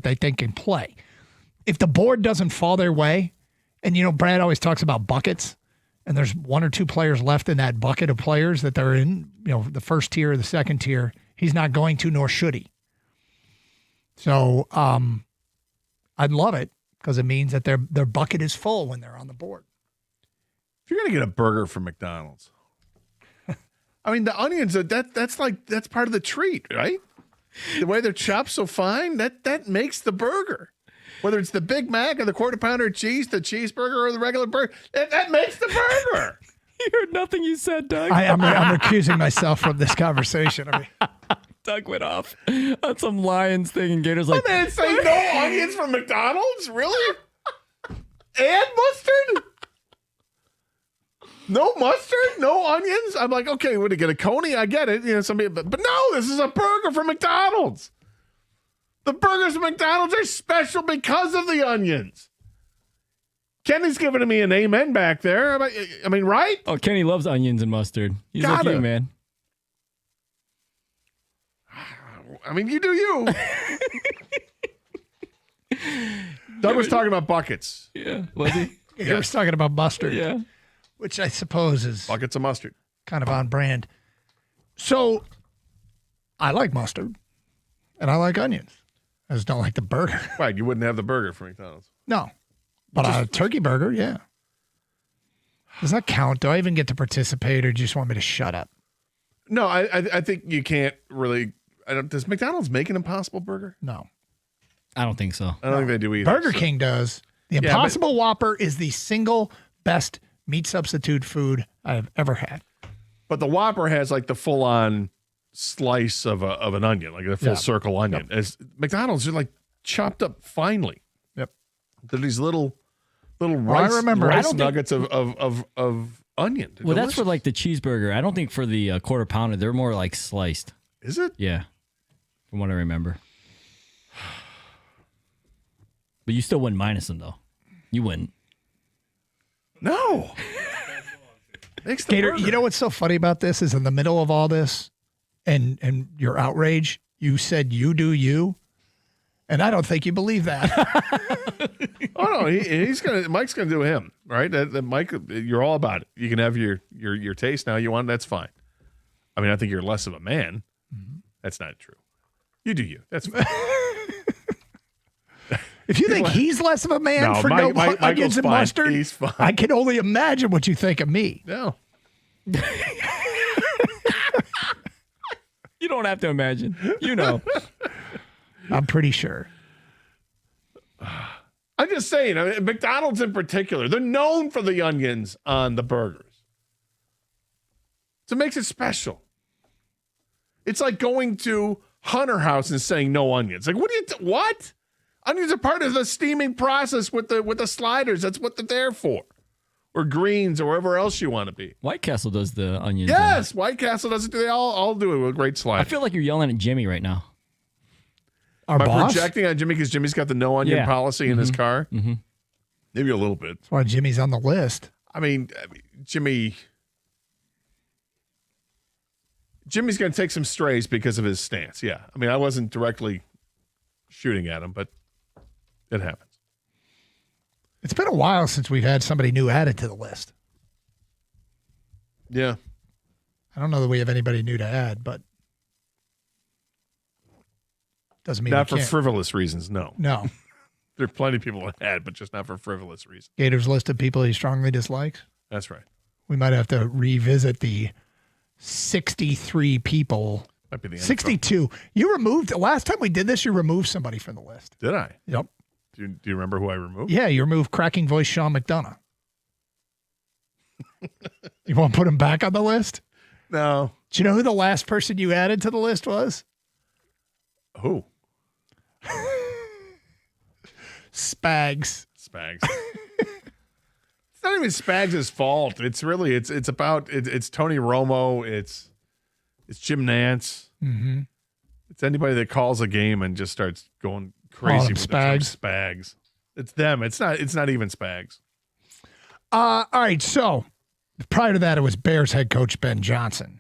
they think can play. If the board doesn't fall their way, and, Brad always talks about buckets, and there's one or two players left in that bucket of players that they're in, the first tier or the second tier, he's not going to, nor should he. So I'd love it because it means that their bucket is full when they're on the board. If you're going to get a burger from McDonald's, I mean, the onions, that's part of the treat, right? The way they're chopped so fine, that makes the burger. Whether it's the Big Mac or the quarter pounder of cheese, the cheeseburger or the regular burger, that makes the burger. You heard nothing you said, Doug. I'm recusing myself from this conversation. Doug went off on some Lions thing, and Gator's like, "Oh man, say no onions from McDonald's, really? And mustard? No mustard, no onions." I'm like, okay, would it get a coney? I get it, somebody, but no, this is a burger from McDonald's. The burgers from McDonald's are special because of the onions. Kenny's giving me an amen back there. I mean, right? "Oh, Kenny loves onions and mustard. He's like you, man." I mean, you do you. Doug was talking about buckets. Yeah, was he? He was talking about mustard. Yeah. Which I suppose is Buckets of mustard. kind of on brand. So I like mustard and I like onions. I just don't like the burger. Right, you wouldn't have the burger from McDonald's. No. But a turkey burger, yeah. Does that count? Do I even get to participate or do you just want me to shut up? No, I think you can't really. Does McDonald's make an Impossible Burger? No. I don't think so. I don't think they do either. Burger King does. The Impossible Whopper is the single best meat substitute food I've ever had. But the Whopper has like the full-on slice of an onion, like a full circle onion. As McDonald's are like chopped up finely. Yep. They're these little rice nuggets of onion. They're Well, that's delicious. for like the cheeseburger. I don't think for the quarter pounder. They're more like sliced. Is it? Yeah, from what I remember. But you still wouldn't minus them, though. You wouldn't. No. Makes the Gator, burger. you know what's so funny about this is in the middle of all this and your outrage, you said you do you. And I don't think you believe that. Oh no, Mike's gonna do him, right? That Mike, you're all about it. You can have your taste now. You want, that's fine. I mean, I think you're less of a man. Mm-hmm. That's not true. You do you. That's fine. If you think he's less of a man No, for Mike- no Mike- onions Michael's and fine. mustard, He's fine. I can only imagine what you think of me. No. You don't have to imagine. You know. I'm pretty sure. I'm just saying, I mean, McDonald's in particular, they're known for the onions on the burgers. So it makes it special. It's like going to Hunter House and saying no onions. Like, what? Onions are part of the steaming process with the sliders. That's what they're there for. Or greens or wherever else you want to be. White Castle does the onions. Yes, White Castle does it. They all do it with great sliders. I feel like you're yelling at Jimmy right now. Our Am I boss? projecting on Jimmy because Jimmy's got the no onion policy in his car? Mm-hmm. Maybe a little bit. That's why Jimmy's on the list. I mean, Jimmy's going to take some strays because of his stance. Yeah. I mean, I wasn't directly shooting at him, but it happens. It's been a while since we've had somebody new added to the list. Yeah. I don't know that we have anybody new to add, but doesn't mean Not we for can't. frivolous reasons, no. No. There are plenty of people that had, but just not for frivolous reasons. Gator's list of people he strongly dislikes. That's right. We might have to revisit the 63 people. Might be the NFL. 62. You removed, last time we did this, you removed somebody from the list. Did I? Yep. Do you remember who I removed? Yeah, you removed cracking voice Sean McDonough. You want to put him back on the list? No. Do you know who the last person you added to the list was? Who? Spags. Spags. It's not even Spags' fault. It's really it's about it's Tony Romo. It's Jim Nance. Mm-hmm. It's anybody that calls a game and just starts going crazy with the term Spags. It's them. It's not even Spags. All right. So prior to that, it was Bears head coach Ben Johnson.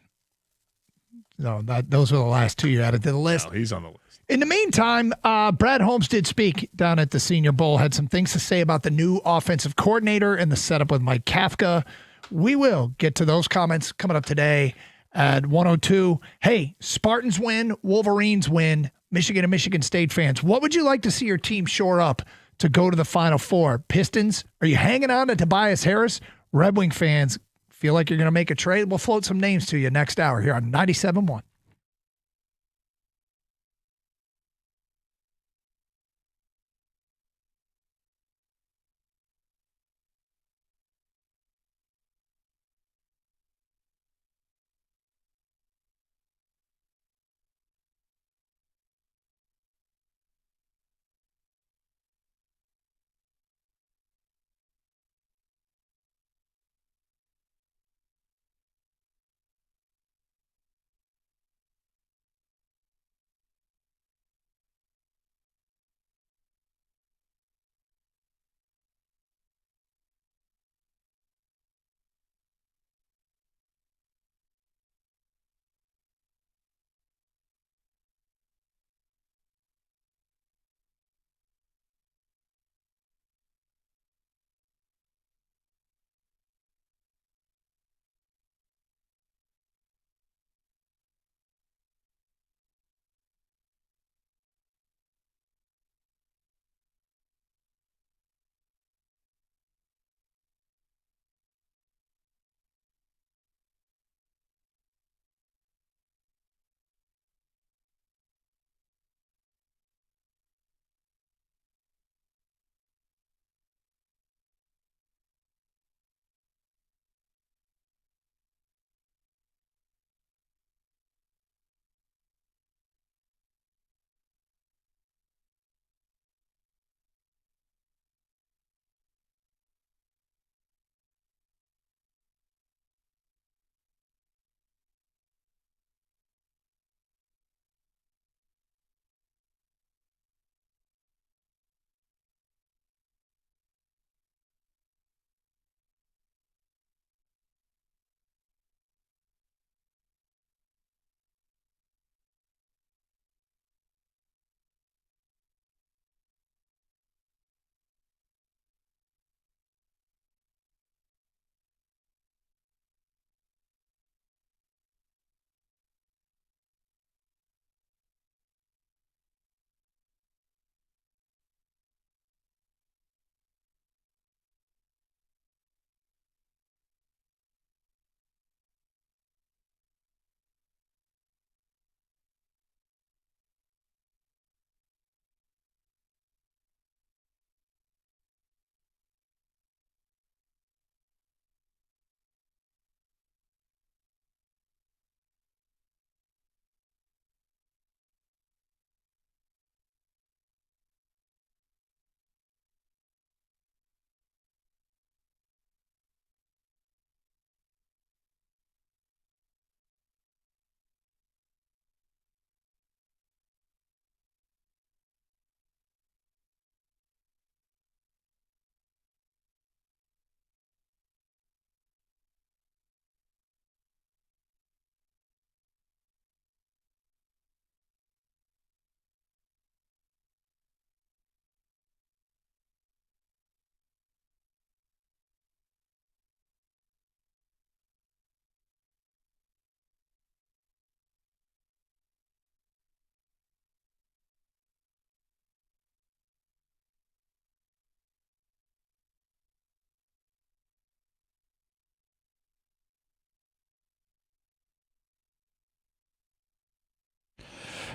No, those were the last two you added to the list. No, he's on the list. In the meantime, Brad Holmes did speak down at the Senior Bowl, had some things to say about the new offensive coordinator and the setup with Mike Kafka. We will get to those comments coming up today at 1:02. Hey, Spartans win, Wolverines win, Michigan and Michigan State fans. What would you like to see your team shore up to go to the Final Four? Pistons, are you hanging on to Tobias Harris? Red Wing fans, feel like you're going to make a trade? We'll float some names to you next hour here on 97.1.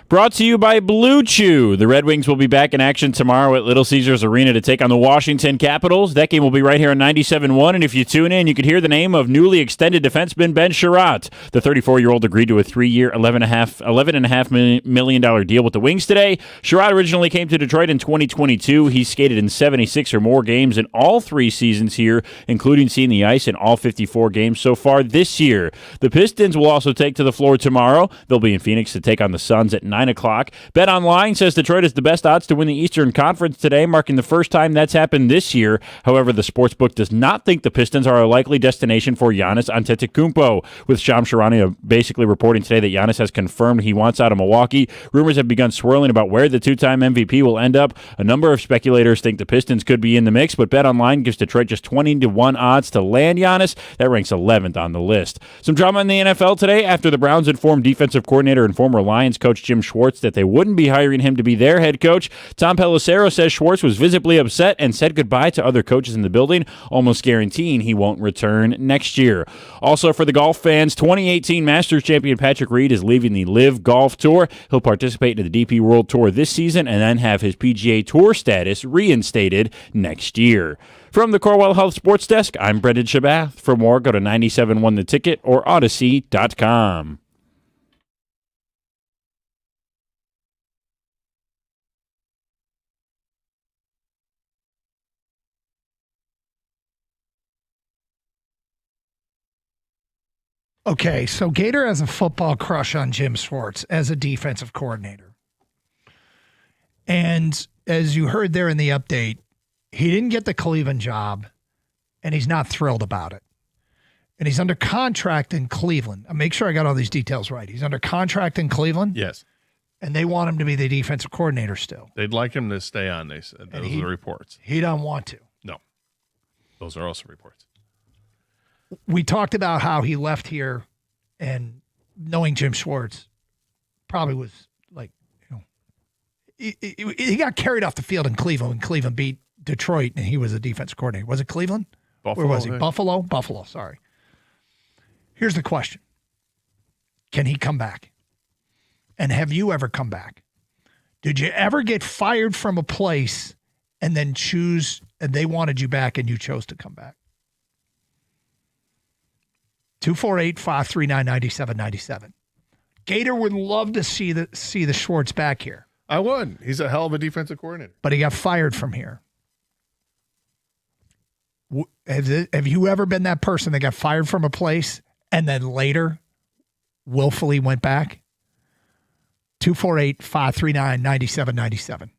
Brought to you by Blue Chew. The Red Wings will be back in action tomorrow at Little Caesars Arena to take on the Washington Capitals. That game will be right here on 97.1, and if you tune in, you could hear the name of newly extended defenseman Ben Chiarot. The 34-year-old agreed to a 3-year, $11.5 million deal with the Wings today. Chiarot originally came to Detroit in 2022. He skated in 76 or more games in all 3 seasons here, including seeing the ice in all 54 games so far this year. The Pistons will also take to the floor tomorrow. They'll be in Phoenix to take on the Suns at 9 9 o'clock. BetOnline says Detroit has the best odds to win the Eastern Conference today, marking the first time that's happened this year. However, the sportsbook does not think the Pistons are a likely destination for Giannis Antetokounmpo, with Shams Charania basically reporting today that Giannis has confirmed he wants out of Milwaukee. Rumors have begun swirling about where the two-time MVP will end up. A number of speculators think the Pistons could be in the mix, but BetOnline gives Detroit just 20-1 odds to land Giannis. That ranks 11th on the list. Some drama in the NFL today after the Browns informed defensive coordinator and former Lions coach Jim Schwartz that they wouldn't be hiring him to be their head coach. Tom Pelissero says Schwartz was visibly upset and said goodbye to other coaches in the building, almost guaranteeing he won't return next year. Also for the golf fans, 2018 Masters champion Patrick Reed is leaving the LIV Golf Tour. He'll participate in the DP World Tour this season and then have his PGA Tour status reinstated next year. From the Corewell Health Sports Desk, I'm Brendan Shabath. For more, go to 971 The Ticket or Odyssey.com. Okay, so Gator has a football crush on Jim Schwartz as a defensive coordinator. And as you heard there in the update, he didn't get the Cleveland job, and he's not thrilled about it. And he's under contract in Cleveland. I'll make sure I got all these details right. He's under contract in Cleveland. Yes. And they want him to be the defensive coordinator still. They'd like him to stay on, they said. Those are the reports. He doesn't want to. No. Those are also reports. We talked about how he left here, and knowing Jim Schwartz probably was like, he got carried off the field in Cleveland when Cleveland beat Detroit, and he was a defensive coordinator. Was it Cleveland? Buffalo, Where was he? hey. Buffalo, sorry. Here's the question. Can he come back? And have you ever come back? Did you ever get fired from a place and then and they wanted you back and you chose to come back? 248-539-9797. Gator would love to see the Schwartz back here. I would. He's a hell of a defensive coordinator. But he got fired from here. Have you ever been that person that got fired from a place and then later willfully went back? 248-539-9797.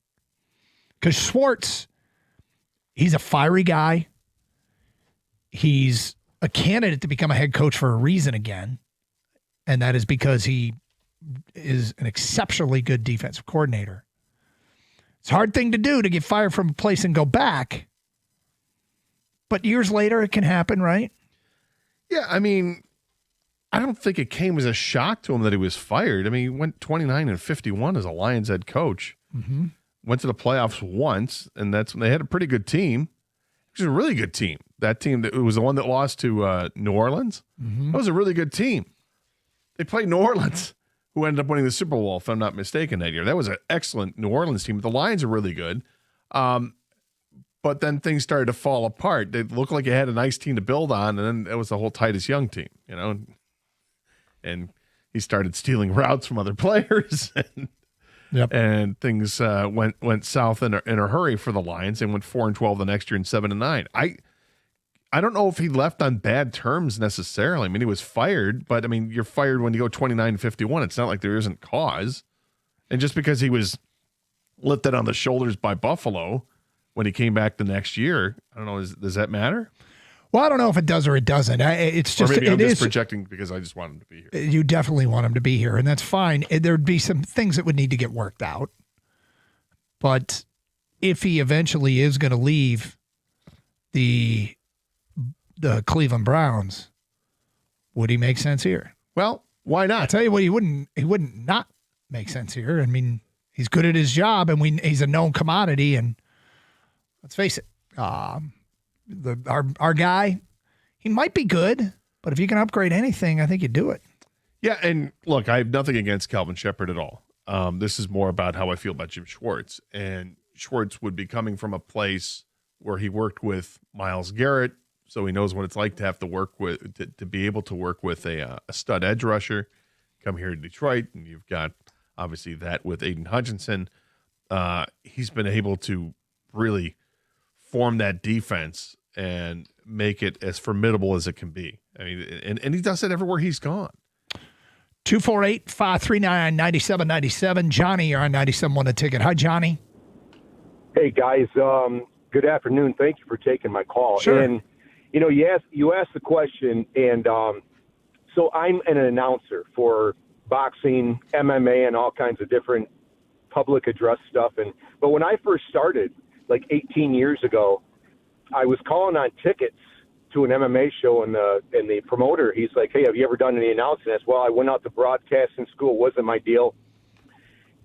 Because Schwartz, he's a fiery guy. He's a candidate to become a head coach for a reason again, and that is because he is an exceptionally good defensive coordinator. It's a hard thing to do to get fired from a place and go back, but years later it can happen, right? Yeah, I mean, I don't think it came as a shock to him that he was fired. I mean, he went 29-51 as a Lions head coach. Mm-hmm. Went to the playoffs once, and that's when they had a pretty good team. It was a really good team. That team that was the one that lost to New Orleans. Mm-hmm. That was a really good team. They played New Orleans, who ended up winning the Super Bowl, if I'm not mistaken, that year. That was an excellent New Orleans team. The Lions are really good. But then things started to fall apart. They looked like it had a nice team to build on, and then it was the whole Titus Young team, And he started stealing routes from other players, and things went south in a hurry for the Lions. They went 4-12 the next year and 7-9. I don't know if he left on bad terms necessarily. I mean, he was fired, but I mean, you're fired when you go 29-51. It's not like there isn't cause. And just because he was lifted on the shoulders by Buffalo when he came back the next year, I don't know, does that matter? Well, I don't know if it does or it doesn't. It's just, or maybe I'm it just is projecting because I just want him to be here. You definitely want him to be here, and that's fine. There'd be some things that would need to get worked out. But if he eventually is going to leave the Cleveland Browns, would he make sense here? Well, why I not? tell you what, he wouldn't not make sense here. I mean, he's good at his job, and he's a known commodity. And let's face it, our guy, he might be good, but if you can upgrade anything, I think you do it. Yeah, and look, I have nothing against Calvin Shepard at all. This is more about how I feel about Jim Schwartz. And Schwartz would be coming from a place where he worked with Myles Garrett, so he knows what it's like to have to work with, to be able to work with a stud edge rusher. Come here to Detroit, and you've got obviously that with Aiden Hutchinson. He's been able to really form that defense and make it as formidable as it can be. I mean, and he does it everywhere he's gone. 248-539-9797. Johnny, you're on 97.1 The Ticket. Hi, Johnny. Hey guys, good afternoon. Thank you for taking my call. Sure. And you asked the question, and so I'm an announcer for boxing, MMA, and all kinds of different public address stuff. But when I first started, like 18 years ago, I was calling on tickets to an MMA show, and the promoter, he's like, "Hey, have you ever done any announcing?" I said, "Well, I went out to broadcasting school. It wasn't my deal.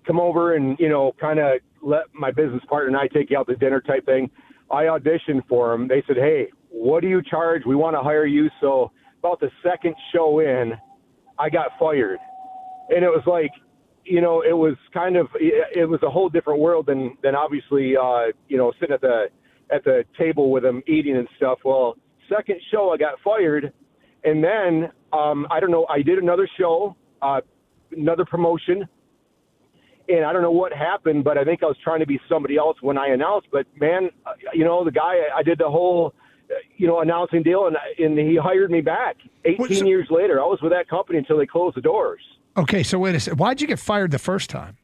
Come over and, kind of let my business partner and I take you out to dinner type thing." I auditioned for them. They said, "Hey, what do you charge? We want to hire you." So about the second show in, I got fired. And it was like, it was kind of, it was a whole different world than obviously, sitting at the table with them eating and stuff. Well, second show I got fired. And then, I don't know, I did another show, another promotion. And I don't know what happened, but I think I was trying to be somebody else when I announced. But, man, the guy, I did the whole, announcing deal, and he hired me back 18 years later. I was with that company until they closed the doors. Okay, so wait a second. Why'd you get fired the first time?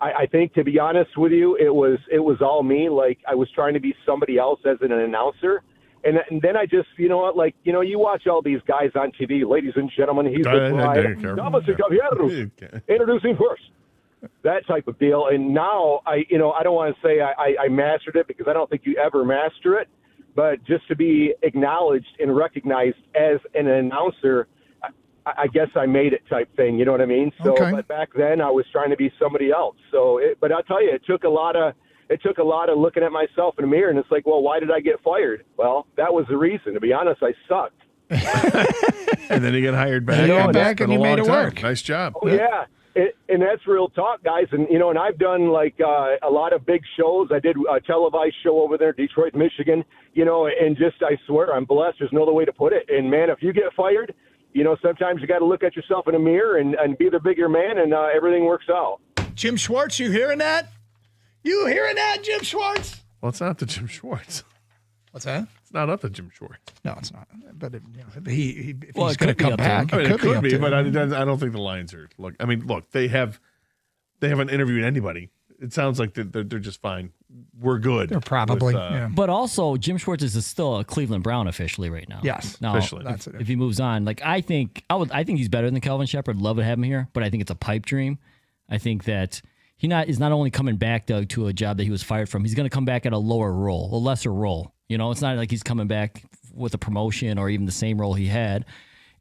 I think, to be honest with you, it was all me. Like, I was trying to be somebody else as an announcer. And then I just, you watch all these guys on TV. Ladies and gentlemen, he's the Brian. Introducing first. That type of deal. And now I don't want to say I mastered it, because I don't think you ever master it, but just to be acknowledged and recognized as an announcer, I guess I made it type thing. You know what I mean? So, okay. But back then I was trying to be somebody else. So, but I'll tell you, it took a lot of looking at myself in the mirror, and it's like, well, why did I get fired? Well, that was the reason. To be honest, I sucked. And then you get hired back. You got back and you made it work. Nice job. Oh, yeah. And that's real talk, guys. And, and I've done like a lot of big shows. I did a televised show over there, Detroit, Michigan, and just, I swear, I'm blessed. There's no other way to put it. And, man, if you get fired, sometimes you got to look at yourself in a mirror and be the bigger man, and everything works out. Jim Schwartz, you hearing that? You hearing that, Jim Schwartz? Well, it's not up to Jim Schwartz. What's that? It's not up to Jim Schwartz. No, it's not. But if he's Well, going to come back, I mean, it could up be, to but I him. don't think the Lions are. Look, they haven't interviewed anybody. It sounds like they're just fine. We're good. They're probably. with, Yeah. But also, Jim Schwartz is still a Cleveland Brown officially right now. Yes, now, officially. That's it. if he moves on, like I think he's better than Kelvin Shepard. Love to have him here, but I think it's a pipe dream. I think that is not only coming back to a job that he was fired from. He's going to come back at a lower role, a lesser role. It's not like he's coming back with a promotion or even the same role he had.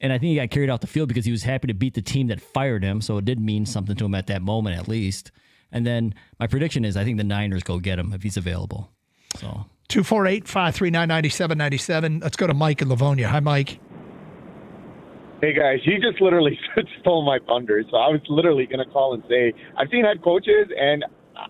And I think he got carried off the field because he was happy to beat the team that fired him. So it did mean something to him at that moment, at least. And then my prediction is I think the Niners go get him if he's available. So 248-539-9797. Let's go to Mike in Livonia. Hi, Mike. Hey guys, you just literally stole my thunder. So I was literally going to call and say, I've seen head coaches, and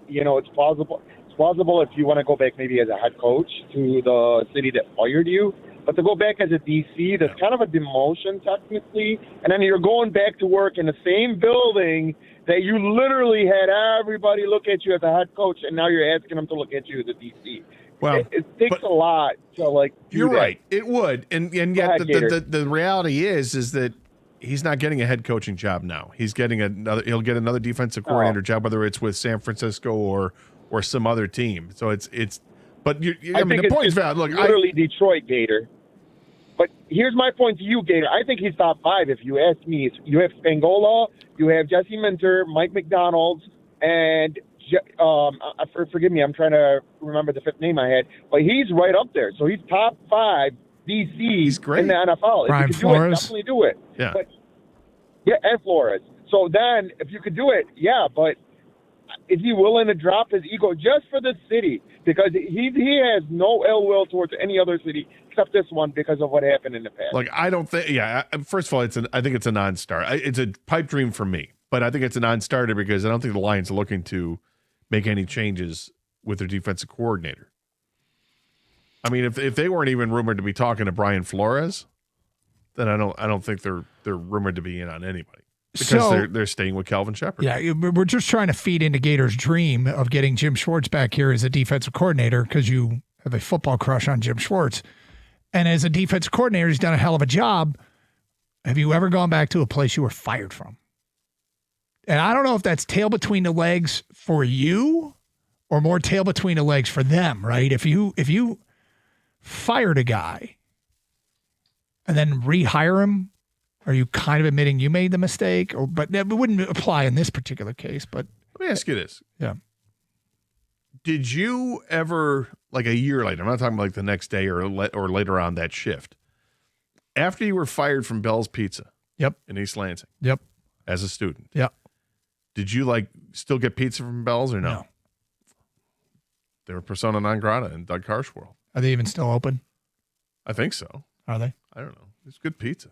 it's plausible. It's plausible if you want to go back maybe as a head coach to the city that fired you, but to go back as a DC, that's kind of a demotion technically, and then you're going back to work in the same building that you literally had everybody look at you as a head coach, and now you're asking them to look at you as a DC. Well, it takes a lot to do You're that. right. It would, and yet the reality is that he's not getting a head coaching job now. He's getting he'll get another defensive coordinator job, whether it's with San Francisco or some other team. So it's. But I mean, the point's valid. Look, literally Detroit Gator. But here's my point to you, Gator. I think he's top 5 if you ask me. You have Spangola, you have Jesse Minter, Mike McDonald, and forgive me, I'm trying to remember the 5th name I had, but he's right up there. So he's top 5 DC in the NFL. Brian if you could Flores. do it, definitely do it. Yeah. But, and Flores. So then, if you could do it, yeah, but is he willing to drop his ego just for the city? Because he has no ill will towards any other city except this one because of what happened in the past. Like, I don't think. Yeah, first of all, I think it's a non-starter. It's a pipe dream for me, but I think it's a non-starter because I don't think the Lions are looking to make any changes with their defensive coordinator. I mean, if they weren't even rumored to be talking to Brian Flores, then I don't think they're rumored to be in on anybody. Because they're staying with Kelvin Shepard. Yeah, we're just trying to feed into Gator's dream of getting Jim Schwartz back here as a defensive coordinator because you have a football crush on Jim Schwartz. And as a defensive coordinator, he's done a hell of a job. Have you ever gone back to a place you were fired from? And I don't know if that's tail between the legs for you or more tail between the legs for them, right? If you fired a guy and then rehire him, are you kind of admitting you made the mistake? But it wouldn't apply in this particular case. But Let me ask you this. yeah. Did you ever, like a year later, I'm not talking about like the next day or later on that shift, after you were fired from Bell's Pizza Yep. in East Lansing Yep. as a student, Yep. did you like still get pizza from Bell's or no? No. They were persona non grata in Doug Karsh world. Are they even still open? I think so. Are they? I don't know. It's good pizza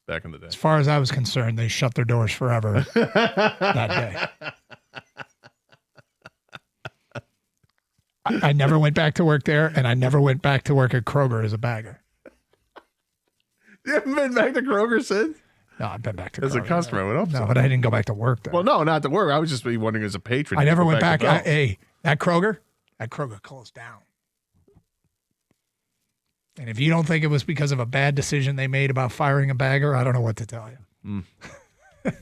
back in the day. As far as I was concerned, they shut their doors forever that day. I never went back to work there, and I never went back to work at Kroger as a bagger. You haven't been back to Kroger since? No, I've been back to As a Kroger. customer, I would hope No, so. but I didn't go back to work there. Well, no, not to work. I was just wondering as a patron. I did you never go went back. to Bell's? Hey, that Kroger closed down. And if you don't think it was because of a bad decision they made about firing a bagger, I don't know what to tell you.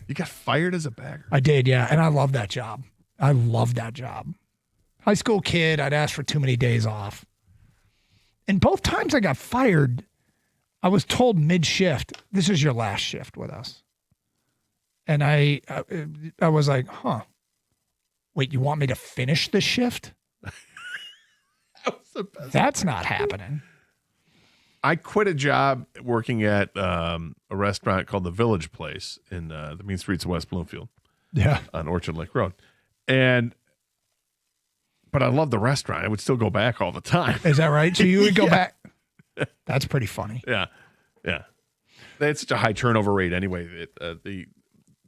You got fired as a bagger. I did, yeah. And I love that job. I love that job. High school kid, I'd ask for too many days off. And both times I got fired, I was told mid-shift, this is your last shift with us. And I was like, wait, you want me to finish the shift? That was the best. That's not happening. I quit a job working at a restaurant called the Village Place in the mean streets of West Bloomfield Yeah. on Orchard Lake Road. But I love the restaurant. I would still go back all the time. Is that right? So you would go Yeah. back. That's pretty funny. Yeah. Yeah. They had such a high turnover rate anyway. The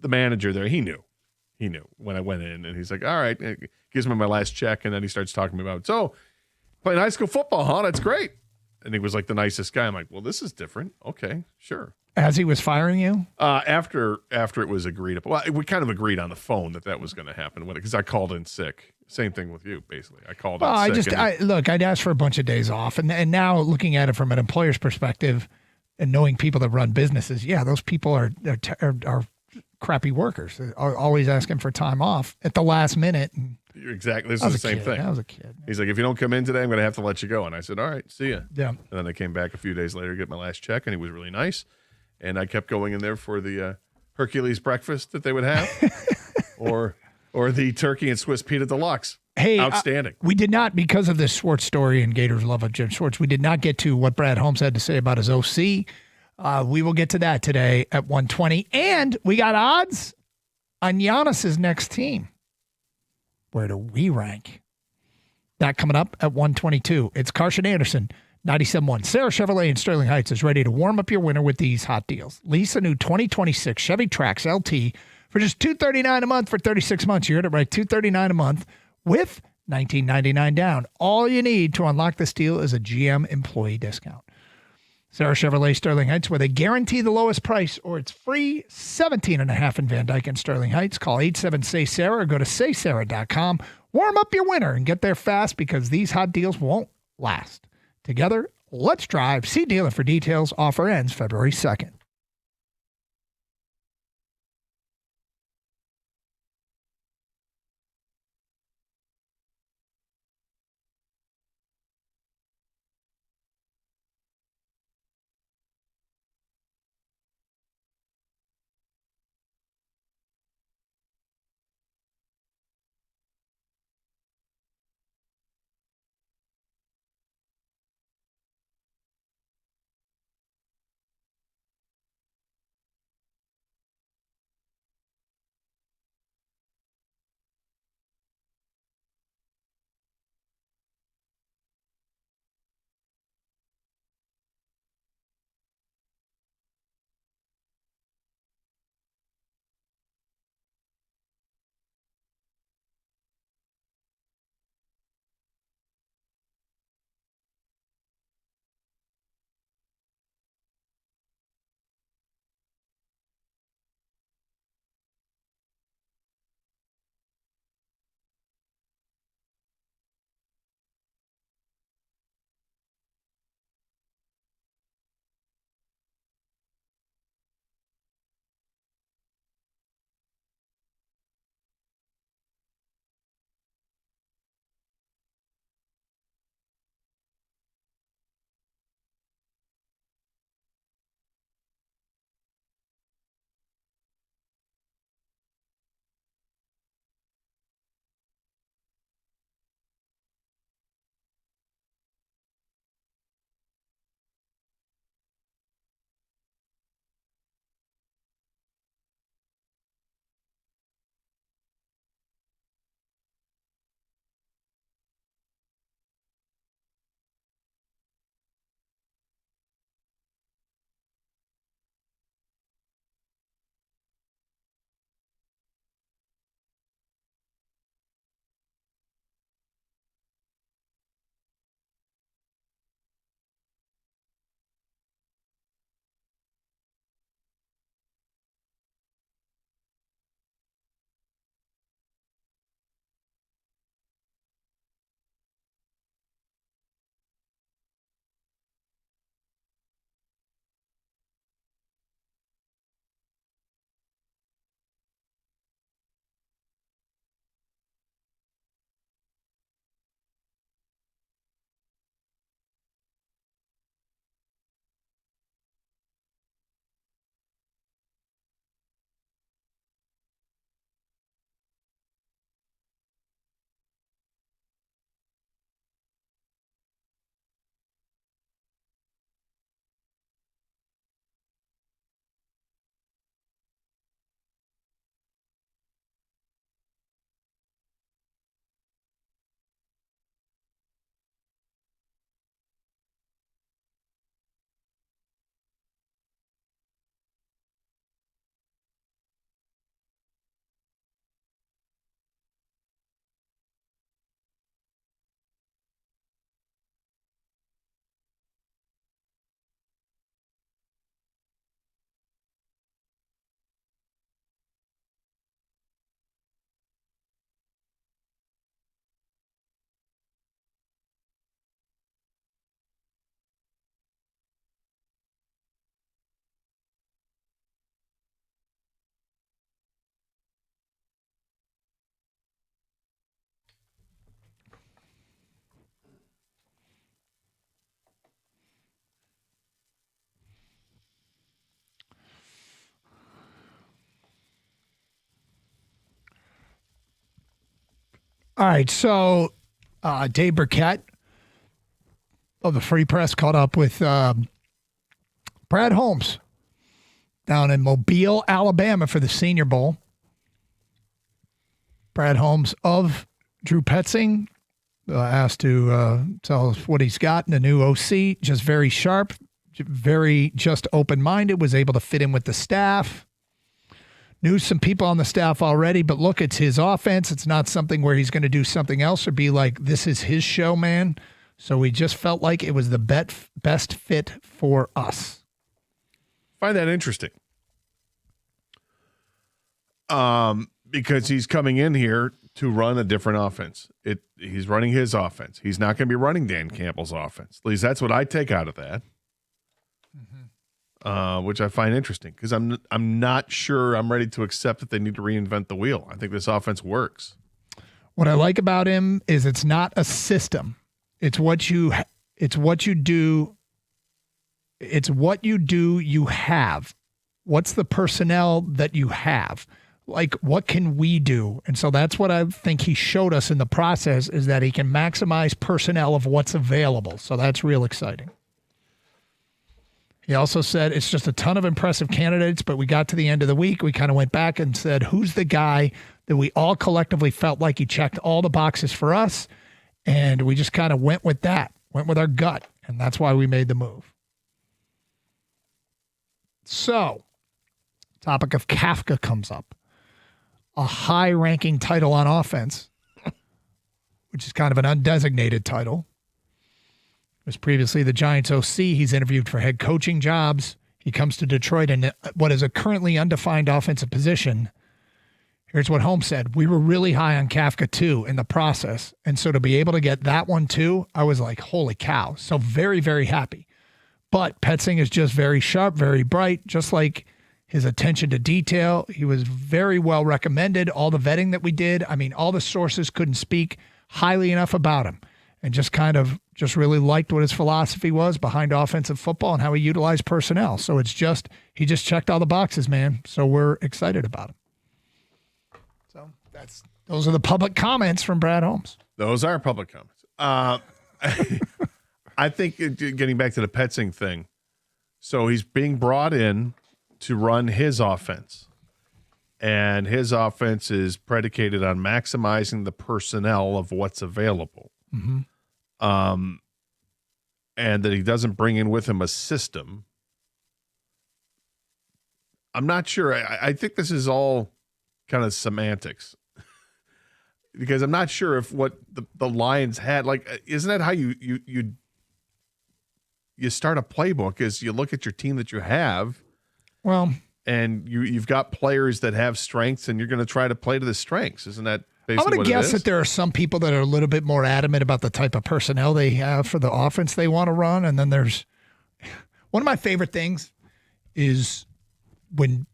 manager there, he knew when I went in, and he's like, all right, gives me my last check. And then he starts talking to me about, so playing high school football, huh? That's great. And he was like the nicest guy. I'm like, well, this is different. Okay, sure. As he was firing you? After it was agreed upon, well, we kind of agreed on the phone that was going to happen because I called in sick. Same thing with you, basically. I called in sick. I'd asked for a bunch of days off. And now looking at it from an employer's perspective and knowing people that run businesses, yeah, those people are crappy workers. They're always asking for time off at the last minute. And Exactly. This I is was the a same kid. thing. I was a kid. He's like, if you don't come in today, I'm going to have to let you go. And I said, all right, see ya. Yeah. And then I came back a few days later to get my last check, and he was really nice. And I kept going in there for the Hercules breakfast that they would have, or the turkey and Swiss pita deluxe. Hey, Outstanding. We did not, because of this Schwartz story and Gators' love of Jim Schwartz, we did not get to what Brad Holmes had to say about his OC. We will get to that today at 1:20. And we got odds on Giannis's next team. Where do we rank? That coming up at 1:22. It's Carson Anderson, 97.1. Sarah Chevrolet in Sterling Heights is ready to warm up your winter with these hot deals. Lease a new 2026 Chevy Trax LT for just $239 a month for 36 months. You heard it right, $239 a month with $19.99 down. All you need to unlock this deal is a GM employee discount. Sarah Chevrolet Sterling Heights, where they guarantee the lowest price, or it's free. 17.5 in Van Dyke and Sterling Heights. Call 87-SAY-SARAH or go to saysarah.com. Warm up your winter and get there fast because these hot deals won't last. Together, let's drive. See dealer for details. Offer ends February 2nd. All right, so Dave Burkett of the Free Press caught up with Brad Holmes down in Mobile, Alabama for the Senior Bowl. Brad Holmes of Drew Petzing asked to tell us what he's got in the new OC. Just very sharp, very just open-minded, was able to fit in with the staff. Knew some people on the staff already, but look, it's his offense. It's not something where he's going to do something else or be like, this is his show, man. So we just felt like it was the best fit for us. Find that interesting. Because he's coming in here to run a different offense. He's running his offense. He's not going to be running Dan Campbell's offense. At least that's what I take out of that. Which I find interesting because I'm not sure I'm ready to accept that they need to reinvent the wheel. I think this offense works. What I like about him is it's not a system. It's what you do. It's what you do. You have. What's the personnel that you have? Like, what can we do? And so that's what I think he showed us in the process is that he can maximize personnel of what's available. So that's real exciting. He also said it's just a ton of impressive candidates, but we got to the end of the week. We kind of went back and said, who's the guy that we all collectively felt like he checked all the boxes for us? And we just kind of went with that, went with our gut. And that's why we made the move. So, topic of Kafka comes up. A high-ranking title on offense, which is kind of an undesignated title. Was previously the Giants OC. He's interviewed for head coaching jobs. He comes to Detroit in what is a currently undefined offensive position. Here's what Holmes said. We were really high on Kafka too in the process. And so to be able to get that one too, I was like, holy cow. So very, very happy. But Petzing is just very sharp, very bright, just like his attention to detail. He was very well recommended. All the vetting that we did, I mean, all the sources couldn't speak highly enough about him. And just really liked what his philosophy was behind offensive football and how he utilized personnel. So he just checked all the boxes, man. So we're excited about him. So those are the public comments from Brad Holmes. Those are public comments. I think getting back to the Petzing thing. So he's being brought in to run his offense. And his offense is predicated on maximizing the personnel of what's available. Mm-hmm. And that he doesn't bring in with him a system. I'm not sure. I think this is all kind of semantics. Because I'm not sure if what the Lions had, like, isn't that how you start a playbook is you look at your team that you have. Well, and you've got players that have strengths and you're going to try to play to the strengths. Isn't that basically I'm going to guess that there are some people that are a little bit more adamant about the type of personnel they have for the offense they want to run. And then there's one of my favorite things is when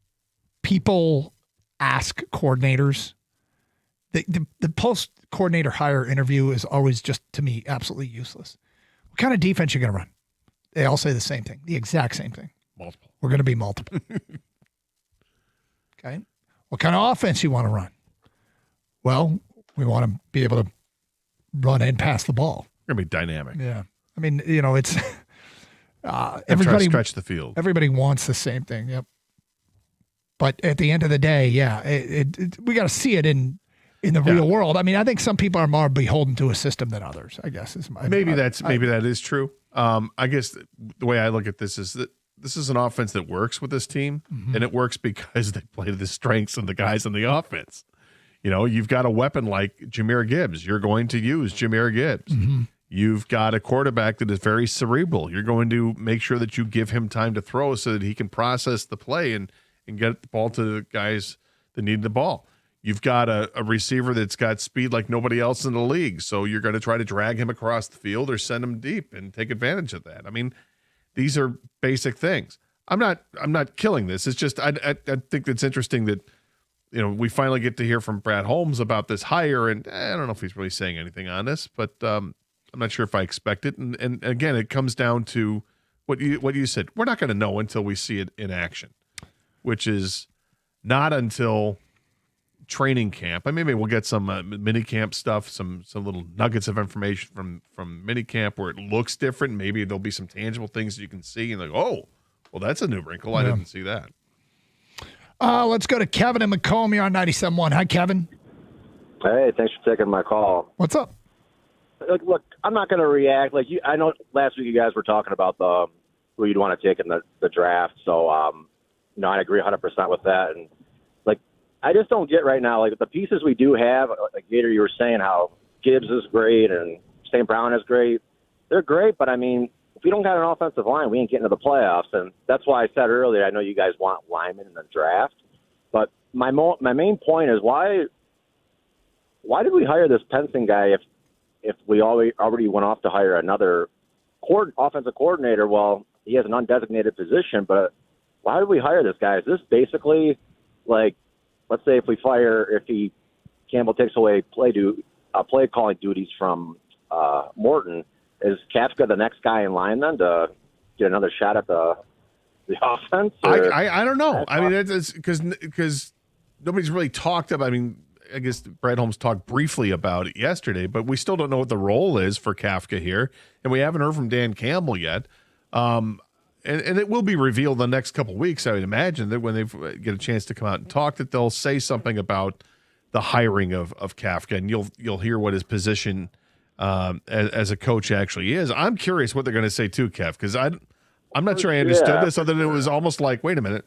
people ask coordinators, the post-coordinator hire interview is always just, to me, absolutely useless. What kind of defense you going to run? They all say the same thing, the exact same thing. Multiple. We're going to be multiple. Okay. What kind of offense you want to run? Well, we want to be able to run and pass the ball. We're going to be dynamic. Yeah. I mean, it's everybody try to stretch the field. Everybody wants the same thing. Yep. But at the end of the day, yeah, we got to see it in the real world. I mean, I think some people are more beholden to a system than others, I guess. Maybe that is true. I guess the way I look at this is that this is an offense that works with this team, and it works because they play to the strengths of the guys on the offense. You know, you've got a weapon like Jahmyr Gibbs. You're going to use Jahmyr Gibbs. Mm-hmm. You've got a quarterback that is very cerebral. You're going to make sure that you give him time to throw so that he can process the play and get the ball to the guys that need the ball. You've got a receiver that's got speed like nobody else in the league, so you're going to try to drag him across the field or send him deep and take advantage of that. I mean, these are basic things. I'm not killing this. It's just I think it's interesting that we finally get to hear from Brad Holmes about this hire, and I don't know if he's really saying anything on this, but I'm not sure if I expect it. And again, it comes down to what you said. We're not going to know until we see it in action, which is not until training camp. Maybe we'll get some mini camp stuff, some little nuggets of information from mini camp where it looks different. Maybe there'll be some tangible things you can see and like, oh, well, that's a new wrinkle. I didn't see that. Let's go to Kevin and Macomb. You're on 97.1. Hi, Kevin. Hey, thanks for taking my call. What's up? Look, I'm not going to react. I know last week you guys were talking about who you'd want to take in the draft. So, I agree 100% with that. And I just don't get right now, the pieces we do have, like Gator, you were saying how Gibbs is great and St. Brown is great. They're great, but if we don't got an offensive line, we ain't getting to the playoffs. And that's why I said earlier, I know you guys want linemen in the draft, but my main point is why did we hire this Penson guy if we already went off to hire another offensive coordinator? Well, he has an undesignated position, but why did we hire this guy? Is this basically let's say if Campbell takes away play calling duties from Morton, is Kafka the next guy in line then to get another shot at the offense? I don't know. It's because nobody's really talked about. I guess Brad Holmes talked briefly about it yesterday, but we still don't know what the role is for Kafka here, and we haven't heard from Dan Campbell yet. And it will be revealed the next couple of weeks, I would imagine, that when they get a chance to come out and talk, that they'll say something about the hiring of Kafka, and you'll hear what his position as a coach actually is. I'm curious what they're going to say too, Kev, because I'm not sure I understood this, other than it was almost like, wait a minute,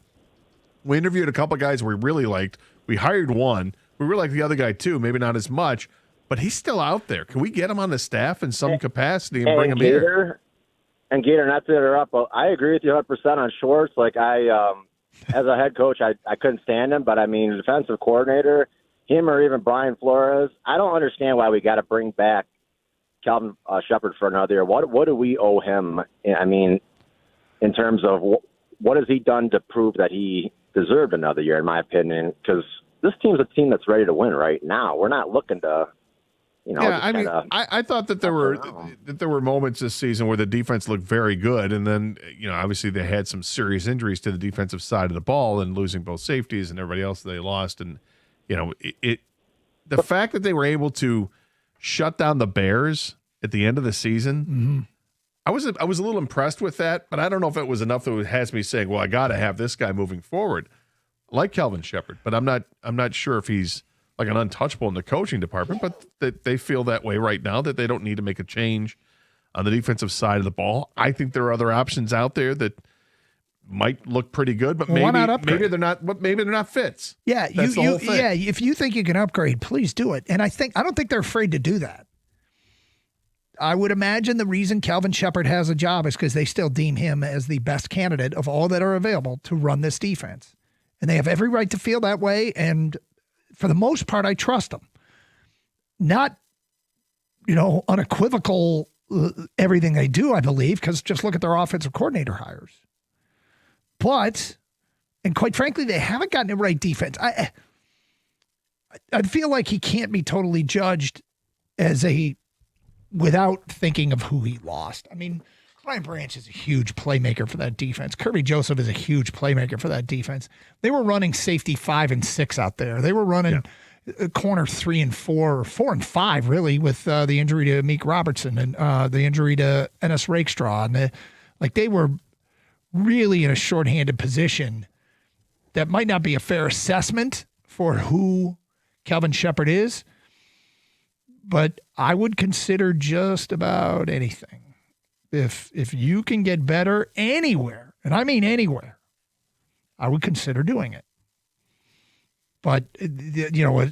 we interviewed a couple of guys we really liked. We hired one. We really like the other guy too, maybe not as much, but he's still out there. Can we get him on the staff in some capacity and bring him here? And Gator, not to interrupt, but I agree with you 100% on Schwartz. As a head coach, I couldn't stand him, but defensive coordinator, him or even Brian Flores, I don't understand why we got to bring back Calvin Shepard for another year. What do we owe him? In terms of what has he done to prove that he deserved another year, in my opinion? Because this team's a team that's ready to win right now. We're not looking to. I thought that there were moments this season where the defense looked very good, and then obviously they had some serious injuries to the defensive side of the ball and losing both safeties and everybody else they lost, and the fact that they were able to shut down the Bears at the end of the season, I was a little impressed with that, but I don't know if it was enough that it has me saying, well, I got to have this guy moving forward, like Calvin Shepard, but I'm not sure if he's like an untouchable in the coaching department, but that they feel that way right now, that they don't need to make a change on the defensive side of the ball. I think there are other options out there that might look pretty good, but maybe they're not fits. Yeah, if you think you can upgrade, please do it. And I don't think they're afraid to do that. I would imagine the reason Calvin Shepard has a job is because they still deem him as the best candidate of all that are available to run this defense. And they have every right to feel that way, and for the most part, I trust them. Not, unequivocal everything they do, I believe, because just look at their offensive coordinator hires. But, and quite frankly, they haven't gotten it right defense. I feel like he can't be totally judged without thinking of who he lost. Brian Branch is a huge playmaker for that defense. Kirby Joseph is a huge playmaker for that defense. They were running safety 5 and 6 out there. They were running corner 3 and 4, or 4 and 5, really, with the injury to Meek Robertson and the injury to Ennis Rakestraw. And they were really in a shorthanded position. That might not be a fair assessment for who Calvin Shepard is, but I would consider just about anything. If you can get better anywhere, and I mean anywhere, I would consider doing it. But,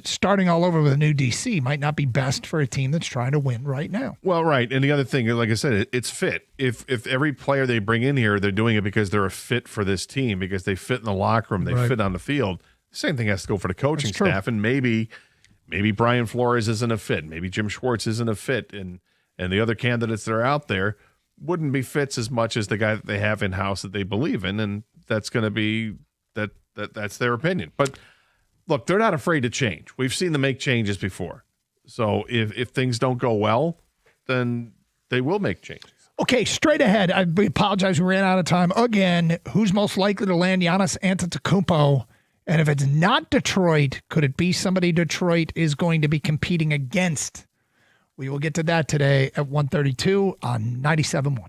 starting all over with a new DC might not be best for a team that's trying to win right now. Well, right. And the other thing, like I said, it's fit. If every player they bring in here, they're doing it because they're a fit for this team, because they fit in the locker room, they fit on the field. The same thing has to go for the coaching staff. And maybe Brian Flores isn't a fit. Maybe Jim Schwartz isn't a fit. And the other candidates that are out there wouldn't be fits as much as the guy that they have in-house that they believe in, and that's going to be that's their opinion. But look, they're not afraid to change. We've seen them make changes before. So if things don't go well, then they will make changes. Okay, straight ahead. I apologize, we ran out of time again. Who's most likely to land Giannis Antetokounmpo And if it's not Detroit, could it be somebody Detroit is going to be competing against? We will get to that today at 1:32 on 97.1.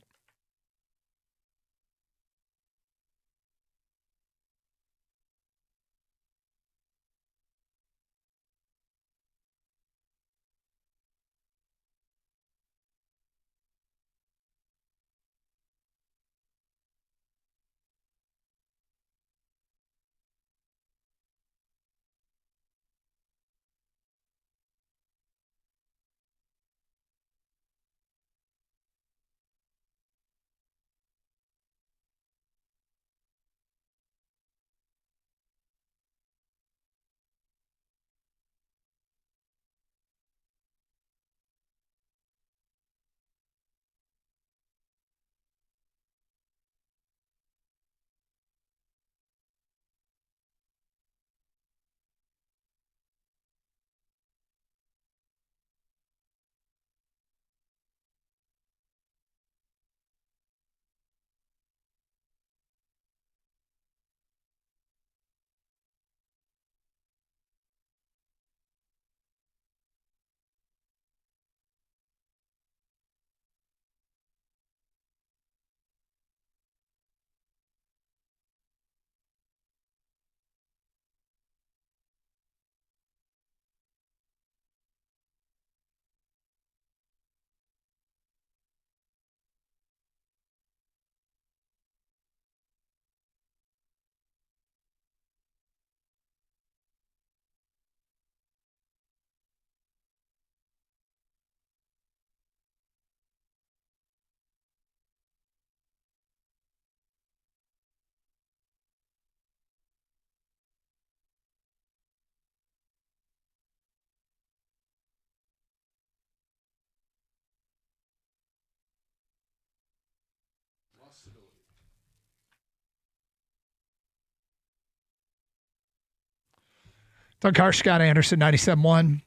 Doug Harsh, Scott Anderson, 97.1.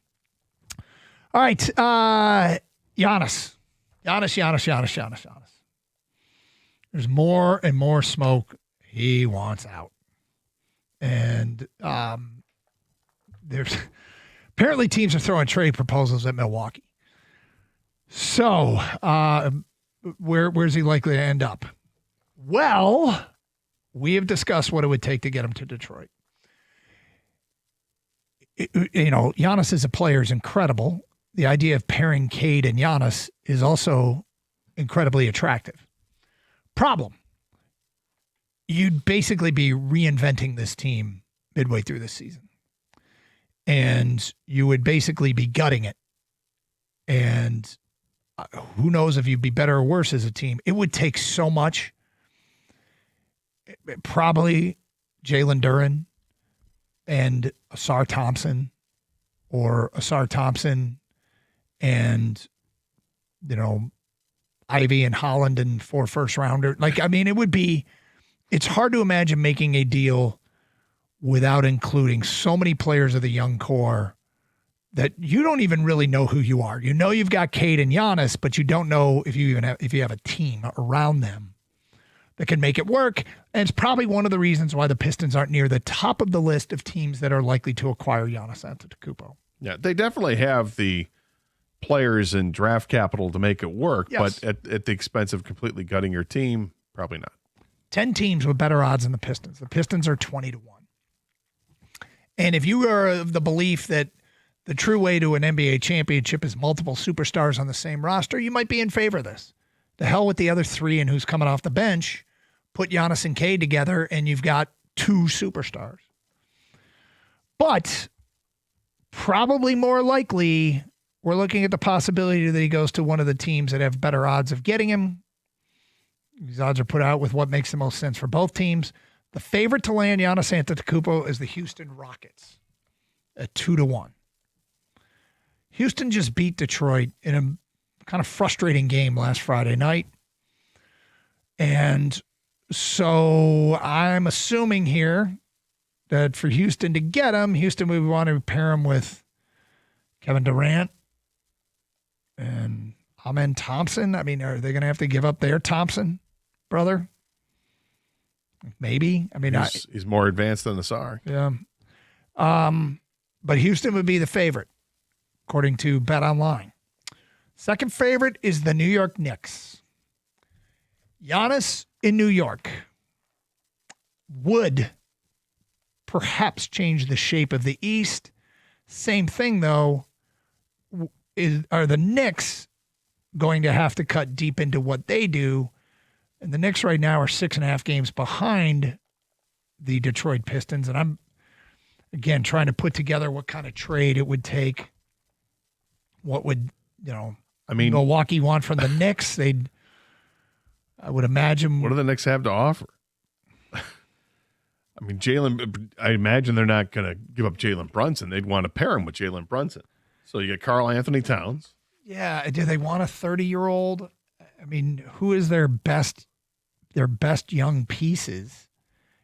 All right. Giannis. There's more and more smoke he wants out. And there's apparently teams are throwing trade proposals at Milwaukee. So where's he likely to end up? Well, we have discussed what it would take to get him to Detroit. Giannis as a player is incredible. The idea of pairing Cade and Giannis is also incredibly attractive. Problem. You'd basically be reinventing this team midway through this season. And you would basically be gutting it. And who knows if you'd be better or worse as a team. It would take so much. Probably Jalen Duren and Asar Thompson, or Asar Thompson and, Ivy and Holland and 4 first-rounder. It's hard to imagine making a deal without including so many players of the young core that you don't even really know who you are. You know you've got Cade and Giannis, but you don't know if you have a team around them that can make it work. And it's probably one of the reasons why the Pistons aren't near the top of the list of teams that are likely to acquire Giannis Antetokounmpo. Yeah, they definitely have the players and draft capital to make it work, yes. But at the expense of completely gutting your team, probably not. 10 teams with better odds than the Pistons. The Pistons are 20-1. And if you are of the belief that the true way to an NBA championship is multiple superstars on the same roster, you might be in favor of this. The hell with the other 3 and who's coming off the bench. Put Giannis and Cade together, and you've got 2 superstars. But probably more likely, we're looking at the possibility that he goes to one of the teams that have better odds of getting him. These odds are put out with what makes the most sense for both teams. The favorite to land Giannis Antetokounmpo is the Houston Rockets at 2-1. Houston just beat Detroit in a kind of frustrating game last Friday night. And so I'm assuming here that for Houston to get him, Houston would want to pair him with Kevin Durant and Amen Thompson. Are they going to have to give up their Thompson brother? Maybe. I mean, He's more advanced than the Sark. yeah. But Houston would be the favorite, according to Bet Online. Second favorite is the New York Knicks. Giannis in New York would perhaps change the shape of the East. Same thing, though. Are the Knicks going to have to cut deep into what they do? And the Knicks right now are 6.5 games behind the Detroit Pistons. And I'm, again, trying to put together what kind of trade it would take. What would, Milwaukee want from the Knicks? I would imagine. What do the Knicks have to offer? I mean, I imagine they're not going to give up Jalen Brunson. They'd want to pair him with Jalen Brunson. So you get Karl Anthony Towns. Yeah. Do they want a 30-year-old? I mean, who is their best young pieces?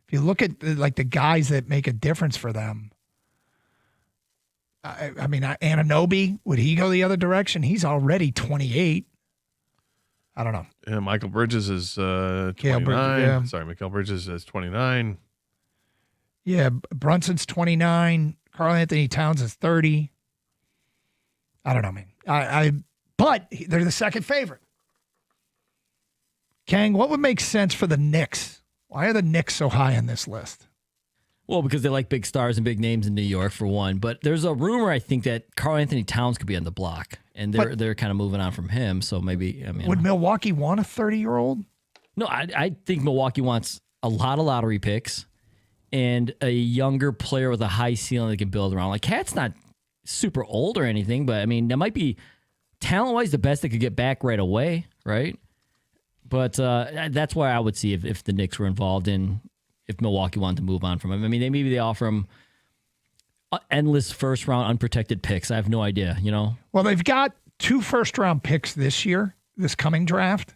If you look at the guys that make a difference for them, I mean, Anunoby, would he go the other direction? He's already 28. I don't know. Yeah, Michael Bridges is 29. Yeah. Sorry, Mikal Bridges is 29. Yeah, Brunson's 29. Karl Anthony Towns is 30. I don't know, man. But they're the second favorite. Kang, what would make sense for the Knicks? Why are the Knicks so high on this list? Well, because they like big stars and big names in New York, for one. But there's a rumor, I think, that Karl Anthony Towns could be on the block, and they're kind of moving on from him. So maybe, would Milwaukee want a 30-year-old? No, I think Milwaukee wants a lot of lottery picks and a younger player with a high ceiling they can build around. Like, Cat's not super old or anything, but I mean, that might be talent-wise the best they could get back right away, right? But that's why I would see if the Knicks were involved in, if Milwaukee wanted to move on from him. I mean, maybe they offer him endless first-round unprotected picks. I have no idea, Well, they've got 2 first-round picks this year, this coming draft.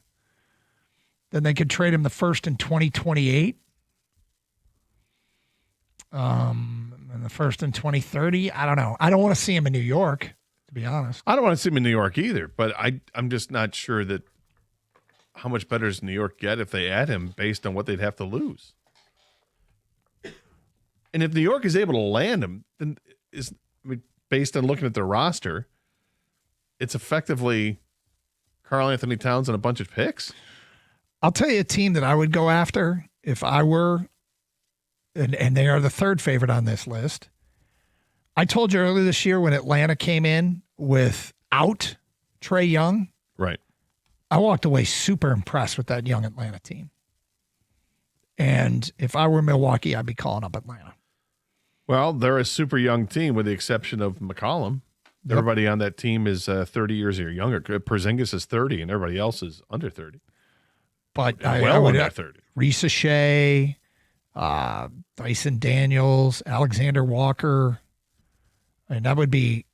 Then they could trade him the first in 2028. And the first in 2030. I don't know. I don't want to see him in New York, to be honest. I don't want to see him in New York either, but I'm just not sure that how much better does New York get if they add him based on what they'd have to lose. And if New York is able to land him, then based on looking at their roster, it's effectively Karl Anthony Towns and a bunch of picks. I'll tell you a team that I would go after if I were, and they are the third favorite on this list. I told you earlier this year when Atlanta came in without Trae Young. Right. I walked away super impressed with that young Atlanta team. And if I were Milwaukee, I'd be calling up Atlanta. Well, they're a super young team with the exception of McCollum. Yep. Everybody on that team is 30 years or younger. Porzingis is 30 and everybody else is under 30. But I would under 30. Risa Shea, Dyson Daniels, Alexander Walker. And that would be,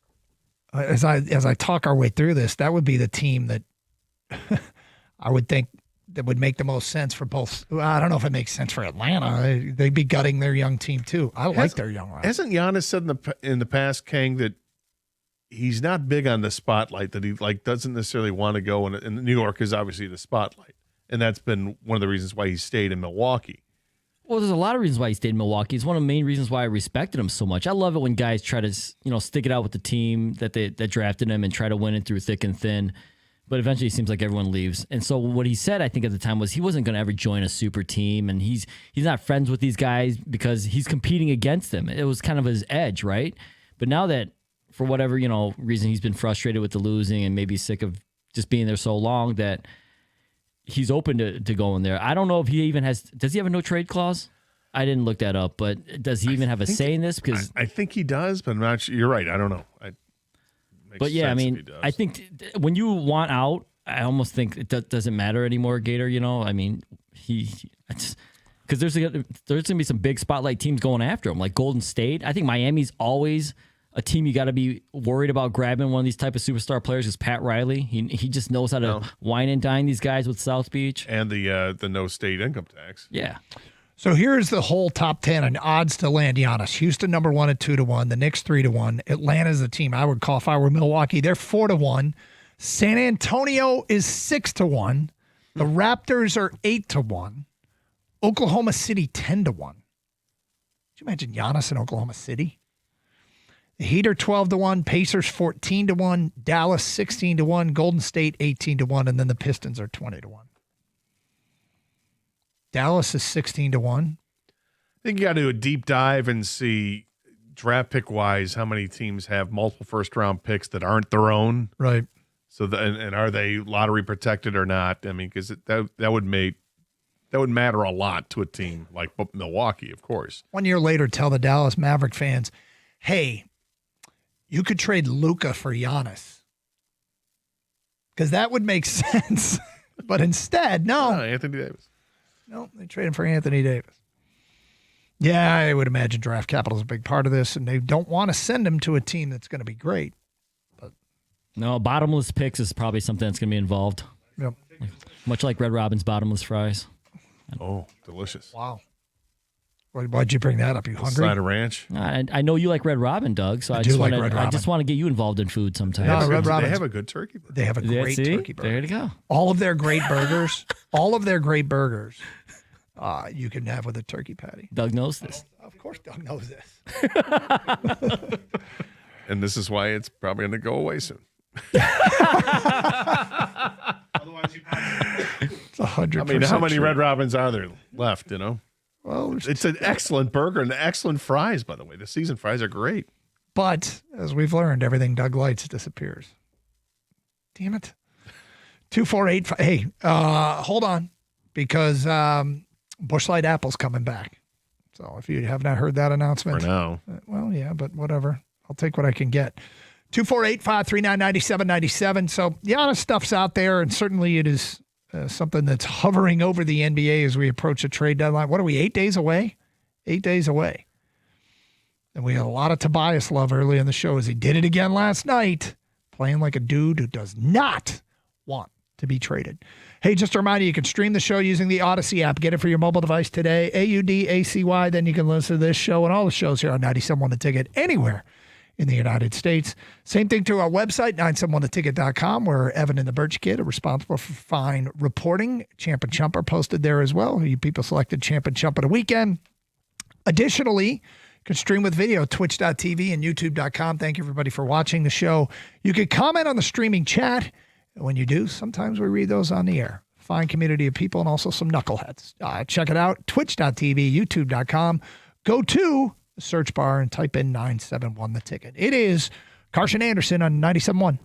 as I talk our way through this, that would be the team that I would think that would make the most sense for both. Well, I don't know if it makes sense for Atlanta. They'd be gutting their young team too. I like their young roster. Hasn't Giannis said in the past, Kang, that he's not big on the spotlight, that he doesn't necessarily want to go in, and New York is obviously the spotlight. And that's been one of the reasons why he stayed in Milwaukee. Well, there's a lot of reasons why he stayed in Milwaukee. It's one of the main reasons why I respected him so much. I love it when guys try to, stick it out with the team that drafted him and try to win it through thick and thin. But eventually it seems like everyone leaves. And so what he said, I think at the time, was he wasn't going to ever join a super team. And he's not friends with these guys because he's competing against them. It was kind of his edge, right? But now that, for whatever, reason, he's been frustrated with the losing and maybe sick of just being there so long, that he's open to going there. I don't know if he even does he have a no trade clause? I didn't look that up, but does he even have a say in this? Because I think he does, but I'm not sure. You're right. I don't know. But yeah, I mean, I think when you want out, I almost think it doesn't matter anymore, Gator. I mean, because there's going to be some big spotlight teams going after him, like Golden State. I think Miami's always a team you got to be worried about grabbing one of these type of superstar players. Is Pat Riley? He just knows how to wine and dine these guys with South Beach and the no state income tax. Yeah. So here's the whole top 10 and odds to land Giannis. Houston number 1 at 2-1. The Knicks 3-1. Atlanta's the team I would call if I were Milwaukee. They're 4-1. San Antonio is 6-1. The Raptors are 8-1. Oklahoma City 10-1. Could you imagine Giannis in Oklahoma City? The Heat are 12-1, Pacers 14-1, Dallas 16-1, Golden State 18-1, and then the Pistons are 20-1. Dallas is 16-1. I think you got to do a deep dive and see draft pick wise how many teams have multiple first round picks that aren't their own. Right. So and are they lottery protected or not? I mean, because that would matter a lot to a team like Milwaukee, of course. 1 year later, tell the Dallas Maverick fans, hey, you could trade Luka for Giannis. Because that would make sense. But instead, no. Anthony Davis. No, they trade him for Anthony Davis. Yeah, I would imagine draft capital is a big part of this, and they don't want to send him to a team that's going to be great. But No, bottomless picks is probably something that's going to be involved. Yep. Much like Red Robin's bottomless fries. Oh, delicious. Wow. Why'd you bring that up? You hungry? Side of ranch. I know you like Red Robin, Doug, so I do just like want Red to. I Robin. just want to get you involved in food sometime. No, Red They Robin's- have a good turkey burger. They have a great See? turkey burger. There you go. All of their great burgers, you can have with a turkey patty. Doug knows this. Of course, Doug knows this. And this is why it's probably going to go away soon. It's 100%. I mean, how many true. Red Robins are there left, Well, there's It's an excellent burger and excellent fries, by the way. The seasoned fries are great. But as we've learned, everything Doug likes disappears. Damn it. 248. Hey, hold on, because Bushlight Apple's coming back. So if you have not heard that announcement, For now. well, yeah, but whatever. I'll take what I can get. 248-539-9797. So the honest stuff's out there, and certainly it is something that's hovering over the NBA as we approach a trade deadline. What are we, 8 days away? 8 days away. And we had a lot of Tobias love early in the show as he did it again last night, playing like a dude who does not want to be traded. Hey, just a reminder, you can stream the show using the Odyssey app. Get it for your mobile device today, AUDACY. Then you can listen to this show and all the shows here on 97.1 The Ticket anywhere in the United States. Same thing to our website, 971theticket.com, where Evan and the Birch Kid are responsible for fine reporting. Champ and Chump are posted there as well. You people selected Champ and Chump of the weekend. Additionally, you can stream with video, twitch.tv and youtube.com. Thank you, everybody, for watching the show. You can comment on the streaming chat. And when you do, sometimes we read those on the air. Fine community of people and also some knuckleheads. Check it out, twitch.tv, youtube.com. Go to the search bar and type in 971 The Ticket. It is Carson Anderson on 97.1.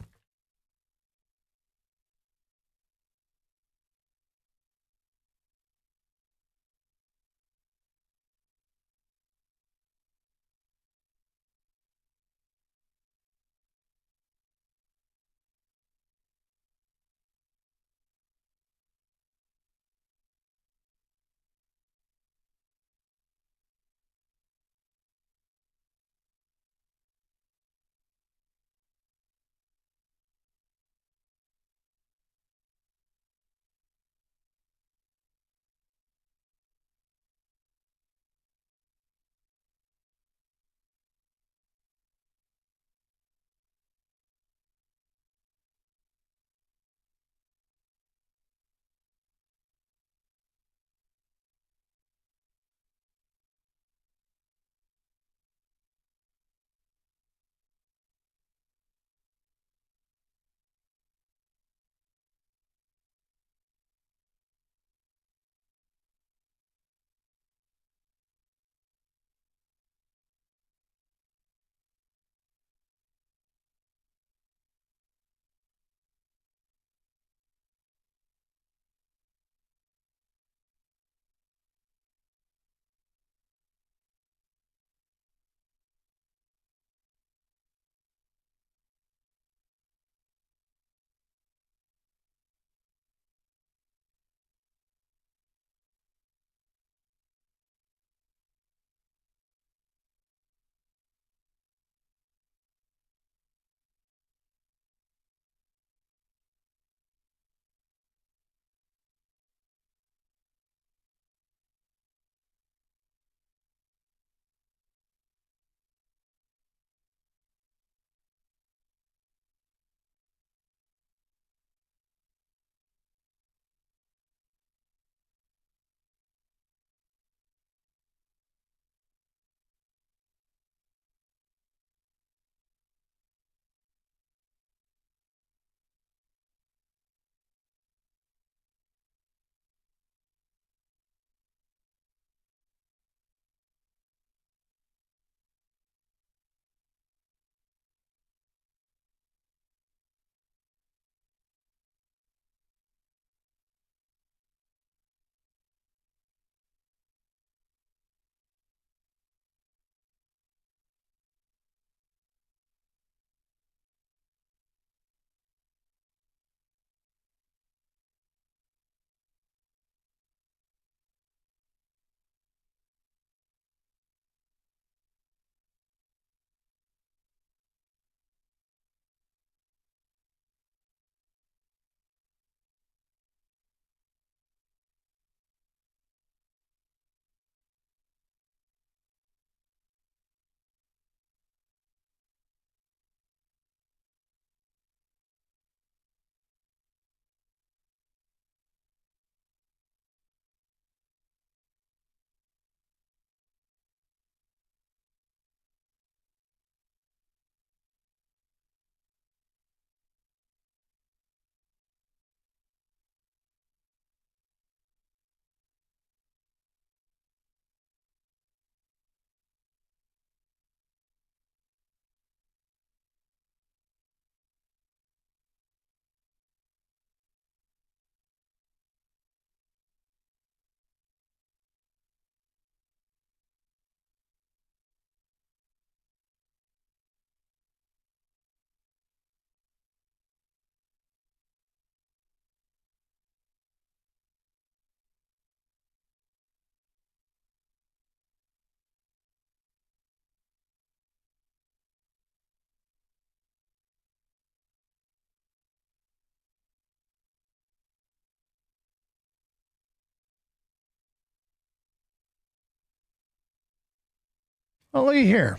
Well, look here.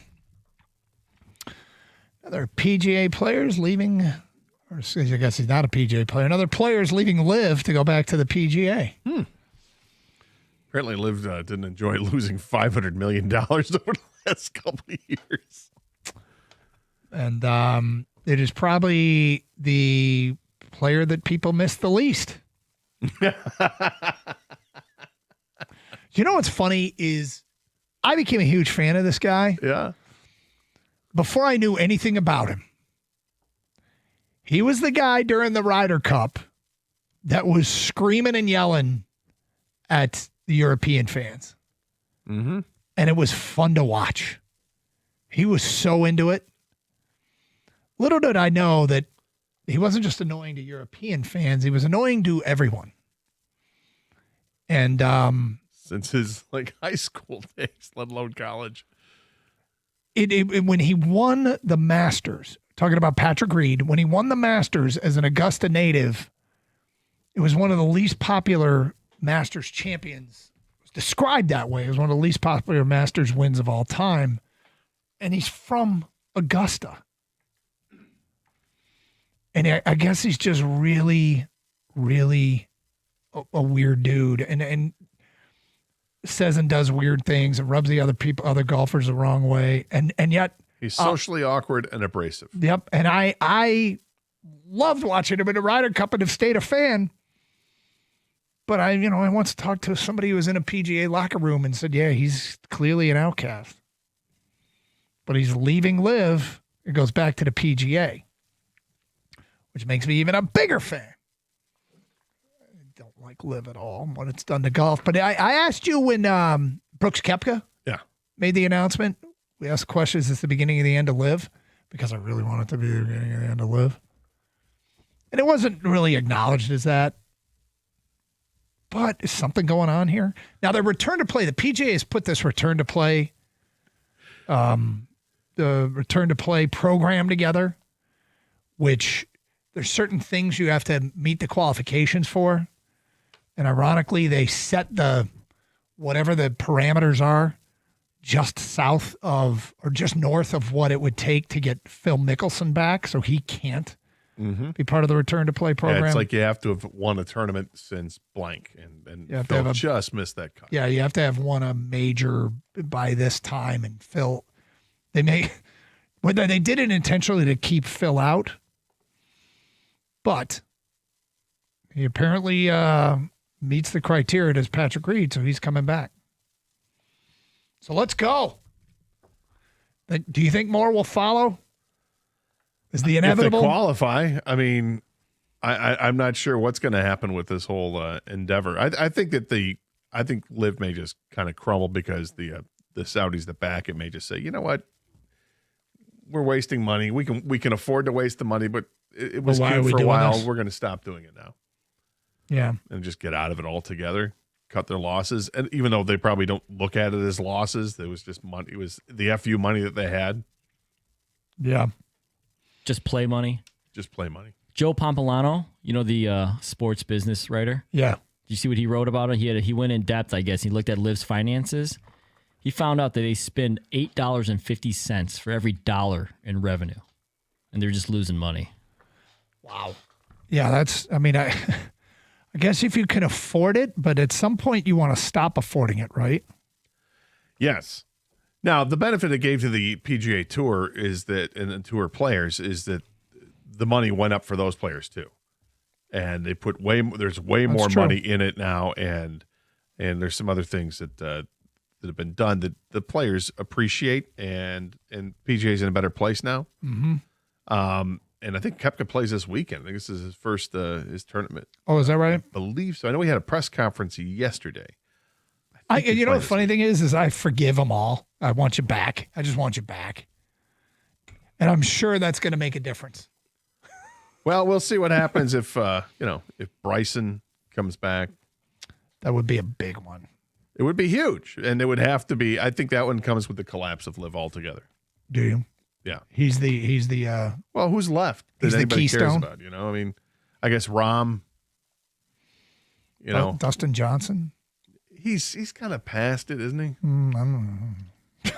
Other PGA players leaving, or I guess he's not a PGA player. Another players leaving LIV to go back to the PGA. Apparently, Liv didn't enjoy losing $500 million over the last couple of years. And it is probably the player that people miss the least. You know what's funny is I became a huge fan of this guy Yeah. before I knew anything about him. He was the guy during the Ryder Cup that was screaming and yelling at the European fans. Mm-hmm. And it was fun to watch. He was so into it. Little did I know that he wasn't just annoying to European fans, he was annoying to everyone. And Since his high school days, let alone college. when he won the Masters, talking about Patrick Reed, when he won the Masters as an Augusta native, it was one of the least popular Masters champions. It was described that way. It was one of the least popular Masters wins of all time. And he's from Augusta. And I guess he's just really, really a weird dude. And says and does weird things and rubs the other golfers the wrong way. And yet He's socially awkward and abrasive. Yep. And I loved watching him in the Ryder Cup and have stayed a fan. But I once talked to somebody who was in a PGA locker room and said, yeah, he's clearly an outcast. But he's leaving LIV. It goes back to the PGA, which makes me even a bigger fan. I don't like LIV at all, what it's done to golf. But I asked you when Brooks Koepka made the announcement. We asked the question, is this the beginning of the end of LIV? Because I really want it to be the beginning of the end of LIV. And it wasn't really acknowledged as that. But is something going on here? Now, the return to play, the PGA has put this return to play, the return to play program together, which there's certain things you have to meet the qualifications for. And ironically, they set whatever the parameters are just south of or just north of what it would take to get Phil Mickelson back. So he can't be part of the return to play program. Yeah, it's like you have to have won a tournament since blank, and Phil just missed that cut. Yeah, you have to have won a major by this time, and Phil, they did it intentionally to keep Phil out, but he apparently meets the criteria as Patrick Reed, so he's coming back. So let's go. Do you think more will follow? Is the inevitable? If they qualify, I mean, I'm not sure what's going to happen with this whole endeavor. I think LIV may just kind of crumble because the Saudis that back it may just say, you know what, we're wasting money. We can afford to waste the money, but it was cute for a while. We're going to stop doing it now. Yeah, and just get out of it altogether. Cut their losses, and even though they probably don't look at it as losses, it was just money. It was the FU money that they had. Yeah. Just play money. Just play money. Joe Pompilano, the sports business writer. Yeah. Did you see what he wrote about it? He went in depth, I guess. He looked at LIV's finances. He found out that they spend $8.50 for every dollar in revenue, and they're just losing money. Wow. Yeah, I guess if you can afford it, but at some point you want to stop affording it, right? Yes. Now, the benefit it gave to the PGA Tour is that, and the tour players, is that the money went up for those players too, and they put there's way more money in it now, and there's some other things that have been done that the players appreciate, and PGA's in a better place now. Mm-hmm. And I think Koepka plays this weekend. I think this is his first his tournament. Oh, is that right? I believe so. I know we had a press conference yesterday. The funny thing is I forgive them all. I want you back. I just want you back. And I'm sure that's going to make a difference. Well, we'll see what happens if Bryson comes back. That would be a big one. It would be huge. And it would have to be, I think that one comes with the collapse of LIV altogether. Do you? Yeah. He's the well, who's left? He's the keystone. Cares about, I mean, I guess Rahm, Dustin Johnson. He's kind of past it, isn't he? I don't know.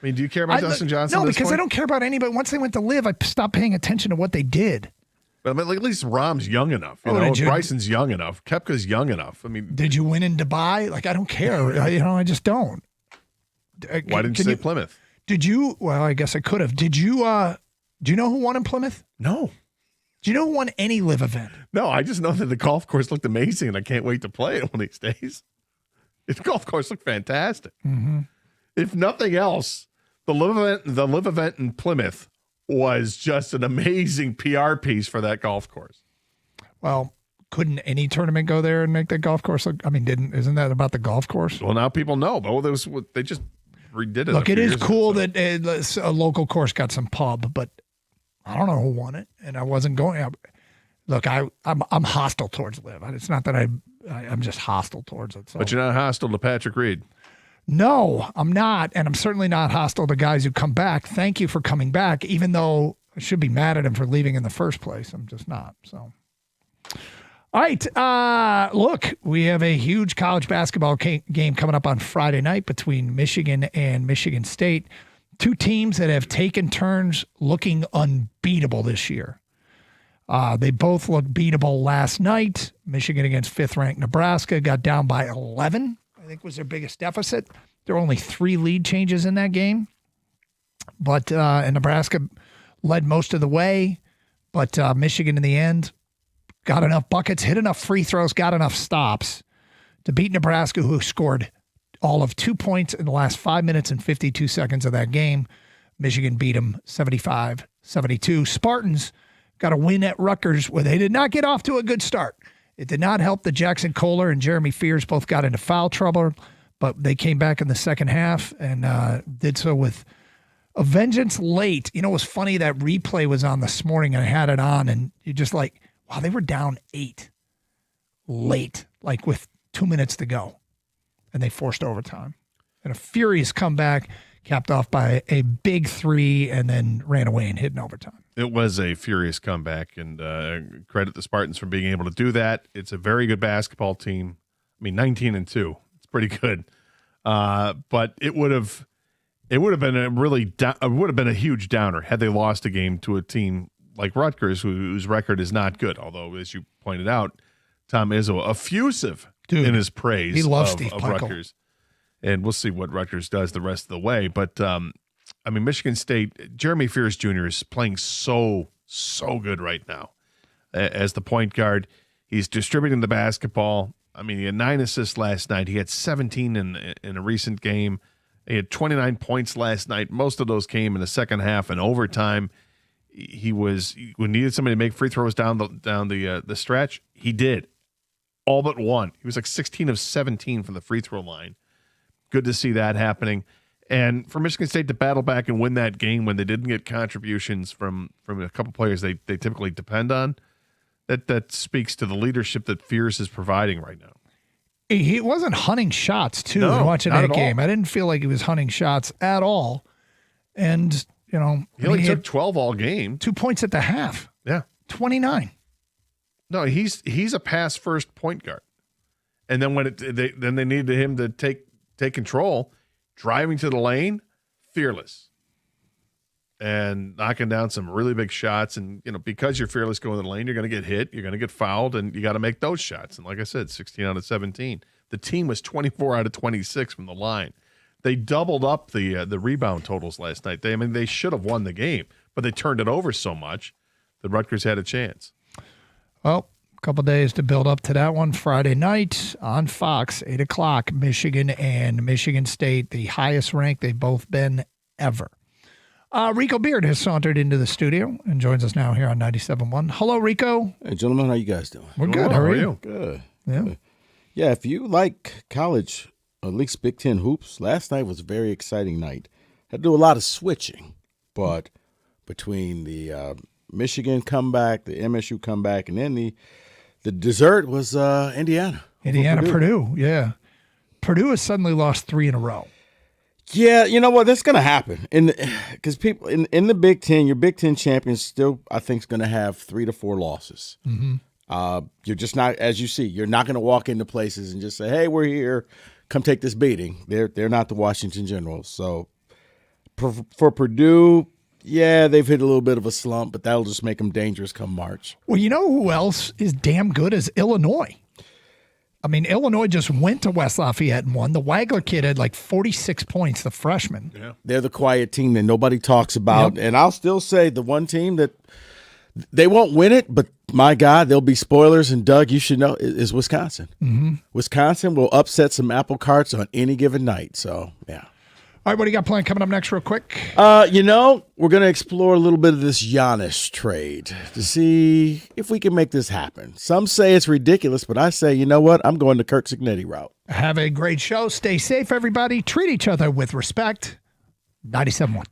I mean, do you care about Dustin Johnson? No, at this because I point? don't care about anybody. Once they went to live, I stopped paying attention to what they did. But I mean, like, at least Rahm's young enough. You Oh, know, did you- Bryson's young enough. Kepka's young enough. I mean, Did you win in Dubai? Like, I don't care. I just don't. why didn't you say Plymouth? Did you? Well, I guess I could have. Did you? Do you know who won in Plymouth? No. Do you know who won any live event? No, I just know that the golf course looked amazing, and I can't wait to play it one of these days. The golf course looked fantastic. Mm-hmm. If nothing else, the live event in Plymouth was just an amazing PR piece for that golf course. Well, couldn't any tournament go there and make that golf course look? I mean, isn't that about the golf course? Well, now people know, but they just redid it. Look, a it few is years cool ago, that a local course got some pub, but I don't know who won it, and I wasn't going. Look, I'm hostile towards live. It's not that I'm just hostile towards it. So. But you're not hostile to Patrick Reed. No, I'm not, and I'm certainly not hostile to guys who come back. Thank you for coming back, even though I should be mad at him for leaving in the first place. I'm just not. So, all right. Look, we have a huge college basketball game coming up on Friday night between Michigan and Michigan State. Two teams that have taken turns looking unbeatable this year. They both looked beatable last night. Michigan against fifth-ranked Nebraska got down by 11. I think was their biggest deficit. There were only 3 lead changes in that game. But and Nebraska led most of the way. But Michigan in the end got enough buckets, hit enough free throws, got enough stops to beat Nebraska, who scored all of 2 points in the last 5 minutes and 52 seconds of that game. Michigan beat them 75-72. Spartans got a win at Rutgers where they did not get off to a good start. It did not help that Jackson Kohler and Jeremy Fears both got into foul trouble, but they came back in the second half and did so with a vengeance late. You know, it was funny that replay was on this morning and I had it on and you're just like, wow, they were down 8 late, like with 2 minutes to go. And they forced overtime. And a furious comeback capped off by a big 3 and then ran away and hit in overtime. It was a furious comeback, and credit the Spartans for being able to do that. It's a very good basketball team. I mean, 19-2, it's pretty good. But it would have been a huge downer had they lost a game to a team like Rutgers, whose record is not good. Although, as you pointed out, Tom Izzo effusive in his praise. He loves of Steve Pikiell. Rutgers, and we'll see what Rutgers does the rest of the way. But I mean, Michigan State, Jeremy Fears Jr. is playing so good right now as the point guard. He's distributing the basketball. I mean, he had 9 assists last night. He had 17 in a recent game. He had 29 points last night. Most of those came in the second half and overtime. He needed somebody to make free throws down the stretch. He did, all but one. He was like 16 of 17 from the free throw line. Good to see that happening. And for Michigan State to battle back and win that game when they didn't get contributions from a couple players they typically depend on, that speaks to the leadership that Fears is providing right now. He wasn't hunting shots, too, No, watching not that at game. all. I didn't feel like he was hunting shots at all. And, you know, He only he took had 12 all game. 2 points at the half. Yeah. 29. No, he's a pass first point guard. And then when they needed him to take control, driving to the lane, fearless. And knocking down some really big shots. And, you know, because you're fearless going to the lane, you're going to get hit, you're going to get fouled, and you got to make those shots. And like I said, 16 out of 17. The team was 24 out of 26 from the line. They doubled up the rebound totals last night. They should have won the game, but they turned it over so much that Rutgers had a chance. Well, a couple days to build up to that one. Friday night on Fox, 8 o'clock, Michigan and Michigan State, the highest ranked they've both been ever. Rico Beard has sauntered into the studio and joins us now here on 97.1. Hello, Rico. Hey, gentlemen, how you guys doing? We're good. How are you? Good. Yeah. Good. Yeah, if you like college, at least Big Ten hoops, last night was a very exciting night. Had to do a lot of switching, but between the Michigan comeback, the MSU comeback, and then the dessert was Indiana. Indiana, Purdue. Yeah. Purdue has suddenly lost 3 in a row. Yeah, you know what? That's going to happen, because people in the Big Ten, your Big Ten champions still, I think, is going to have 3 to 4 losses. Mm-hmm. You're just not, as you see, you're not going to walk into places and just say, "Hey, we're here, come take this beating." They're not the Washington Generals. So for Purdue, yeah, they've hit a little bit of a slump, but that'll just make them dangerous come March. Well, you know who else is damn good is Illinois. I mean, Illinois just went to West Lafayette and won. The Wagler kid had like 46 points, the freshman. Yeah. They're the quiet team that nobody talks about. Yep. And I'll still say the one team that they won't win it, but my God, there'll be spoilers. And Doug, you should know, is Wisconsin. Mm-hmm. Wisconsin will upset some apple carts on any given night. So, yeah. All right, what do you got planned coming up next real quick? We're going to explore a little bit of this Giannis trade to see if we can make this happen. Some say it's ridiculous, but I say, you know what? I'm going the Kirk Cignetti route. Have a great show. Stay safe, everybody. Treat each other with respect. 97.1.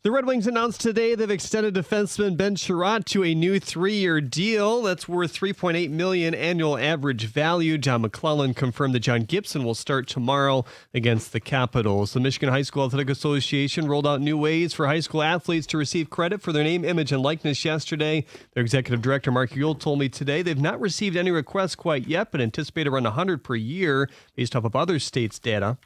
The Red Wings announced today they've extended defenseman Ben Chiarot to a new 3-year deal that's worth $3.8 million annual average value. John McClellan confirmed that John Gibson will start tomorrow against the Capitals. The Michigan High School Athletic Association rolled out new ways for high school athletes to receive credit for their name, image, and likeness yesterday. Their executive director, Mark Yule, told me today they've not received any requests quite yet, but anticipate around 100 per year based off of other states' data.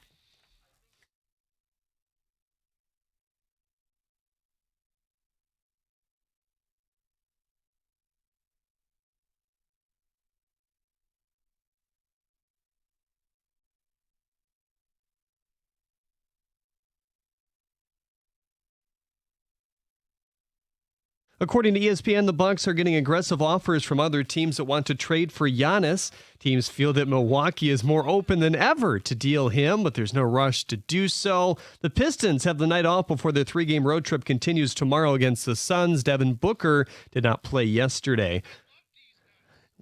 According to ESPN, the Bucks are getting aggressive offers from other teams that want to trade for Giannis. Teams feel that Milwaukee is more open than ever to deal him, but there's no rush to do so. The Pistons have the night off before their 3-game road trip continues tomorrow against the Suns. Devin Booker did not play yesterday.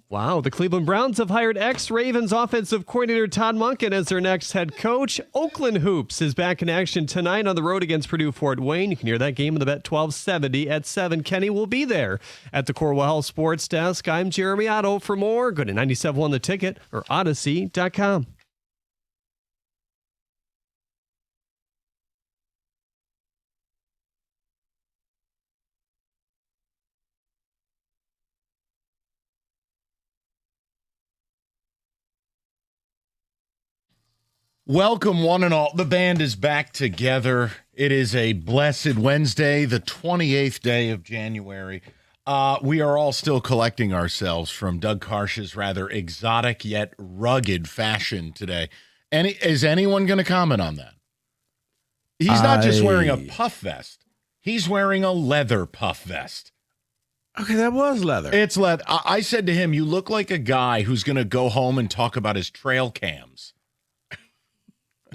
Wow, the Cleveland Browns have hired ex-Ravens offensive coordinator Todd Monken as their next head coach. Oakland Hoops is back in action tonight on the road against Purdue Fort Wayne. You can hear that game in the Bet 1270 at 7. Kenny will be there at the Corwell Health Sports Desk. I'm Jeremy Otto. For more, go to 97.1 The Ticket or Odyssey.com. Welcome, one and all. The band is back together. It is a blessed Wednesday, the 28th day of January. We are all still collecting ourselves from Doug Karsh's rather exotic yet rugged fashion today. Is anyone going to comment on that? He's not just wearing a puff vest. He's wearing a leather puff vest. Okay, that was leather. It's leather. I said to him, you look like a guy who's going to go home and talk about his trail cams.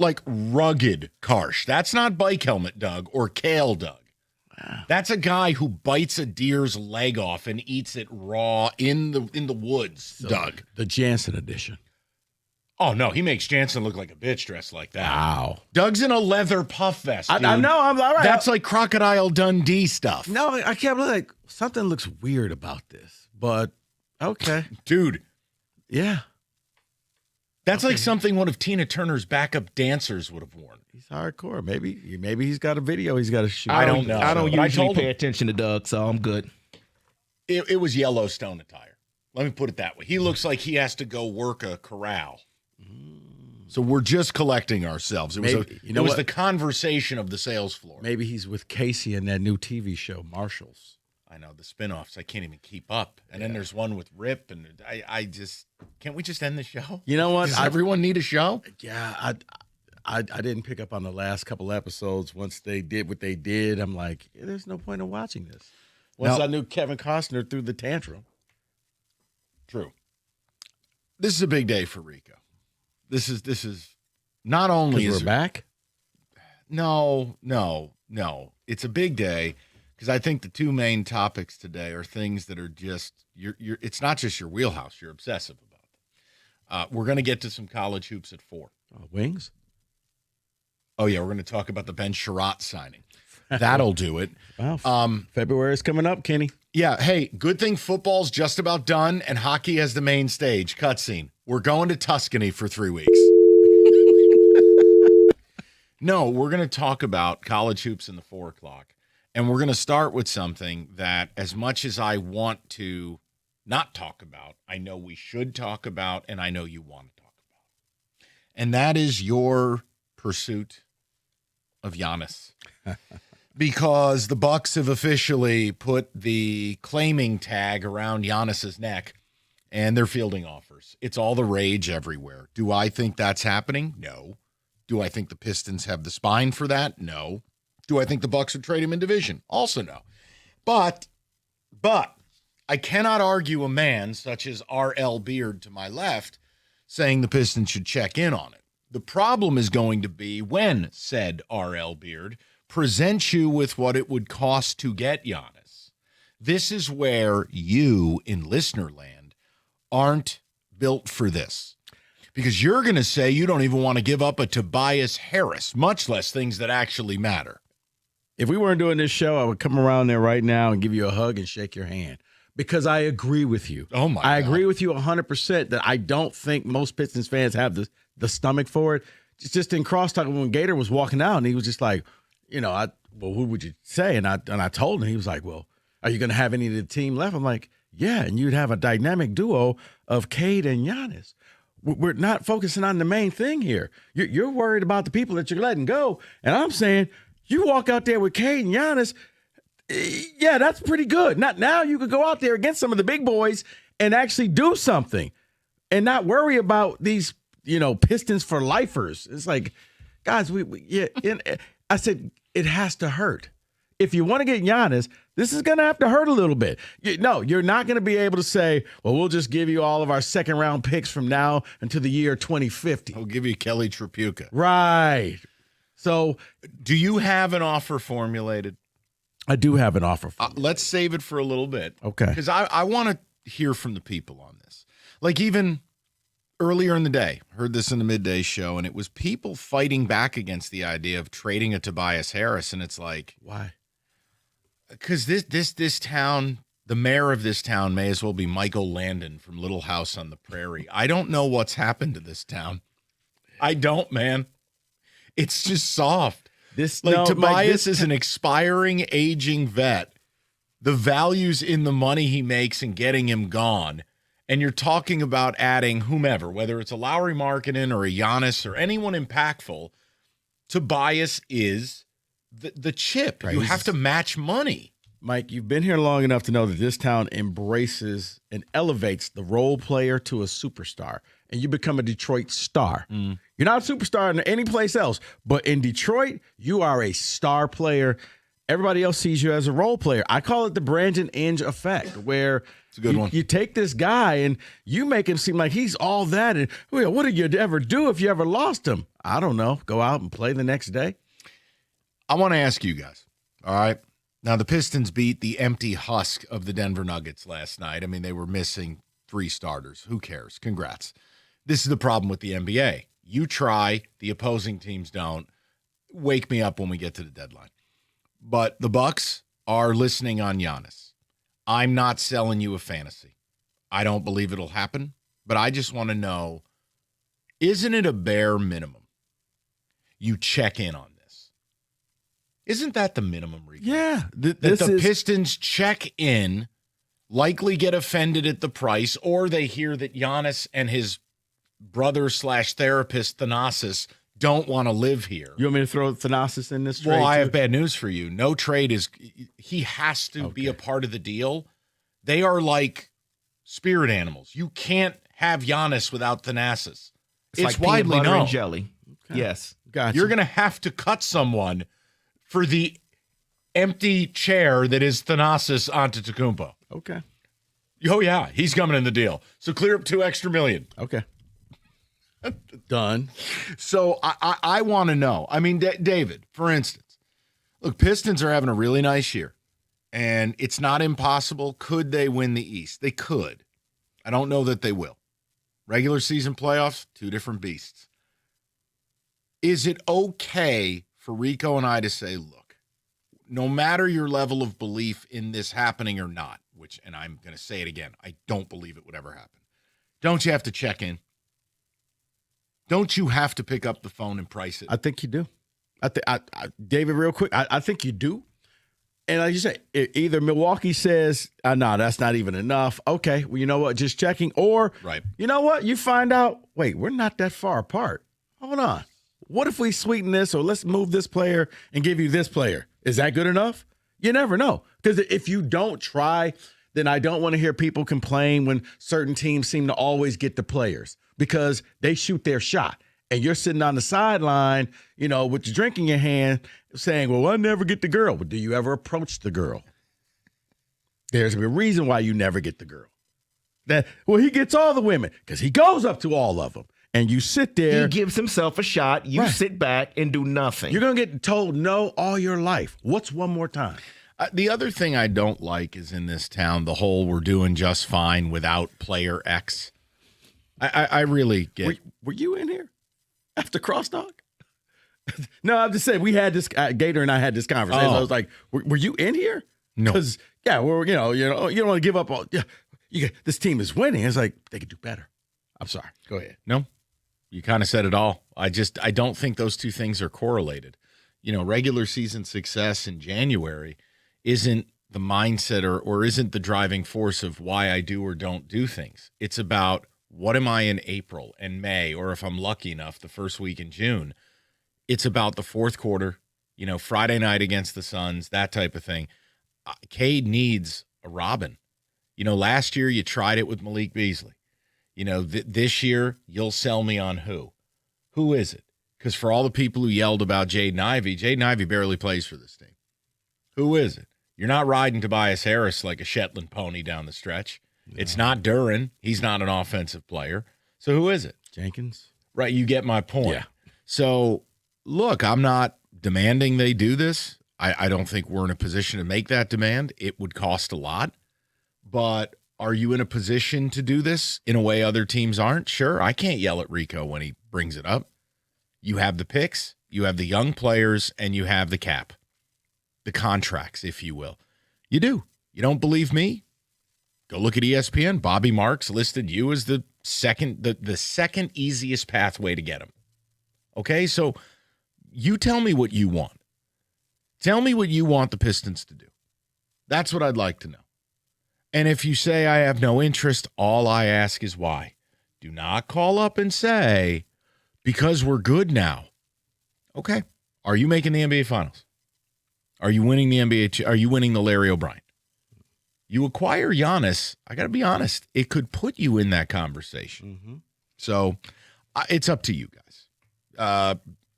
Like rugged Karsh. That's not bike helmet Doug or kale Doug. That's a guy who bites a deer's leg off and eats it raw in the woods, Doug. The Jansen edition. Oh, no, he makes Jansen look like a bitch dressed like that. Wow. Doug's in a leather puff vest, dude. I know, I'm all right. That's like Crocodile Dundee stuff. No, I can't believe like something looks weird about this, but okay. Dude. Yeah. That's like something one of Tina Turner's backup dancers would have worn. He's hardcore. Maybe he's got a video he's got to shoot. I don't know. I don't usually pay him attention to Doug, so I'm good. It was Yellowstone attire. Let me put it that way. He looks like he has to go work a corral. So we're just collecting ourselves. It was the conversation of the sales floor. Maybe he's with Casey in that new TV show, Marshalls. I know, the spinoffs. I can't even keep up. And then there's one with Rip, and I just can't we just end the show? You know what? Does everyone need a show? Yeah, I didn't pick up on the last couple episodes. Once they did what they did, I'm like, there's no point in watching this. Once I knew Kevin Costner threw the tantrum. True. This is a big day for Rico. This is not only is we're back. No. It's a big day. Because I think the two main topics today are things that are just it's not just your wheelhouse. You're obsessive about them. We're going to get to some college hoops at 4. Wings? Oh, yeah. We're going to talk about the Ben Sherratt signing. That'll do it. Wow. February is coming up, Kenny. Yeah. Hey, good thing football's just about done and hockey has the main stage. Cutscene. We're going to Tuscany for 3 weeks. No, we're going to talk about college hoops in the 4 o'clock. And we're going to start with something that, as much as I want to not talk about, I know we should talk about, and I know you want to talk about. And that is your pursuit of Giannis. Because the Bucks have officially put the claiming tag around Giannis's neck, and they're fielding offers. It's all the rage everywhere. Do I think that's happening? No. Do I think the Pistons have the spine for that? No. Do I think the Bucks would trade him in division? Also no. But I cannot argue a man such as R.L. Beard to my left saying the Pistons should check in on it. The problem is going to be when said R.L. Beard presents you with what it would cost to get Giannis. This is where you in listener land aren't built for this. Because you're going to say you don't even want to give up a Tobias Harris, much less things that actually matter. If we weren't doing this show, I would come around there right now and give you a hug and shake your hand because I agree with you. Oh, my God. I agree with you 100% that I don't think most Pistons fans have the stomach for it. It's just in crosstalk when Gator was walking out and he was just like, well, who would you say? And I told him, he was like, well, are you going to have any of the team left? I'm like, yeah, and you'd have a dynamic duo of Cade and Giannis. We're not focusing on the main thing here. You're worried about the people that you're letting go. And I'm saying, you walk out there with Cade and Giannis, yeah, that's pretty good. Now you could go out there against some of the big boys and actually do something and not worry about these, Pistons for lifers. It's like, guys, I said, it has to hurt. if you want to get Giannis, this is going to have to hurt a little bit. No, you're not going to be able to say, well, we'll just give you all of our second-round picks from now until the year 2050. I'll give you Kelly Tripucka. Right. So do you have an offer formulated? I do have an offer. Let's save it for a little bit. Okay. Because I want to hear from the people on this. Like even earlier in the day, heard this in the midday show, and it was people fighting back against the idea of trading a Tobias Harris. And it's like, why? Because this town, the mayor of this town may as well be Michael Landon from Little House on the Prairie. I don't know what's happened to this town. I don't, man. It's just soft. Tobias is an expiring, aging vet. The value's in the money he makes and getting him gone. And you're talking about adding whomever, whether it's a Lauri Markkanen or a Giannis or anyone impactful. Tobias is the chip. Right. You have to match money. Mike, you've been here long enough to know that this town embraces and elevates the role player to a superstar, and you become a Detroit star. You're not a superstar in any place else, but in Detroit, you are a star player. Everybody else sees you as a role player. I call it the Brandon Inge effect, where it's a good one. You take this guy and you make him seem like he's all that. And what did you ever do if you ever lost him? I don't know. Go out and play the next day. I want to ask you guys, all right? Now, the Pistons beat the empty husk of the Denver Nuggets last night. I mean, they were missing 3 starters. Who cares? Congrats. This is the problem with the NBA. You try, the opposing teams don't. Wake me up when we get to the deadline. But the Bucks are listening on Giannis. I'm not selling you a fantasy. I don't believe it'll happen, but I just want to know, isn't it a bare minimum you check in on this? Isn't that the minimum, Rico? Yeah. That the Pistons check in, likely get offended at the price, or they hear that Giannis and his brother/therapist, Thanasis, don't want to live here. You want me to throw Thanasis in this trade? Well, I too? have bad news for you. No trade is – he has to be a part of the deal. They are like spirit animals. You can't have Giannis without Thanasis. It's like widely peanut butter known. and jelly. Okay. Yes. Gotcha. You're going to have to cut someone for the empty chair that is Thanasis Antetokounmpo. Okay. Oh, yeah. He's coming in the deal. So clear up $2 extra million. Okay. Done. So I want to know. I mean, David, for instance, look, Pistons are having a really nice year, and it's not impossible. Could they win the East? They could. I don't know that they will. Regular season playoffs, 2 different beasts. Is it okay for Rico and I to say, look, no matter your level of belief in this happening or not, which, and I'm going to say it again, I don't believe it would ever happen. Don't you have to check in? Don't you have to pick up the phone and price it? I think you do. David, real quick, I think you do. And like you say, either Milwaukee says, no, that's not even enough. Okay, well, you know what? Just checking. Or, right. You know what? You find out, wait, we're not that far apart. Hold on. What if we sweeten this, or let's move this player and give you this player? Is that good enough? You never know. Because if you don't try, then I don't want to hear people complain when certain teams seem to always get the players because they shoot their shot. And you're sitting on the sideline, with your drink in your hand saying, well, I never get the girl. But do you ever approach the girl? There's a reason why you never get the girl. He gets all the women because he goes up to all of them. And you sit there. He gives himself a shot. You Right. sit back and do nothing. You're going to get told no all your life. What's one more time? The other thing I don't like is in this town, the whole we're doing just fine without player X. I really get. Were you in here after crosstalk? No, I'm just saying we had this. Gator and I had this conversation. Oh. I was like, "Were you in here?" No. Because you don't want to give up. This team is winning. It's like they could do better. I'm sorry. Go ahead. No, you kind of said it all. I don't think those two things are correlated. Regular season success in January isn't the mindset or isn't the driving force of why I do or don't do things. It's about what am I in April and May, or if I'm lucky enough, the first week in June. It's about the fourth quarter, Friday night against the Suns, that type of thing. Cade needs a Robin. Last year you tried it with Malik Beasley. This year you'll sell me on who? Who is it? Because for all the people who yelled about Jaden Ivey barely plays for this team. Who is it? You're not riding Tobias Harris like a Shetland pony down the stretch. It's not Duran. He's not an offensive player. So who is it? Jenkins. Right, you get my point. Yeah. So, look, I'm not demanding they do this. I don't think we're in a position to make that demand. It would cost a lot. But are you in a position to do this in a way other teams aren't? Sure, I can't yell at Rico when he brings it up. You have the picks, you have the young players, and you have the cap. The contracts, if you will. You do. You don't believe me? Go look at ESPN. Bobby Marks listed you as the second easiest pathway to get him. Okay, so you tell me what you want. Tell me what you want the Pistons to do. That's what I'd like to know. And if you say I have no interest, all I ask is why. Do not call up and say, because we're good now. Okay. Are you making the NBA Finals? Are you winning the NBA? Are you winning the Larry O'Brien? You acquire Giannis, I got to be honest, it could put you in that conversation. Mm-hmm. So it's up to you guys.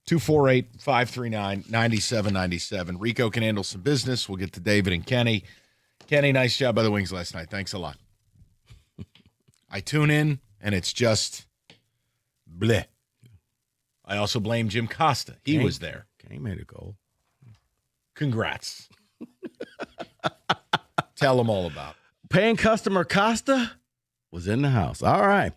248-539-9797. Rico can handle some business. We'll get to David and Kenny. Kenny, nice job by the Wings last night. Thanks a lot. I tune in, and it's just bleh. I also blame Jim Costa. He was there. Kane made a goal. Congrats. Tell them all about it. Paying customer Costa was in the house. All right.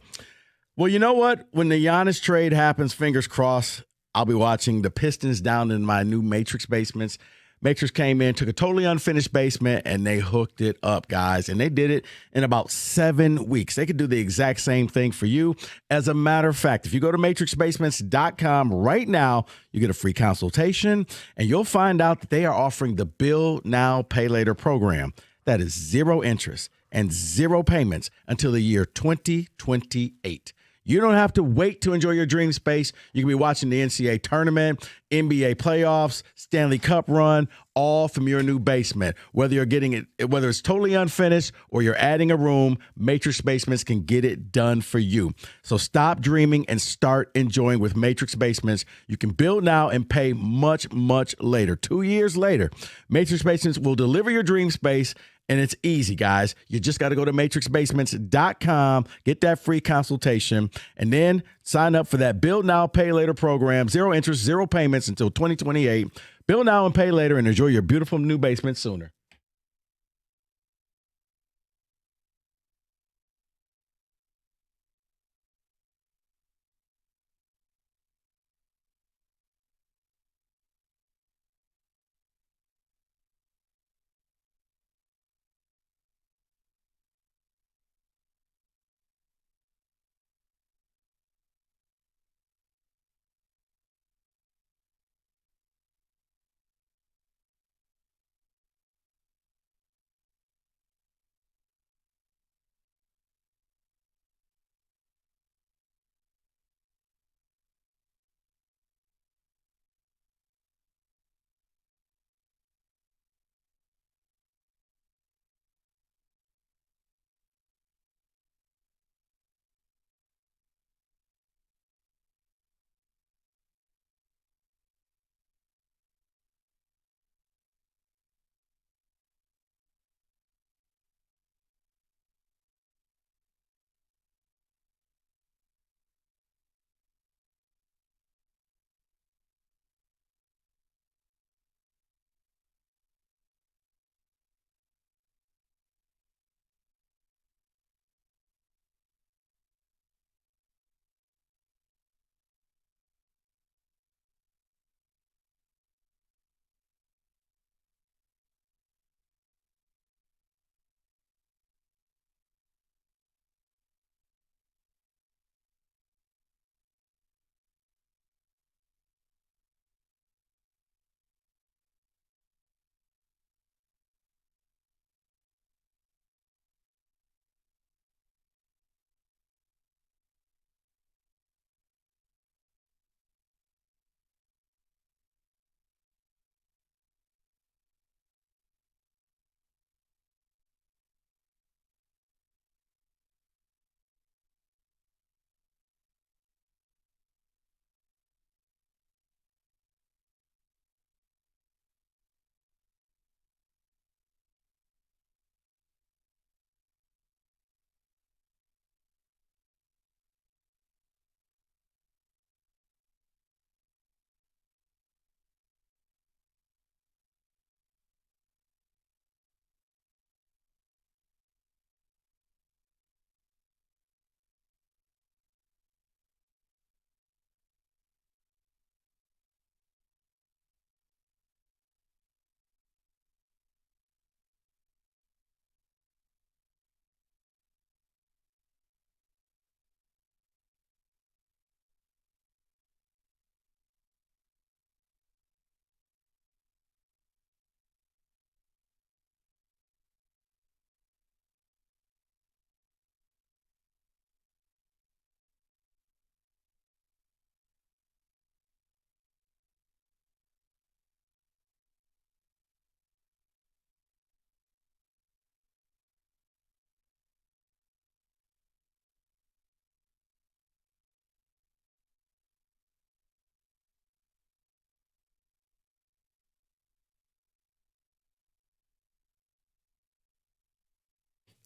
Well, you know what? When the Giannis trade happens, fingers crossed, I'll be watching the Pistons down in my new Matrix basements. Matrix came in, took a totally unfinished basement, and they hooked it up, guys. And they did it in about 7 weeks. They could do the exact same thing for you. As a matter of fact, if you go to matrixbasements.com right now, you get a free consultation, and you'll find out that they are offering the Bill Now, Pay Later program. That is 0 interest and 0 payments until the year 2028. You don't have to wait to enjoy your dream space. You can be watching the NCAA tournament, NBA playoffs, Stanley Cup run, all from your new basement. Whether you're getting it, whether it's totally unfinished or you're adding a room, Matrix Basements can get it done for you. So stop dreaming and start enjoying with Matrix Basements. You can build now and pay much, much later. 2 years later, Matrix Basements will deliver your dream space. And it's easy, guys. You just got to go to matrixbasements.com, get that free consultation, and then sign up for that Build Now, Pay Later program. 0 interest, 0 payments until 2028. Build now and pay later and enjoy your beautiful new basement sooner.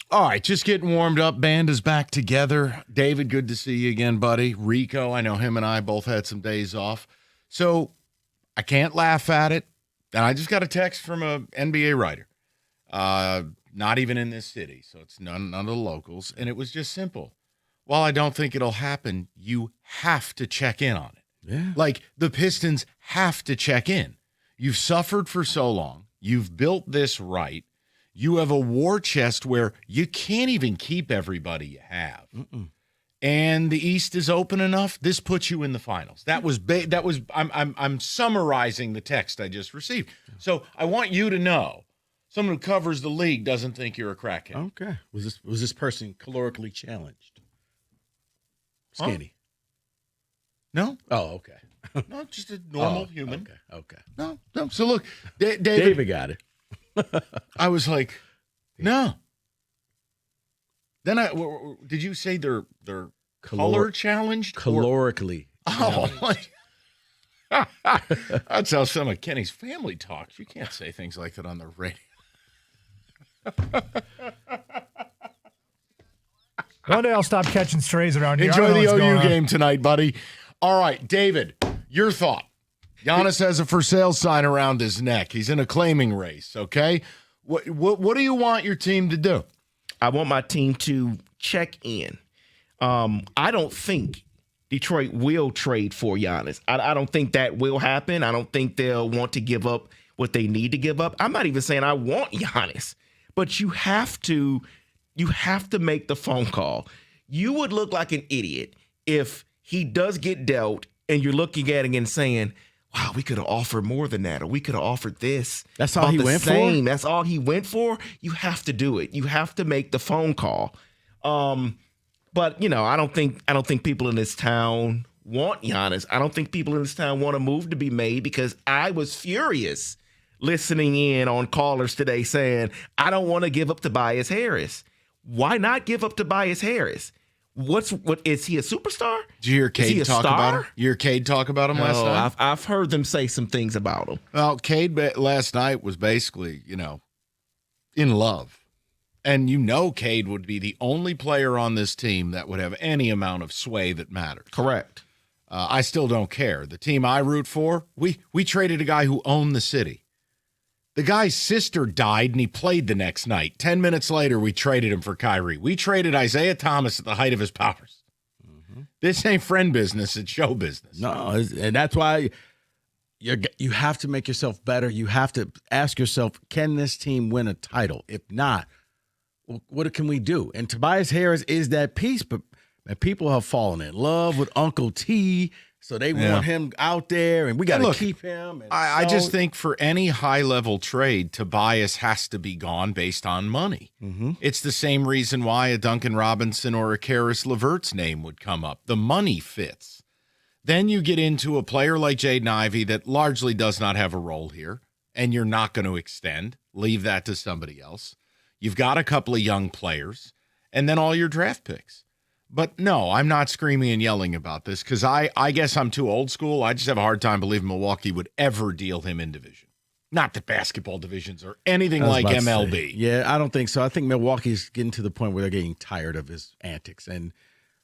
All right, just getting warmed up. Band is back together. David, good to see you again, buddy. Rico, I know him and I both had some days off. So I can't laugh at it. And I just got a text from a NBA writer. Not even in this city, so it's none of the locals. And it was just simple. While I don't think it'll happen, you have to check in on it. Yeah. Like, the Pistons have to check in. You've suffered for so long. You've built this right. You have a war chest where you can't even keep everybody you have. And the East is open enough. This puts you in the finals. I'm summarizing the text I just received. So I want you to know, someone who covers the league doesn't think you're a crackhead. Okay. Was this person calorically challenged? Skinny. No? Oh, okay. No, just a normal human. Okay. No. So look, David got it. I was like, no. Then did you say they're color challenged? Calorically. Oh, that's how some of Kenny's family talks. You can't say things like that on the radio. One day I'll stop catching strays around here. Enjoy the OU game tonight, buddy. All right, David, your thought. Giannis has a for sale sign around his neck. He's in a claiming race, okay? What do you want your team to do? I want my team to check in. I don't think Detroit will trade for Giannis. I don't think that will happen. I don't think they'll want to give up what they need to give up. I'm not even saying I want Giannis, but you have to make the phone call. You would look like an idiot if he does get dealt and you're looking at him and saying, wow, we could have offered more than that, or we could have offered this. That's all he went for? That's all he went for? You have to do it. You have to make the phone call. But, I don't think people in this town want Giannis. I don't think people in this town want a move to be made, because I was furious listening in on callers today saying, I don't want to give up Tobias Harris. Why not give up Tobias Harris? What is he a superstar? Did you hear Cade talk about him? You hear Cade talk about him last night? I've heard them say some things about him. Well, Cade last night was basically, in love. And Cade would be the only player on this team that would have any amount of sway that matters. Correct. I still don't care. The team I root for, we traded a guy who owned the city. The guy's sister died, and he played the next night. 10 minutes later, we traded him for Kyrie. We traded Isaiah Thomas at the height of his powers. Mm-hmm. This ain't friend business. It's show business. No, and that's why you have to make yourself better. You have to ask yourself, can this team win a title? If not, what can we do? And Tobias Harris is that piece, but people have fallen in love with Uncle T, so they want him out there, and we got to keep him. And I just think for any high-level trade, Tobias has to be gone based on money. Mm-hmm. It's the same reason why a Duncan Robinson or a Karis LeVert's name would come up. The money fits. Then you get into a player like Jaden Ivey that largely does not have a role here, and you're not going to extend. Leave that to somebody else. You've got a couple of young players, and then all your draft picks. But no, I'm not screaming and yelling about this, because I guess I'm too old school. I just have a hard time believing Milwaukee would ever deal him in division. Not that basketball divisions are anything like MLB. Yeah, I don't think so. I think Milwaukee's getting to the point where they're getting tired of his antics. And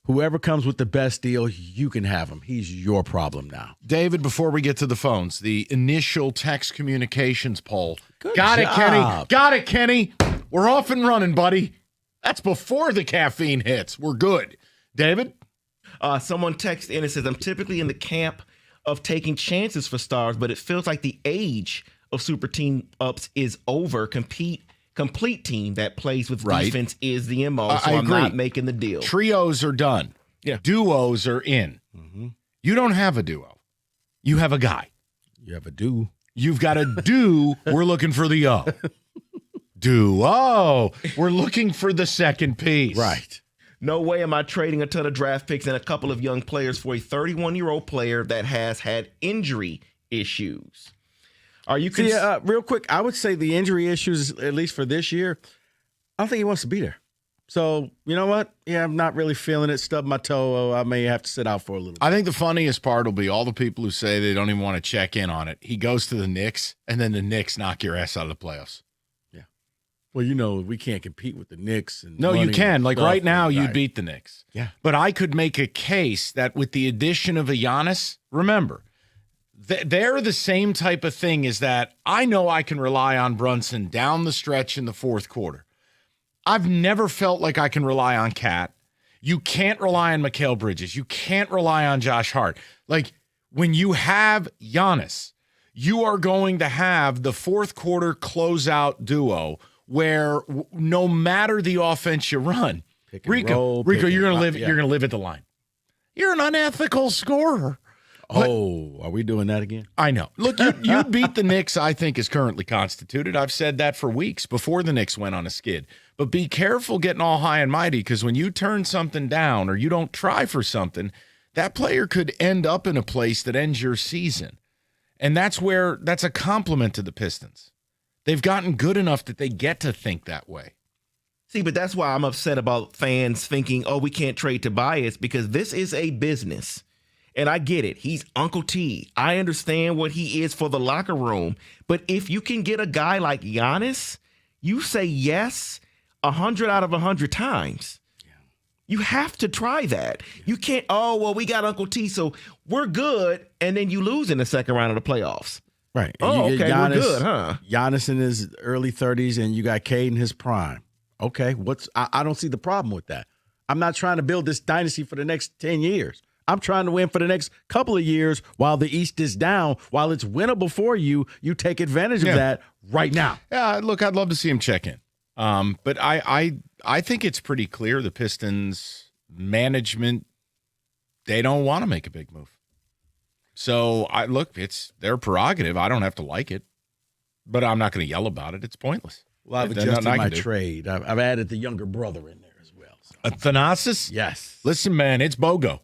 whoever comes with the best deal, you can have him. He's your problem now. David, before we get to the phones, the initial text communications poll. Got it, Kenny. Got it, Kenny. We're off and running, buddy. That's before the caffeine hits. We're good. David? Someone texted in and says, I'm typically in the camp of taking chances for stars, but it feels like the age of super team ups is over. Complete team that plays with defense is the MO, so I'm not making the deal. Trios are done. Yeah. Duos are in. Mm-hmm. You don't have a duo. You have a guy. You have a do. You've got a do. We're looking for the O. Duo. We're looking for the second piece. Right. No way am I trading a ton of draft picks and a couple of young players for a 31-year-old player that has had injury issues. Are you real quick, I would say the injury issues, at least for this year, I don't think he wants to be there. So, you know what? Yeah, I'm not really feeling it. Stub my toe. I may have to sit out for a little bit. I think the funniest part will be all the people who say they don't even want to check in on it. He goes to the Knicks, and then the Knicks knock your ass out of the playoffs. Yeah. Well, we can't compete with the Knicks. And No, you money can. and Like stuff, right now, and- you'd beat the Knicks. Yeah. But I could make a case that with the addition of a Giannis, remember, they're the same type of thing as that I know I can rely on Brunson down the stretch in the fourth quarter. I've never felt like I can rely on Cat. You can't rely on Mikal Bridges. You can't rely on Josh Hart. Like, when you have Giannis, you are going to have the fourth quarter closeout duo where no matter the offense you run, Rico, you're going to live at the line. You're an unethical scorer. Oh, are we doing that again? I know. Look, you beat the Knicks, I think, is currently constituted. I've said that for weeks before the Knicks went on a skid. But be careful getting all high and mighty, because when you turn something down or you don't try for something, that player could end up in a place that ends your season. And that's a compliment to the Pistons. They've gotten good enough that they get to think that way. See, but that's why I'm upset about fans thinking, oh, we can't trade Tobias, because this is a business. And I get it. He's Uncle T. I understand what he is for the locker room. But if you can get a guy like Giannis, you say yes 100 out of 100 times. You have to try that. You can't, oh, well, we got Uncle T, so we're good, and then you lose in the second round of the playoffs. Right. Oh, you get okay, we're good, huh? Giannis in his early 30s, and you got Cade in his prime. Okay, I don't see the problem with that. I'm not trying to build this dynasty for the next 10 years. I'm trying to win for the next couple of years while the East is down. While it's winnable for you, you take advantage of that right now. Yeah, look, I'd love to see him check in. But I think it's pretty clear the Pistons management, they don't want to make a big move. So it's their prerogative. I don't have to like it, but I'm not going to yell about it. It's pointless. Well, I've adjusted my trade. I've added the younger brother in there as well. So. Thanasis? Yes. Listen, man, it's BOGO.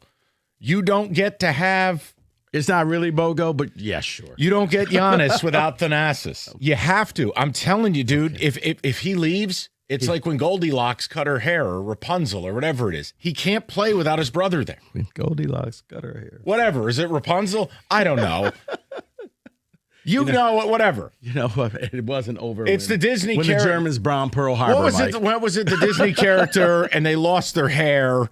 You don't get to have. It's not really BOGO, but yeah, sure. You don't get Giannis without Thanasis. You have to. I'm telling you, dude, if he leaves, it's like when Goldilocks cut her hair, or Rapunzel, or whatever it is. He can't play without his brother there. When Goldilocks cut her hair. Whatever. Is it Rapunzel? I don't know. You know whatever. You know what? It wasn't over. It's the Disney when character. the Germans brown Pearl Harbor. What was it? The Disney character, and they lost their hair,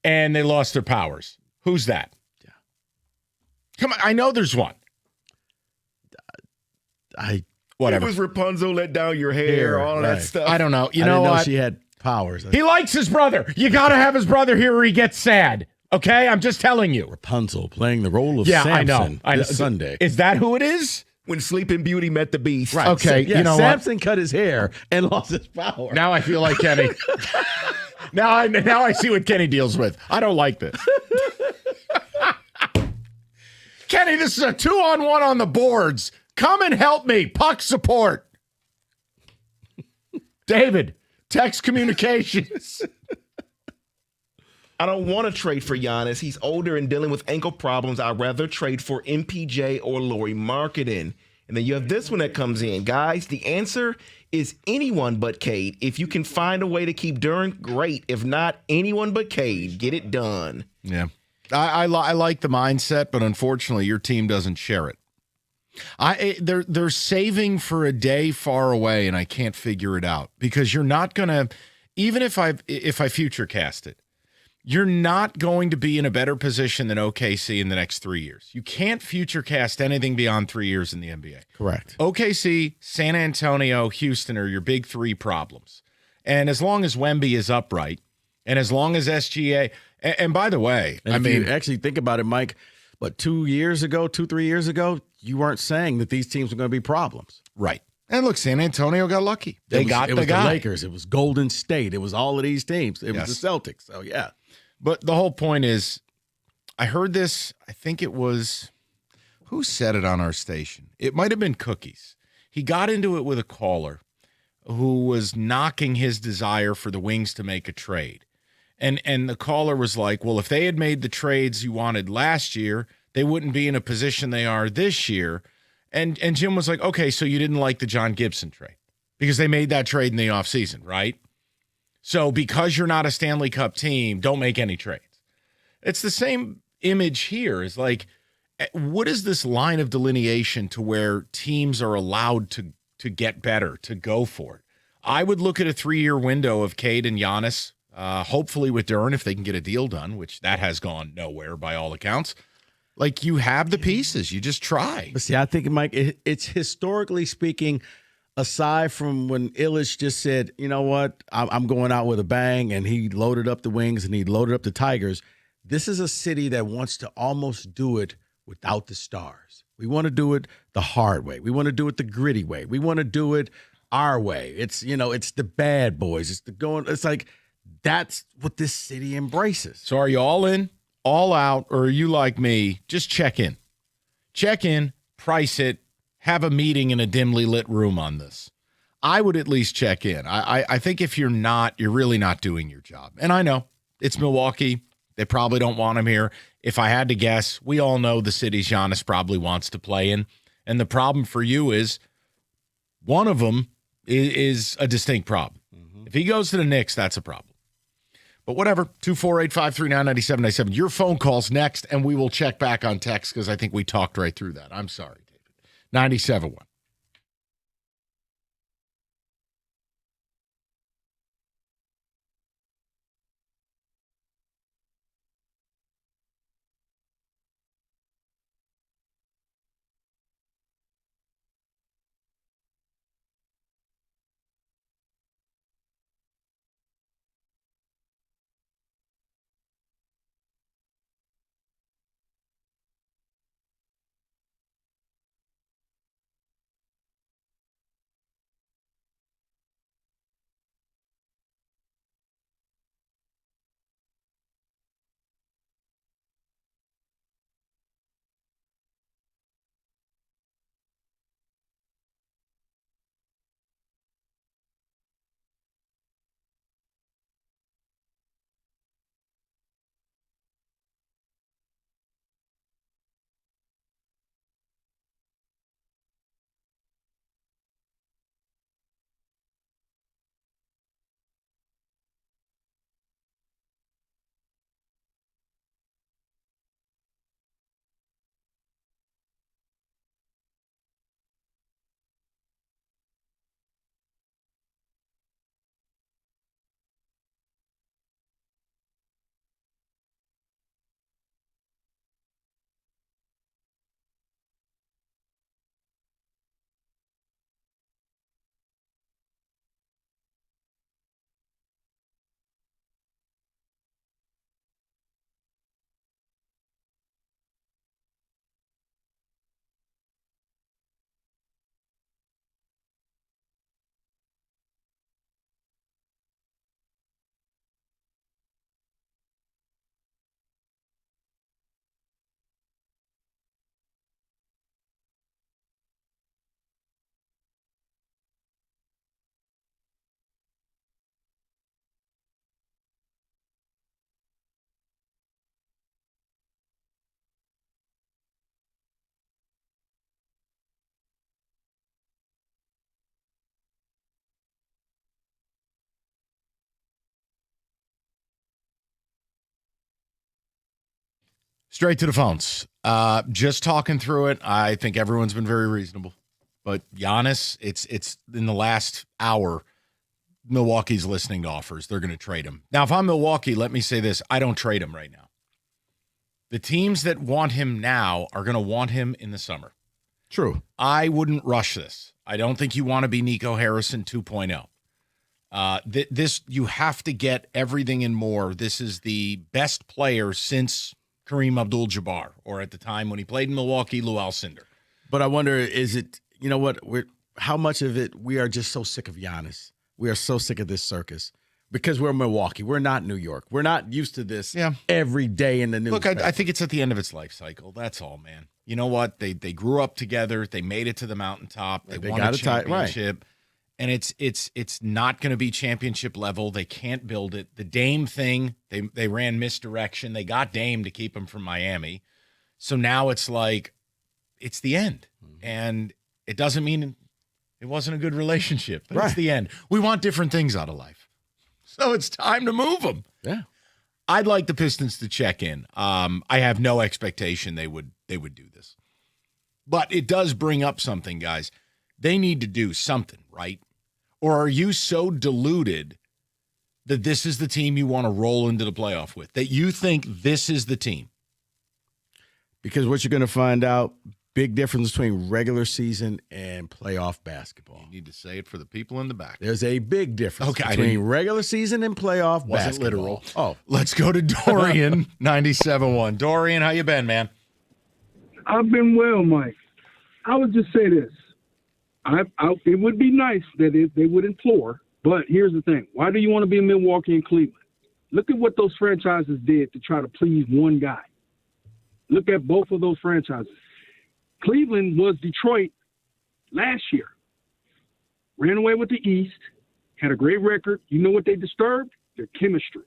and they lost their powers. Who's that? Yeah. Come on, I know there's one. Whatever. It was Rapunzel, let down your hair, all of that stuff. I don't know. I didn't know she had powers. He likes his brother. You got to have his brother here or he gets sad. Okay? I'm just telling you. Rapunzel playing the role of Samson I know. this Sunday. Is that who it is? When Sleeping Beauty met the Beast. Right. Okay, yeah, you know Samson cut his hair and lost his power. Now I feel like Kenny. now I see what Kenny deals with. I don't like this. Kenny, this is a 2-on-1 on the boards. Come and help me. Puck support. David, text communications. I don't want to trade for Giannis. He's older and dealing with ankle problems. I'd rather trade for MPJ or Lauri Markkanen. And then you have this one that comes in. Guys, the answer is anyone but Cade. If you can find a way to keep Duren, great. If not, anyone but Cade. Get it done. Yeah. I like the mindset, but unfortunately your team doesn't share it. They're saving for a day far away, and I can't figure it out, because you're not gonna, even if I future cast it, you're not going to be in a better position than OKC in the next 3 years. You can't future cast anything beyond 3 years in the NBA. Correct. OKC, San Antonio, Houston are your big three problems. And as long as Wemby is upright, and as long as SGA, and by the way, I mean, actually think about it, Mike, but 3 years ago, you weren't saying that these teams were going to be problems. Right. And look, San Antonio got lucky. It was the Lakers. It was Golden State. It was all of these teams. It was the Celtics. So, yeah. But the whole point is, I heard this, I think it was, who said it on our station? It might have been Cookies. He got into it with a caller who was knocking his desire for the Wings to make a trade. And the caller was like, well, if they had made the trades you wanted last year, they wouldn't be in a position they are this year. And Jim was like, okay, so you didn't like the John Gibson trade because they made that trade in the offseason, right? So because you're not a Stanley Cup team, don't make any trades. It's the same image here. Is like, what is this line of delineation to where teams are allowed to get better, to go for it? I would look at a 3-year window of Cade and Giannis, hopefully with Duren if they can get a deal done, which that has gone nowhere by all accounts. Like, you have the pieces. You just try. But see, I think, Mike, it's historically speaking, aside from when Illich just said, you know what, I'm going out with a bang, and he loaded up the Wings and he loaded up the Tigers, this is a city that wants to almost do it without the stars. We want to do it the hard way. We want to do it the gritty way. We want to do it our way. It's, it's the bad boys. It's like, that's what this city embraces. So are you all in, all out, or are you like me? Just check in. Check in, price it, have a meeting in a dimly lit room on this. I would at least check in. I think if you're not, you're really not doing your job. And I know it's Milwaukee. They probably don't want him here. If I had to guess, we all know the cities Giannis probably wants to play in. And the problem for you is one of them is a distinct problem. Mm-hmm. If he goes to the Knicks, that's a problem. But whatever, 248-539-9797. Your phone call's next, and we will check back on text because I think we talked right through that. I'm sorry, David. 97.1. Straight to the phones. Just talking through it, I think everyone's been very reasonable. But Giannis, it's in the last hour, Milwaukee's listening to offers. They're going to trade him. Now, if I'm Milwaukee, let me say this. I don't trade him right now. The teams that want him now are going to want him in the summer. True. I wouldn't rush this. I don't think you want to be Nico Harrison 2.0. This you have to get everything and more. This is the best player since Kareem Abdul-Jabbar, or at the time when he played in Milwaukee, Lou Alcindor. But I wonder, is it, you know what, how much of it, we are just so sick of Giannis. We are so sick of this circus because we're Milwaukee. We're not New York. We're not used to this every day in the news. Look, I think it's at the end of its life cycle. That's all, man. You know what? They grew up together. They made it to the mountaintop. They won a championship. Right. And it's not going to be championship level. They can't build it. The Dame thing, they ran misdirection. They got Dame to keep him from Miami. So now it's like, it's the end. Mm-hmm. And it doesn't mean it wasn't a good relationship, but it's the end. We want different things out of life. So it's time to move them. Yeah. I'd like the Pistons to check in. I have no expectation they would do this. But it does bring up something, guys. They need to do something, right? Or are you so deluded that this is the team you want to roll into the playoff with, that you think this is the team? Because what you're going to find out, big difference between regular season and playoff basketball. You need to say it for the people in the back. There's a big difference between regular season and playoff Wasn't basketball. literal. Oh, let's go to Dorian, 97.1. Dorian, how you been, man? I've been well, Mike. I would just say this. It would be nice that they would implore, but here's the thing. Why do you want to be in Milwaukee and Cleveland? Look at what those franchises did to try to please one guy. Look at both of those franchises. Cleveland was Detroit last year. Ran away with the East, had a great record. You know what they disturbed? Their chemistry.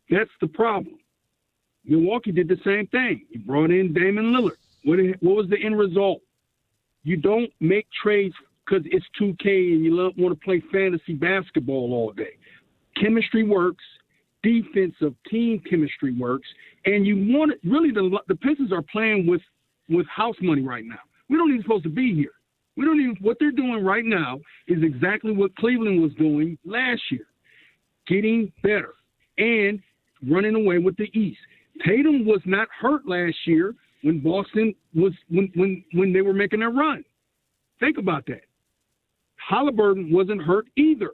That's the problem. Milwaukee did the same thing. You brought in Damian Lillard. What was the end result? You don't make trades because it's 2K and you want to play fantasy basketball all day. Chemistry works. Defensive team chemistry works. And you want it, really the Pistons are playing with house money right now. We don't even supposed to be here. What they're doing right now is exactly what Cleveland was doing last year. Getting better and running away with the East. Tatum was not hurt last year when Boston was when they were making their run. Think about that. Halliburton wasn't hurt either.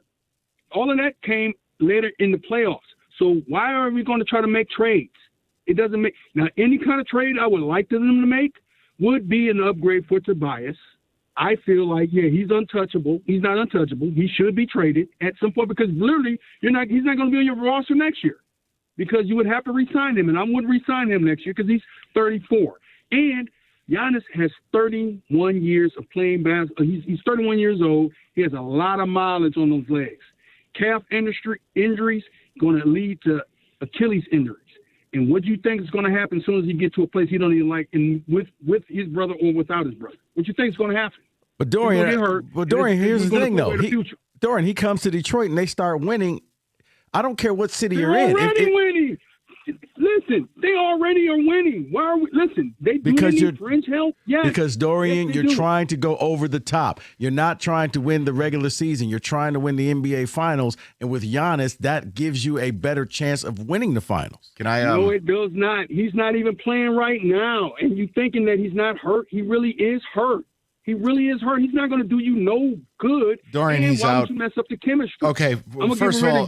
All of that came later in the playoffs. So why are we going to try to make trades? It doesn't make now any kind of trade I would like them to make would be an upgrade for Tobias. I feel like he's untouchable. He's not untouchable. He should be traded at some point because literally he's not going to be on your roster next year. Because you would have to re-sign him, and I wouldn't re-sign him next year because he's 34. And Giannis has 31 years of playing basketball. He's 31 years old. He has a lot of mileage on those legs. Calf injuries going to lead to Achilles injuries. And what do you think is going to happen as soon as he gets to a place he don't even like, and with his brother or without his brother? What you think is going to happen? But Dorian, here's the thing, though. Dorian, he comes to Detroit and they start winning. I don't care what city you're in. Winning. Listen, they already are winning. Why are we? Listen, they need fringe help. Yes. Because Dorian, you're trying to go over the top. You're not trying to win the regular season. You're trying to win the NBA Finals, and with Giannis, that gives you a better chance of winning the finals. Can I? No, it does not. He's not even playing right now, and you thinking that he's not hurt? He really is hurt. He really is hurt. He's not going to do you no good. Dorian, he's why out. Would you mess up the chemistry? Okay, first of all,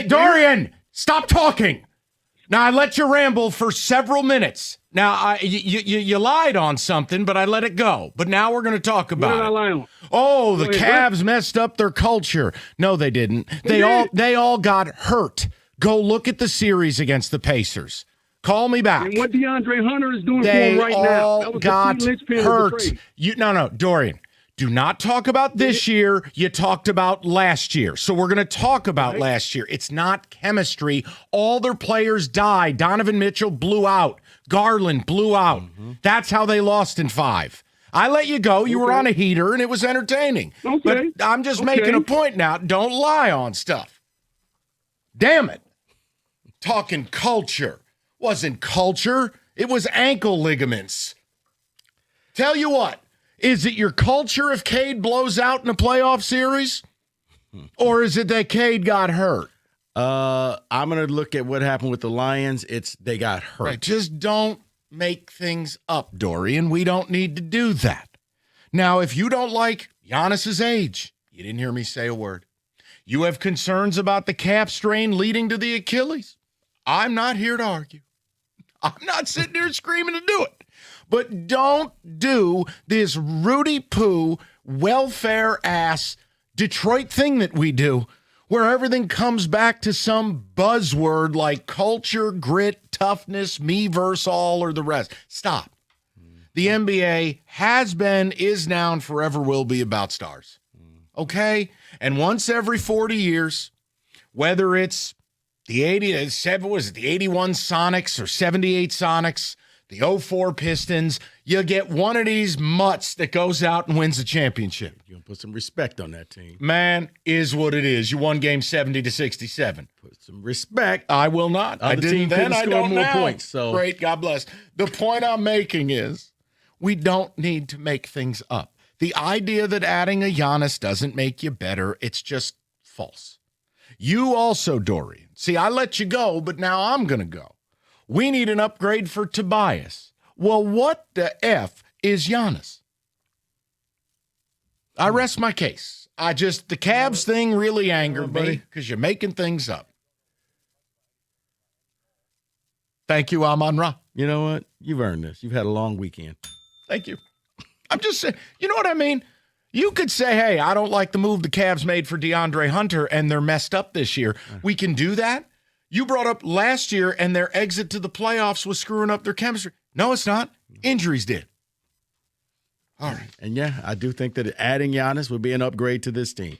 Dorian, stop talking. Now, I let you ramble for several minutes. Now, you lied on something, but I let it go. But now we're going to talk about it. What did I lie on? Oh, the Cavs messed up their culture. No, they didn't. They all got hurt. Go look at the series against the Pacers. Call me back. And what DeAndre Hunter is doing for him right now. They all got hurt. No, Dorian. Do not talk about this year. You talked about last year. So we're going to talk about last year. It's not chemistry. All their players died. Donovan Mitchell blew out. Garland blew out. That's how they lost in 5. I let you go. You were on a heater, and it was entertaining. But I'm just making a point now. Don't lie on stuff. Damn it. Talking culture. Wasn't culture. It was ankle ligaments. Tell you what. Is it your culture if Cade blows out in a playoff series? Or is it that Cade got hurt? I'm going to look at what happened with the Lions. They got hurt. Right. Just don't make things up, Dorian. We don't need to do that. Now, if you don't like Giannis's age, you didn't hear me say a word. You have concerns about the calf strain leading to the Achilles. I'm not here to argue. I'm not sitting here screaming to do it. But don't do this Rudy Poo, welfare-ass Detroit thing that we do, where everything comes back to some buzzword like culture, grit, toughness, me versus all, or the rest. Stop. The NBA has been, is now, and forever will be about stars. Okay? And once every 40 years, whether it's the 81 Sonics or 78 Sonics, the 04 Pistons, you get one of these mutts that goes out and wins the championship. You're going to put some respect on that team. Man, is what it is. You won game 70-67. Put some respect. I will not. I didn't then. I don't more now. Points. So. Great. God bless. The point I'm making is we don't need to make things up. The idea that adding a Giannis doesn't make you better, it's just false. You also, Dorian. See, I let you go, but now I'm going to go. We need an upgrade for Tobias. Well, what the F is Giannis? I rest my case. The Cavs thing really angered me because you're making things up. Thank you, Amon-Ra. You know what? You've earned this. You've had a long weekend. Thank you. I'm just saying, you know what I mean? You could say, hey, I don't like the move the Cavs made for DeAndre Hunter, and they're messed up this year. We can do that. You brought up last year, and their exit to the playoffs was screwing up their chemistry. No, it's not. Injuries did. All right. And yeah, I do think that adding Giannis would be an upgrade to this team.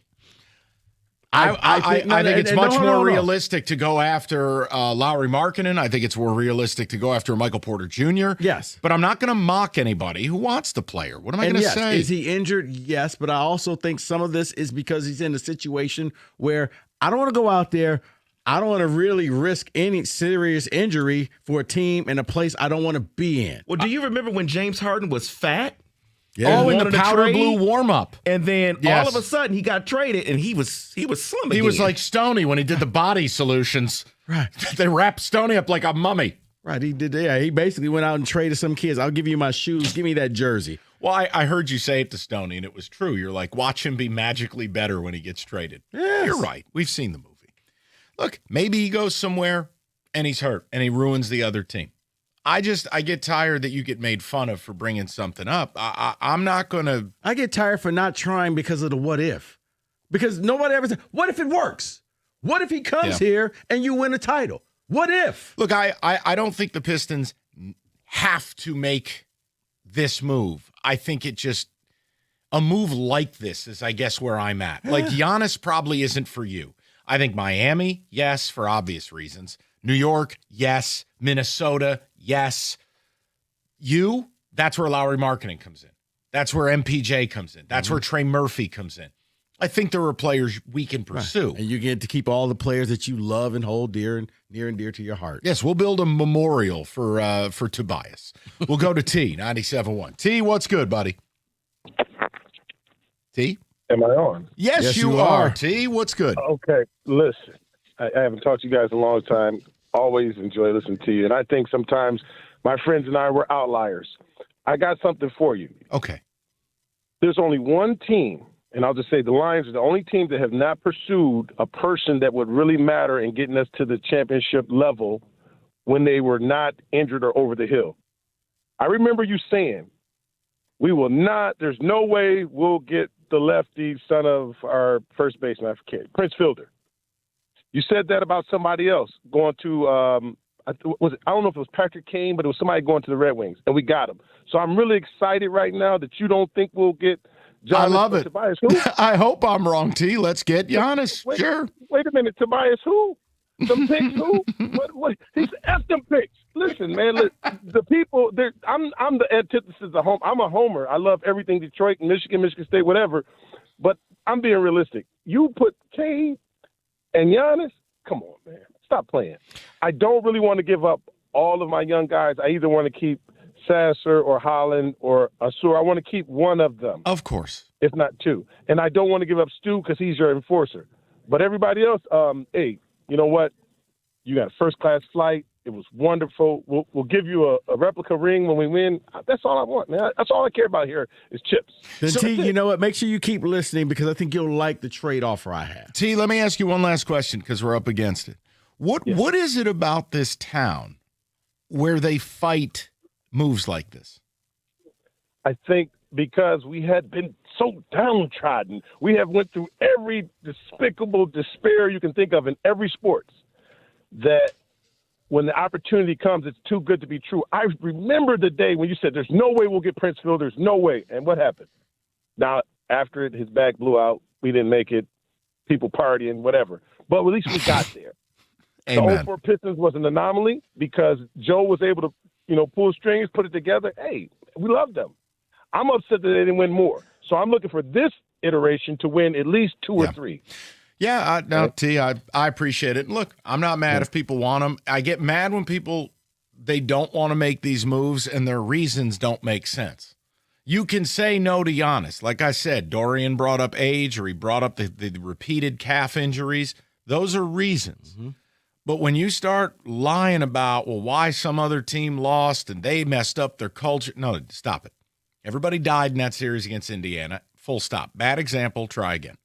I think it's much more realistic to go after Lauri Markkanen. I think it's more realistic to go after Michael Porter Jr. Yes. But I'm not going to mock anybody who wants the player. What am I going to say? Is he injured? Yes. But I also think some of this is because he's in a situation where I don't want to go out there. I don't want to really risk any serious injury for a team in a place I don't want to be in. Well, do you remember when James Harden was fat? Yeah. Oh, in the powder blue warm-up. And then all of a sudden he got traded and he was slim again. He was like Stoney when he did the body solutions. Right. They wrapped Stoney up like a mummy. Right. He did. Yeah. He basically went out and traded some kids. I'll give you my shoes. Give me that jersey. Well, I heard you say it to Stoney, and it was true. You're like, watch him be magically better when he gets traded. Yes. You're right. We've seen the movie. Look, maybe he goes somewhere and he's hurt and he ruins the other team. I get tired that you get made fun of for bringing something up. I'm not going to. I get tired for not trying because of the what if. Because nobody ever said, what if it works? What if he comes here and you win a title? What if? Look, I don't think the Pistons have to make this move. I think a move like this is, I guess, where I'm at. Like, Giannis probably isn't for you. I think Miami, yes, for obvious reasons. New York, yes. Minnesota, yes. That's where Lauri Markkanen comes in. That's where MPJ comes in. That's where Trey Murphy comes in. I think there are players we can pursue. Right. And you get to keep all the players that you love and hold near and dear to your heart. Yes, we'll build a memorial for Tobias. We'll go to T, 97.1. T, what's good, buddy? T? Am I on? Yes, you are. T, what's good? Okay, listen. I haven't talked to you guys in a long time. Always enjoy listening to you. And I think sometimes my friends and I were outliers. I got something for you. Okay. There's only one team, and I'll just say the Lions are the only team that have not pursued a person that would really matter in getting us to the championship level when they were not injured or over the hill. I remember you saying, there's no way we'll get the lefty son of our first baseman, Prince Fielder. You said that about somebody else going to, I don't know if it was Patrick Kane, but it was somebody going to the Red Wings, and we got him. So I'm really excited right now that you don't think we'll get Giannis. I love it. Tobias who? I hope I'm wrong, T. Let's get Giannis. Sure. Wait a minute. Tobias who? Some picks who? What? He's F them picks. Listen, man. The people, I'm the antithesis of home. I'm a homer. I love everything Detroit, Michigan State, whatever. But I'm being realistic. You put Kane and Giannis, come on, man. Stop playing. I don't really want to give up all of my young guys. I either want to keep Sasser or Holland or Asur. I want to keep one of them. Of course. If not two. And I don't want to give up Stu because he's your enforcer. But everybody else, hey, you know what? You got a first-class flight. It was wonderful. We'll give you a replica ring when we win. That's all I want, man. That's all I care about here is chips. Then T, you know what? Make sure you keep listening because I think you'll like the trade offer I have. T, let me ask you one last question because we're up against it. What is it about this town where they fight moves like this? I think because we had been so downtrodden. We have went through every despicable despair you can think of in every sports that when the opportunity comes, it's too good to be true. I remember the day when you said, there's no way we'll get Prince Fielder. There's no way. And what happened? Now, after his back blew out, we didn't make it, people partying, whatever. But at least we got there. Amen. The 04 Pistons was an anomaly because Joe was able to, pull strings, put it together. Hey, we love them. I'm upset that they didn't win more. So I'm looking for this iteration to win at least two or three. Yeah, T, I appreciate it. Look, I'm not mad if people want them. I get mad when they don't want to make these moves and their reasons don't make sense. You can say no to Giannis. Like I said, Dorian brought up age, or he brought up the repeated calf injuries. Those are reasons. But when you start lying about, well, why some other team lost and they messed up their culture, no, stop it. Everybody died in that series against Indiana. Full stop. Bad example. Try again.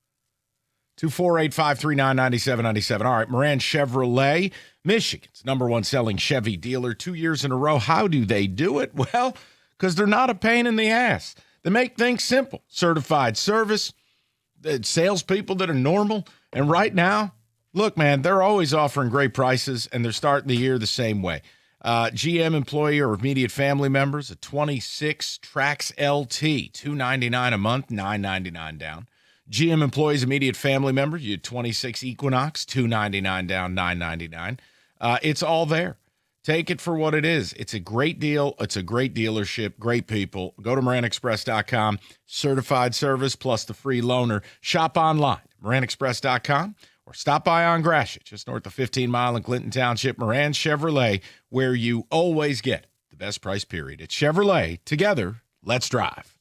248-539-9797. All right, Moran Chevrolet, Michigan's #1 selling Chevy dealer 2 years in a row. How do they do it? Well, because they're not a pain in the ass. They make things simple. Certified service, salespeople that are normal. And right now, look, man, they're always offering great prices, and they're starting the year the same way. GM employee or immediate family members, a 26 Trax LT, $299 a month, $999 down. GM employees, immediate family member, you 26 Equinox, $299 down, $999. It's all there. Take it for what it is. It's a great deal. It's a great dealership, great people. Go to MoranExpress.com, certified service plus the free loaner. Shop online, MoranExpress.com, or stop by on Gratiot, just north of 15 Mile in Clinton Township. Moran Chevrolet, where you always get the best price, period. It's Chevrolet. Together, let's drive.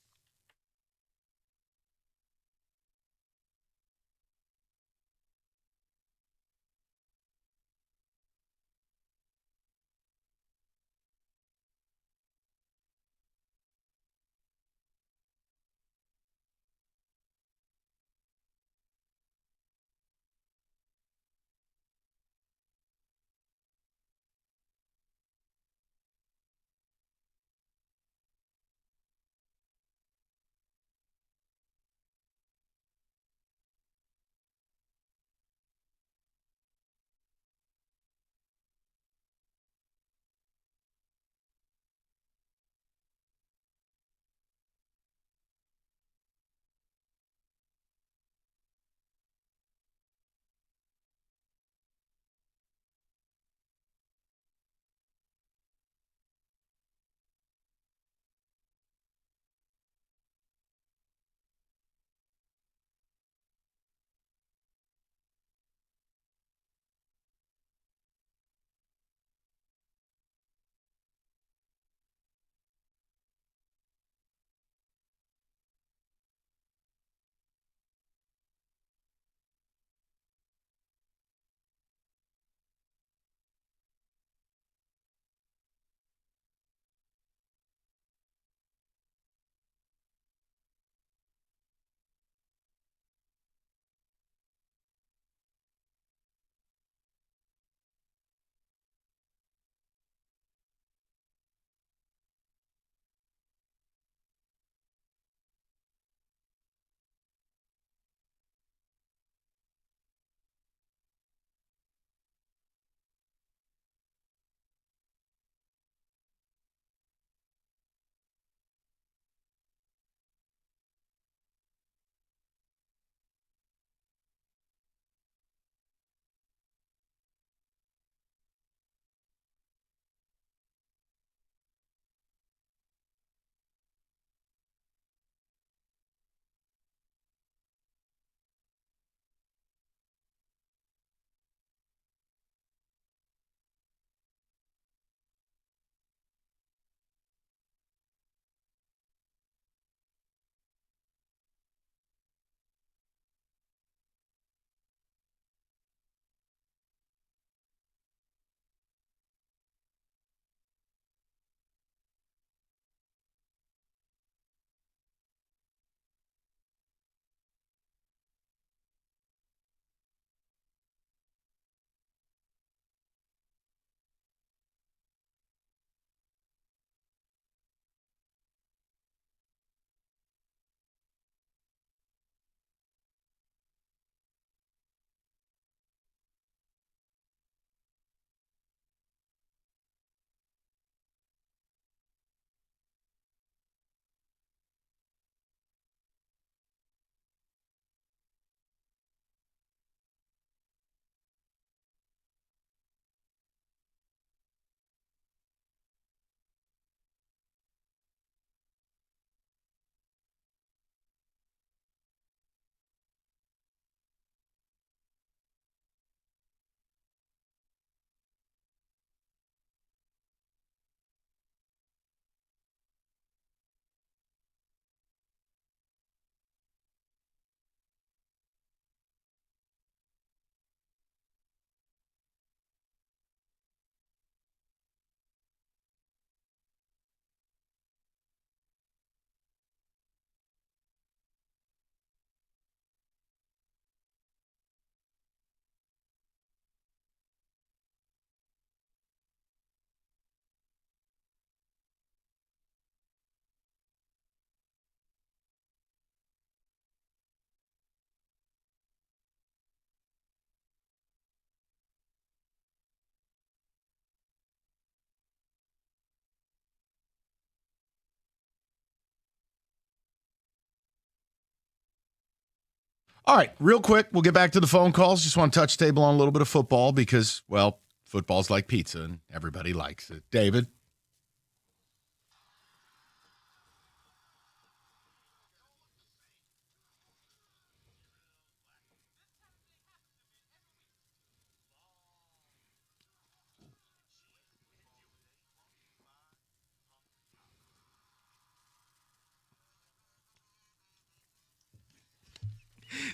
All right, real quick, we'll get back to the phone calls. Just want to touch table on a little bit of football because, well, football's like pizza and everybody likes it. David?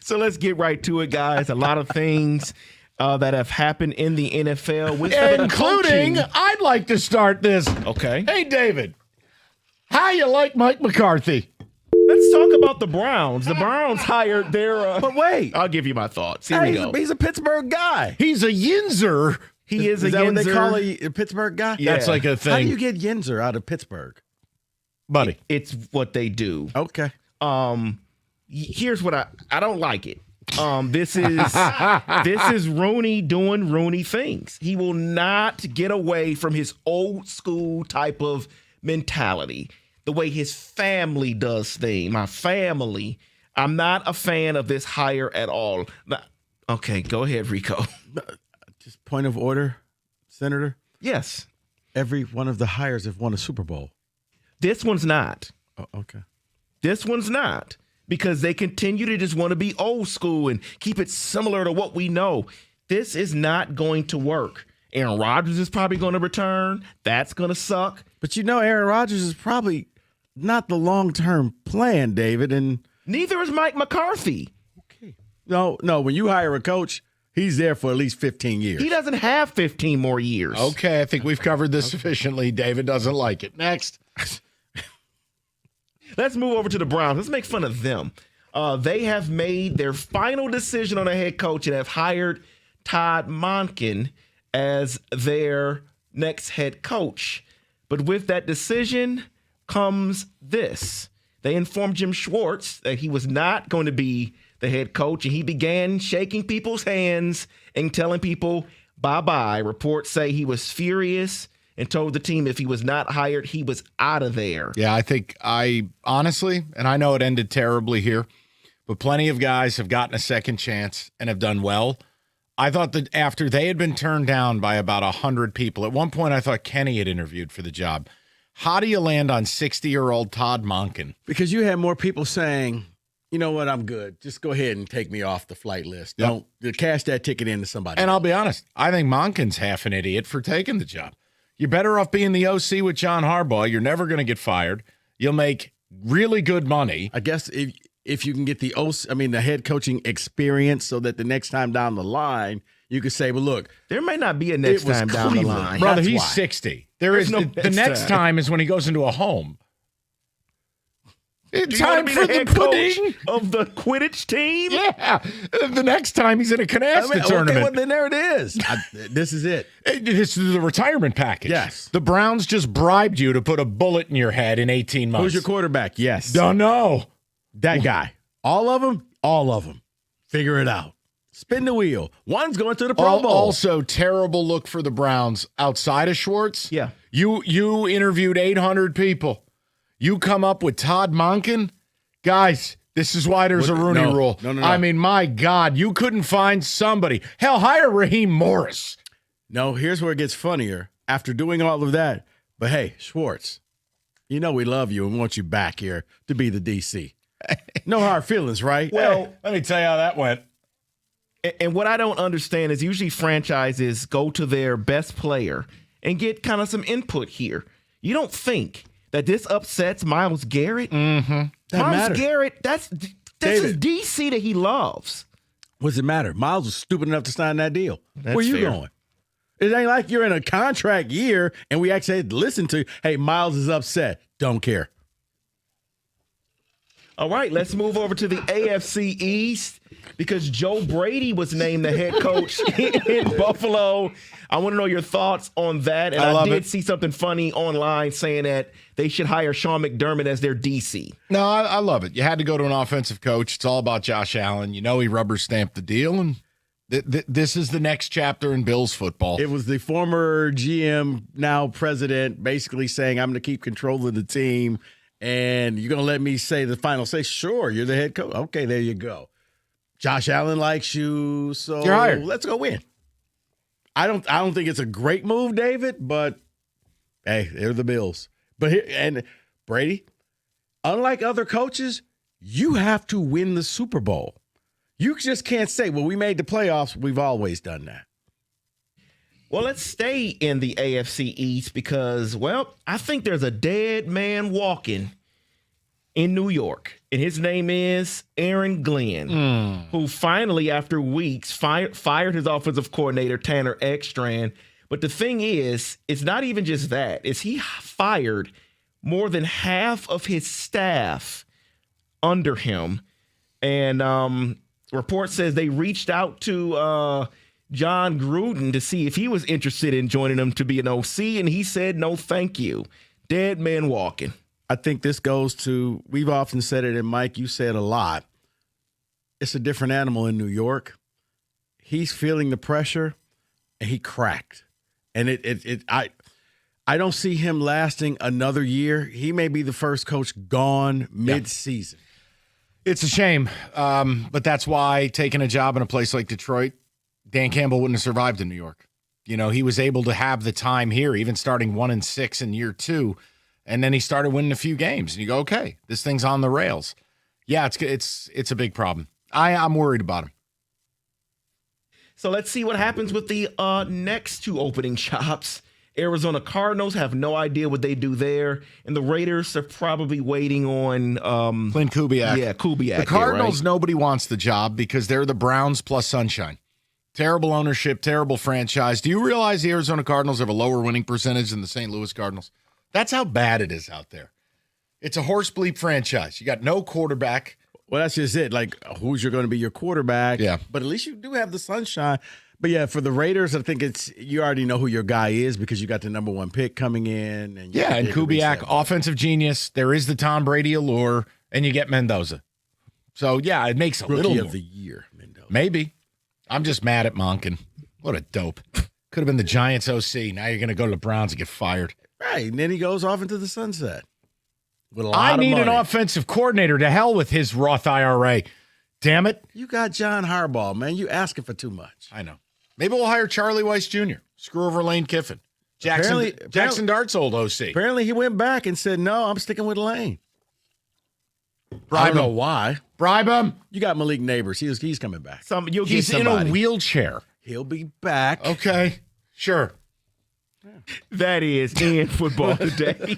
So let's get right to it, guys. A lot of things that have happened in the NFL, with including, I'd like to start this. Okay. Hey, David, how you like Mike McCarthy? Let's talk about the Browns. The Browns hired their. But wait, I'll give you my thoughts. Here we go. He's a Pittsburgh guy. He's a Yinzer. He is a Is that what they Yinzer. call a Pittsburgh guy? Yeah. That's like a thing. How do you get Yinzer out of Pittsburgh? Buddy? It's what they do. Okay. Here's what I don't like it. This is Rooney doing Rooney things. He will not get away from his old school type of mentality, the way his family does things. My family. I'm not a fan of this hire at all. Okay, go ahead, Rico. Just point of order, Senator. Yes. Every one of the hires have won a Super Bowl. This one's not. Oh, okay. This one's not. Because they continue to just want to be old school and keep it similar to what we know. This is not going to work. Aaron Rodgers is probably going to return. That's going to suck. But you know, Aaron Rodgers is probably not the long-term plan, David. And neither is Mike McCarthy. Okay. No. When you hire a coach, he's there for at least 15 years. He doesn't have 15 more years. Okay, I think we've covered this sufficiently. David doesn't like it. Next. Let's move over to the Browns. Let's make fun of them. They have made their final decision on a head coach and have hired Todd Monken as their next head coach. But with that decision comes this. They informed Jim Schwartz that he was not going to be the head coach, and he began shaking people's hands and telling people bye-bye. Reports say he was furious and told the team if he was not hired, he was out of there. Yeah, I think honestly, and I know it ended terribly here, but plenty of guys have gotten a second chance and have done well. I thought that after they had been turned down by about 100 people, at one point I thought Kenny had interviewed for the job. How do you land on 60-year-old Todd Monken? Because you had more people saying, you know what, I'm good. Just go ahead and take me off the flight list. Yep. Don't cash that ticket into somebody. And I'll be honest, I think Monken's half an idiot for taking the job. You're better off being the OC with John Harbaugh. You're never going to get fired. You'll make really good money. I guess if you can get the head coaching experience so that the next time down the line, you could say, well, look, there may not be a next time down the line. Brother, he's 60. There's no the next time is when he goes into a home. Time for the pudding of the Quidditch team? Yeah. The next time he's in a canasta tournament. Okay, well, then there it is. This is it. This is the retirement package. Yes. The Browns just bribed you to put a bullet in your head in 18 months. Who's your quarterback? Yes. Don't know. That guy. All of them? All of them. Figure it out. Spin the wheel. One's going to the Pro Bowl. Also, terrible look for the Browns outside of Schwartz. Yeah. You interviewed 800 people. You come up with Todd Monken? Guys, this is why there's a Rooney rule. No. I mean, my God, you couldn't find somebody. Hell, hire Raheem Morris. No, here's where it gets funnier. After doing all of that, but hey, Schwartz, you know we love you and want you back here to be the DC. No hard feelings, right? Well, let me tell you how that went. And what I don't understand is usually franchises go to their best player and get kind of some input here. You don't think that this upsets Myles Garrett? Mm-hmm. Myles Garrett, that's his DC that he loves. What does it matter? Myles was stupid enough to sign that deal. That's Where you fair. going? It ain't like you're in a contract year and we actually had to listen to, hey, Myles is upset. Don't care. All right, let's move over to the AFC East because Joe Brady was named the head coach in Buffalo. I want to know your thoughts on that. And I did see something funny online saying that they should hire Sean McDermott as their DC. No, I love it. You had to go to an offensive coach. It's all about Josh Allen. You know he rubber stamped the deal, and this is the next chapter in Bills football. It was the former GM, now president, basically saying, I'm going to keep control of the team, and you're going to let me say the final say? Sure, you're the head coach. Okay, there you go. Josh Allen likes you, so You're hired. let's go win. I don't think it's a great move, David, but hey, they're the Bills. But here, and Brady, unlike other coaches, you have to win the Super Bowl. You just can't say, well, we made the playoffs. We've always done that. Well, let's stay in the AFC East because, well, I think there's a dead man walking in New York, and his name is Aaron Glenn, who finally, after weeks, fired his offensive coordinator, Tanner Ekstrand. But the thing is, it's not even just that. It's he fired more than half of his staff under him. And report says they reached out to John Gruden to see if he was interested in joining them to be an OC, and he said, no, thank you. Dead man walking. I think this goes to, we've often said it, and Mike, you say it a lot. It's a different animal in New York. He's feeling the pressure, and he cracked. And I don't see him lasting another year. He may be the first coach gone mid-season. It's a shame, but that's why taking a job in a place like Detroit, Dan Campbell wouldn't have survived in New York. You know, he was able to have the time here, even starting 1-6 in year 2, and then he started winning a few games. And you go, okay, this thing's on the rails. Yeah, it's a big problem. I'm worried about him. So let's see what happens with the next 2 opening jobs. Arizona Cardinals have no idea what they do there, and the Raiders are probably waiting on Clint Kubiak. Yeah, Kubiak. The Cardinals, right? Nobody wants the job because they're the Browns plus sunshine. Terrible ownership, terrible franchise. Do you realize the Arizona Cardinals have a lower winning percentage than the St. Louis Cardinals? That's how bad it is out there. It's a horse bleep franchise. You got no quarterback. Well, that's just it. Like, who's going to be your quarterback? Yeah. But at least you do have the sunshine. But yeah, for the Raiders, I think you already know who your guy is because you got the number 1 pick coming in. And And Kubiak, offensive genius. There is the Tom Brady allure, and you get Mendoza. So, yeah, it makes a little Rookie more. of the year, Mendoza. Maybe. I'm just mad at Monken. What a dope. Could have been the Giants OC. Now you're going to go to the Browns and get fired. Right, and then he goes off into the sunset. With a lot I of need money. an offensive coordinator. To hell with his Roth IRA. Damn it. You got John Harbaugh, man. You asking for too much. I know. Maybe we'll hire Charlie Weiss Jr. Screw over Lane Kiffin. Jackson Dart's old OC. Apparently he went back and said, no, I'm sticking with Lane. Bribe I don't know him. why. Bribe him. You got Malik Neighbors. He's coming back. He's in a wheelchair. He'll be back. Okay. Sure. That is in football today.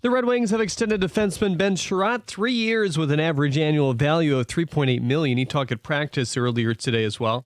The Red Wings have extended defenseman Ben Sherratt 3 years with an average annual value of $3.8 million. He talked at practice earlier today as well.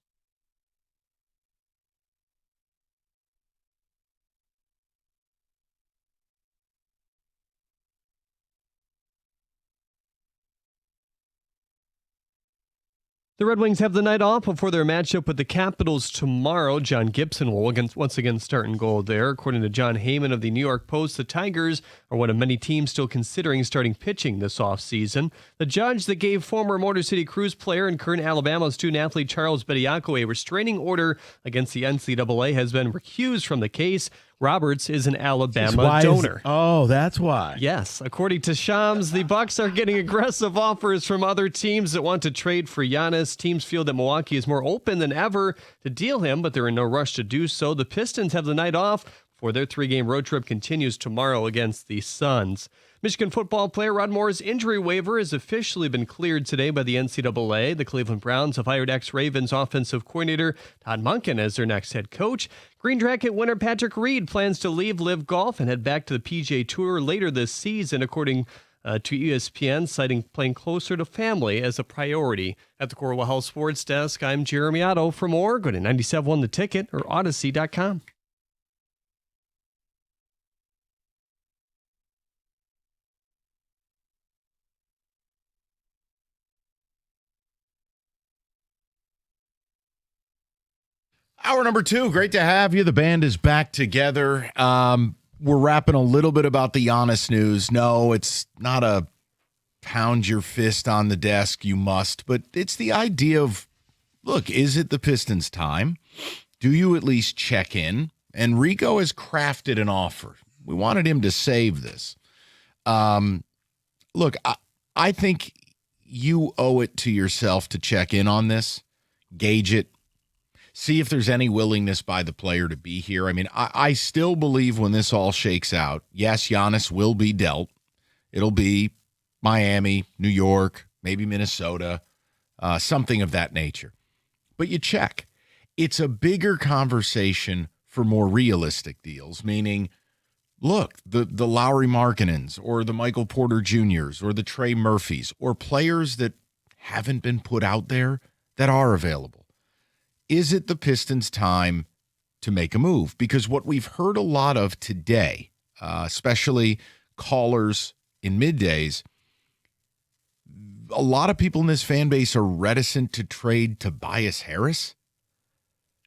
The Red Wings have the night off before their matchup with the Capitals tomorrow. John Gibson will once again start in goal there. According to John Heyman of the New York Post, the Tigers are one of many teams still considering starting pitching this offseason. The judge that gave former Motor City Cruise player and current Alabama student-athlete Charles Bediako a restraining order against the NCAA has been recused from the case. Roberts is an Alabama donor. That's why. Yes. According to Shams, the Bucks are getting aggressive offers from other teams that want to trade for Giannis. Teams feel that Milwaukee is more open than ever to deal him, but they're in no rush to do so. The Pistons have the night off before their 3-game road trip continues tomorrow against the Suns. Michigan football player Rod Moore's injury waiver has officially been cleared today by the NCAA. The Cleveland Browns have hired ex-Ravens offensive coordinator Todd Monken as their next head coach. Green Jacket winner Patrick Reed plans to leave Live Golf and head back to the PGA Tour later this season, according to ESPN, citing playing closer to family as a priority. At the Corwell Health Sports Desk, I'm Jeremy Otto. For more, go to 97.1 The Ticket or Odyssey.com. Hour number 2, great to have you. The band is back together. We're rapping a little bit about the Giannis news. No, it's not a pound your fist on the desk, you must, but it's the idea of, look, is it the Pistons' time? Do you at least check in? And Rico has crafted an offer. We wanted him to save this. Look, I think you owe it to yourself to check in on this, gauge it, see if there's any willingness by the player to be here. I mean, I still believe when this all shakes out, yes, Giannis will be dealt. It'll be Miami, New York, maybe Minnesota, something of that nature. But you check. It's a bigger conversation for more realistic deals, meaning, look, the Lauri Markkanens or the Michael Porter Jr.'s or the Trey Murphys or players that haven't been put out there that are available. Is it the Pistons' time to make a move? Because what we've heard a lot of today, especially callers in middays, a lot of people in this fan base are reticent to trade Tobias Harris.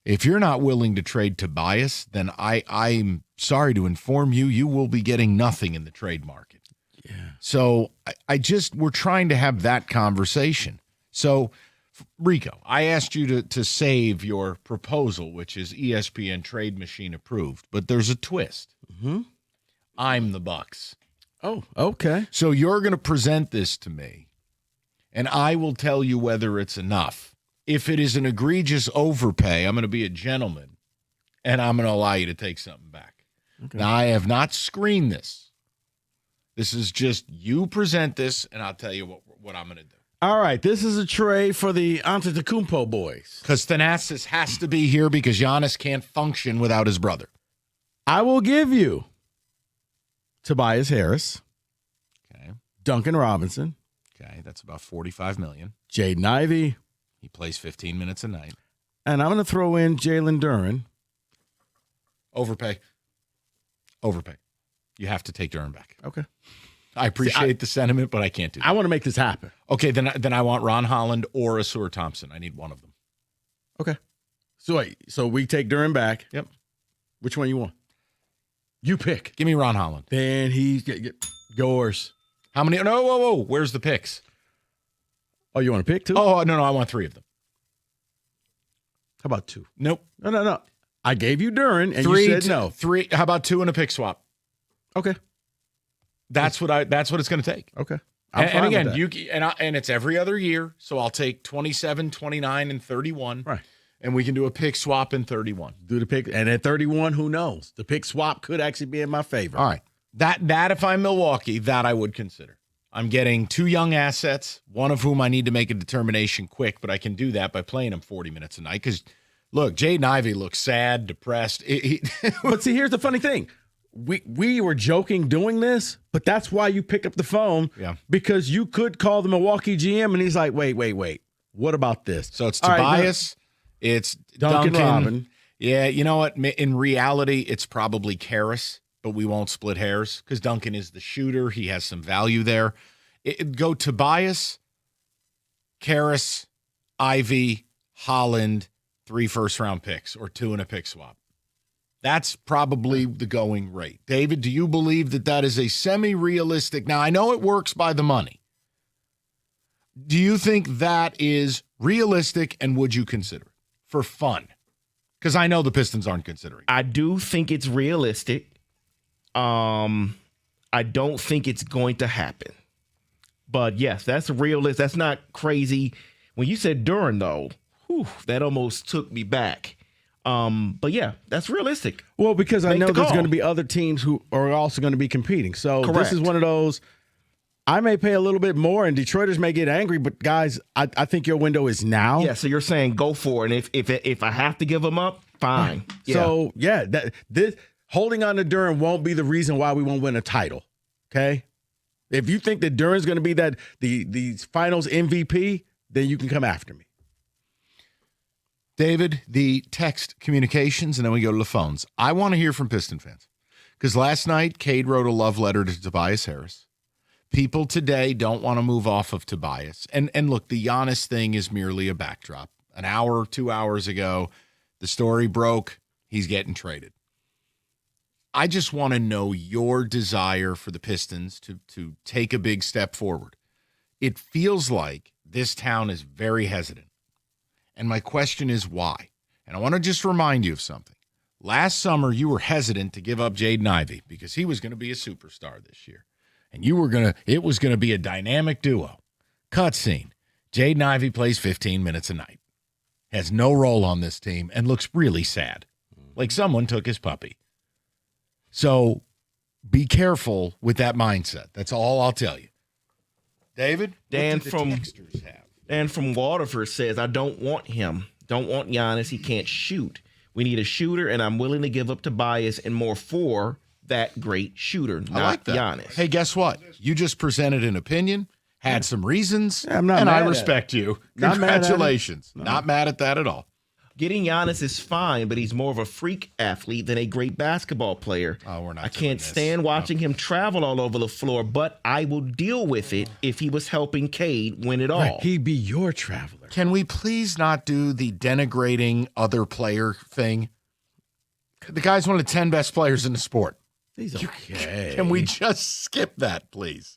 If you're not willing to trade Tobias, then I'm sorry to inform you, you will be getting nothing in the trade market. Yeah. So we're trying to have that conversation. So, Rico, I asked you to save your proposal, which is ESPN Trade Machine approved, but there's a twist. Mm-hmm. I'm the Bucks. Oh, okay. So you're going to present this to me, and I will tell you whether it's enough. If it is an egregious overpay, I'm going to be a gentleman, and I'm going to allow you to take something back. Okay. Now, I have not screened this. This is just you present this, and I'll tell you what I'm going to do. All right, this is a trade for the Antetokounmpo boys. Because Thanasis has to be here because Giannis can't function without his brother. I will give you Tobias Harris. Okay. Duncan Robinson. Okay, that's about $45 million. Jaden Ivey. He plays 15 minutes a night. And I'm going to throw in Jalen Duren. Overpay. You have to take Duren back. Okay. I appreciate the sentiment, but I can't do that. I want to make this happen. Okay, then I want Ron Holland or Asur Thompson. I need one of them. Okay. So we take Duren back. Yep. Which one you want? You pick. Give me Ron Holland. Then he's yours. How many? No, whoa. Where's the picks? Oh, you want to pick two? Oh, no, I want 3 of them. How about 2? Nope. No. I gave you Duren, and 3, you said no. 3. How about 2 and a pick swap? Okay. That's what it's going to take. Okay. And again, and it's every other year, so I'll take 27, 29, and 31. Right. And we can do a pick swap in 31. Do the pick, and at 31, who knows? The pick swap could actually be in my favor. All right. That if I'm Milwaukee, that I would consider. I'm getting 2 young assets, one of whom I need to make a determination quick, but I can do that by playing him 40 minutes a night. Because, look, Jaden Ivey looks sad, depressed. But see, here's the funny thing. we were joking doing this, but that's why you pick up the phone. Yeah. Because you could call the Milwaukee GM, and he's like, wait. What about this? So it's All right, Tobias. It's Duncan Robin. Yeah, you know what? In reality, it's probably Karras, but we won't split hairs because Duncan is the shooter. He has some value there. Go Tobias, Karras, Ivy, Holland, 3 first-round picks or 2 and a pick swap. That's probably the going rate. David, do you believe that is a semi-realistic? Now, I know it works by the money. Do you think that is realistic, and would you consider it for fun? Because I know the Pistons aren't considering it. I do think it's realistic. I don't think it's going to happen. But yes, that's realistic. That's not crazy. When you said Duren, though, that almost took me back. But yeah, that's realistic. Well, because I know there's call. going to be other teams who are also going to be competing. So Correct. This is one of those, I may pay a little bit more and Detroiters may get angry, but guys, I think your window is now. Yeah, so you're saying go for it. And if I have to give them up, fine. Yeah. So yeah, this holding on to Duren won't be the reason why we won't win a title. Okay? If you think that Duren's going to be that the finals MVP, then you can come after me. David, the text communications, and then we go to the phones. I want to hear from Piston fans because last night, Cade wrote a love letter to Tobias Harris. People today don't want to move off of Tobias. And look, the Giannis thing is merely a backdrop. An hour, 2 hours ago, the story broke. He's getting traded. I just want to know your desire for the Pistons to take a big step forward. It feels like this town is very hesitant. And my question is why? And I want to just remind you of something. Last summer, you were hesitant to give up Jaden Ivey because he was going to be a superstar this year. And it was going to be a dynamic duo. Cutscene. Jaden Ivey plays 15 minutes a night. Has no role on this team and looks really sad. Like someone took his puppy. So be careful with that mindset. That's all I'll tell you. David? Dan what do the from texters have? Dan from Waterford says, I don't want him. Don't want Giannis. He can't shoot. We need a shooter, and I'm willing to give up Tobias and more for that great shooter, not I like that. Giannis. Hey, guess what? You just presented an opinion, had some reasons, I'm not and mad I at respect you. Not mad at it. Congratulations. Not mad at that at all. Getting Giannis is fine, but he's more of a freak athlete than a great basketball player. Oh, we're not. I can't stand watching him travel all over the floor, but I will deal with it if he was helping Cade win it all. Right, he'd be your traveler. Can we please not do the denigrating other player thing? The guy's one of the 10 best players in the sport. He's okay. Can we just skip that, please?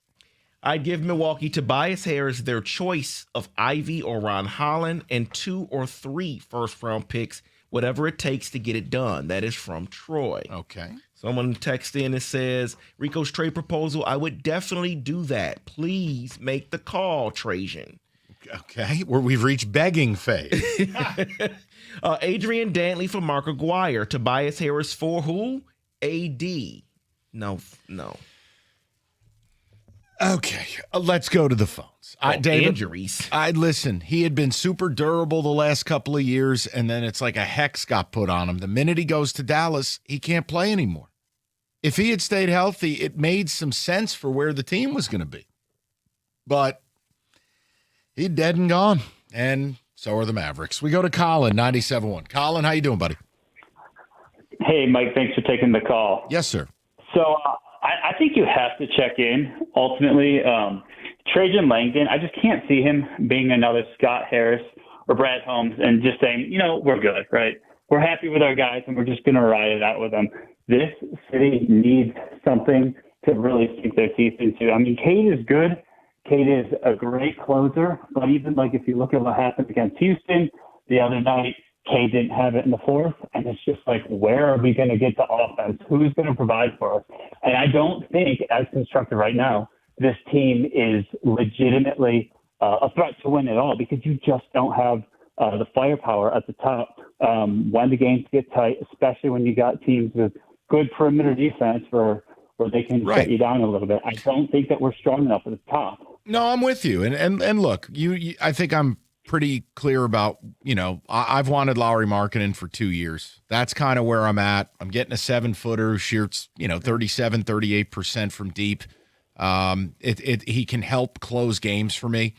I'd give Milwaukee Tobias Harris their choice of Ivy or Ron Holland and 2 or 3 first-round picks, whatever it takes to get it done. That is from Troy. Okay. Someone texted in and says, Rico's trade proposal, I would definitely do that. Please make the call, Trajan. Okay, we've reached begging phase. Adrian Dantley for Mark Aguirre. Tobias Harris for who? AD. No. Okay, let's go to the phones. David, injuries. Listen, he had been super durable the last couple of years, and then it's like a hex got put on him. The minute he goes to Dallas, he can't play anymore. If he had stayed healthy, it made some sense for where the team was going to be. But he's dead and gone, and so are the Mavericks. We go to Colin, 97.1. Colin, how you doing, buddy? Hey, Mike, thanks for taking the call. Yes, sir. So I think you have to check in, ultimately. Trajan Langdon, I just can't see him being another Scott Harris or Brad Holmes and just saying, we're good, right? We're happy with our guys, and we're just going to ride it out with them. This city needs something to really sink their teeth into. I mean, Cade is good. Cade is a great closer, but even if you look at what happened against Houston the other night, Cade didn't have it in the fourth, and it's just where are we going to get the offense? Who's going to provide for us? And I don't think, as constructed right now, this team is legitimately a threat to win it all because you just don't have the firepower at the top when the games get tight, especially when you got teams with good perimeter defense where they can shut you down a little bit. I don't think that we're strong enough at the top. No, I'm with you. And look, I think I'm pretty clear about, I've wanted Lauri Markkanen for 2 years. That's kind of where I'm at. I'm getting a 7-footer who shoots, 37, 38% from deep. He can help close games for me.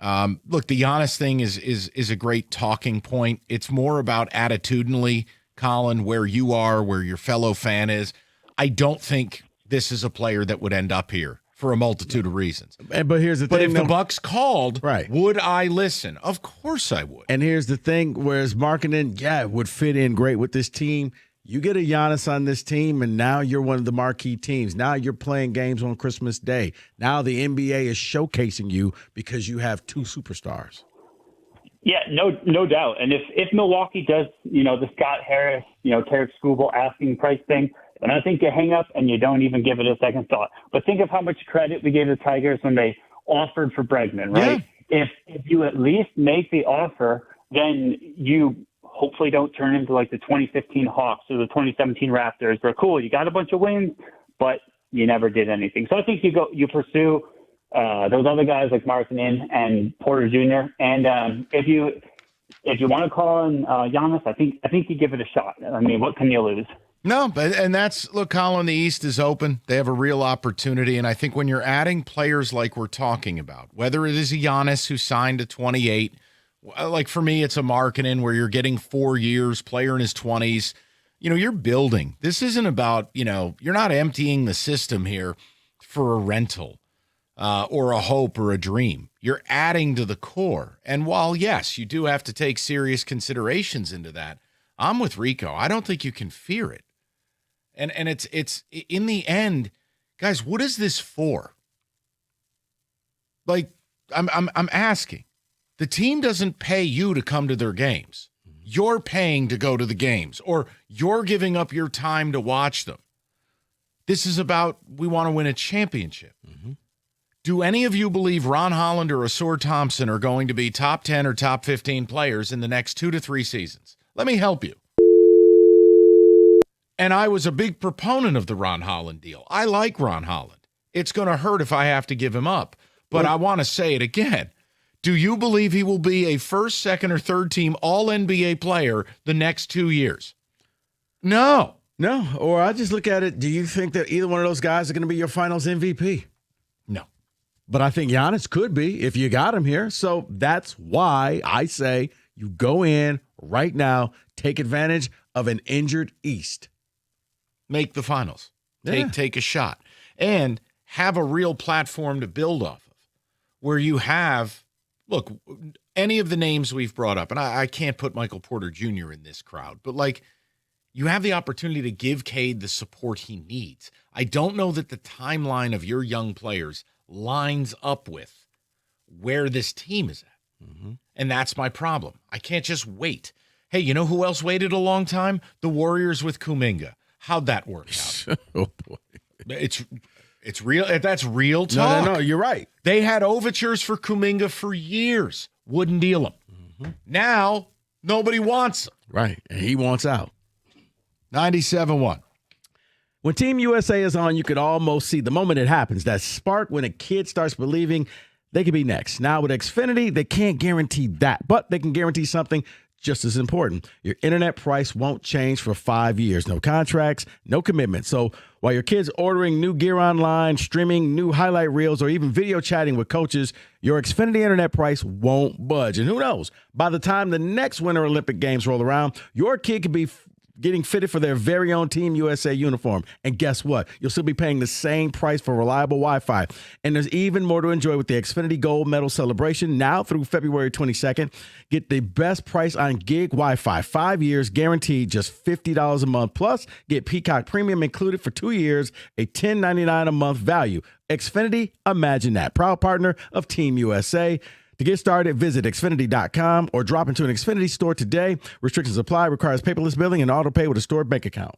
Look, the Giannis thing is a great talking point. It's more about attitudinally, Colin, where you are, where your fellow fan is. I don't think this is a player that would end up here for a multitude of reasons. But here's the thing. But if the Bucks called, would I listen? Of course I would. And here's the thing, whereas Markkanen, would fit in great with this team. You get a Giannis on this team, and now you're one of the marquee teams. Now you're playing games on Christmas Day. Now the NBA is showcasing you because you have two superstars. Yeah, no doubt. And if Milwaukee does, the Scott Harris, Tarek Skubal asking price thing, and I think you hang up and you don't even give it a second thought. But think of how much credit we gave the Tigers when they offered for Bregman, right? Yeah. If you at least make the offer, then you hopefully don't turn into like the 2015 Hawks or the 2017 Raptors. They're cool. You got a bunch of wins, but you never did anything. So I think you pursue those other guys like Markkanen and Porter Jr. And if you want to call on Giannis, I think you give it a shot. I mean, what can you lose? No, and look, Colin, the East is open. They have a real opportunity. And I think when you're adding players like we're talking about, whether it is a Giannis who signed to 28, like for me, it's a Markkanen where you're getting 4 years, player in his 20s. You're building. This isn't about, you're not emptying the system here for a rental or a hope or a dream. You're adding to the core. And while, yes, you do have to take serious considerations into that, I'm with Rico. I don't think you can fear it. And it's in the end, guys, what is this for? Like, I'm asking. The team doesn't pay you to come to their games. You're paying to go to the games, or you're giving up your time to watch them. This is about, we want to win a championship. Mm-hmm. Do any of you believe Ron Holland or Ausar Thompson are going to be top 10 or top 15 players in the next 2 to 3 seasons? Let me help you. And I was a big proponent of the Ron Holland deal. I like Ron Holland. It's going to hurt if I have to give him up. But I want to say it again. Do you believe he will be a first, second, or third team All-NBA player the next 2 years? No. No. Or I just look at it, do you think that either one of those guys are going to be your finals MVP? No. But I think Giannis could be if you got him here. So that's why I say you go in right now, take advantage of an injured East. Make the finals. Take a shot. And have a real platform to build off of where you have, look, any of the names we've brought up, and I can't put Michael Porter Jr. in this crowd, but like you have the opportunity to give Cade the support he needs. I don't know that the timeline of your young players lines up with where this team is at. Mm-hmm. And that's my problem. I can't just wait. Hey, you know who else waited a long time? The Warriors with Kuminga. How'd that work out? Oh, boy. It's real. That's real talk. No, you're right. They had overtures for Kuminga for years. Wouldn't deal them. Mm-hmm. Now, nobody wants him. Right. And he wants out. 97-1. When Team USA is on, you could almost see the moment it happens, that spark when a kid starts believing they could be next. Now with Xfinity, they can't guarantee that, but they can guarantee something just as important. Your internet price won't change for 5 years. No contracts, no commitment. So while your kid's ordering new gear online, streaming new highlight reels, or even video chatting with coaches, your Xfinity internet price won't budge. And who knows, by the time the next Winter Olympic Games roll around, your kid could be getting fitted for their very own Team USA uniform. And guess what? You'll still be paying the same price for reliable Wi-Fi. And there's even more to enjoy with the Xfinity Gold Medal Celebration now through February 22nd. Get the best price on gig Wi-Fi. 5 years guaranteed, just $50 a month. Plus, get Peacock Premium included for 2 years, a $10.99 a month value. Xfinity, imagine that. Proud partner of Team USA. To get started, visit Xfinity.com or drop into an Xfinity store today. Restrictions apply, requires paperless billing and auto pay with a stored bank account.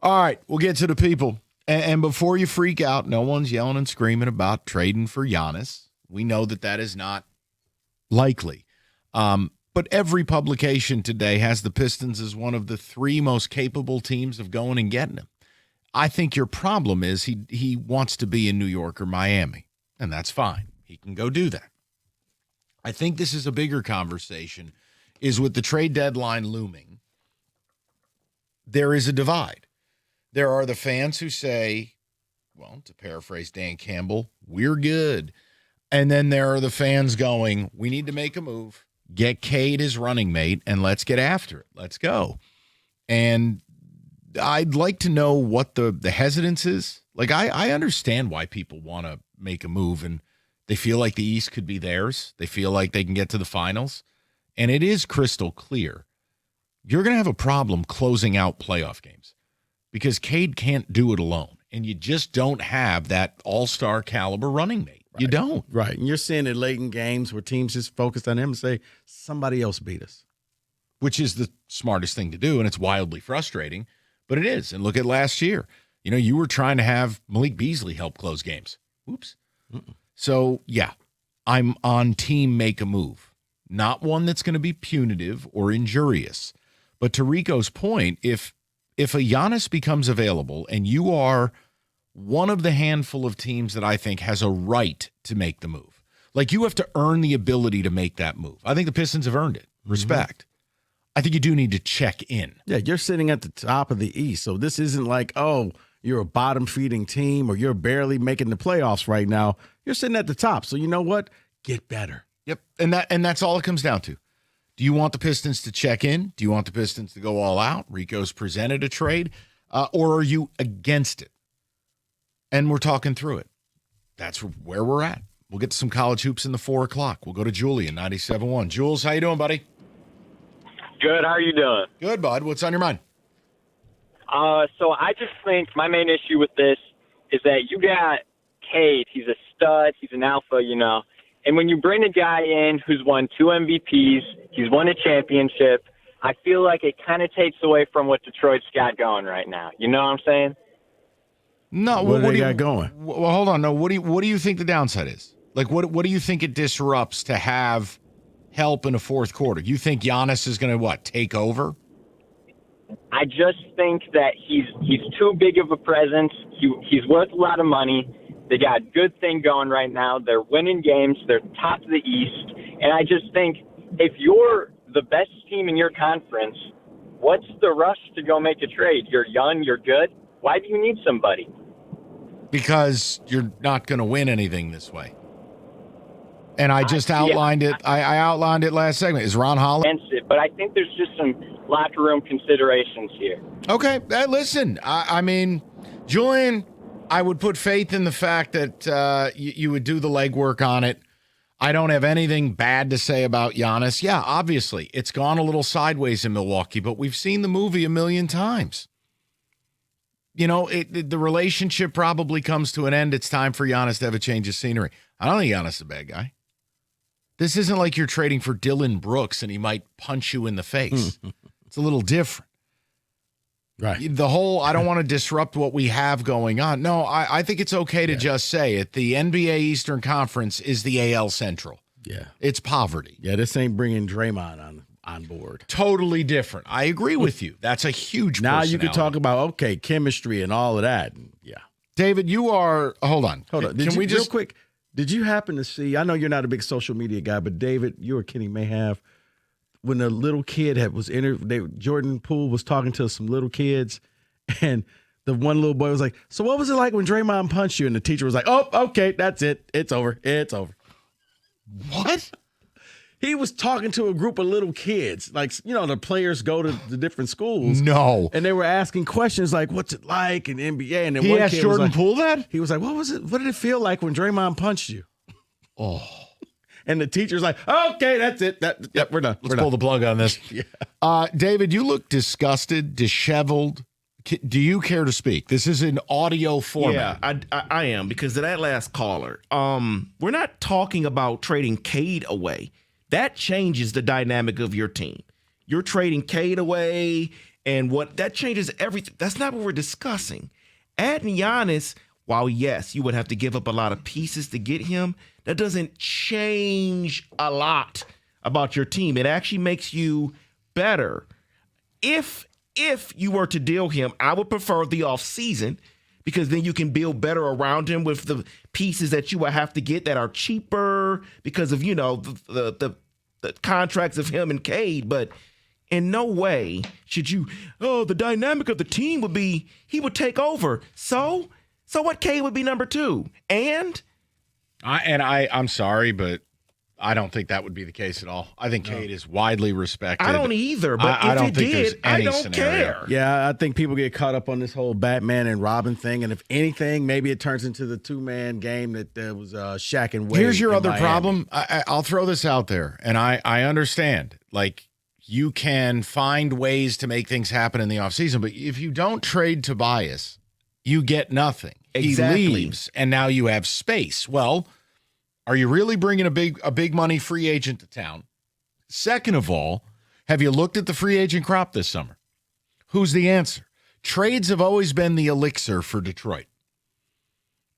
All right, we'll get to the people. And before you freak out, no one's yelling and screaming about trading for Giannis. We know that is not likely. But every publication today has the Pistons as one of the 3 most capable teams of going and getting him. I think your problem is he wants to be in New York or Miami, and that's fine. He can go do that. I think this is a bigger conversation, is with the trade deadline looming, there is a divide. There are the fans who say, well, to paraphrase Dan Campbell, we're good. And then there are the fans going, we need to make a move, get Cade his running mate, and let's get after it. Let's go. And I'd like to know what the hesitance is. Like, I understand why people want to make a move, and they feel like the East could be theirs. They feel like they can get to the finals. And it is crystal clear. You're going to have a problem closing out playoff games because Cade can't do it alone. And you just don't have that all-star caliber running mate. Right. You don't. Right. And you're seeing it late in games where teams just focus on him and say, somebody else beat us. Which is the smartest thing to do, and it's wildly frustrating, but it is. And look at last year. You know, you were trying to have Malik Beasley help close games. Oops. So, yeah, I'm on team make a move. Not one that's going to be punitive or injurious. But to Rico's point, if a Giannis becomes available and you are one of the handful of teams that I think has a right to make the move, like you have to earn the ability to make that move. I think the Pistons have earned it. Respect. I think you do need to check in. Yeah, you're sitting at the top of the East, so this isn't like, oh, you're a bottom-feeding team or you're barely making the playoffs right now. You're sitting at the top, so you know what? Get better. Yep, and that's all it comes down to. Do you want the Pistons to check in? Do you want the Pistons to go all out? Rico's presented a trade, or are you against it? And we're talking through it. That's where we're at. We'll get to some college hoops in the 4 o'clock. We'll go to Julie in 97.1. Jules, how you doing, buddy? Good. How are you doing? Good, bud. What's on your mind? So I just think my main issue with this is that you got Cade. He's a stud. He's an alpha, you know. And when you bring a guy in who's won 2 MVPs, he's won a championship, I feel like it kind of takes away from what Detroit's got going right now. You know what I'm saying? No. What do you got going? Well, hold on. No. What do you think the downside is? Like, what do you think it disrupts to have help in a fourth quarter? You think Giannis is going to take over? I just think that he's too big of a presence. He's worth a lot of money. They got a good thing going right now. They're winning games. They're top of the East. And I just think if you're the best team in your conference, what's the rush to go make a trade? You're young. You're good. Why do you need somebody? Because you're not going to win anything this way. And I just outlined it. I outlined it last segment. Is Ron Holland against it? But I think there's just some locker room considerations here. Okay. Listen, I mean, Julian, I would put faith in the fact that you would do the legwork on it. I don't have anything bad to say about Giannis. Yeah, obviously, it's gone a little sideways in Milwaukee, but we've seen the movie a million times. You know, the relationship probably comes to an end. It's time for Giannis to have a change of scenery. I don't think Giannis is a bad guy. This isn't like you're trading for Dylan Brooks and he might punch you in the face. It's a little different. Right. The whole, I don't want to disrupt what we have going on. No, I think it's okay to just say it. The NBA Eastern Conference is the AL Central. Yeah. It's poverty. Yeah, this ain't bringing Draymond on board. Totally different. I agree with you. That's a huge Now you personality. could talk about, okay, chemistry and all of that. Yeah. David, you are, hold on. Hold on. Can we just, real quick, did you happen to see, I know you're not a big social media guy, but David, you or Kenny may have, when a little kid Jordan Poole was talking to some little kids, and the one little boy was like, so what was it like when Draymond punched you? And the teacher was like, oh, okay, that's it. It's over. It's over. What? He was talking to a group of little kids. Like, you know, the players go to the different schools. No. And they were asking questions like, what's it like in NBA? And then He one asked kid was Jordan like, Poole that? He was like, what was it? What did it feel like when Draymond punched you? Oh. And the teacher's like, okay, that's it. Yep, we're done. Let's pull the plug on this. Yeah. David, you look disgusted, disheveled. Do you care to speak? This is an audio format. Yeah, I am, because of that last caller. We're not talking about trading Cade away. That changes the dynamic of your team. You're trading Cade away, And what that changes everything. That's not what we're discussing. Adding Giannis, while yes, you would have to give up a lot of pieces to get him, that doesn't change a lot about your team. It actually makes you better. If you were to deal him, I would prefer the offseason because then you can build better around him with the pieces that you would have to get that are cheaper because of, the contracts of him and Cade. But in no way should you, the dynamic of the team would be he would take over. So what? Cade would be number 2. And I'm sorry, but I don't think that would be the case at all. I think Cade is widely respected. I don't either, but I if don't he think there's did, I any don't scenario. care. Yeah, I think people get caught up on this whole Batman and Robin thing, and if anything, maybe it turns into the two-man game that was Shaq and Wade. Here's your in other Miami. problem. I'll throw this out there, and I understand. Like, you can find ways to make things happen in the offseason, but if you don't trade Tobias, you get nothing. Exactly. He leaves, and now you have space. Well, are you really bringing a big money free agent to town? Second of all, have you looked at the free agent crop this summer? Who's the answer? Trades have always been the elixir for Detroit.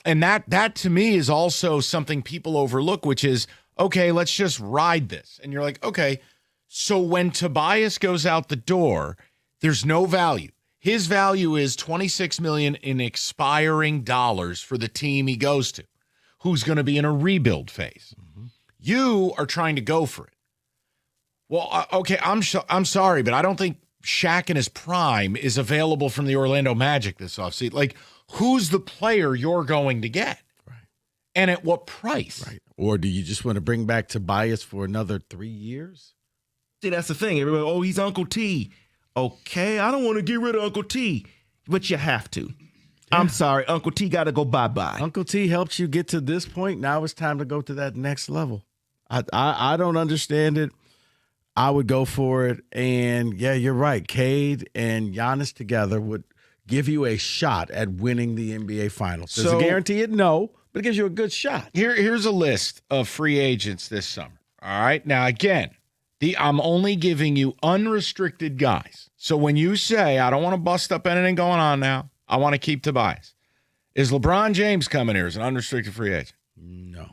And that to me is also something people overlook, which is, okay, let's just ride this. And you're like, okay, so when Tobias goes out the door, there's no value. His value is $26 million in expiring dollars for the team he goes to, who's going to be in a rebuild phase. Mm-hmm. You are trying to go for it. Well, okay, I'm sorry, but I don't think Shaq in his prime is available from the Orlando Magic this offseason. Like, who's the player you're going to get? Right. And at what price? Right. Or do you just want to bring back Tobias for another 3 years? See, that's the thing. Everybody, he's Uncle T. Okay, I don't want to get rid of Uncle T, but you have to. Yeah. I'm sorry, Uncle T got to go bye-bye. Uncle T helped you get to this point. Now it's time to go to that next level. I don't understand it. I would go for it. And, yeah, you're right. Cade and Giannis together would give you a shot at winning the NBA Finals. Does it guarantee it? No, but it gives you a good shot. Here's a list of free agents this summer. All right? Now, again, I'm only giving you unrestricted guys. So when you say, I don't want to bust up anything going on now, I want to keep Tobias. Is LeBron James coming here as an unrestricted free agent? No.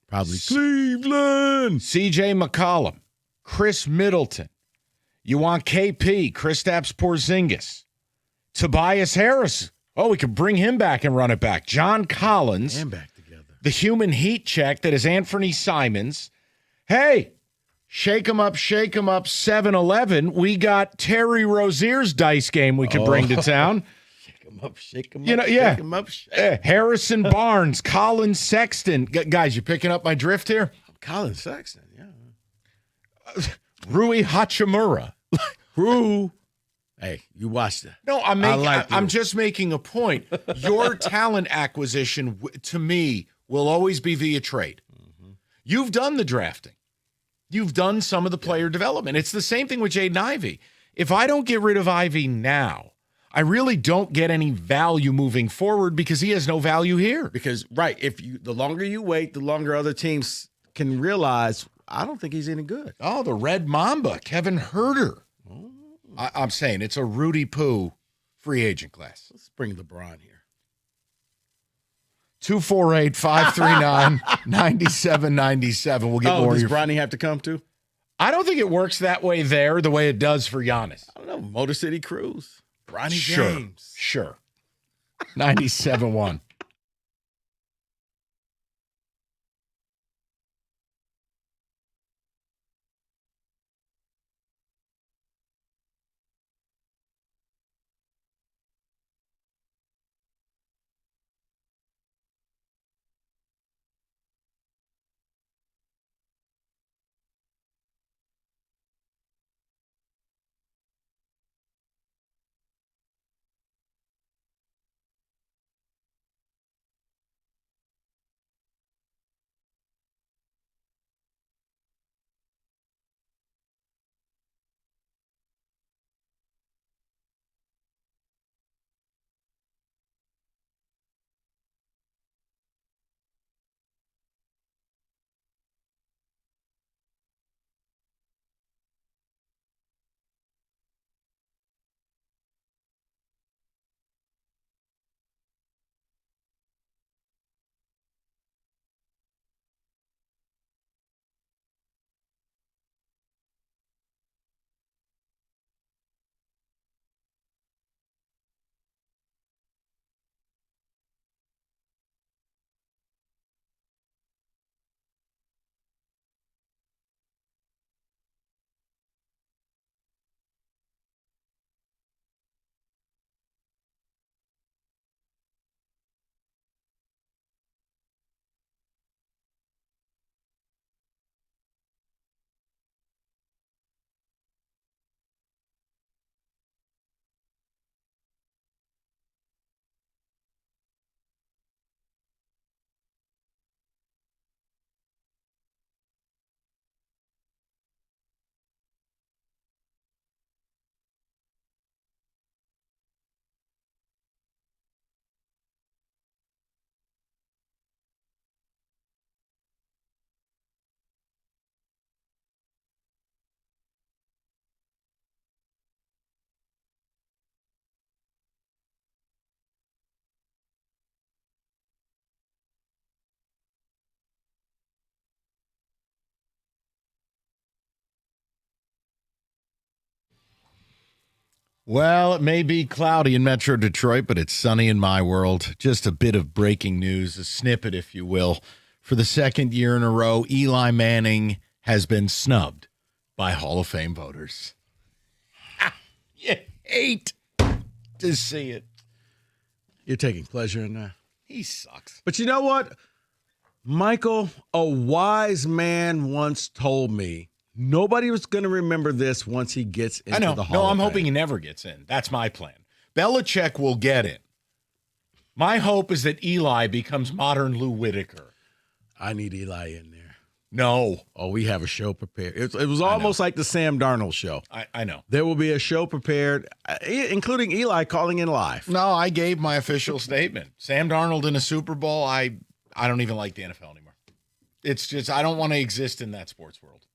Probably Cleveland. CJ McCollum. Chris Middleton. You want KP, Kristaps Porzingis. Tobias Harris. Oh, we could bring him back and run it back. John Collins. And back together. The human heat check that is Anthony Simons. Hey, shake 'em up, 7-Eleven. We got Terry Rozier's dice game we could bring to town. Shake 'em up, shake 'em You know, up, yeah. shake 'em up. Harrison Barnes, Colin Sexton. Guys, you picking up my drift here? Colin Sexton, yeah. Rui Hachimura. Rue. Hey, you watched that. No, I'm just making a point. Your talent acquisition, to me, will always be via trade. Mm-hmm. You've done the drafting. You've done some of the player development. It's the same thing with Jaden Ivey. If I don't get rid of Ivey now, I really don't get any value moving forward because he has no value here. Because, right, the longer you wait, the longer other teams can realize, I don't think he's any good. Oh, the Red Mamba, Kevin Herter. Oh. I'm saying it's a Rudy Poo free agent class. Let's bring LeBron here. 248-539-9797. We'll get more. Does Bronny have to come too? I don't think it works that way there the way it does for Giannis. I don't know. Motor City Cruise. Bronny Sure. James. Sure. 97-1. Well, it may be cloudy in Metro Detroit, but it's sunny in my world. Just a bit of breaking news, a snippet, if you will. For the second year in a row, Eli Manning has been snubbed by Hall of Fame voters. You hate to see it. You're taking pleasure in that. He sucks. But you know what? Michael, a wise man once told me nobody was going to remember this once he gets into the Hall I'm of hoping he never gets in. That's my plan. Belichick will get in. My hope is that Eli becomes modern Lou Whitaker. I need Eli in there. No. Oh, we have a show prepared. It was almost like the Sam Darnold show. I know. There will be a show prepared, including Eli calling in live. No, I gave my official statement. Sam Darnold in a Super Bowl, I don't even like the NFL anymore. It's just, I don't want to exist in that sports world.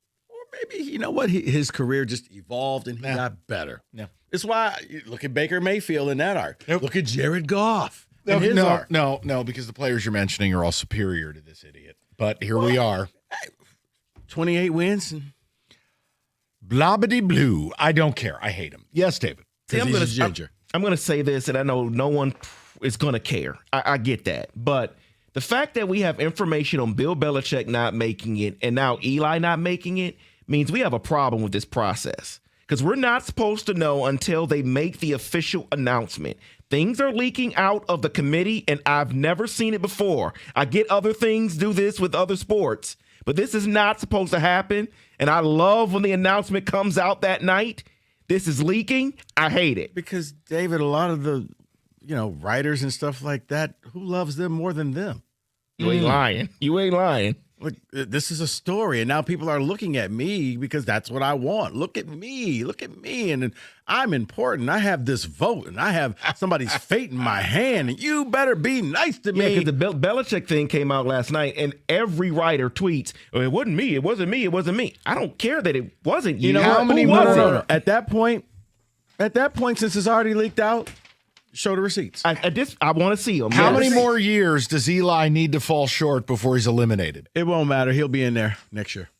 Maybe, you know what? His career just evolved and he got better. Yeah. It's why, look at Baker Mayfield in that arc. Nope. Look at Jared Goff. No, because the players you're mentioning are all superior to this idiot. But here we are. 28 wins. Blobbity blue. I don't care. I hate him. Yes, David. See, I'm going to say this, and I know no one is going to care. I get that. But the fact that we have information on Bill Belichick not making it and now Eli not making it means we have a problem with this process. Because we're not supposed to know until they make the official announcement. Things are leaking out of the committee, and I've never seen it before. I get other things do this with other sports, but this is not supposed to happen. And I love when the announcement comes out that night. This is leaking. I hate it. Because, David, a lot of the, writers and stuff like that, who loves them more than them? You ain't lying. You ain't lying. Look, this is a story, and now people are looking at me because that's what I want. Look at me, and I'm important. I have this vote, and I have somebody's fate in my hand, and you better be nice to me. Yeah, because the Belichick thing came out last night, and every writer tweets, "Oh, it wasn't me, it wasn't me, it wasn't me." I don't care that it wasn't you. You know How many was more? it? At that point, since it's already leaked out, show the receipts. I want to see them. How many more years does Eli need to fall short before he's eliminated? It won't matter. He'll be in there next year.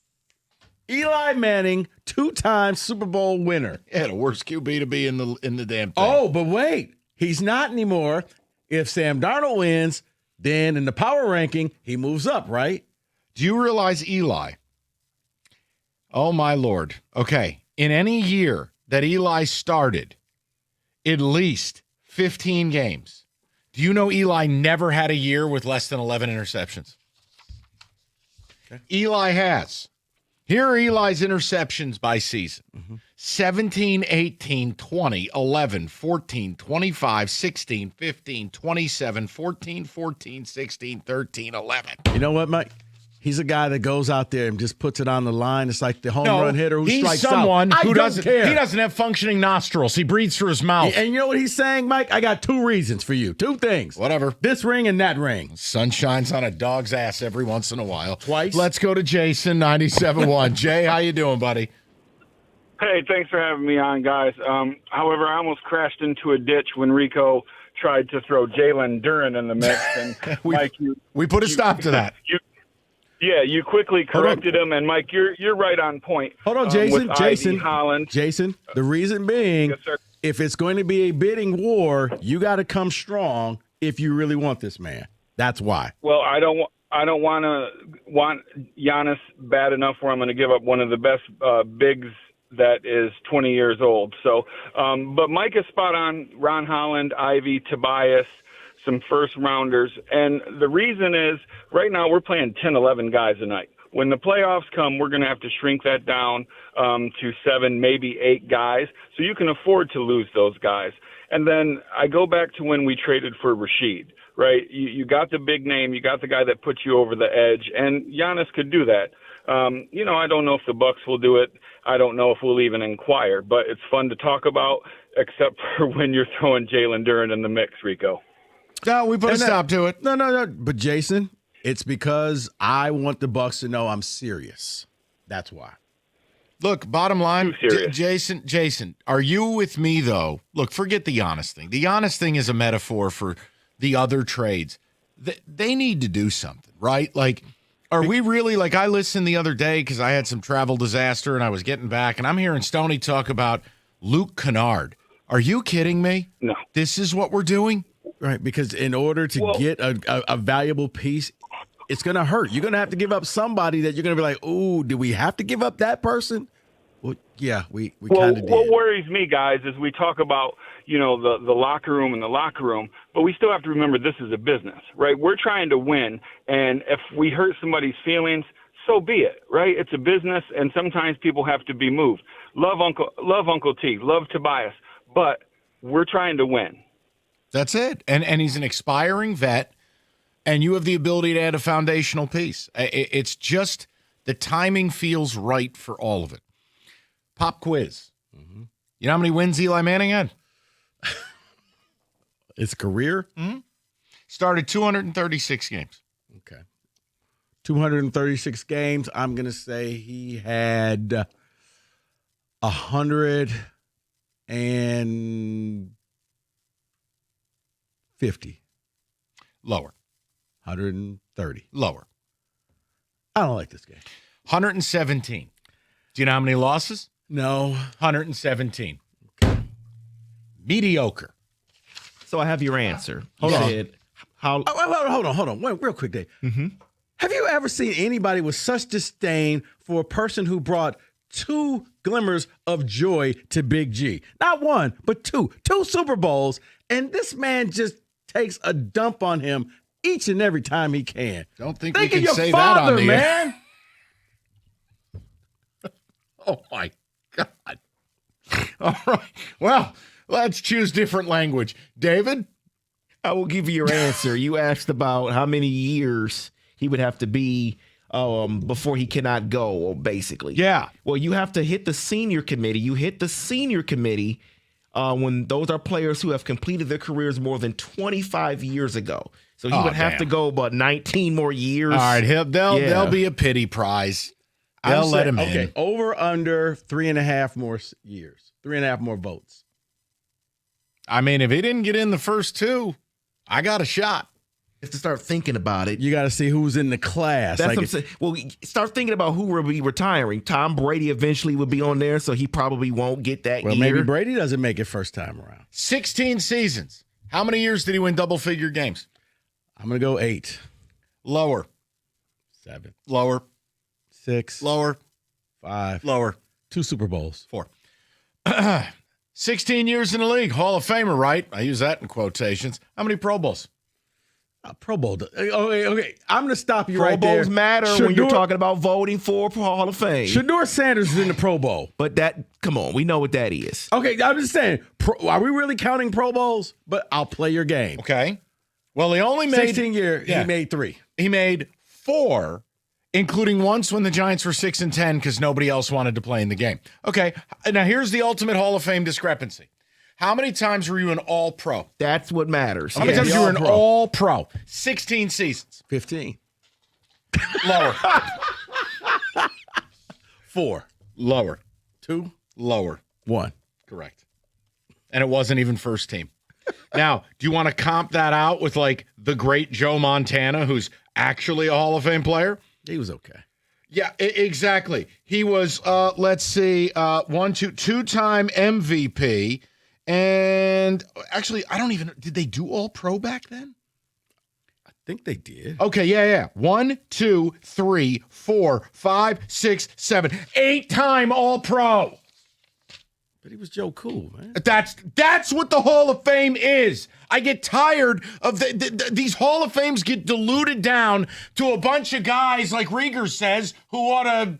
Eli Manning, 2-time Super Bowl winner. Yeah, the worst QB to be in the damn thing. Oh, but wait. He's not anymore. If Sam Darnold wins, then in the power ranking, he moves up, right? Do you realize Eli? Oh, my Lord. Okay. In any year that Eli started, at least 15 games. Do you know Eli never had a year with less than 11 interceptions? Okay. Eli has. Here are Eli's interceptions by season. 17, 18, 20, 11, 14, 25, 16, 15, 27, 14, 14, 16, 13, 11. You know what, Mike? He's a guy that goes out there and just puts it on the line. It's like the home run hitter who strikes out. He's someone who doesn't care. He doesn't have functioning nostrils. He breathes through his mouth. And you know what he's saying, Mike? I got 2 reasons for you. 2 things. Whatever. This ring and that ring. Sun shines on a dog's ass every once in a while. Twice. Let's go to Jason, 97.1. Jay, how you doing, buddy? Hey, thanks for having me on, guys. However, I almost crashed into a ditch when Rico tried to throw Jalen Duren in the mix. And Mike, we put a stop to that. You quickly corrected him, and Mike, you're right on point. Hold on, Jason. With Jason. Ivy Holland. Jason. The reason being, Yes, sir. if it's going to be a bidding war, you got to come strong if you really want this man. That's why. Well, I don't want Giannis bad enough where I'm going to give up one of the best bigs that is 20 years old. So, but Mike is spot on. Ron Holland, Ivy, Tobias, some first rounders. And the reason is right now we're playing 10, 11 guys a night. When the playoffs come, we're going to have to shrink that down to 7, maybe 8 guys. So you can afford to lose those guys. And then I go back to when we traded for Rashid, right? You got the big name. You got the guy that puts you over the edge. And Giannis could do that. I don't know if the Bucks will do it. I don't know if we'll even inquire. But it's fun to talk about, except for when you're throwing Jalen Duren in the mix, Rico. No, we put a stop to it. No. But Jason, it's because I want the Bucks to know I'm serious. That's why. Look, bottom line, Jason, are you with me, though? Look, forget the Giannis thing. The Giannis thing is a metaphor for the other trades. They need to do something, right? Like, are we really, like, I listened the other day because I had some travel disaster and I was getting back, and I'm hearing Stoney talk about Luke Kennard. Are you kidding me? No. This is what we're doing? Right, because in order to get a valuable piece, it's going to hurt. You're going to have to give up somebody that you're going to be like, ooh, do we have to give up that person? Well, yeah, we kind of did. What worries me, guys, is we talk about, the locker room and the locker room, but we still have to remember this is a business, right? We're trying to win, and if we hurt somebody's feelings, so be it, right? It's a business, and sometimes people have to be moved. Love Uncle T, love Tobias, but we're trying to win. That's it. And he's an expiring vet, and you have the ability to add a foundational piece. It's just the timing feels right for all of it. Pop quiz. Mm-hmm. You know how many wins Eli Manning had? His career? Mm-hmm. Started 236 games. Okay. 236 games. I'm going to say he had 150. Lower. 130. Lower. I don't like this game. 117. Do you know how many losses? No. 117. Okay. Mediocre. So I have your answer. Hold on. Hold on. Wait, real quick, Dave. Mm-hmm. Have you ever seen anybody with such disdain for a person who brought 2 glimmers of joy to Big G? Not 1, but 2. 2 Super Bowls, and this man just takes a dump on him each and every time he can. Don't think Think we of can your say father, that on the man. Oh, my God. All right. Well, let's choose different language. David? I will give you your answer. You asked about how many years he would have to be before he cannot go, basically. Yeah. Well, you have to hit the senior committee. You hit the senior committee when those are players who have completed their careers more than 25 years ago. So he would have to go about 19 more years. All right. There'll be a pity prize. They'll let him in. Okay, over, under 3.5 more years. 3.5 more votes. I mean, if he didn't get in the first 2, I got a shot. You have to start thinking about it. You got to see who's in the class. That's what I'm saying. Well, start thinking about who will be retiring. Tom Brady eventually would be on there, so he probably won't get that year. Maybe Brady doesn't make it first time around. 16 seasons. How many years did he win double-figure games? I'm going to go 8. Lower. 7. Lower. 6. Lower. 5. Lower. 2 Super Bowls. 4. 16 years in the league. Hall of Famer, right? I use that in quotations. How many Pro Bowls? Pro Bowl. Okay. I'm going to stop you Pro right there. Bowls matter when you're talking about voting for Hall of Fame. Shedeur Sanders is in the Pro Bowl. But come on, we know what that is. Okay, I'm just saying, are we really counting Pro Bowls? But I'll play your game. Okay. Well, he only made 16 years. He made 3. He made 4, including once when the Giants were 6-10 because nobody else wanted to play in the game. Okay. Now here's the ultimate Hall of Fame discrepancy. How many times were you an All-Pro? That's what matters. How many times you were an All-Pro? 16 seasons. 15. Lower. 4. Lower. 2. Lower. 1. Correct. And it wasn't even first team. Now, do you want to comp that out with like the great Joe Montana, who's actually a Hall of Fame player? He was okay. Yeah, exactly. He was, let's see, 2-time MVP. And actually, I don't even know. Did they do All Pro back then? I think they did. Okay, yeah. 1, 2, 3, 4, 5, 6, 7, 8-time All Pro. But he was Joe Cool, man. That's what the Hall of Fame is. I get tired of these Hall of Fames get diluted down to a bunch of guys, like Rieger says, who ought to.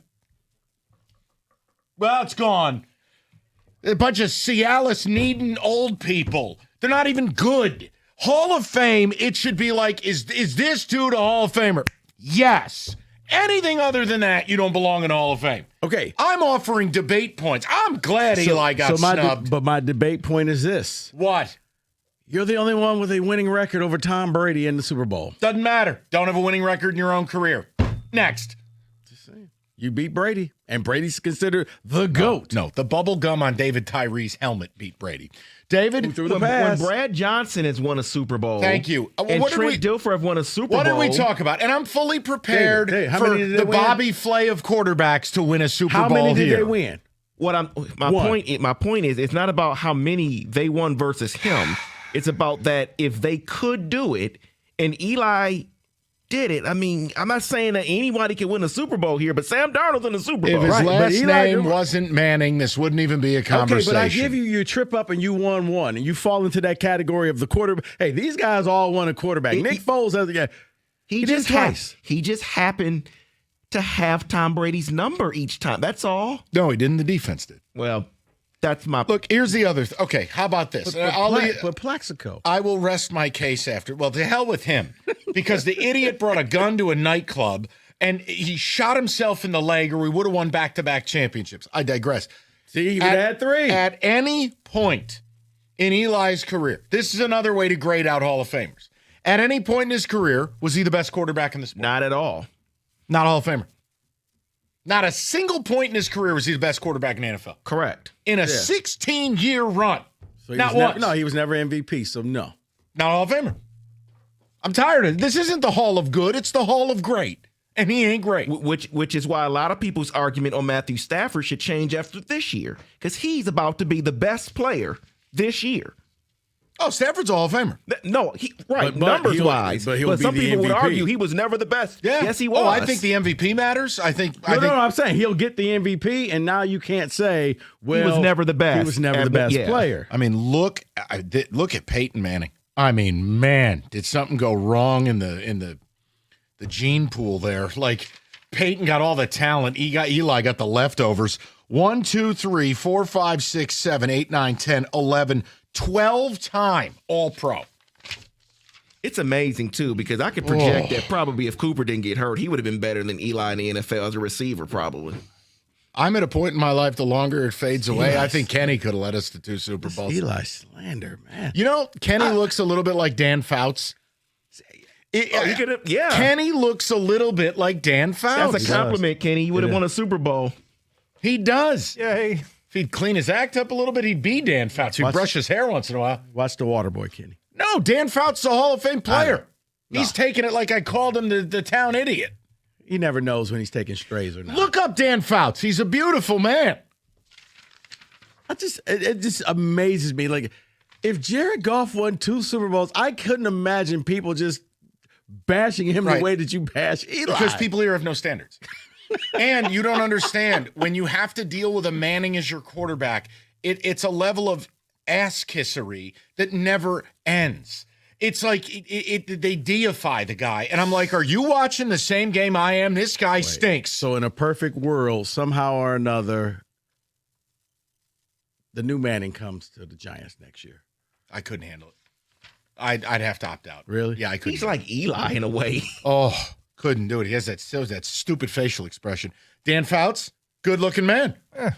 Well, it's gone. A bunch of Cialis-needing old people. They're not even good. Hall of Fame, it should be like, is this dude a Hall of Famer? Yes. Anything other than that, you don't belong in Hall of Fame. Okay. I'm offering debate points. I'm glad Eli got snubbed. But my debate point is this. What? You're the only one with a winning record over Tom Brady in the Super Bowl. Doesn't matter. Don't have a winning record in your own career. Next. Just saying. You beat Brady, and Brady's considered the GOAT. No, the bubble gum on David Tyree's helmet beat Brady. David, when Brad Johnson has won a Super Bowl. Thank you. And Trent Dilfer have won a Super Bowl. What did we talk about? And I'm fully prepared for the Bobby Flay of quarterbacks to win a Super Bowl. How many did they win? My point is it's not about how many they won versus him. It's about that if they could do it, and Eli did it. I mean, I'm not saying that anybody can win a Super Bowl here, but Sam Darnold's in the Super Bowl. If his Right. last name wasn't Manning, this wouldn't even be a conversation. Okay, but I give you trip up and you won one, and you fall into that category of the quarterback. Hey, these guys all won a quarterback. Nick Foles has a guy. He just happened to have Tom Brady's number each time. That's all. No, he didn't. The defense did. Well, that's my look. Here's the other. Okay, how about this? But Plaxico. I will rest my case after. Well, to hell with him, because the idiot brought a gun to a nightclub and he shot himself in the leg, or we would have won back-to-back championships. I digress. See, he would have had 3. At any point in Eli's career, this is another way to grade out Hall of Famers. At any point in his career, was he the best quarterback in the sport? Not at all. Not Hall of Famer. Not a single point in his career was he the best quarterback in the NFL. Correct. In a 16-year run. So Not was once. No, he was never MVP, so no. Not Hall of Famer. I'm tired of it. This isn't the Hall of Good. It's the Hall of Great. And he ain't great. Which is why a lot of people's argument on Matthew Stafford should change after this year. Because he's about to be the best player this year. Oh, Stafford's a Hall of Famer. No, But numbers-wise. he'll be some the people would MVP. argue he was never the best. Yeah. Yes, he was. Oh, I think the MVP matters. I think No, I'm saying he'll get the MVP, and now you can't say, well, he was never the best. He was never the best player. I mean, look at Peyton Manning. I mean, man, did something go wrong in the gene pool there? Like, Peyton got all the talent. Eli got the leftovers. 1, 2, 3, 4, 5, 6, 7, 8, 9, 10, 11, 12-time All-Pro. It's amazing, too, because I could project that probably if Cooper didn't get hurt, he would have been better than Eli in the NFL as a receiver, probably. I'm at a point in my life, the longer it fades away, I think Kenny could have led us to 2 Super Bowls. Eli slander, man. You know, Kenny looks a little bit like Dan Fouts. Kenny looks a little bit like Dan Fouts. That's a compliment, Kenny. You would have won a Super Bowl. He does. Yay. If he'd clean his act up a little bit, he'd be Dan Fouts. He'd brush his hair once in a while. Watch the Waterboy, Kenny. No, Dan Fouts is a Hall of Fame player. He's taking it like I called him the town idiot. He never knows when he's taking strays or not. Look up Dan Fouts. He's a beautiful man. It just amazes me. Like, if Jared Goff won 2 Super Bowls, I couldn't imagine people just bashing him the way that you bash Eli. Because people here have no standards. And you don't understand, when you have to deal with a Manning as your quarterback, it's a level of ass-kissery that never ends. It's like they deify the guy. And I'm like, are you watching the same game I am? This guy stinks. So in a perfect world, somehow or another, the new Manning comes to the Giants next year. I couldn't handle it. I'd have to opt out. Really? Yeah, I couldn't. He's like Eli in a way. Oh, couldn't do it. He has that stupid facial expression. Dan Fouts, good-looking man. It's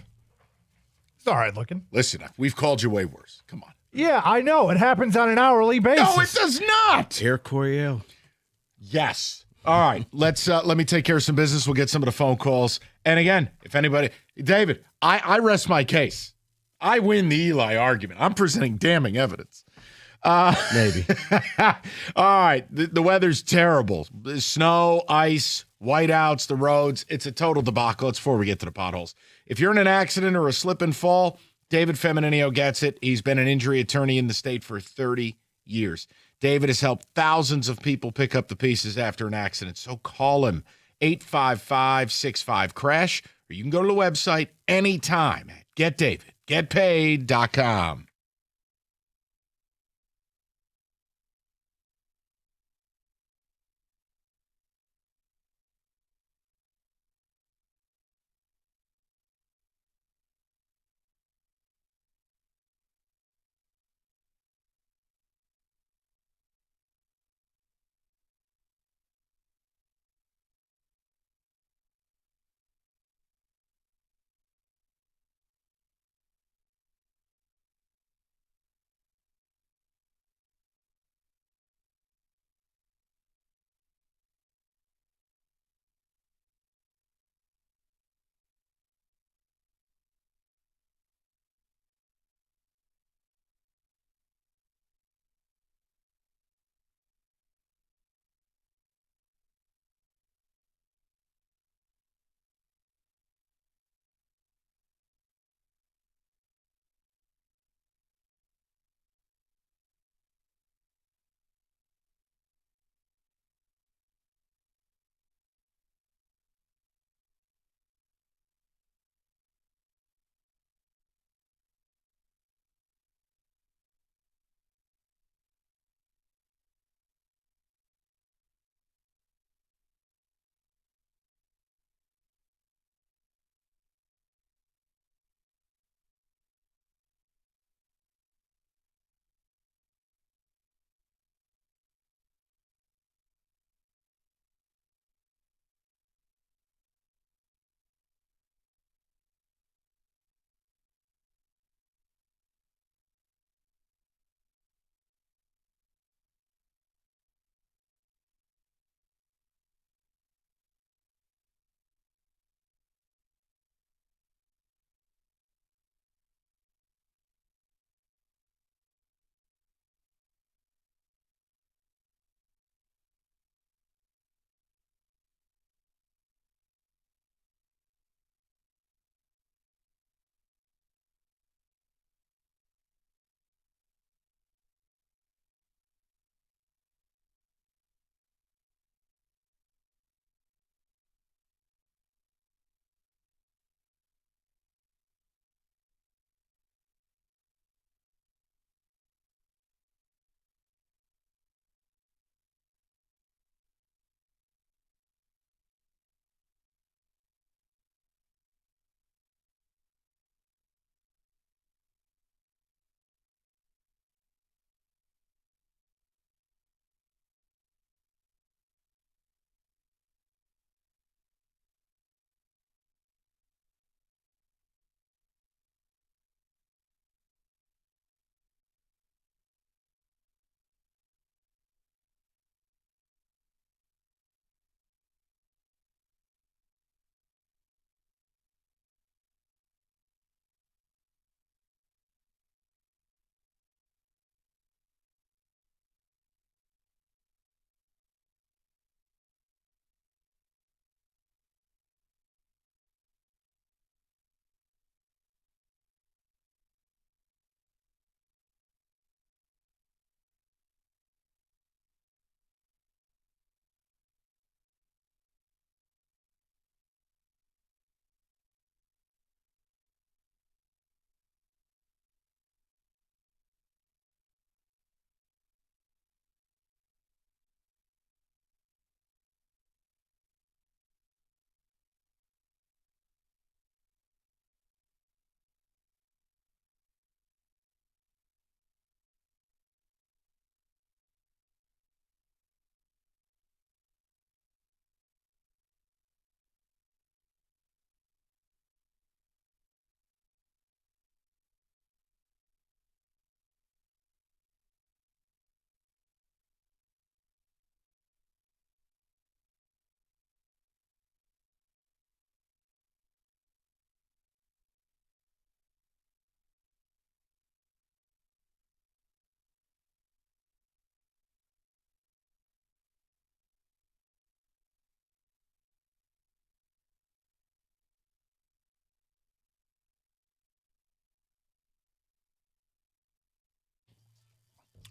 all right looking. Listen, we've called you way worse. Come on. Yeah, I know. It happens on an hourly basis. No, it does not. Air Coryell. Yes. All right. Let me take care of some business. We'll get some of the phone calls. And again, if anybody, David, I rest my case. I win the Eli argument. I'm presenting damning evidence. Maybe. All right. The weather's terrible. Snow, ice, whiteouts, the roads. It's a total debacle. It's before we get to the potholes. If you're in an accident or a slip and fall, David Femininio gets it. He's been an injury attorney in the state for 30 years. David has helped thousands of people pick up the pieces after an accident. So call him, 855-65-CRASH, or you can go to the website anytime at getdavidgetpaid.com.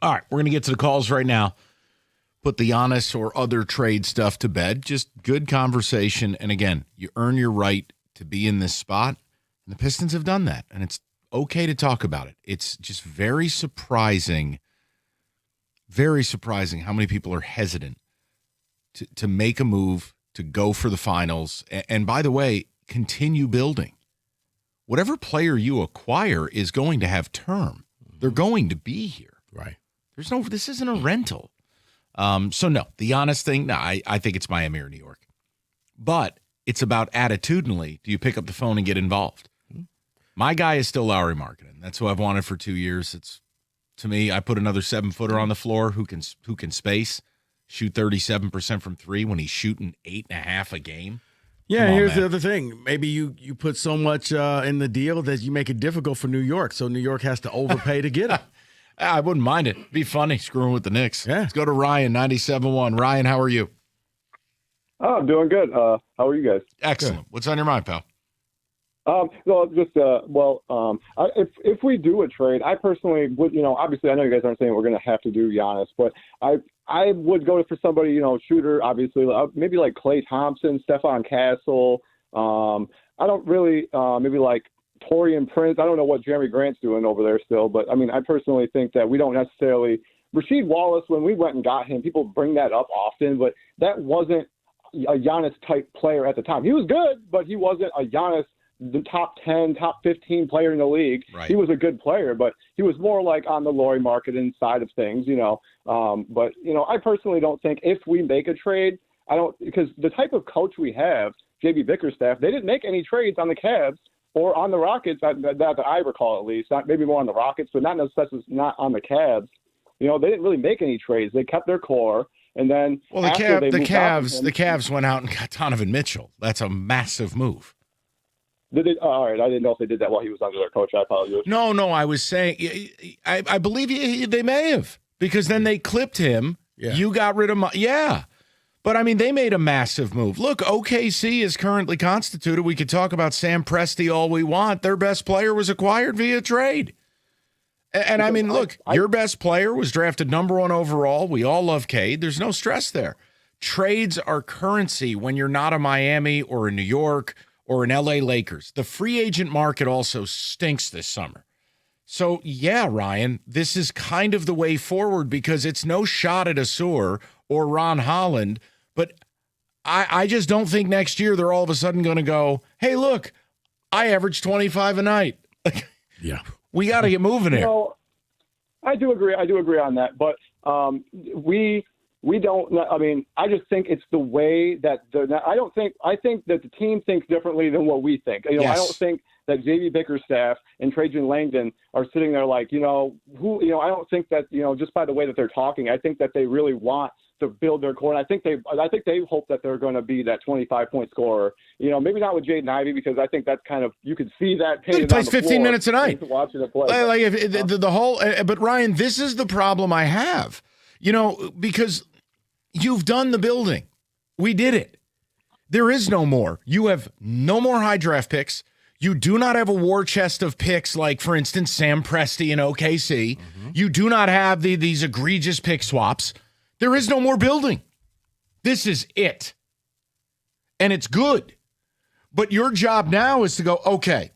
All right, we're going to get to the calls right now. Put the Giannis or other trade stuff to bed. Just good conversation. And again, you earn your right to be in this spot. And the Pistons have done that. And it's okay to talk about it. It's just very surprising how many people are hesitant to make a move, to go for the finals. And by the way, continue building. Whatever player you acquire is going to have term. They're going to be here. Right. This isn't a rental. So no, the Giannis thing, no, I think it's Miami or New York. But it's about attitudinally, do you pick up the phone and get involved? My guy is still Lauri Markkanen. That's who I've wanted for 2 years. It's, to me, I put another 7-footer on the floor who can space, shoot 37% from three when he's shooting 8.5 a game. Yeah, here's the other thing. Maybe you put so much in the deal that you make it difficult for New York, so New York has to overpay to get him. I wouldn't mind it. It'd be funny screwing with the Knicks. Yeah. Let's go to Ryan, 97.1. Ryan, how are you? Oh, I'm doing good. How are you guys? Excellent. Good. What's on your mind, pal? If we do a trade, I personally would, obviously I know you guys aren't saying we're going to have to do Giannis, but I would go for somebody, shooter, obviously, maybe like Klay Thompson, Stephon Castle. I don't really, maybe like Taurean Prince. I don't know what Jeremy Grant's doing over there still, but I mean, I personally think that we don't necessarily Rasheed Wallace, when we went and got him, people bring that up often, but that wasn't a Giannis type player at the time. He was good, but he wasn't a Giannis, the top 10, top 15 player in the league. Right. He was a good player, but he was more like on the Lauri Markkanen side of things, But, I personally don't think if we make a trade, because the type of coach we have, JB Bickerstaff, they didn't make any trades on the Cavs or on the Rockets, that I recall at least. Maybe more on the Rockets, but not necessarily not on the Cavs. They didn't really make any trades. They kept their core. And then the Cavs went out and got Donovan Mitchell. That's a massive move. Did they? All right, I didn't know if they did that while he was under their coach. I apologize. No, I was saying, I believe they may have, because then they clipped him. Yeah. You got rid of yeah. But, I mean, they made a massive move. Look, OKC is currently constituted. We could talk about Sam Presti all we want. Their best player was acquired via trade. And I mean, look, your best player was drafted number 1 overall. We all love Cade. There's no stress there. Trades are currency when you're not a Miami or a New York or an LA Lakers. The free agent market also stinks this summer. So, yeah, Ryan, this is kind of the way forward, because it's no shot at Asur or Ron Holland. But I just don't think next year they're all of a sudden going to go, hey, look, I average 25 a night. Yeah. We got to get moving here. I do agree on that. But we don't. I mean, I just think it's the way that I think that the team thinks differently than what we think. Yes. I don't think that JB Bickerstaff and Trajan Langdon are sitting there like, I don't think that, just by the way that they're talking, I think that they really want to build their core. And I think they hope that they're going to be that 25-point scorer. Maybe not with Jaden Ivey, because I think that's kind of, you could see that. He plays 15 minutes a night. Watching it play. The whole. But Ryan, this is the problem I have. Because you've done the building. We did it. There is no more. You have no more high draft picks. You do not have a war chest of picks like, for instance, Sam Presti in OKC. Mm-hmm. You do not have these egregious pick swaps. There is no more building. This is it. And it's good. But your job now is to go, okay,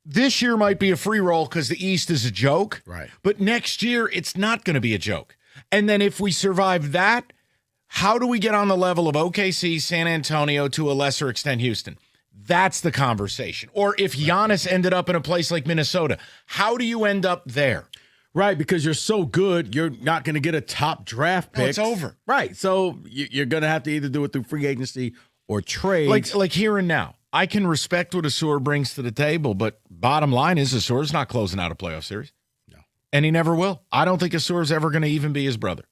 this year might be a free roll because the East is a joke. Right. But next year, it's not going to be a joke. And then if we survive that, how do we get on the level of OKC, San Antonio, to a lesser extent, Houston? That's the conversation. Or if Giannis ended up in a place like Minnesota, how do you end up there? Right, because you're so good, you're not going to get a top draft pick. No, it's over. Right, so you're going to have to either do it through free agency or trade. Like here and now. I can respect what Asur brings to the table, but bottom line is Asur's not closing out a playoff series. No. And he never will. I don't think Asur's ever going to even be his brother.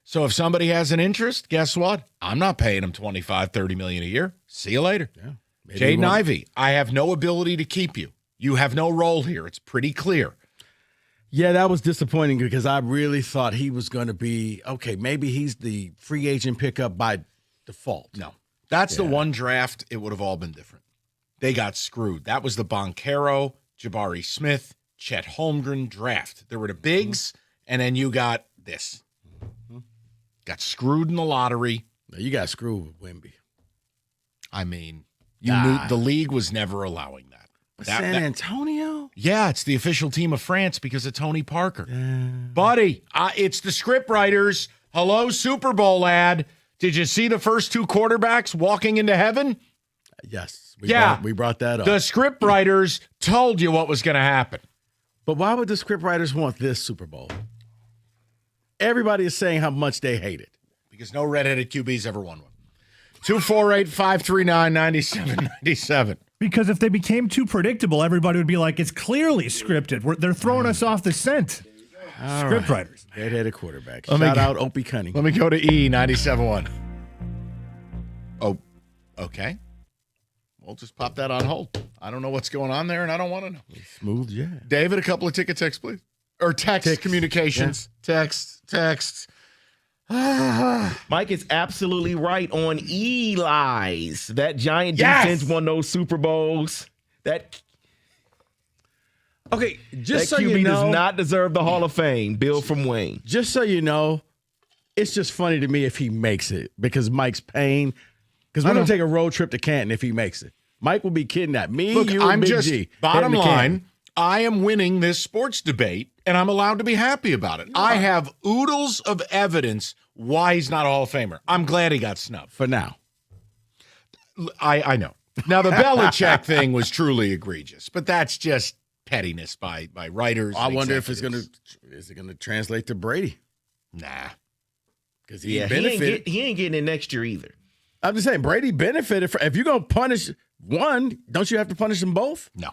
So if somebody has an interest, guess what? I'm not paying him $25-30 million a year. See you later. Yeah. Jaden Ivey, I have no ability to keep you. You have no role here. It's pretty clear. Yeah, that was disappointing because I really thought he was going to be, okay, maybe he's the free agent pickup by default. No. That's the one draft, it would have all been different. They got screwed. That was the Boncaro, Jabari Smith, Chet Holmgren draft. There were the bigs, and then you got this. Got screwed in the lottery. No, you got screwed with Wemby. I mean, you knew the league was never allowing that. San Antonio? Yeah, it's the official team of France because of Tony Parker. Buddy, it's the script writers. Hello, Super Bowl ad. Did you see the first two quarterbacks walking into heaven? Yes. We brought that up. The script writers told you what was going to happen. But why would the script writers want this Super Bowl? Everybody is saying how much they hate it. Because no redheaded QB's ever won one. 248-539-9797. Because if they became too predictable, everybody would be like, it's clearly scripted. They're throwing us off the scent. Script writers. Red-headed quarterback. Shout out Opie Cunningham. Let me go to E97.1. Oh, okay. We'll just pop that on hold. I don't know what's going on there, and I don't want to know. Smooth, yeah. David, a couple of ticket texts, please. Or text communications. Yeah. Text. Mike is absolutely right on Eli's. That giant defense won those Super Bowls. Okay, just that so QB you know, does not deserve the Hall of Fame. Bill from Wayne. Just so you know, it's just funny to me if he makes it because Mike's paying. Because we're going to take a road trip to Canton if he makes it. Mike will be kidnapped. Me, Look, you, and Big G. Bottom line, Canton. I am winning this sports debate, and I'm allowed to be happy about it. I have oodles of evidence why he's not a Hall of Famer. I'm glad he got snubbed. For now. I know. Now, the Belichick thing was truly egregious, but that's just pettiness by writers. I wonder if is it going to translate to Brady? Nah. Because he ain't getting it next year either. I'm just saying, Brady benefited. If you're going to punish one, don't you have to punish them both? No.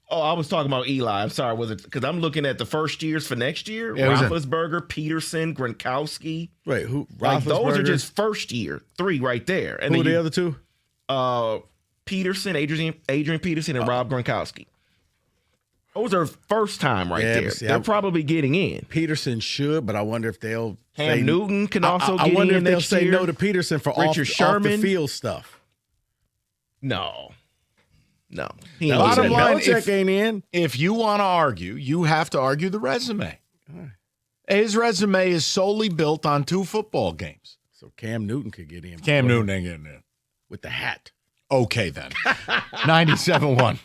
Oh, I was talking about Eli. I'm sorry. Was it because I'm looking at the first years for next year? Yeah, Roethlisberger, Peterson, Gronkowski. Wait, who? Like those are just first year, 3 right there. And who then are the other two? Peterson, Adrian Peterson, and Rob Gronkowski. Those are first time there. See, They're probably getting in. Peterson should, but I wonder if they'll. Cam Newton can also get in. I wonder if they'll next say year. no to Peterson for off the field stuff. No. Bottom line, Belichick ain't in. If you want to argue, you have to argue the resume. His resume is solely built on 2 football games. So Cam Newton could get in. Cam Newton ain't getting in. With the hat. Okay, then. 97.1.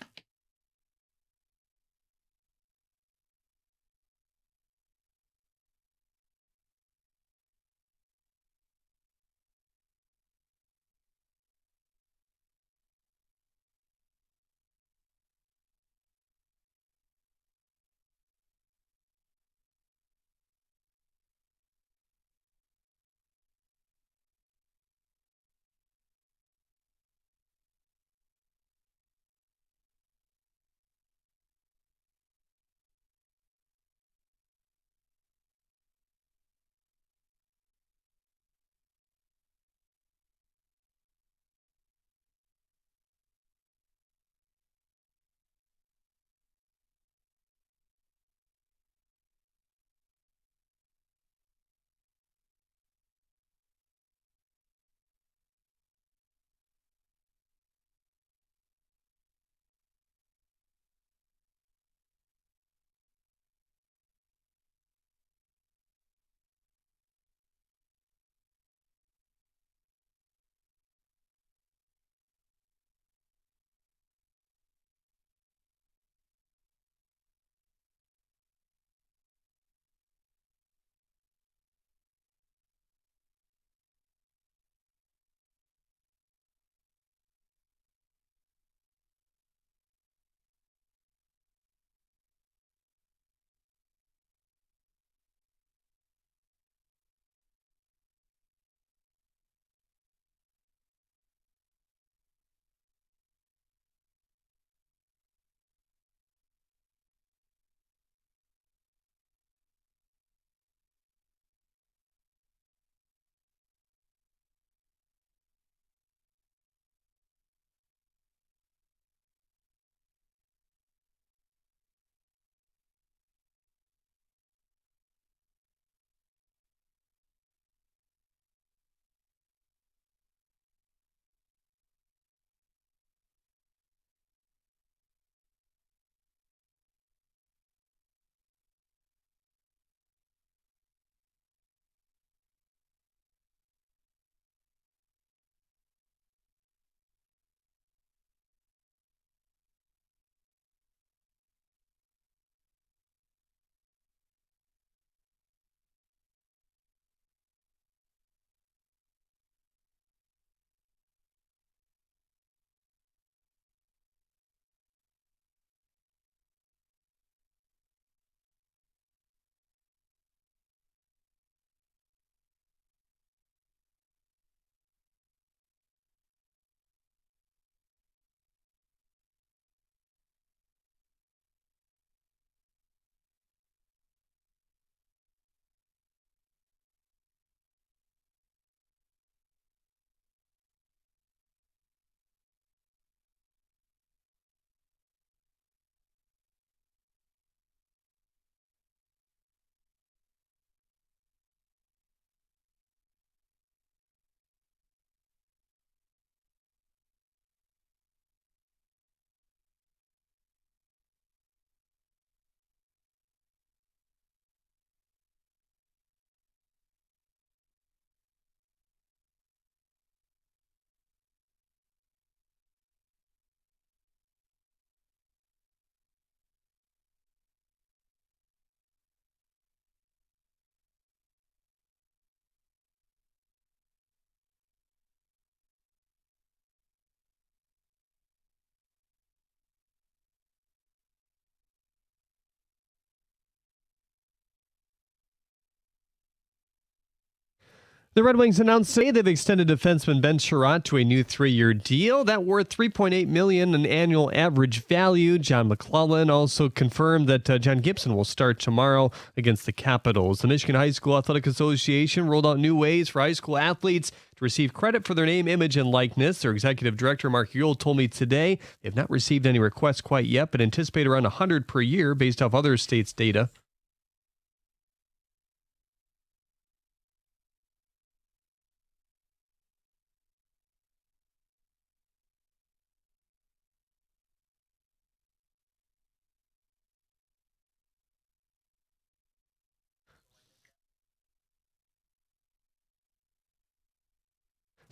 The Red Wings announced today they've extended defenseman Ben Chiarot to a new 3-year deal that worth $3.8 million in annual average value. John McClellan also confirmed that John Gibson will start tomorrow against the Capitals. The Michigan High School Athletic Association rolled out new ways for high school athletes to receive credit for their name, image, and likeness. Their executive director, Mark Yule, told me today they have not received any requests quite yet, but anticipate around 100 per year based off other states' data.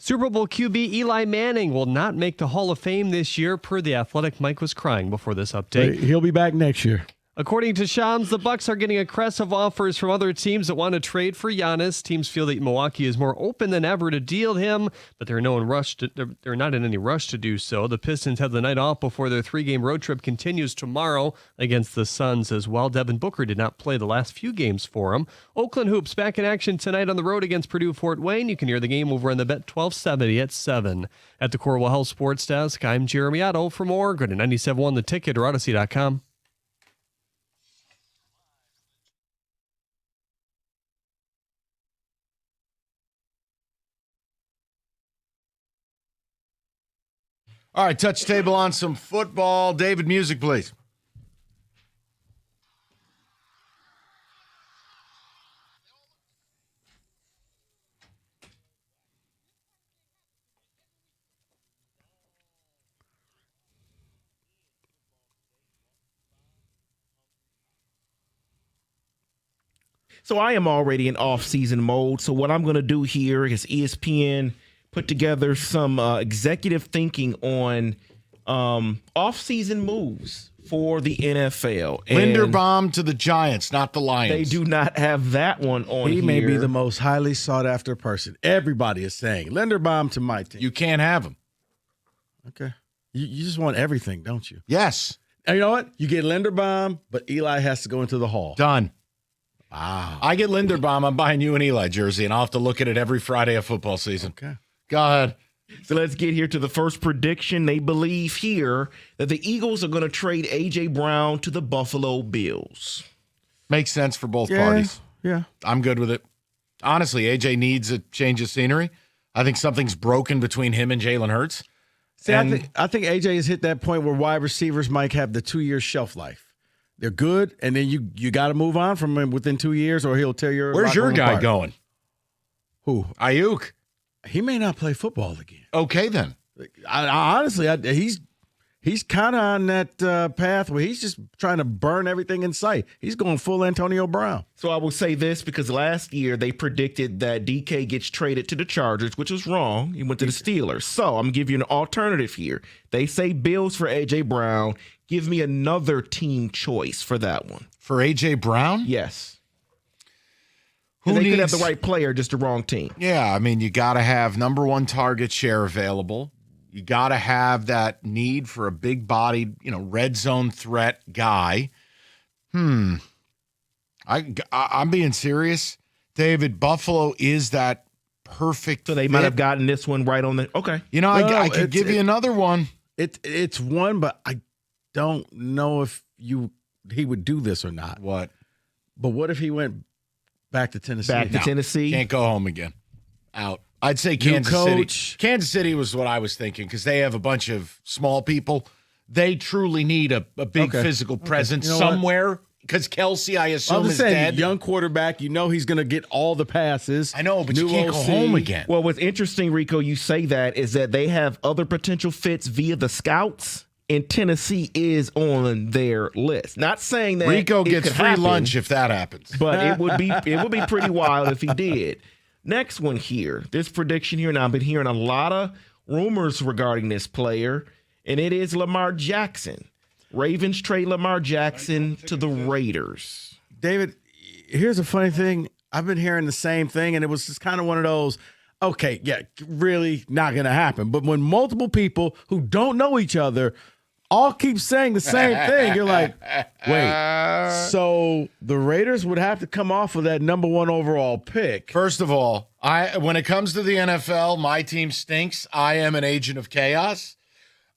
Super Bowl QB Eli Manning will not make the Hall of Fame this year, per The Athletic. Mike was crying before this update. He'll be back next year. According to Shams, the Bucks are getting aggressive offers from other teams that want to trade for Giannis. Teams feel that Milwaukee is more open than ever to deal him, but they're not in any rush to do so. The Pistons have the night off before their 3-game road trip continues tomorrow against the Suns as well. Devin Booker did not play the last few games for him. Oakland Hoops back in action tonight on the road against Purdue Fort Wayne. You can hear the game over on the Bet 1270 at 7. At the Corwell Health Sports Desk, I'm Jeremy Otto. For more, go to 97.1 The Ticket or Odyssey.com. All right, touch table on some football. David, music, please. So I am already in off-season mode. So what I'm going to do here is ESPN put together some executive thinking on off-season moves for the NFL. And Linderbaum to the Giants, not the Lions. they do not have that one on He here. may be the most highly sought after person. Everybody is saying Linderbaum to my team. You can't have him. Okay. You just want everything, don't you? Yes. And you know what? You get Linderbaum, but Eli has to go into the Hall. Done. Wow. I get Linderbaum. I'm buying you an Eli jersey, and I'll have to look at it every Friday of football season. Okay. Go ahead. So let's get here to the first prediction. They believe here that the Eagles are going to trade A.J. Brown to the Buffalo Bills. Makes sense for both parties. Yeah. I'm good with it. Honestly, A.J. needs a change of scenery. I think something's broken between him and Jalen Hurts. See, I think A.J. has hit that point where wide receivers might have the 2-year shelf life. They're good, and then you got to move on from him within 2 years, or he'll tear your. Where's your guy apart. going? Who? Ayuk. He may not play football again. Okay, then. Honestly, he's kind of on that path where he's just trying to burn everything in sight. He's going full Antonio Brown. So I will say this because last year they predicted that DK gets traded to the Chargers, which was wrong. He went to the Steelers. So I'm going to give you an alternative here. They say Bills for A.J. Brown. Give me another team choice for that one. For A.J. Brown? Yes. Who they needs, could have the right player, just the wrong team. Yeah, I mean, you got to have number one target share available. You got to have that need for a big-bodied, red zone threat guy. I'm being serious. David, Buffalo is that perfect So they fit. might have gotten this one right on the. Okay. I could give you another one. It's one, but I don't know if he would do this or not. What? But what if he went back to Tennessee? Back to Tennessee. Can't go home again. Out. I'd say Kansas City. Kansas City was what I was thinking because they have a bunch of small people. They truly need a big physical presence somewhere because Kelsey, I assume, is dead. Young quarterback, he's going to get all the passes. I know, but you can't go home again. Well, what's interesting, Rico, you say that is that they have other potential fits via the scouts, and Tennessee is on their list. Not saying that Rico it gets could free happen, lunch if that happens, but it would be pretty wild if he did. Next one here, this prediction here, and I've been hearing a lot of rumors regarding this player, and it is Lamar Jackson. Ravens trade Lamar Jackson to the Raiders. David, here's a funny thing. I've been hearing the same thing, and it was just kind of one of those, okay, yeah, really not going to happen. But when multiple people who don't know each other all keep saying the same thing. You're like, wait, so the Raiders would have to come off of that number 1 overall pick. First of all, when it comes to the NFL, my team stinks. I am an agent of chaos.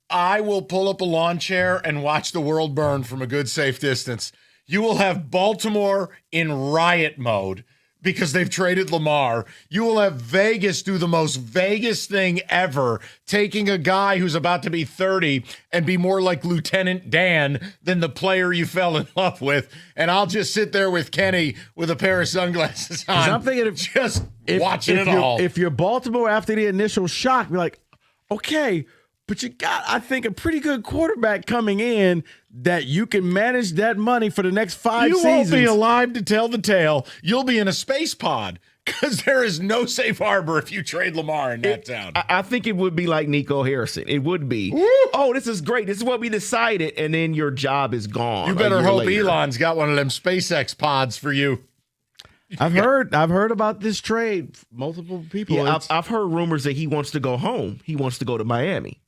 I will pull up a lawn chair and watch the world burn from a good safe distance. You will have Baltimore in riot mode because they've traded Lamar. You will have Vegas do the most Vegas thing ever, taking a guy who's about to be 30 and be more like Lieutenant Dan than the player you fell in love with. And I'll just sit there with Kenny with a pair of sunglasses on. I'm thinking watching it all. If you're Baltimore after the initial shock, you're like, okay, but you got, I think, a pretty good quarterback coming in that you can manage that money for the next 5 seasons. You won't be alive to tell the tale. You'll be in a space pod because there is no safe harbor if you trade Lamar in that town. I think it would be like Nico Harrison. It would be, oh, this is great. This is what we decided. And then your job is gone. You better hope Elon's got one of them SpaceX pods for you. I've heard about this trade. Multiple people. Yeah, I've heard rumors that he wants to go home. He wants to go to Miami.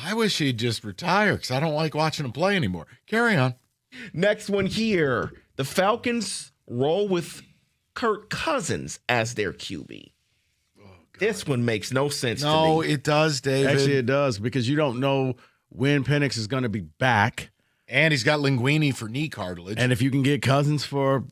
I wish he'd just retire because I don't like watching him play anymore. Carry on. Next one here. The Falcons roll with Kirk Cousins as their QB. This one makes no sense to me. No, it does, David. Actually, it does because you don't know when Penix is going to be back. And he's got Linguini for knee cartilage. And if you can get Cousins for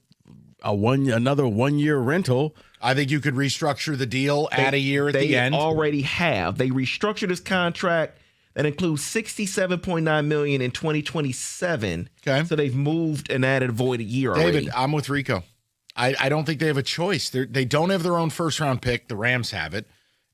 another 1-year rental, I think you could restructure the deal, add a year at the end. They already have. They restructured his contract. That includes $67.9 million in 2027. Okay. So they've moved and added a voided year already. David, I'm with Rico. I don't think they have a choice. They don't have their own first-round pick. The Rams have it.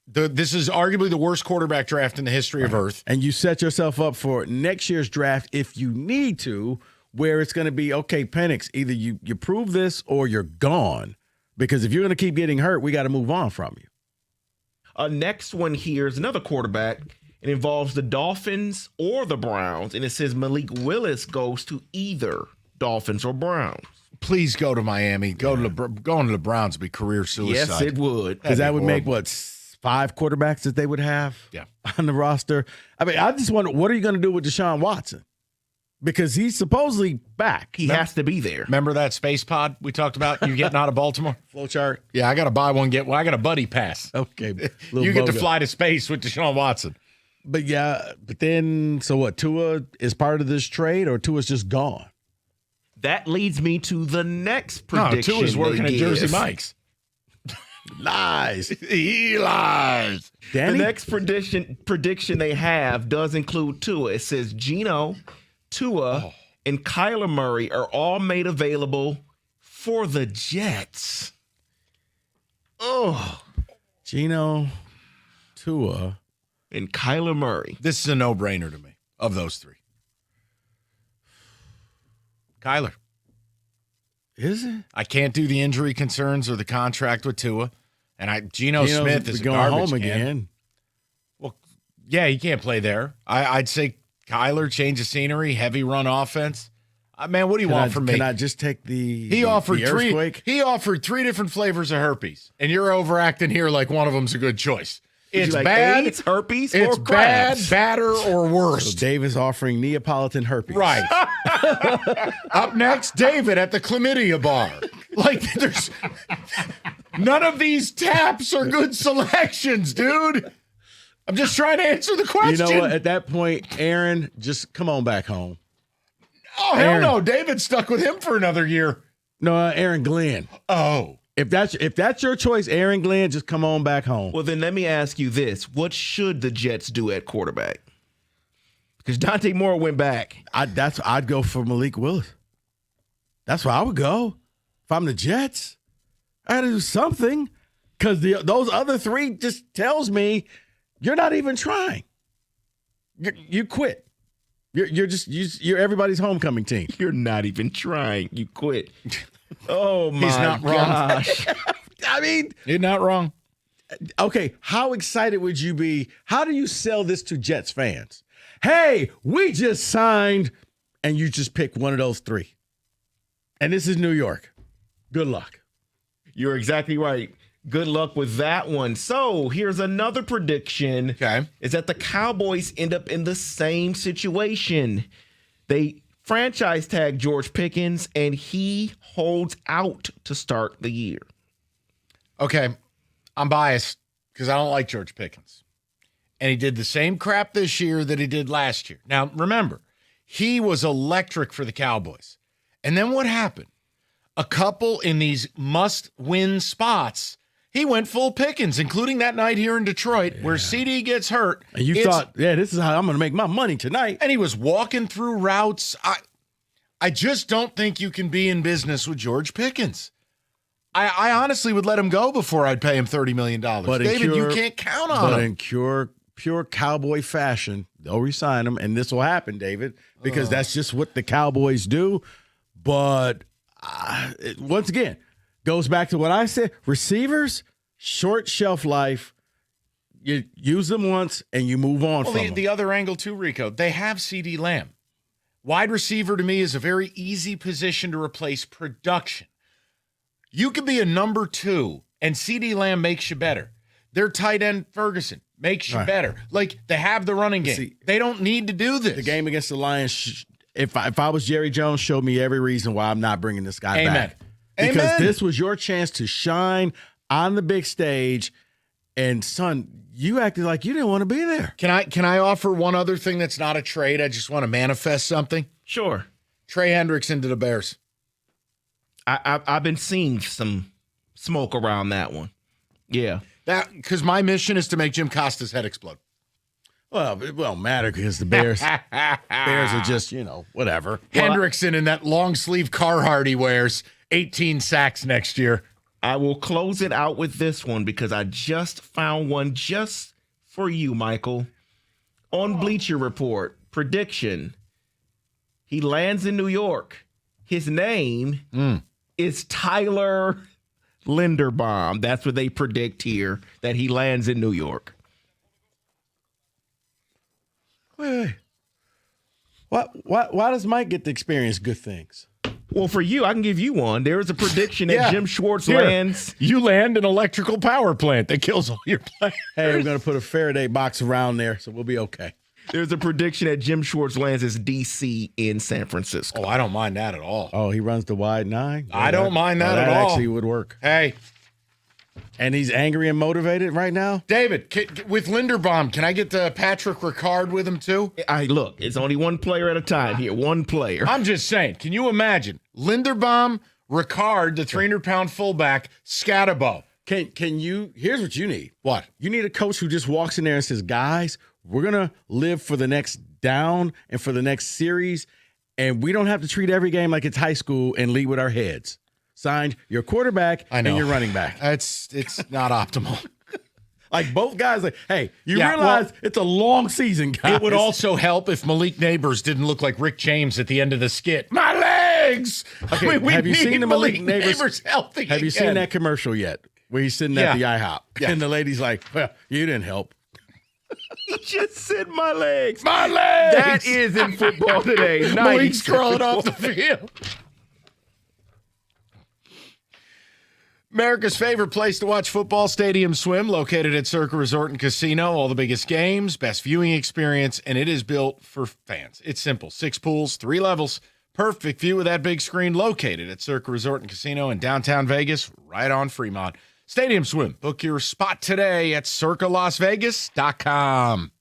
This is arguably the worst quarterback draft in the history of Earth. And you set yourself up for next year's draft if you need to, where it's going to be, okay, Penix, either you prove this or you're gone. Because if you're going to keep getting hurt, we got to move on from you. Next one here is another quarterback. It involves the Dolphins or the Browns, and it says Malik Willis goes to either Dolphins or Browns. Please go to Miami. Going to the Browns would be career suicide. Yes, it would. Because that would make, 5 quarterbacks that they would have on the roster? I mean, I just wonder, what are you going to do with Deshaun Watson? Because he's supposedly back. He has to be there. Remember that space pod we talked about? You getting out of Baltimore? Flowchart? Yeah, I got to buy one, I got a buddy pass. Okay. You get to fly to space with Deshaun Watson. But then, so what? Tua is part of this trade, or Tua's just gone? That leads me to the next prediction. No, Tua's working at Jersey Mike's. Lies. He lies. Danny? The next prediction they have does include Tua. It says Geno, Tua, and Kyler Murray are all made available for the Jets. Oh. Geno, Tua, and Kyler Murray. This is a no-brainer to me, of those 3. Kyler. Is it? I can't do the injury concerns or the contract with Tua. And Geno Smith is going garbage home can. again. Well, yeah, he can't play there. I'd say Kyler, change of scenery, heavy run offense. Man, what do you want from me? Can I just take He offered 3 different flavors of herpes, and you're overacting here like one of them's a good choice. It's like bad. AIDS, herpes, it's or crabs? bad, badder, or worse. So Dave is offering Neapolitan herpes. Right. Up next, David at the chlamydia bar. Like, there's none of these taps are good selections, dude. I'm just trying to answer the question. You know what? At that point, Aaron, just come on back home. Oh, hell no. David's stuck with him for another year. No, Aaron Glenn. Oh. If that's your choice, Aaron Glenn, just come on back home. Well, then let me ask you this. What should the Jets do at quarterback? Because Dante Moore went back. I'd go for Malik Willis. That's where I would go. If I'm the Jets, I got to do something. Because those other 3 just tells me you're not even trying. You quit. You're everybody's homecoming team. You're not even trying. You quit. Oh, my He's not gosh. wrong. I mean, you're not wrong. Okay, how excited would you be? How do you sell this to Jets fans? Hey, we just signed, and you just pick one of those 3. And this is New York. Good luck. You're exactly right. Good luck with that one. So here's another prediction. Okay. Is that the Cowboys end up in the same situation. They franchise tag George Pickens, and he holds out to start the year. Okay. I'm biased because I don't like George Pickens. And he did the same crap this year that he did last year. Now, remember, he was electric for the Cowboys. And then what happened? A couple in these must-win spots, he went full Pickens, including that night here in Detroit where CD gets hurt. And you thought, this is how I'm going to make my money tonight. And he was walking through routes. I just don't think you can be in business with George Pickens. I honestly would let him go before I'd pay him $30 million. But David, you can't count on him. But in pure Cowboy fashion, they'll resign him, and this will happen, David, because that's just what the Cowboys do. But once again, goes back to what I said. Receivers, short shelf life. You use them once and you move on from them. The other angle too, Rico, they have CD Lamb. Wide receiver to me is a very easy position to replace production. You could be a number 2 and CD Lamb makes you better. Their tight end Ferguson makes you better. Like, they have the running game. See, they don't need to do this. The game against the Lions, if I was Jerry Jones, showed me every reason why I'm not bringing this guy back. Because this was your chance to shine on the big stage. And, son, you acted like you didn't want to be there. Can I offer one other thing that's not a trade? I just want to manifest something. Sure. Trey Hendrickson to the Bears. I've been seeing some smoke around that one. Yeah. Because my mission is to make Jim Costa's head explode. Well, it won't matter because the Bears are just, whatever. Hendrickson in that long sleeve Carhartt he wears, 18 sacks next year. I will close it out with this one because I just found one just for you, Michael. On Bleacher Report, prediction. He lands in New York. His name is Tyler Linderbaum. That's what they predict here, that he lands in New York. Wait. Why does Mike get to experience good things? Well, for you, I can give you one. There is a prediction that Jim Schwartz lands. You land an electrical power plant that kills all your players. Hey, we're going to put a Faraday box around there, so we'll be okay. There's a prediction that Jim Schwartz lands as DC in San Francisco. Oh, I don't mind that at all. Oh, he runs the wide 9? I don't mind that at all. That actually would work. Hey. And he's angry and motivated right now? David, with Linderbaum, can I get Patrick Ricard with him too? Look, it's only one player at a time here. One player. I'm just saying, can you imagine? Linderbaum, Ricard, the 300-pound fullback, Scatterbo. Can you, here's what you need. What? You need a coach who just walks in there and says, guys, we're going to live for the next down and for the next series, and we don't have to treat every game like it's high school and lead with our heads. Signed, your quarterback and your running back. It's not optimal. Like both guys, like, hey, you realize it's a long season, guys. It would also help if Malik Neighbors didn't look like Rick James at the end of the skit. My legs! Okay, have you seen the Malik Neighbors healthy Have you seen that commercial yet? Where he's sitting at the IHOP. Yeah. And the lady's like, well, you didn't help. He just said my legs. My legs! That is in football today. Nice. Malik's crawling off the field. America's favorite place to watch football, Stadium Swim, located at Circa Resort and Casino. All the biggest games, best viewing experience, and it is built for fans. It's simple. 6 pools, 3 levels. Perfect view of that big screen, located at Circa Resort and Casino in downtown Vegas, right on Fremont. Stadium Swim. Book your spot today at circalasvegas.com.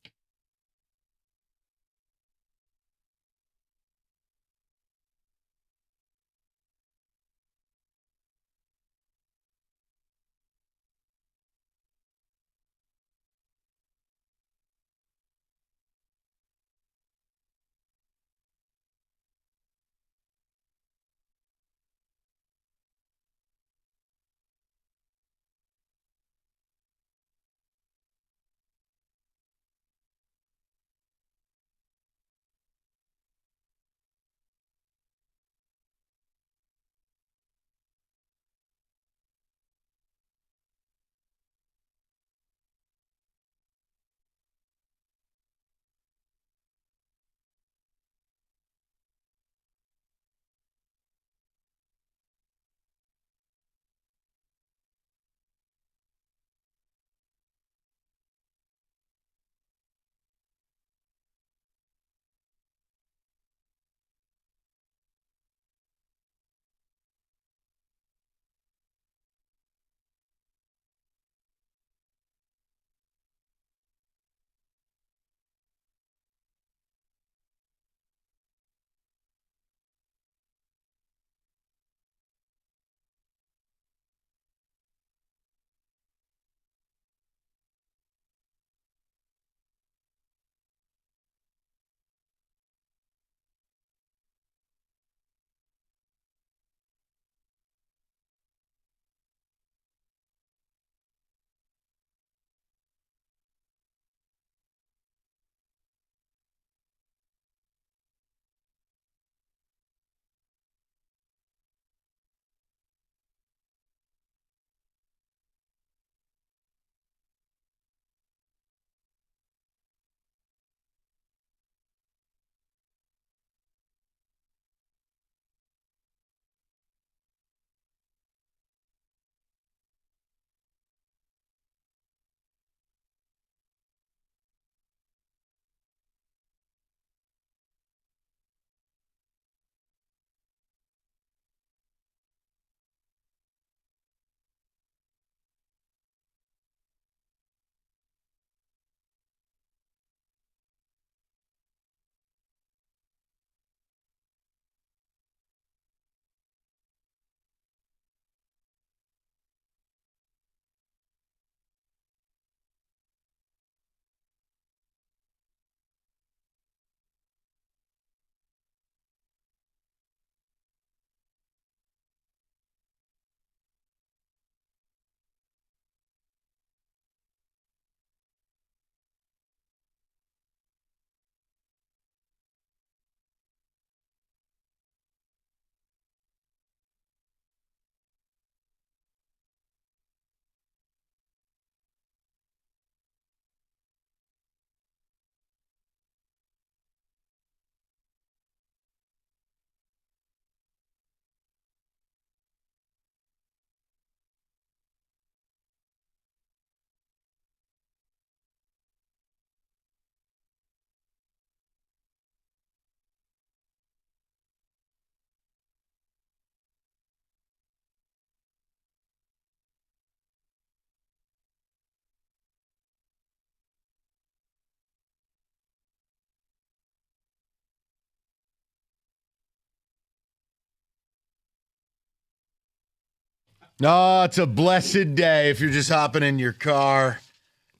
No, it's a blessed day if you're just hopping in your car.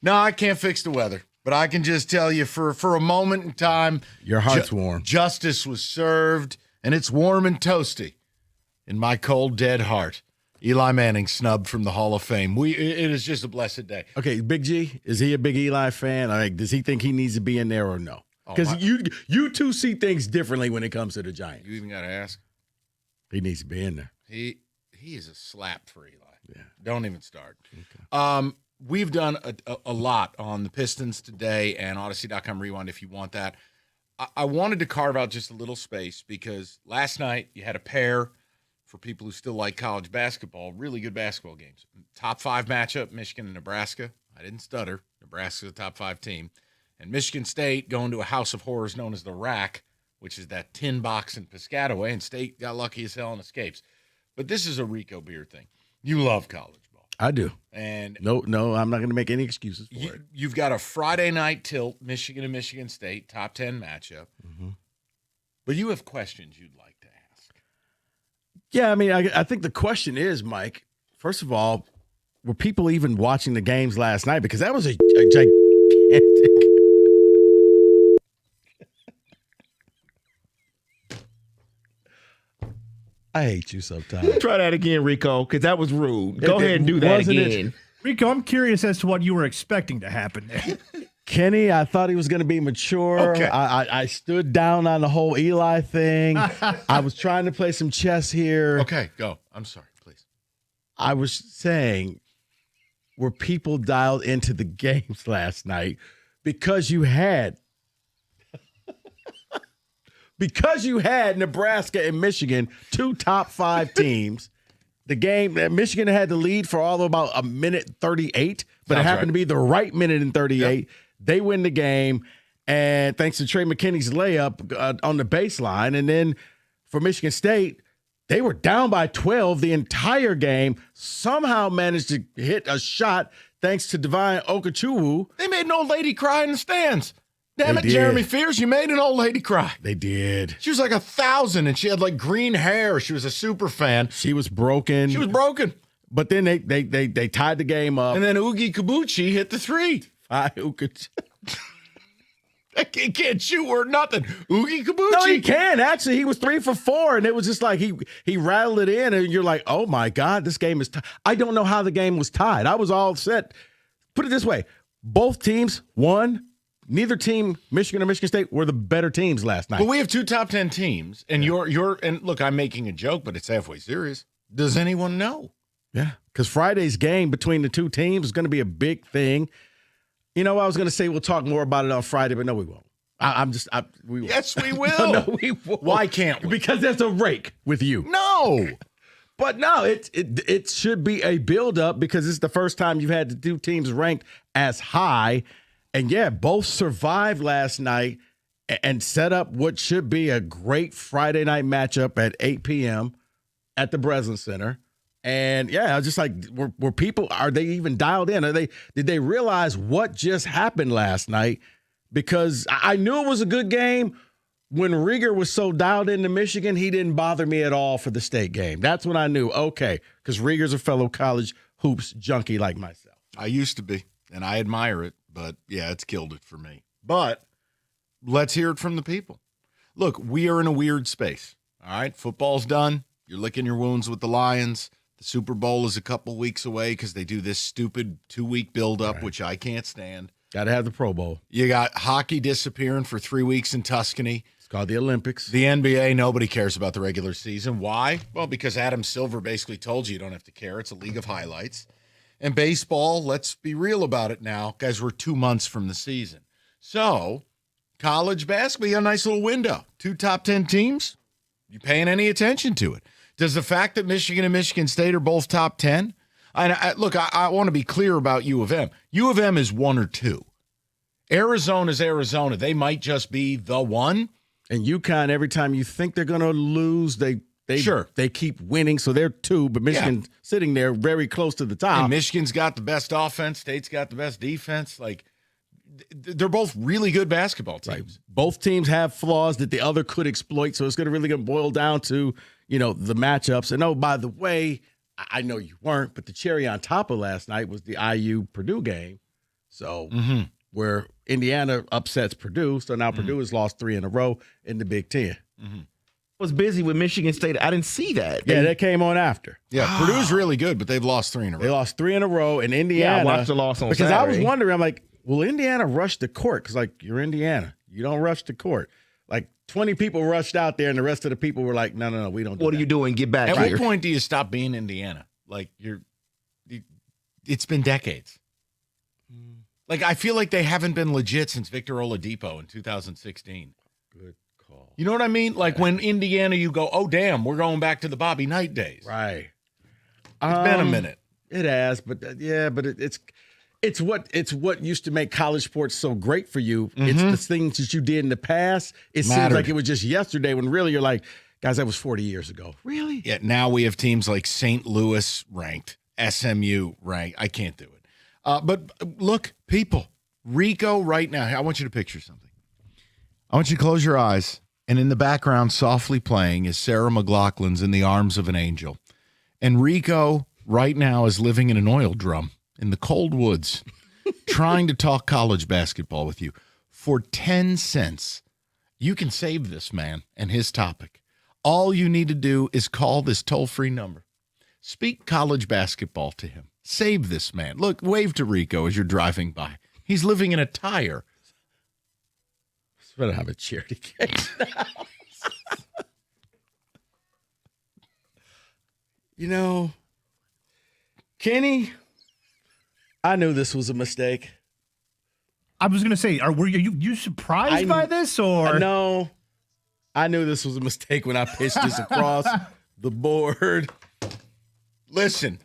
No, I can't fix the weather, but I can just tell you for a moment in time, your heart's warm. Justice was served, and it's warm and toasty in my cold, dead heart. Eli Manning snubbed from the Hall of Fame. It is just a blessed day. Okay, Big G, is he a big Eli fan? Like, does he think he needs to be in there or no? Because you two see things differently when it comes to the Giants. You even got to ask. He needs to be in there. He is a slap for Eli. Yeah. Don't even start. Okay. We've done a lot on the Pistons today and Odyssey.com Rewind if you want that. I wanted to carve out just a little space because last night you had a pair for people who still like college basketball, really good basketball games. Top 5 matchup, Michigan and Nebraska. I didn't stutter. Nebraska's a top 5 team. And Michigan State going to a house of horrors known as the Rack, which is that tin box in Piscataway, and State got lucky as hell and escapes. But this is a Rico Beard thing. You love college ball. I do. And no, I'm not going to make any excuses for it. You've got a Friday night tilt, Michigan and Michigan State, top 10 matchup. Mm-hmm. But you have questions you'd like to ask. Yeah, I mean, I think the question is, Mike, first of all, were people even watching the games last night? Because that was a gigantic. I hate you sometimes. Try that again, Rico, because that was rude. Go ahead and do that again. Rico, I'm curious as to what you were expecting to happen there. Kenny, I thought he was going to be mature. Okay. I stood down on the whole Eli thing. I was trying to play some chess here. Okay, go. I'm sorry, please. I was saying, were people dialed into the games last night because you had Nebraska and Michigan, 2 top 5 teams. The game, Michigan had the lead for all of about a minute 38, but it happened to be the right minute and 38. Yep. They win the game, and thanks to Trey McKinney's layup on the baseline. And then for Michigan State, they were down by 12 the entire game, somehow managed to hit a shot thanks to Divine Okachuwu. They made an old lady cry in the stands. Damn it, Jeremy Fears, you made an old lady cry. They did. She was like 1,000, and she had like green hair. She was a super fan. She was broken. But then they tied the game up. And then Ugi Kabuchi hit the 3. He can't shoot or nothing. Oogie Kabuchi. No, he can. Actually, he was 3 for 4, and it was just like he rattled it in, and you're like, oh, my God, this game is tied. I don't know how the game was tied. I was all set. Put it this way. Both teams won. Neither team, Michigan or Michigan State, were the better teams last night. But we have 2 top 10 teams, and and look, I'm making a joke, but it's halfway serious. Does anyone know? Yeah, because Friday's game between the 2 teams is going to be a big thing. You know, I was going to say we'll talk more about it on Friday, but no, we won't. We won't. Yes, we will. No, we won't. Why can't we? Because there's a rake with you. No. But no, it should be a build-up because it's the first time you've had the 2 teams ranked as high. And, yeah, both survived last night and set up what should be a great Friday night matchup at 8 p.m. at the Breslin Center. And, yeah, I was just like, were people, are they even dialed in? Did they realize what just happened last night? Because I knew it was a good game. When Rieger was so dialed into Michigan, he didn't bother me at all for the State game. That's when I knew, okay, because Rieger's a fellow college hoops junkie like myself. I used to be, and I admire it. But, yeah, it's killed it for me. But let's hear it from the people. Look, we are in a weird space, all right? Football's done. You're licking your wounds with the Lions. The Super Bowl is a couple weeks away because they do this stupid 2-week buildup, which I can't stand. Got to have the Pro Bowl. You got hockey disappearing for 3 weeks in Tuscany. It's called the Olympics. The NBA, nobody cares about the regular season. Why? Well, because Adam Silver basically told you don't have to care. It's a league of highlights. And baseball, let's be real about it now. Guys, we're 2 months from the season. So, college basketball, you got a nice little window. 2 top 10 teams. You paying any attention to it? Does the fact that Michigan and Michigan State are both top 10? Look, I want to be clear about U of M. U of M is 1 or 2. Arizona's Arizona. They might just be the 1. And UConn, every time you think they're going to lose, they keep winning, so they're 2, but Michigan's sitting there very close to the top. And Michigan's got the best offense. State's got the best defense. Like, they're both really good basketball teams. Right. Both teams have flaws that the other could exploit, so it's going to really boil down to, the matchups. And, oh, by the way, I know you weren't, but the cherry on top of last night was the IU-Purdue game. So where Indiana upsets Purdue, so now Purdue has lost 3 in a row in the Big Ten. Was busy with Michigan State. I didn't see that. Yeah, that came on after. Yeah, Purdue's really good, but they've lost 3 in a row. They lost 3 in a row, and Indiana. Yeah, I watched the loss on because Saturday. I was wondering, I'm like, will Indiana rush the court? Because, like, you're Indiana. You don't rush the court. Like, 20 people rushed out there, and the rest of the people were like, no, we don't do What that. are you doing? Get back At here. what point do you stop being Indiana? Like, it's been decades. Like, I feel like they haven't been legit since Victor Oladipo in 2016. Good call. You know what I mean? Like, when Indiana, you go, oh, damn, we're going back to the Bobby Knight days. Right. It's been a minute. It has, but it's what used to make college sports so great for you. It's the things that you did in the past. It seems Mattered. like it was just yesterday when really you're like, guys, that was 40 years ago. Really? Yeah, now we have teams like St. Louis ranked, SMU ranked. I can't do it. But look, people, Rico right now, I want you to picture something. I want you to close your eyes, and in the background, softly playing, is Sarah McLachlan's In the Arms of an Angel. And Rico right now is living in an oil drum in the cold woods, trying to talk college basketball with you. For 10 cents, you can save this man and his topic. All you need to do is call this toll-free number. Speak college basketball to him. Save this man. Look, wave to Rico as you're driving by. He's living in a tire. Better have a charity case now. You know, Kenny, I knew this was a mistake. I was going to say, were you surprised by this, or no? I knew this was a mistake when I pitched this across the board. Listen,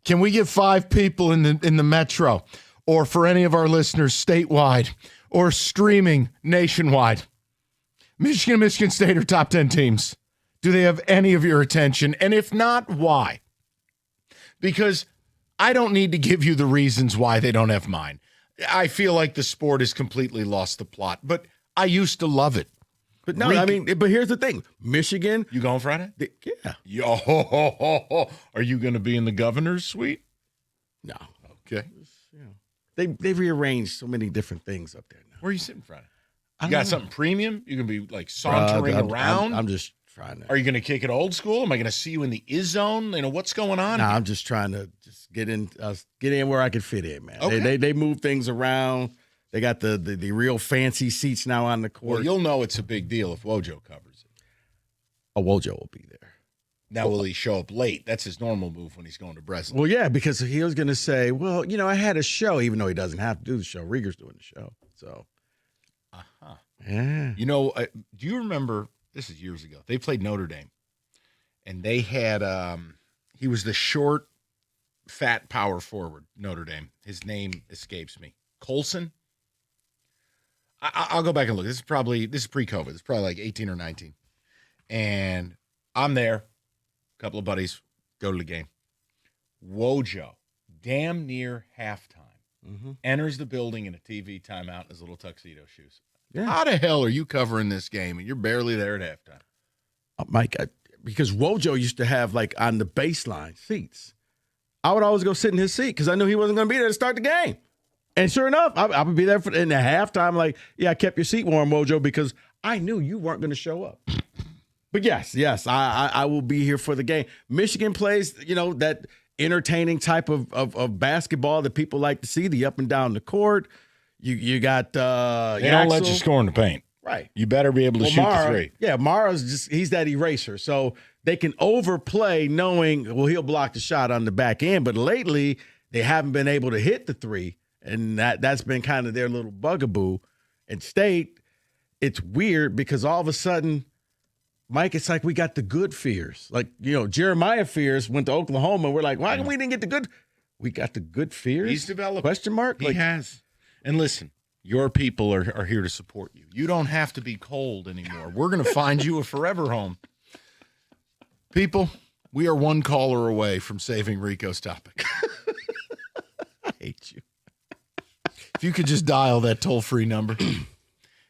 can we get 5 people in the metro, or for any of our listeners statewide, or streaming nationwide? Michigan and Michigan State are top 10 teams. Do they have any of your attention? And if not, why? Because I don't need to give you the reasons why they don't have mine. I feel like the sport has completely lost the plot, but I used to love it. But no, I mean, but here's the thing. Michigan. You going Friday? Yeah. Yo, are you going to be in the governor's suite? No. Okay. They've rearranged so many different things up there now. Where are you sitting Friday? I You don't got know. something premium? You're going to be like sauntering around? I'm just trying to. Are you going to kick it old school? Am I going to see you in the zone? You know, what's going on? Nah, I'm just trying to just get in where I can fit in, man. Okay. They move things around. They got the real fancy seats now on the court. Well, you'll know it's a big deal if Wojo covers it. Oh, Wojo will be there. Now, will he show up late? That's his normal move when he's going to Breslin. Well, yeah, because he was going to say, well, you know, I had a show, even though he doesn't have to do the show. Rieger's doing the show. So, yeah. You know, do you remember, this is years ago, they played Notre Dame, and they had, he was the short, fat power forward, Notre Dame. His name escapes me. Colson? I'll go back and look. This is pre-COVID. It's probably like 18 or 19. And I'm there. A couple of buddies go to the game. Wojo, damn near halftime, enters the building in a TV timeout in his little tuxedo shoes. Yeah. How the hell are you covering this game and you're barely there at halftime? Mike, because Wojo used to have, like, on the baseline seats. I would always go sit in his seat because I knew he wasn't going to be there to start the game. And sure enough, I would be there in the halftime, like, yeah, I kept your seat warm, Wojo, because I knew you weren't going to show up. But yes, I will be here for the game. Michigan plays, you know, that entertaining type of basketball that people like to see, the up and down the court. You got They don't let you score in the paint. Right. You better be able to shoot the three. Yeah, Mara's he's that eraser. So they can overplay knowing, well, he'll block the shot on the back end. But lately, they haven't been able to hit the three. And that's been kind of their little bugaboo. And State, it's weird because all of a sudden, Mike, it's like we got the good fears. Like, you know, Jeremiah Fears went to Oklahoma. We're like, why come we didn't get the good? We got the good fears? He's developed. Question mark? He has. And listen, your people are here to support you. You don't have to be cold anymore. We're going to find you a forever home. People, we are one caller away from saving Rico's topic. I hate you. If you could just dial that toll-free number.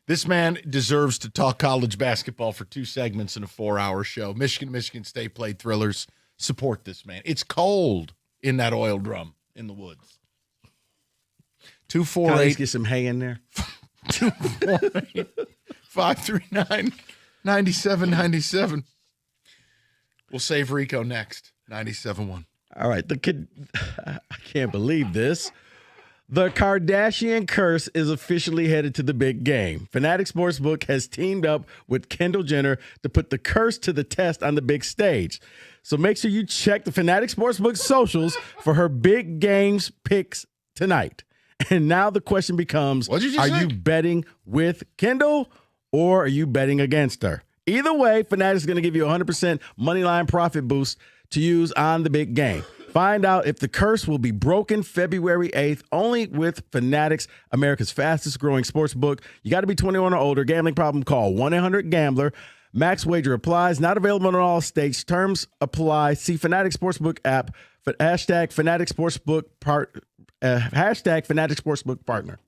This man deserves to talk college basketball for 2 segments in a 4-hour show. Michigan State played thrillers. support this man. It's cold in that oil drum in the woods. Can I 248 get some hay in there? 539-9797. We'll save Rico next. 97.1. All right. I can't believe this. The Kardashian curse is officially headed to the big game. Fanatics Sportsbook has teamed up with Kendall Jenner to put the curse to the test on the big stage. So make sure you check the Fanatics Sportsbook socials for her big games picks tonight. And now the question becomes, are you betting with Kendall or are you betting against her? Either way, Fanatics is going to give you a 100% moneyline profit boost to use on the big game. Find out if the curse will be broken February 8th only with Fanatics, America's fastest growing sports book. You got to be 21 or older. Gambling problem, call 1-800-GAMBLER. Max wager applies. Not available in all states. Terms apply. See Fanatics Sportsbook app. Hashtag Fanatics Sportsbook hashtag Fanatics Sportsbook partner.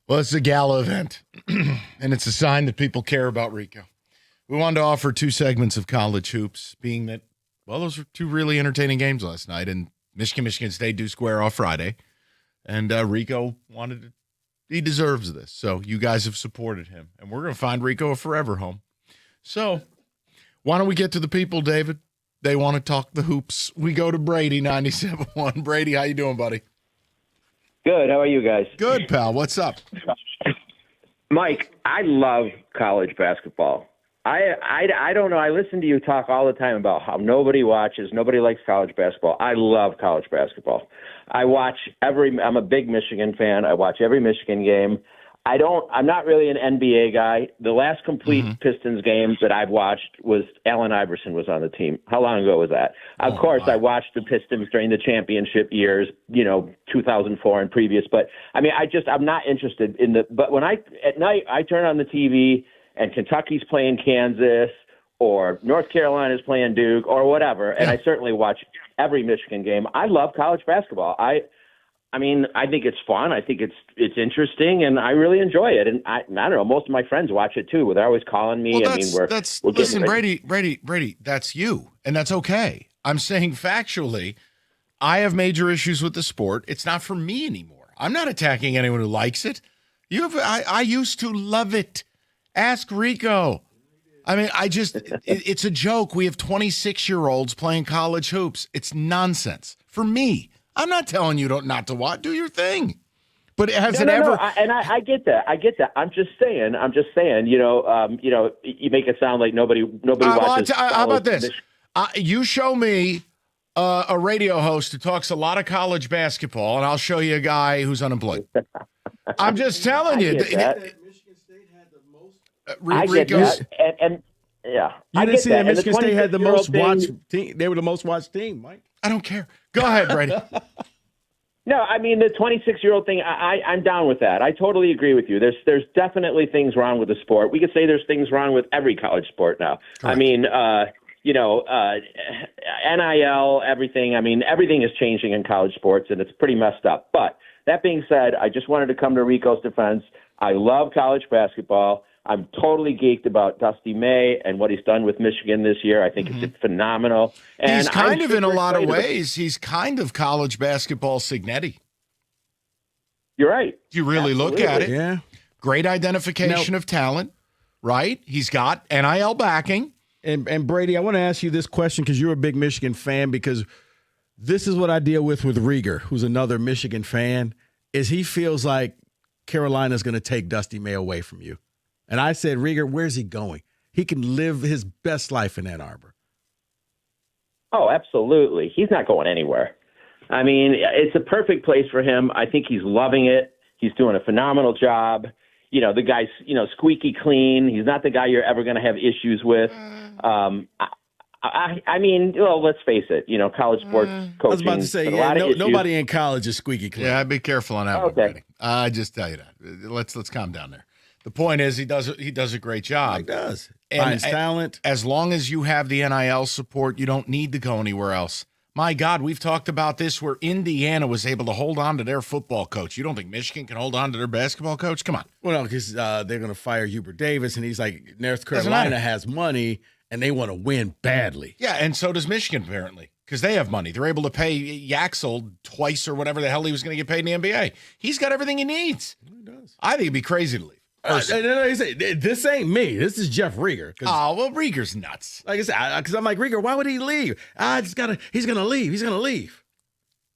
Well, it's a gala event, and it's a sign that people care about Rico. We wanted to offer two segments of college hoops, being that, well, those were two really entertaining games last night, and Michigan State do square off Friday, and Rico wanted to He deserves this. So you guys have supported him, and we're going to find Rico a forever home. So why don't we get to the people, David? They want to talk the hoops. We go to Brady, 97.1. Brady, how you doing, buddy? Good. How are you guys? Good, pal. What's up? Mike, I love college basketball. I don't know. I listen to you talk all the time about how nobody likes college basketball. I love college basketball. I'm a big Michigan fan. I watch every Michigan game. I'm not really an NBA guy. The last complete Pistons game that I've watched was Allen Iverson was on the team. How long ago was that? Of course, I watched the Pistons during the championship years, 2004 and previous. But I mean, I'm not interested in but when at night I turn on the TV and Kentucky's playing Kansas or North Carolina's playing Duke or whatever, and I certainly watch every Michigan game. I love college basketball. I mean, I think it's fun. I think it's interesting, and I really enjoy it. And I don't know, most of my friends watch it too. They're always calling me. Well, I mean, we're listen, Brady, that's you, and that's okay. I'm saying factually, I have major issues with the sport. It's not for me anymore. I'm not attacking anyone who likes it. I used to love it. Ask Rico. I mean, it's a joke. We have 26-year-olds playing college hoops. It's nonsense for me. I'm not telling you not to watch. Do your thing. But has it ever? I get that. I'm just saying. You make it sound like nobody watches. How about this? You show me a radio host who talks a lot of college basketball, and I'll show you a guy who's unemployed. I'm just telling you. Michigan State had the most. I get that. And yeah, you didn't see that Michigan State had the most watched team. They were the most watched team, Mike. I don't care. Go ahead, Brady. No, I mean, the 26-year-old thing, I'm down with that. I totally agree with you. There's definitely things wrong with the sport. We could say there's things wrong with every college sport now. Correct. I mean, NIL, everything. I mean, everything is changing in college sports, and it's pretty messed up. But that being said, I just wanted to come to Rico's defense. I love college basketball. I'm totally geeked about Dusty May and what he's done with Michigan this year. I think it's phenomenal. And he's kind of, in a lot of ways, he's kind of college basketball Signetti. You're right. You really look at it. Yeah. Great identification of talent, right? He's got NIL backing. And Brady, I want to ask you this question because you're a big Michigan fan, because this is what I deal with Rieger, who's another Michigan fan, is he feels like Carolina's going to take Dusty May away from you. And I said, Rieger, where's he going? He can live his best life in Ann Arbor. Oh, absolutely. He's not going anywhere. I mean, it's a perfect place for him. I think he's loving it. He's doing a phenomenal job. The guy's, squeaky clean. He's not the guy you're ever going to have issues with. I mean, well, let's face it. College sports coaching. I was about to say, nobody in college is squeaky clean. Yeah, be careful on that one, Brady. I just tell you that. Let's calm down there. The point is, he does a great job. He does. And talent. As long as you have the NIL support, you don't need to go anywhere else. My God, we've talked about this where Indiana was able to hold on to their football coach. You don't think Michigan can hold on to their basketball coach? Come on. Well, no, because they're going to fire Hubert Davis, and he's like, North Carolina has money, and they want to win badly. Yeah, and so does Michigan, apparently, because they have money. They're able to pay Yaxel twice or whatever the hell he was going to get paid in the NBA. He's got everything he needs. He does. I think it'd be crazy to leave. This ain't me. This is Jeff Rieger. Oh, well, Rieger's nuts. Like I said, because I'm like, Rieger, why would he leave? He's going to leave. He's going to leave.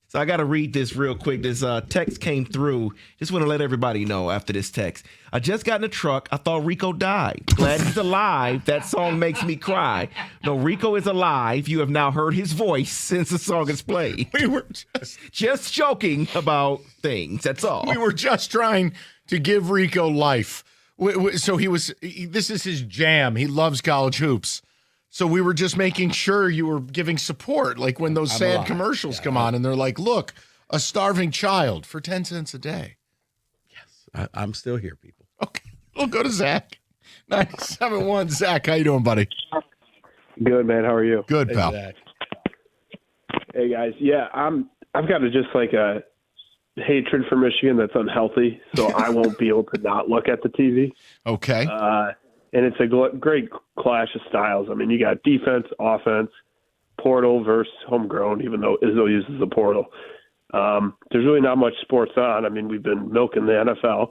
So I got to read this real quick. This text came through. Just want to let everybody know after this text. I just got in the truck. I thought Rico died. Glad he's alive. That song makes me cry. No, Rico is alive. You have now heard his voice since the song is played. We were just joking about things. That's all. We were just trying to give Rico life. So this is his jam. He loves college hoops. So we were just making sure you were giving support. Like when those sad commercials come on and they're like, look, a starving child for 10 cents a day. Yes. I'm still here, people. Okay. We'll go to Zach. 97.1. Zach, how you doing, buddy? Good, man. How are you? Good, pal. Zach. Hey, guys. Yeah, I've got just like a hatred for Michigan that's unhealthy, so I won't be able to not look at the TV. Okay. And it's a great clash of styles. I mean, you got defense, offense, portal versus homegrown, even though Izzo uses the portal. There's really not much sports on. I mean, we've been milking the NFL.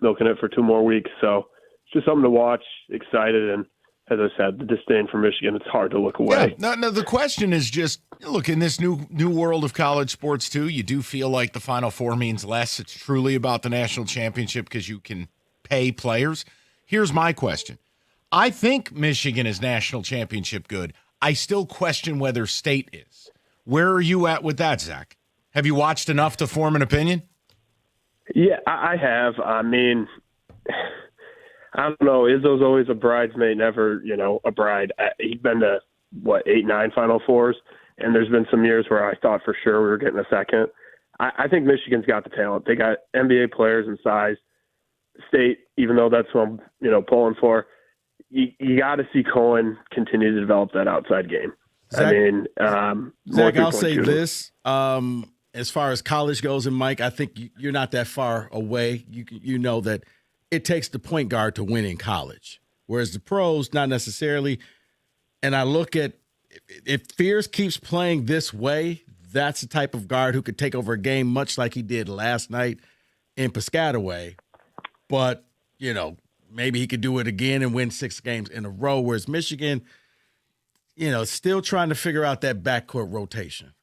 milking it for 2 more weeks. So it's just something to watch, excited, and as I said, the disdain for Michigan, it's hard to look away. Yeah, no, the question is just, look, in this new world of college sports too, you do feel like the Final Four means less. It's truly about the national championship because you can pay players. Here's my question. I think Michigan is national championship good. I still question whether State is. Where are you at with that, Zach? Have you watched enough to form an opinion? Yeah, I have. I mean, I don't know. Izzo's always a bridesmaid, never, a bride. He's been to, 8, 9 Final Fours, and there's been some years where I thought for sure we were getting a second. I think Michigan's got the talent. They got NBA players and size. State, even though that's what I'm, pulling for, you got to see Cohen continue to develop that outside game. Zach, I mean, Zach, I'll say this. As far as college goes, and Mike, I think you're not that far away. You know that it takes the point guard to win in college, whereas the pros, not necessarily. And I look at, if Fierce keeps playing this way, that's the type of guard who could take over a game much like he did last night in Piscataway. But, maybe he could do it again and win 6 games in a row, whereas Michigan, still trying to figure out that backcourt rotation.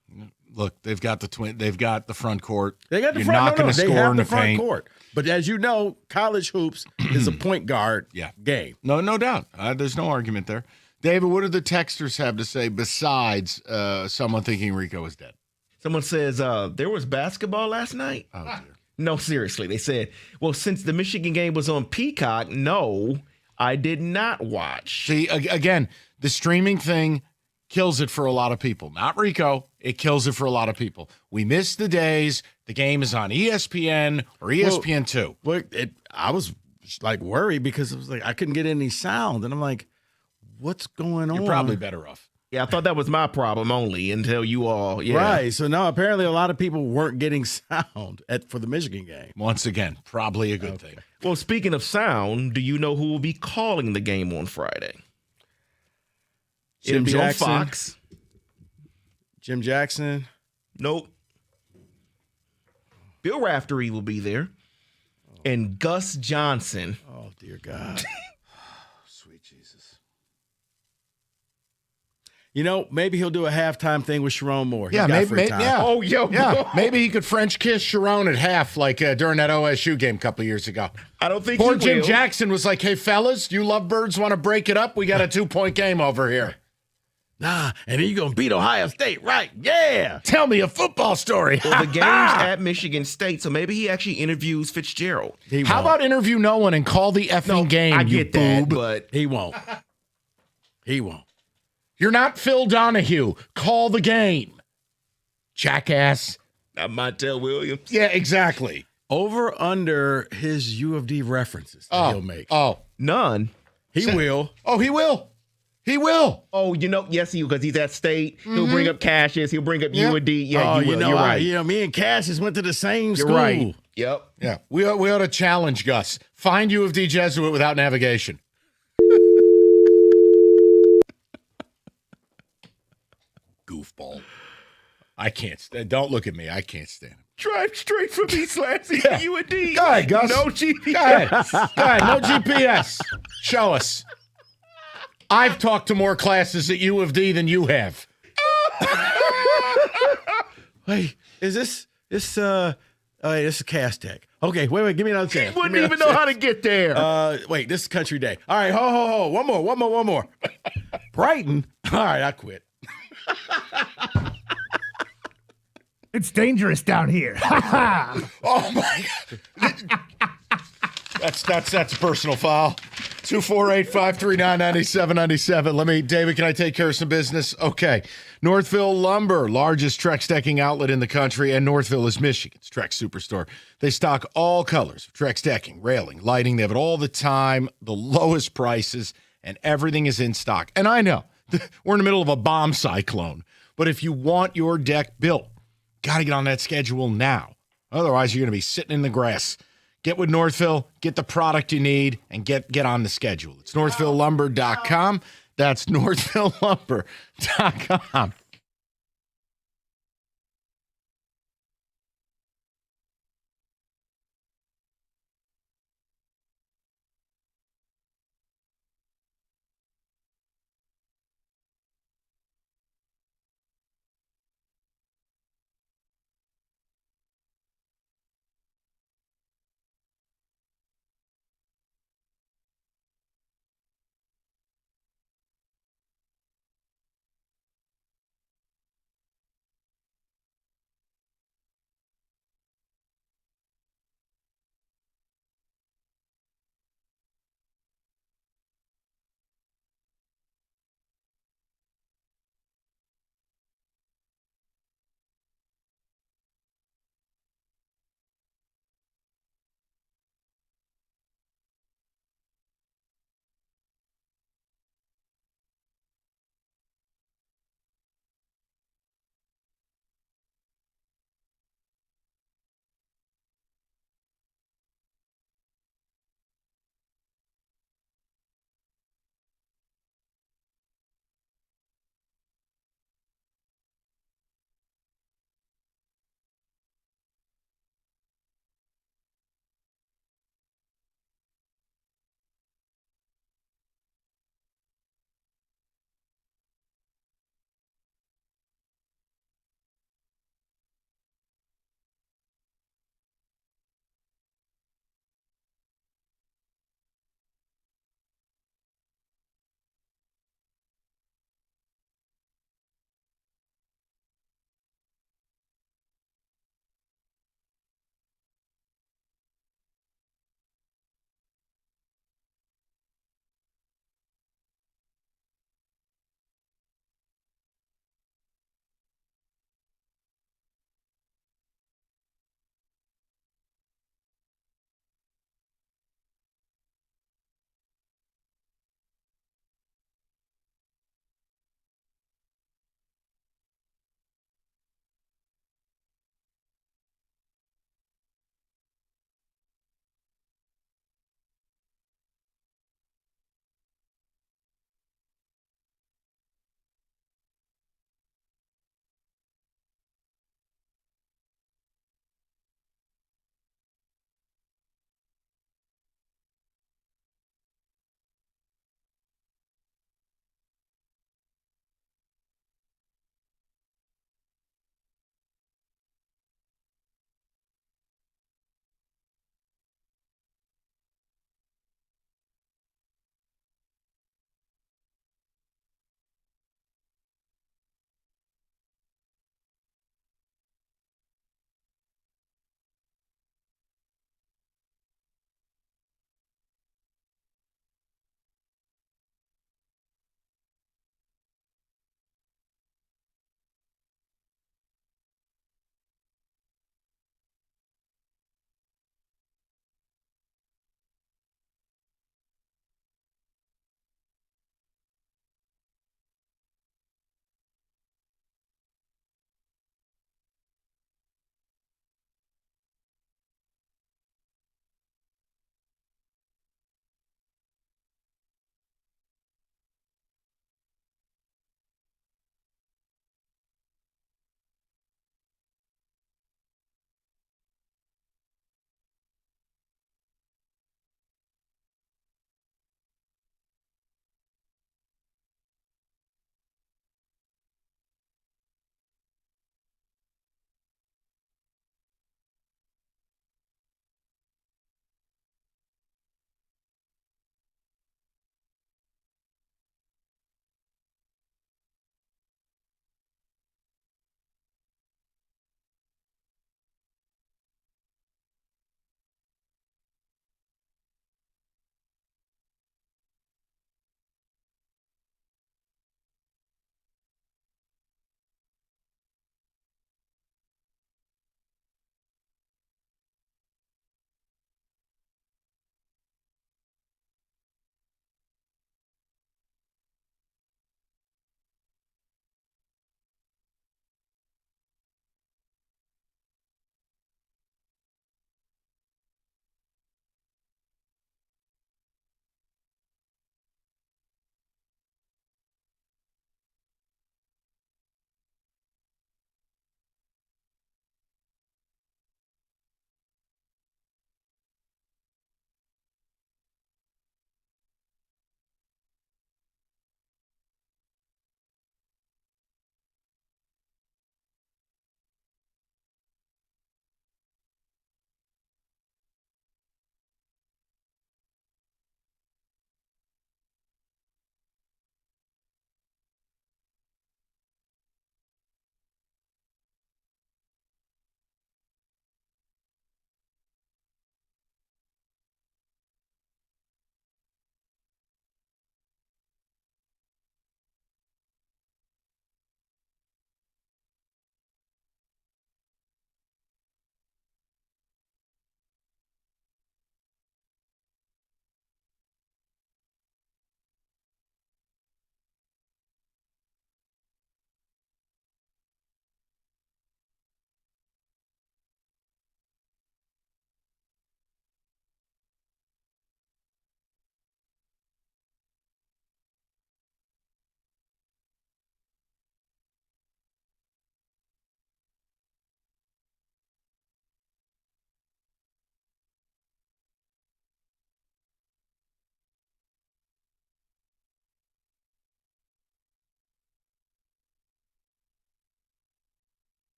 Look, they've got the front court. They got the You're front. not going to score in the front paint. court. But as you know, college hoops is a point guard game. No doubt. There's no argument there. David, what do the texters have to say besides someone thinking Rico is dead? Someone says there was basketball last night. Oh, dear. No, seriously. They said, well, since the Michigan game was on Peacock, no, I did not watch. See, again, the streaming thing kills it for a lot of people. Not Rico. It kills it for a lot of people. We miss the days the game is on ESPN or ESPN2. Well, I was worried because it was I couldn't get any sound. And I'm like, what's going on? You're probably better off. Yeah, I thought that was my problem only until you all. Yeah. Right. So now apparently a lot of people weren't getting sound for the Michigan game. Once again, probably a good thing. Well, speaking of sound, do you know who will be calling the game on Friday? Jim It'll be Jackson. on Fox. Jim Jackson. Nope. Bill Raftery will be there. And Gus Johnson. Oh, dear God. Sweet Jesus. Maybe he'll do a halftime thing with Sharon Moore. Yeah, maybe. Yeah. Oh, yo. Yeah, maybe he could French kiss Sharon at half, like during that OSU game a couple years ago. I don't think Poor he Jim will. Jackson was like, "Hey, fellas, you lovebirds want to break it up? We got a 2-point game over here." Nah, and then you're going to beat Ohio State, right? Yeah. Tell me a football story. Well, the game's at Michigan State, so maybe he actually interviews Fitzgerald. How about interview no one and call the effing game, I you get that, boob? but he won't. He won't. You're not Phil Donahue. Call the game, jackass. Not Montel Williams. Yeah, exactly. Over under his U of D references that he'll make. Oh, none. He will. Oh, he will. He will. Oh, yes, he will, because he's at State. He'll bring up Cassius. He'll bring up UND. Yeah, Oh, you will. You're right. Me and Cassius went to the same You're school. right. Yep. Yeah, we ought to challenge Gus. Find U of D Jesuit without navigation. Goofball. I can't stand. Don't look at me. I can't stand him. Drive straight from East Lansing Yeah. to UND. Go ahead, Gus. No GPS. Go ahead. No GPS. Show us. I've talked to more classes at U of D than you have. Wait, is this this is Cass Tech. Okay, wait, give me another chance. He wouldn't even know how to get there. Wait, this is Country Day. All right, ho. One more. Brighton. All right, I quit. It's dangerous down here. Oh my God. That's a personal foul. 248-539-9797. David, can I take care of some business? Okay. Northville Lumber, largest Trex decking outlet in the country, and Northville is Michigan's Trex superstore. They stock all colors of Trex decking, railing, lighting. They have it all the time, the lowest prices, and everything is in stock. And I know we're in the middle of a bomb cyclone, but if you want your deck built, got to get on that schedule now. Otherwise, you're going to be sitting in the grass. Get with Northville, get the product you need, and get on the schedule. It's northvillelumber.com. That's northvillelumber.com.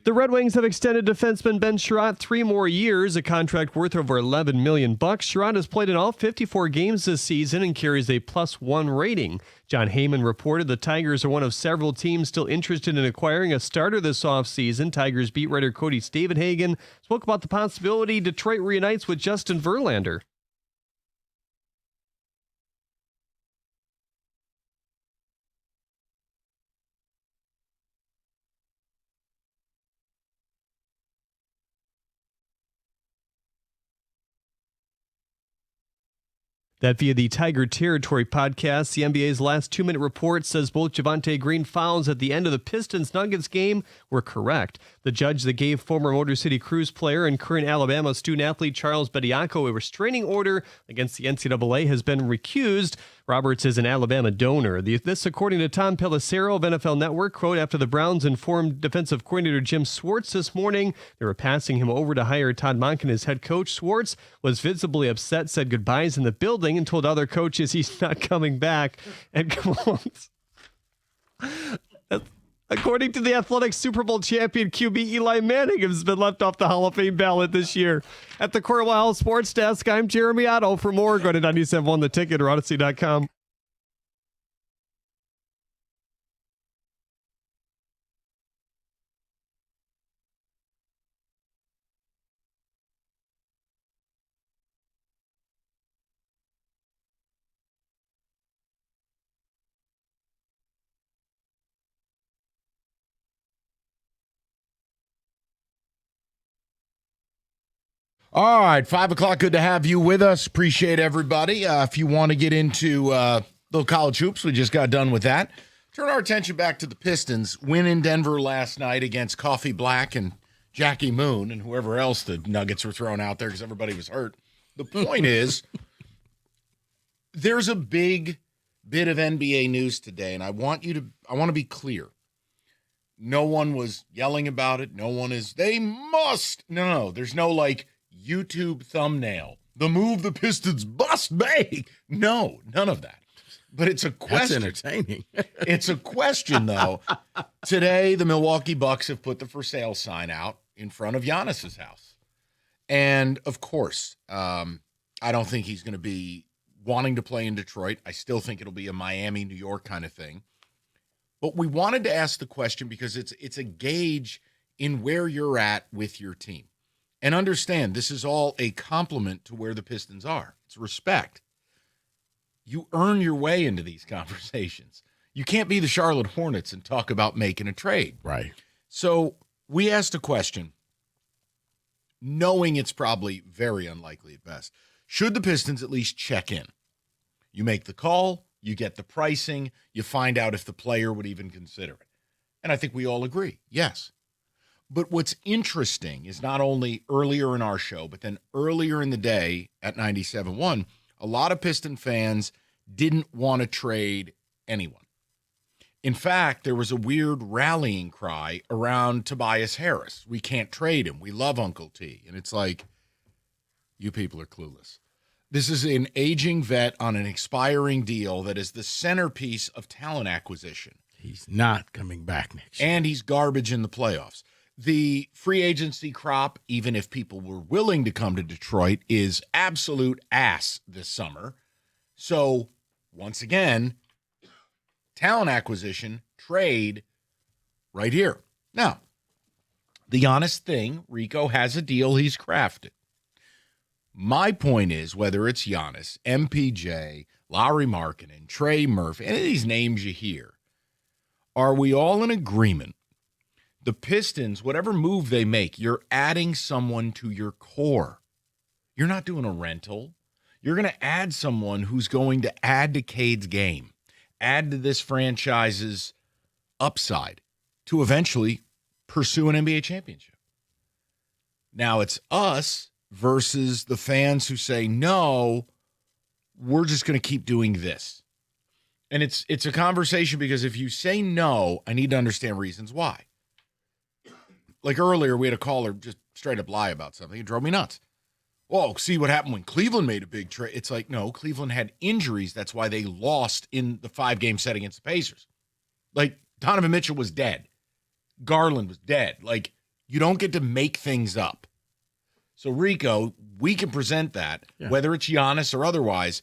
The Red Wings have extended defenseman Ben Sherratt 3 more years, a contract worth over $11 million. Sherratt has played in all 54 games this season and carries a +1 rating. John Heyman reported the Tigers are one of several teams still interested in acquiring a starter this offseason. Tigers beat writer Cody Stavenhagen spoke about the possibility Detroit reunites with Justin Verlander. That via the Tiger Territory podcast, the NBA's last 2-minute report says both Javonte Green fouls at the end of the Pistons-Nuggets game were correct. The judge that gave former Motor City Cruise player and current Alabama student-athlete Charles Bediako a restraining order against the NCAA has been recused. Roberts is an Alabama donor. This, according to Tom Pelissero of NFL Network, quote, after the Browns informed defensive coordinator Jim Schwartz this morning they were passing him over to hire Todd Monken as head coach. Schwartz was visibly upset, said goodbyes in the building, and told other coaches he's not coming back. And according to the Athletics, Super Bowl champion QB Eli Manning has been left off the Hall of Fame ballot this year. At the Cornwall Sports Desk, I'm Jeremy Otto. For more, go to 97.1 The Ticket or Odyssey.com. All right, 5 o'clock. Good to have you with us. Appreciate everybody. If you want to get into little college hoops, we just got done with that. Turn our attention back to the Pistons. Win in Denver last night against Coffee Black and Jackie Moon and whoever else the Nuggets were throwing out there because everybody was hurt. The point is, there's a big bit of NBA news today, and I want to be clear. No one was yelling about it. No one is, they must. No, there's no like YouTube thumbnail. The move the Pistons must make. No, none of that. But it's a question. That's entertaining. It's a question, though. Today, the Milwaukee Bucks have put the for sale sign out in front of Giannis's house. And, of course, I don't think he's going to be wanting to play in Detroit. I still think it'll be a Miami, New York kind of thing. But we wanted to ask the question because it's a gauge in where you're at with your team. And understand, this is all a compliment to where the Pistons are. It's respect. You earn your way into these conversations. You can't be the Charlotte Hornets and talk about making a trade. Right. So we asked a question, knowing it's probably very unlikely at best. Should the Pistons at least check in? You make the call, you get the pricing, you find out if the player would even consider it. And I think we all agree, yes. But what's interesting is not only earlier in our show, but then earlier in the day at 97.1, a lot of Piston fans didn't want to trade anyone. In fact, there was a weird rallying cry around Tobias Harris. We can't trade him. We love Uncle T. And it's like, you people are clueless. This is an aging vet on an expiring deal that is the centerpiece of talent acquisition. He's not coming back next year. And he's garbage in the playoffs. The free agency crop, even if people were willing to come to Detroit, is absolute ass this summer. So, once again, talent acquisition, trade, right here. Now, the honest thing, Rico has a deal he's crafted. My point is, whether it's Giannis, MPJ, Lauri Markkanen, Trey Murphy, any of these names you hear, are we all in agreement? The Pistons, whatever move they make, you're adding someone to your core. You're not doing a rental. You're going to add someone who's going to add to Cade's game, add to this franchise's upside to eventually pursue an NBA championship. Now it's us versus the fans who say, no, we're just going to keep doing this. And it's a conversation because if you say no, I need to understand reasons why. Like earlier, we had a caller just straight up lie about something. It drove me nuts. Whoa, see what happened when Cleveland made a big trade. It's like, no, Cleveland had injuries. That's why they lost in the 5-game set against the Pacers. Like, Donovan Mitchell was dead. Garland was dead. Like, You don't get to make things up. So, Rico, we can present that, whether it's Giannis or otherwise.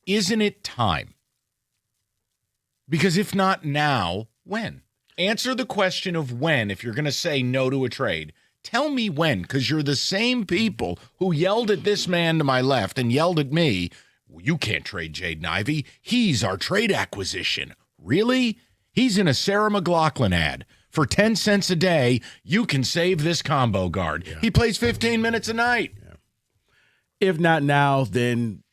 Isn't it time? Because if not now, when? Answer the question of when if you're going to say no to a trade. Tell me when, because you're the same people who yelled at this man to my left and yelled at me, well, you can't trade Jaden Ivey. He's our trade acquisition. Really? He's in a Sarah McLachlan ad. For 10 cents a day, you can save this combo guard. Yeah. He plays 15 minutes a night. Yeah. If not now, then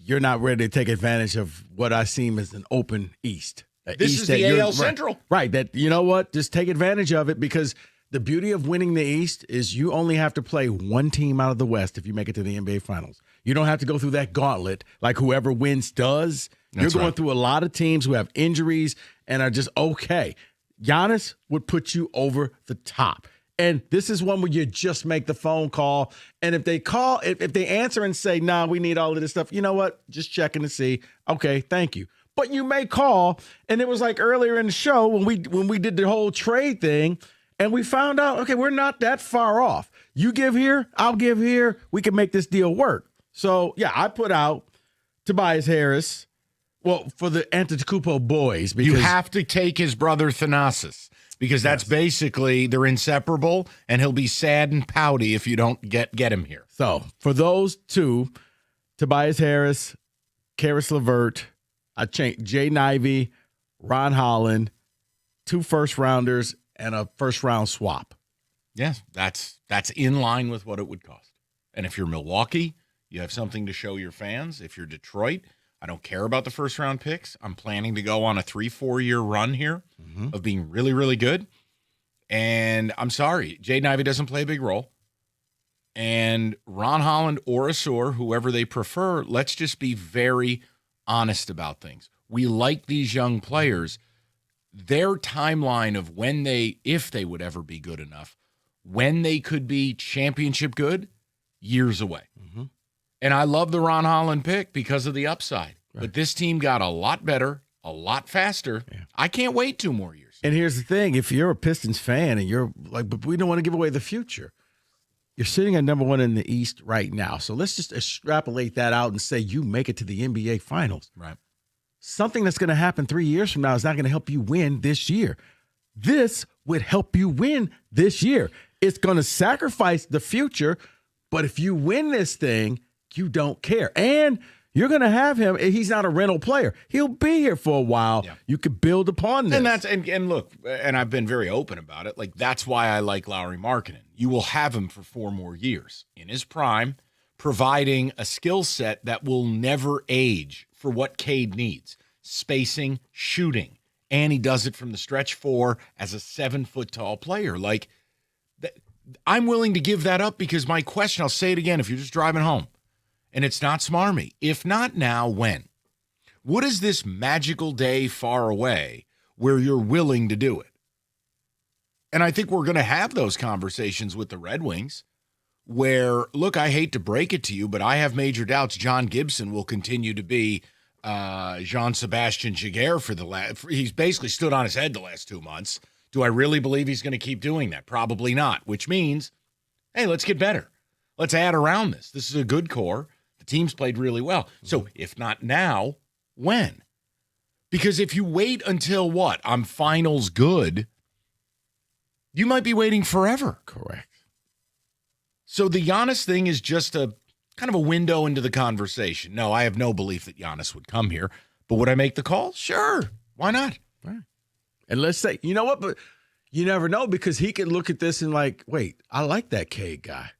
you're not ready to take advantage of what I see as an open East. This East is the AL Central. Right. That, you know what? Just take advantage of it, because the beauty of winning the East is you only have to play one team out of the West if you make it to the NBA Finals. You don't have to go through that gauntlet like whoever wins does. You're going through a lot of teams who have injuries and are just okay. Giannis would put you over the top. And this is one where you just make the phone call. And if they call, if they answer and say, nah, we need all of this stuff, you know what? Just checking to see. Okay, thank you. But you may call. And it was like earlier in the show when we did the whole trade thing, and we found out, okay, we're not that far off. You give here, I'll give here. We can make this deal work. So, yeah, I put out Tobias Harris. Well, for the Antetokounmpo boys. Because you have to take his brother Thanasis, because that's basically, they're inseparable, and he'll be sad and pouty if you don't get him here. So, for those two, Tobias Harris, Karis LeVert, I changed Jaden Ivey, Ron Holland, 2 first-rounders, and a first-round swap. Yes, that's in line with what it would cost. And if you're Milwaukee, you have something to show your fans. If you're Detroit, I don't care about the first-round picks. I'm planning to go on a 3-4 year run here of being really, really good. And I'm sorry, Jaden Ivey doesn't play a big role. And Ron Holland or Asur, whoever they prefer, let's just be very honest about things. We like these young players. Their timeline of when if they would ever be good enough, when they could be championship good, years away. And I love the Ron Holland pick because of the upside. Right. But this team got a lot better, a lot faster. Yeah. I can't wait 2 more years. And here's the thing. If you're a Pistons fan and you're like, but we don't want to give away the future, you're sitting at number 1 in the East right now. So let's just extrapolate that out and say you make it to the NBA Finals. Right. Something that's going to happen 3 years from now is not going to help you win this year. This would help you win this year. It's going to sacrifice the future, but if you win this thing, you don't care. And you're going to have him. He's not a rental player. He'll be here for a while. Yeah. You could build upon this. And look, and I've been very open about it. Like, that's why I like Lauri Markkanen. You will have him for 4 more years in his prime, providing a skill set that will never age for what Cade needs. Spacing, shooting. And he does it from the stretch 4 as a 7-foot-tall player. Like, I'm willing to give that up, because my question, I'll say it again if you're just driving home, and it's not smarmy. If not now, when? What is this magical day far away where you're willing to do it? And I think we're going to have those conversations with the Red Wings where, look, I hate to break it to you, but I have major doubts John Gibson will continue to be Jean-Sebastien Giguère for he's basically stood on his head the last 2 months. Do I really believe he's going to keep doing that? Probably not, which means, hey, let's get better. Let's add around this. This is a good core. The team's played really well. So if not now, when? Because if you wait until what? I'm finals good, you might be waiting forever. Correct. So the Giannis thing is just a kind of a window into the conversation. No, I have no belief that Giannis would come here. But would I make the call? Sure. Why not? Right. And let's say, you know what? But you never know, because he could look at this and like, wait, I like that Cade guy.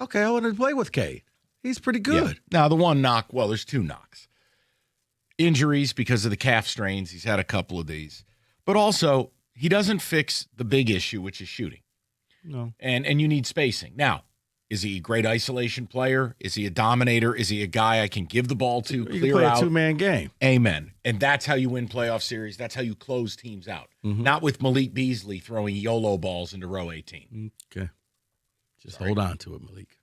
Okay, I want to play with Cade. He's pretty good. Yeah. Now, the one knock, well, there's 2 knocks. Injuries because of the calf strains. He's had a couple of these. But also, he doesn't fix the big issue, which is shooting. No. And you need spacing. Now, is he a great isolation player? Is he a dominator? Is he a guy I can give the ball to, you clear can play out? A 2-man game. Amen. And that's how you win playoff series. That's how you close teams out. Mm-hmm. Not with Malik Beasley throwing YOLO balls into row 18. Okay. Just hold on to it, Malik.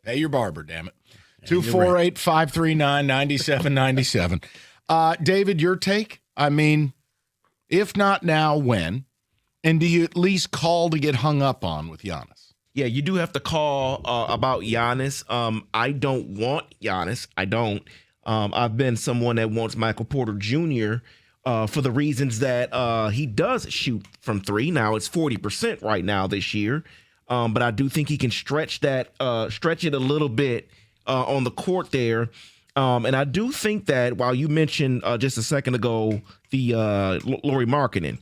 Pay your barber, damn it. 248-539-9797. David, your take? I mean, if not now, when? And do you at least call to get hung up on with Giannis? Yeah, you do have to call about Giannis. I don't want Giannis. I don't. I've been someone that wants Michael Porter Jr. For the reasons that he does shoot from three. Now it's 40% right now this year, but I do think he can stretch it a little bit on the court there. And I do think that while you mentioned just a second ago the Lauri Markkanen,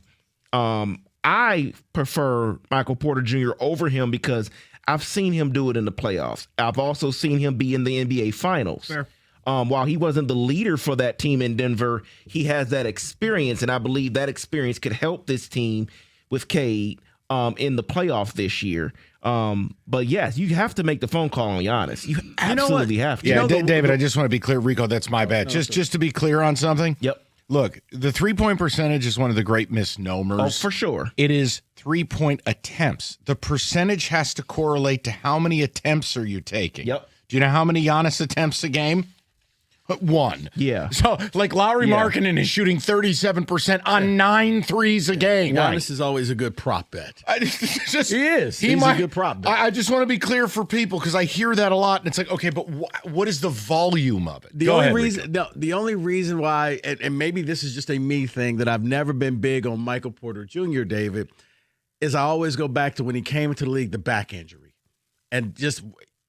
I prefer Michael Porter Jr. over him because I've seen him do it in the playoffs. I've also seen him be in the NBA Finals. Fair. While he wasn't the leader for that team in Denver, he has that experience, and I believe that experience could help this team with Cade in the playoffs this year. But yes, you have to make the phone call on Giannis. You absolutely have to. Yeah, David, I just want to be clear. Rico, that's my bad. Just to be clear on something. Yep. Look, the 3-point percentage is one of the great misnomers. Oh, for sure. It is 3-point attempts. The percentage has to correlate to how many attempts are you taking. Yep. Do you know how many Giannis attempts a game? 1. Yeah. So, like, Lauri Markkanen is shooting 37% on 9 threes a game. Giannis is always a good prop bet. He is. He's a good prop bet. I just want to be clear for people because I hear that a lot, and it's like, okay, but what is the volume of it? The only reason why, and maybe this is just a me thing, that I've never been big on Michael Porter Jr., David, is I always go back to when he came into the league, the back injury. And just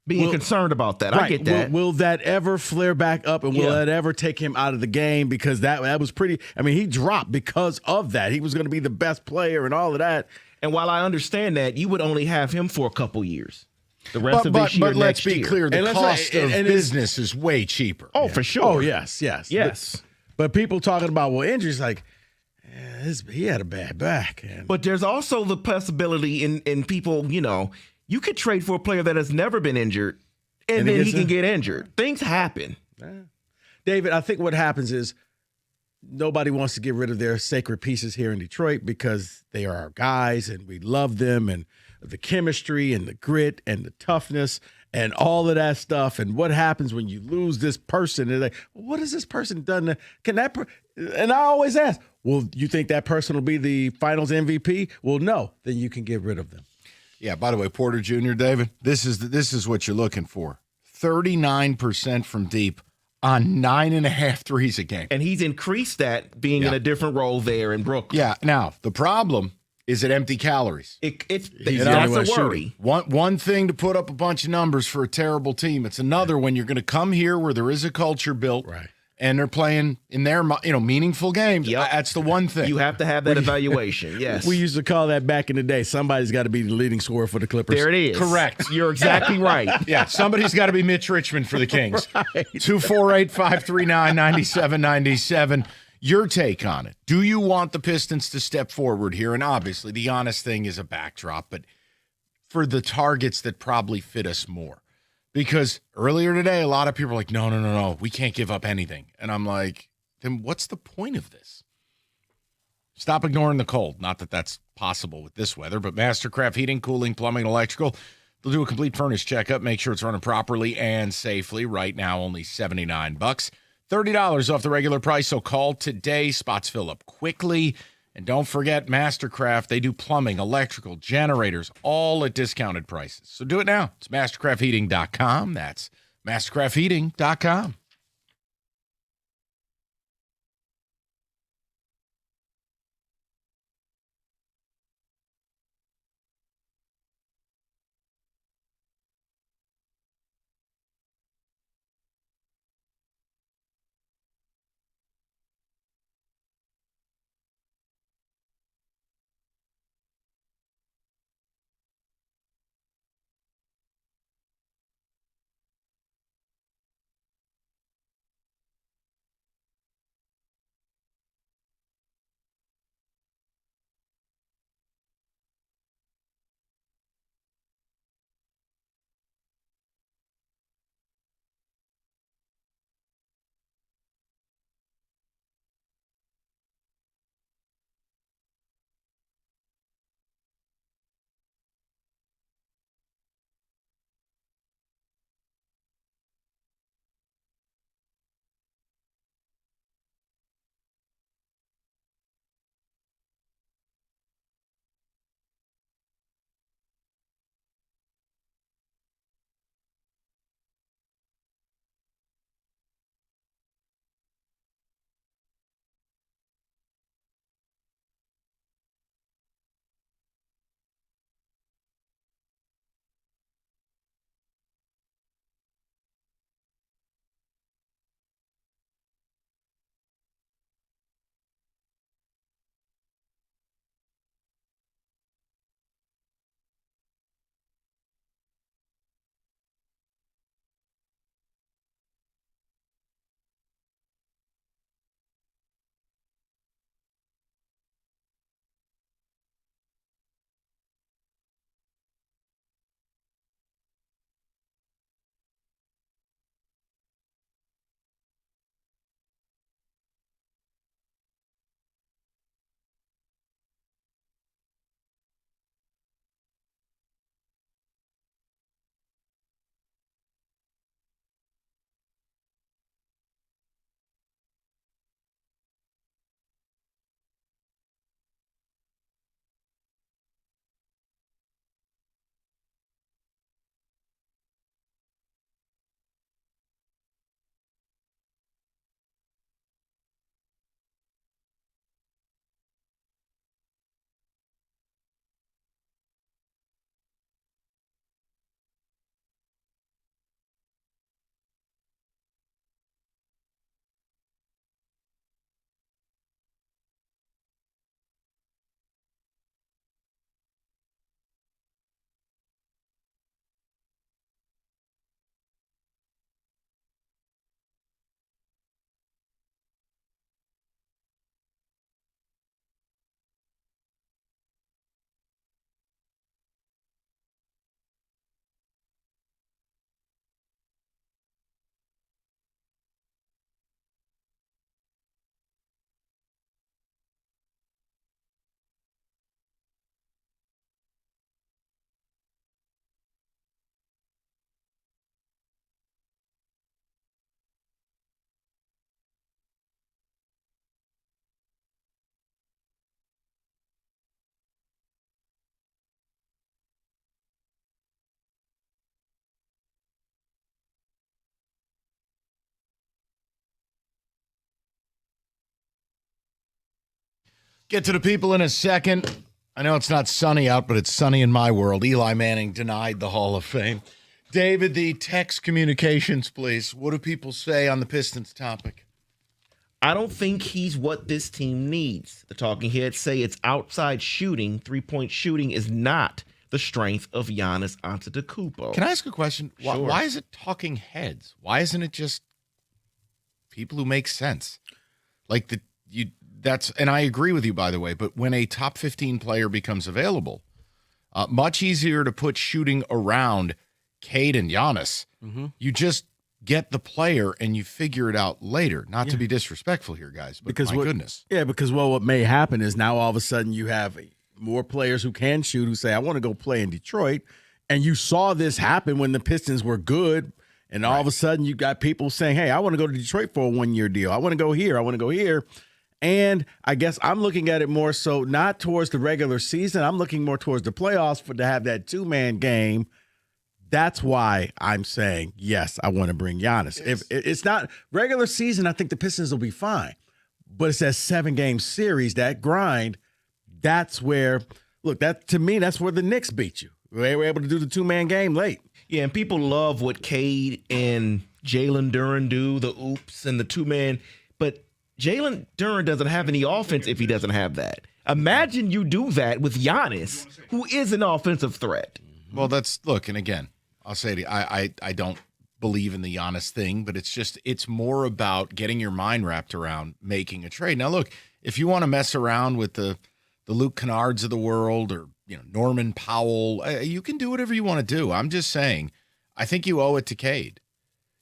being concerned about that. Right. I get that. Will that ever flare back up, and will that ever take him out of the game? Because that was pretty. I mean, he dropped because of that. He was going to be the best player and all of that. And while I understand that, you would only have him for a couple years. The rest of this year, but let's be clear, the cost of and business is way cheaper. Oh, for sure. Oh, yes. But people talking about injuries, like, he had a bad back. But there's also the possibility in people, you could trade for a player that has never been injured, and then he can get injured. Things happen. David, I think what happens is nobody wants to get rid of their sacred pieces here in Detroit because they are our guys, and we love them, and the chemistry and the grit and the toughness and all of that stuff. And what happens when you lose this person? And like, what has this person done? And I always ask, well, you think that person will be the finals MVP? Well, no. Then you can get rid of them. Yeah, by the way, Porter Jr., David, this is what you're looking for. 39% from deep on 9.5 threes a game. And he's increased that being in a different role there in Brooklyn. Yeah, now, the problem is it empty calories. That's a worry. One thing to put up a bunch of numbers for a terrible team. It's another when you're going to come here where there is a culture built. Right. And they're playing in their meaningful games. Yep. That's the one thing. You have to have that evaluation. Yes. We used to call that back in the day. Somebody's got to be the leading scorer for the Clippers. There it is. Correct. You're exactly right. Yeah, somebody's got to be Mitch Richmond for the Kings. Right. 248-539-9797. Your take on it. Do you want the Pistons to step forward here? And obviously, the honest thing is a backdrop, but for the targets that probably fit us more. Because earlier today, a lot of people were like, no, we can't give up anything. And I'm like, then what's the point of this? Stop ignoring the cold. Not that that's possible with this weather, but Mastercraft Heating, Cooling, Plumbing, Electrical, they'll do a complete furnace checkup, make sure it's running properly and safely. Right now, only $79. $30 off the regular price, so call today. Spots fill up quickly. And don't forget Mastercraft. They do plumbing, electrical, generators, all at discounted prices. So do it now. It's mastercraftheating.com. That's mastercraftheating.com. Get to the people in a second. I know it's not sunny out, but it's sunny in my world. Eli Manning denied the Hall of Fame. David, the text communications, please. What do people say on the Pistons topic? I don't think he's what this team needs. The talking heads say it's outside shooting. 3-point shooting is not the strength of Giannis Antetokounmpo. Can I ask a question? Sure. Why is it talking heads? Why isn't it just people who make sense? Like and I agree with you, by the way, but when a top 15 player becomes available, much easier to put shooting around Cade and Giannis. Mm-hmm. You just get the player and you figure it out later. Not to be disrespectful here, guys, but my goodness. Yeah, because what may happen is now all of a sudden you have more players who can shoot who say, I want to go play in Detroit. And you saw this happen when the Pistons were good. And all of a sudden you got people saying, hey, I want to go to Detroit for a 1-year deal. I want to go here. I want to go here. And I guess I'm looking at it more so not towards the regular season. I'm looking more towards the playoffs to have that 2-man game. That's why I'm saying, yes, I want to bring Giannis. If it's not regular season, I think the Pistons will be fine. But it's that 7-game series, that grind, that's where, look, that to me, that's where the Knicks beat you. They were able to do the 2-man game late. Yeah, and people love what Cade and Jalen Duren do, the oops and the 2-man. But Jalen Duren doesn't have any offense if he doesn't have that. Imagine you do that with Giannis, who is an offensive threat. Well, and again, I'll say to you, I don't believe in the Giannis thing, but it's more about getting your mind wrapped around making a trade. Now, look, if you want to mess around with the Luke Kennards of the world or Norman Powell, you can do whatever you want to do. I'm just saying, I think you owe it to Cade.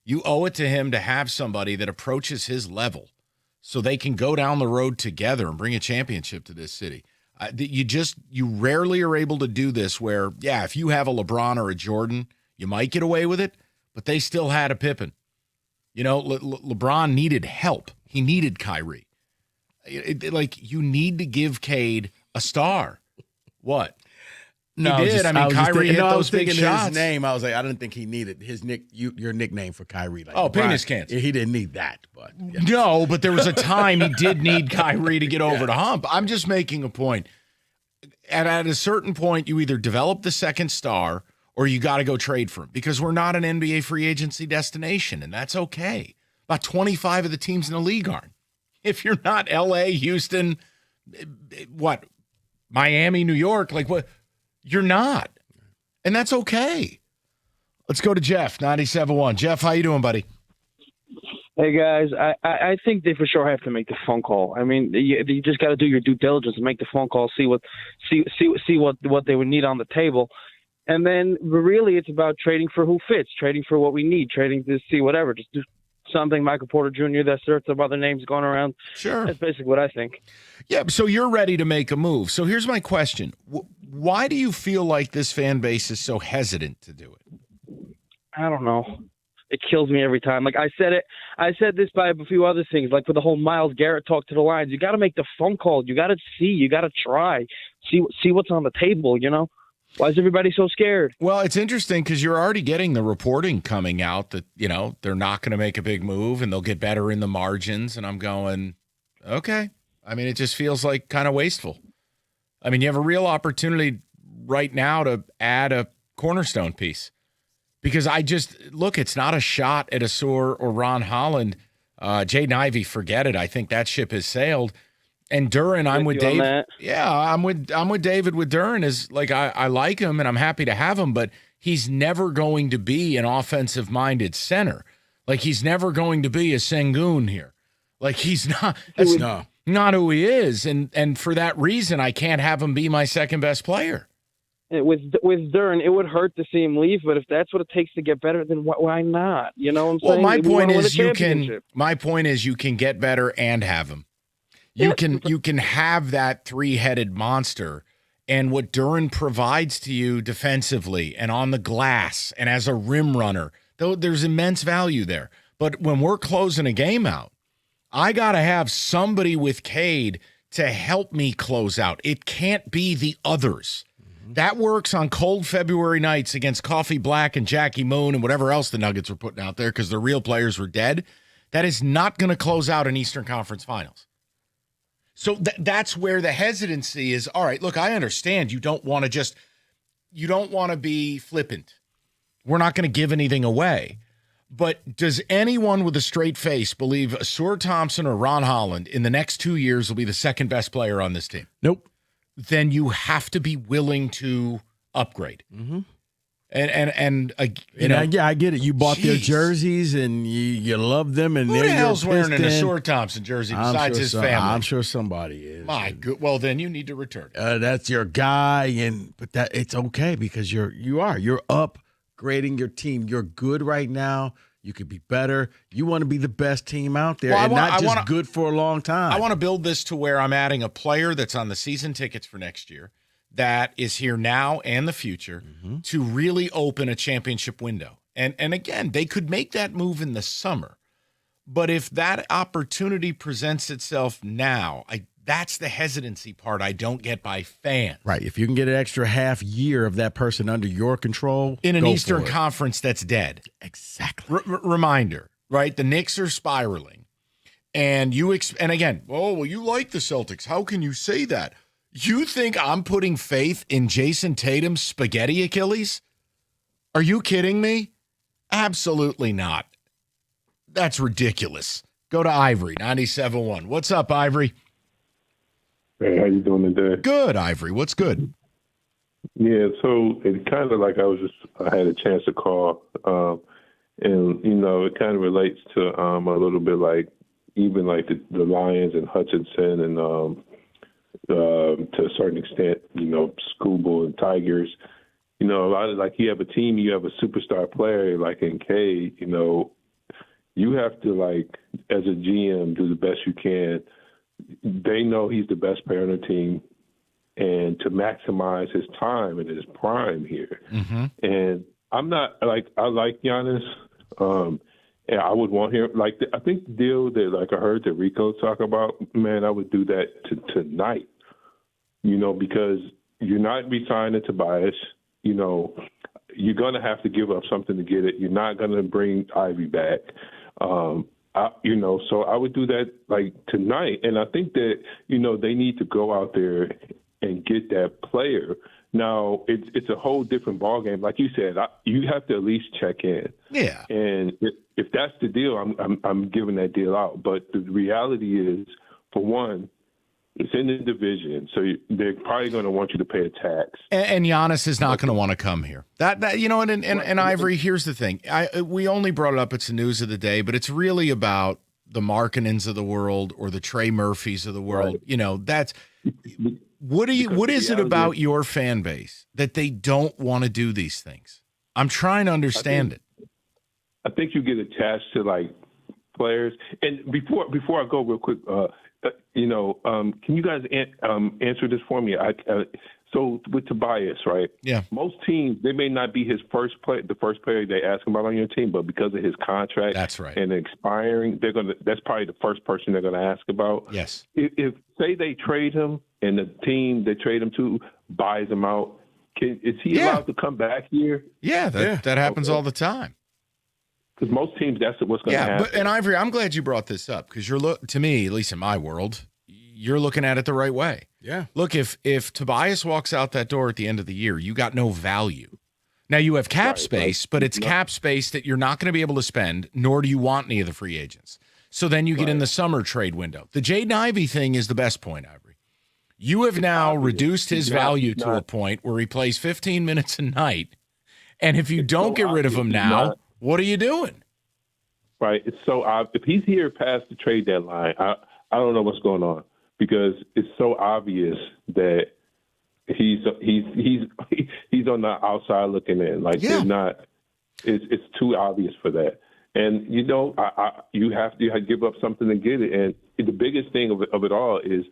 You owe it to him to have somebody that approaches his level so they can go down the road together and bring a championship to this city. You rarely are able to do this where, if you have a LeBron or a Jordan, you might get away with it, but they still had a Pippen. LeBron needed help. He needed Kyrie. You need to give Cade a star. What? No, he did. Kyrie hit those big shots. His name, I was like, I didn't think he needed your nickname for Kyrie. Penis cancer. He didn't need that, but no. But there was a time he did need Kyrie to get over the hump. I'm just making a point. And at a certain point, you either develop the second star or you got to go trade for him because we're not an NBA free agency destination, and that's okay. About 25 of the teams in the league aren't. If you're not LA, Houston, Miami, New York, what? You're not. And that's okay. Let's go to Jeff, 97.1. Jeff, how you doing, buddy? Hey, guys. I think they for sure have to make the phone call. I mean, you just got to do your due diligence and make the phone call, see what they would need on the table. And then really it's about trading for who fits, trading for what we need, trading to see whatever. Just do something, Michael Porter Jr., there's some other names going around. Sure. That's basically what I think. Yeah, so you're ready to make a move. So here's my question. Why do you feel like this fan base is so hesitant to do it? I don't know. It kills me every time. I said this by a few other things, like with the whole Myles Garrett talk to the Lions. You got to make the phone call. You got to see. You got to try. See what's on the table, Why is everybody so scared? Well, it's interesting because you're already getting the reporting coming out that, they're not going to make a big move and they'll get better in the margins. And I'm going, okay. I mean, it just feels like kind of wasteful. I mean, you have a real opportunity right now to add a cornerstone piece because it's not a shot at Asur or Ron Holland. Jaden Ivey, forget it. I think that ship has sailed. And Duren, I'm with Dave. Yeah, I'm with David with Duren. Is I like him and I'm happy to have him, but he's never going to be an offensive-minded center. He's never going to be a Sengun here. He's not. That's not who he is. And for that reason, I can't have him be my second best player. With Duren, it would hurt to see him leave, but if that's what it takes to get better, then why not? You know what I'm saying? My point is you can get better and have him. You can have that three-headed monster, and what Duren provides to you defensively and on the glass and as a rim runner, though there's immense value there. But when we're closing a game out, I got to have somebody with Cade to help me close out. It can't be the others. That works on cold February nights against Coffee Black and Jackie Moon and whatever else the Nuggets were putting out there because the real players were dead. That is not going to close out an Eastern Conference Finals. So that's where the hesitancy is. All right, look, I understand you don't want to be flippant. We're not going to give anything away. But does anyone with a straight face believe Ausar Thompson or Ron Holland in the next 2 years will be the second best player on this team? Nope. Then you have to be willing to upgrade. Mm-hmm. I get it. You bought their jerseys and you love them, and who the hell's wearing an Ausar Thompson jersey besides his family? I'm sure somebody is. My good. Well, then you need to return it. That's your guy, but that it's okay because you're upgrading your team. You're good right now. You could be better. You want to be the best team out there, good for a long time. I want to build this to where I'm adding a player that's on the season tickets for next year, that is here now and the future, to really open a championship window. And again, they could make that move in the summer. But if that opportunity presents itself now, that's the hesitancy part I don't get by fans. Right. If you can get an extra half year of that person under your control. In an Eastern Conference that's dead. Exactly. Reminder, right? The Knicks are spiraling. And and again, well, you like the Celtics. How can you say that? You think I'm putting faith in Jason Tatum's spaghetti Achilles? Are you kidding me? Absolutely not. That's ridiculous. Go to Ivory, 97.1. What's up, Ivory? Hey, how you doing today? Good, Ivory. What's good? Yeah, so it kind of like I had a chance to call, and it kind of relates to a little bit like even like the Lions and Hutchinson and to a certain extent, Skubal and Tigers. A lot of like you have a team, you have a superstar player like in K. You have to like as a GM do the best you can. They know he's the best player on the team, and to maximize his time and his prime here. Mm-hmm. And I'm not like I like Giannis, and I would want him. Like I think the deal that like I heard that Rico talk about, man, I would do that tonight. Because you're not re-signing Tobias. You're gonna have to give up something to get it. You're not gonna bring Ivy back. So I would do that like tonight. And I think that, they need to go out there and get that player. Now it's a whole different ballgame. Like you said, you have to at least check in. Yeah. And if that's the deal, I'm giving that deal out. But the reality is, for one, it's in the division, so they're probably going to want you to pay a tax. And Giannis is not going to want to come here. And Ivory, here's the thing. We only brought it up. It's the news of the day, but it's really about the Markkanens of the world or the Trey Murphys of the world. Right. That's what is it about your fan base that they don't want to do these things? I'm trying to understand it. I think you get attached to like players. And before I go real quick, can you guys answer this for me? So with Tobias, right? Yeah. Most teams, they may not be the first player they ask about on your team, but because of his contract, that's right, and expiring, that's probably the first person they're gonna ask about. Yes. If say they trade him and the team they trade him to buys him out, is he allowed to come back here? Yeah, that happens all the time. Because most teams, that's what's going to happen. And Ivory, I'm glad you brought this up because to me, at least in my world, you're looking at it the right way. Yeah. Look, if Tobias walks out that door at the end of the year, you got no value. Now you have cap space, but it's cap space that you're not going to be able to spend, nor do you want any of the free agents. So then you get in the summer trade window. The Jaden Ivey thing is the best point, Ivory. You have now reduced his value to a point where he plays 15 minutes a night, and if you don't get rid of him now, what are you doing? Right. It's so if he's here past the trade deadline, I don't know what's going on because it's so obvious that he's on the outside looking in. Like they're not. It's too obvious for that. And you have to give up something to get it. And the biggest thing of it all is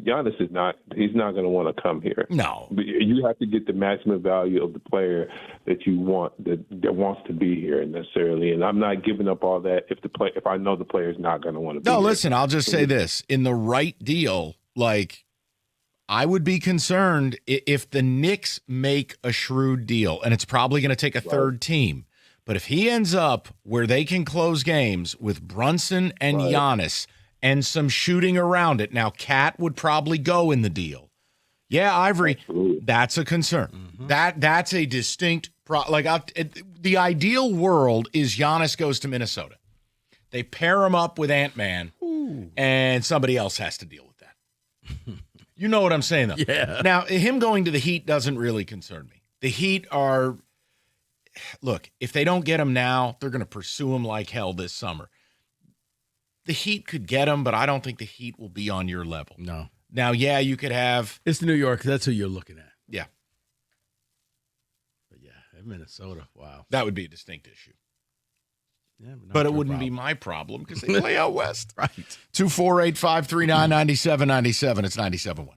Giannis is not. He's not going to want to come here. No, you have to get the maximum value of the player that you want that wants to be here necessarily. And I'm not giving up all that if I know the player is not going to want to be here. No, listen. I'll just say this: in the right deal, like I would be concerned if the Knicks make a shrewd deal, and it's probably going to take a third team. But if he ends up where they can close games with Brunson and Giannis, and some shooting around it. Now, Cat would probably go in the deal. Yeah, Ivory, that's a concern. That's a distinct the ideal world is Giannis goes to Minnesota. They pair him up with Ant-Man, and somebody else has to deal with that. You know what I'm saying, though. Yeah. Now, him going to the Heat doesn't really concern me. The Heat are – look, if they don't get him now, they're going to pursue him like hell this summer. The Heat could get him, but I don't think the Heat will be on your level. No. Now, yeah, you could have – It's New York. That's who you're looking at. Yeah. But yeah, Minnesota. Wow. That would be a distinct issue. Yeah, but it wouldn't be my problem because they play out west. Right. 248-539-9797. It's 97.1.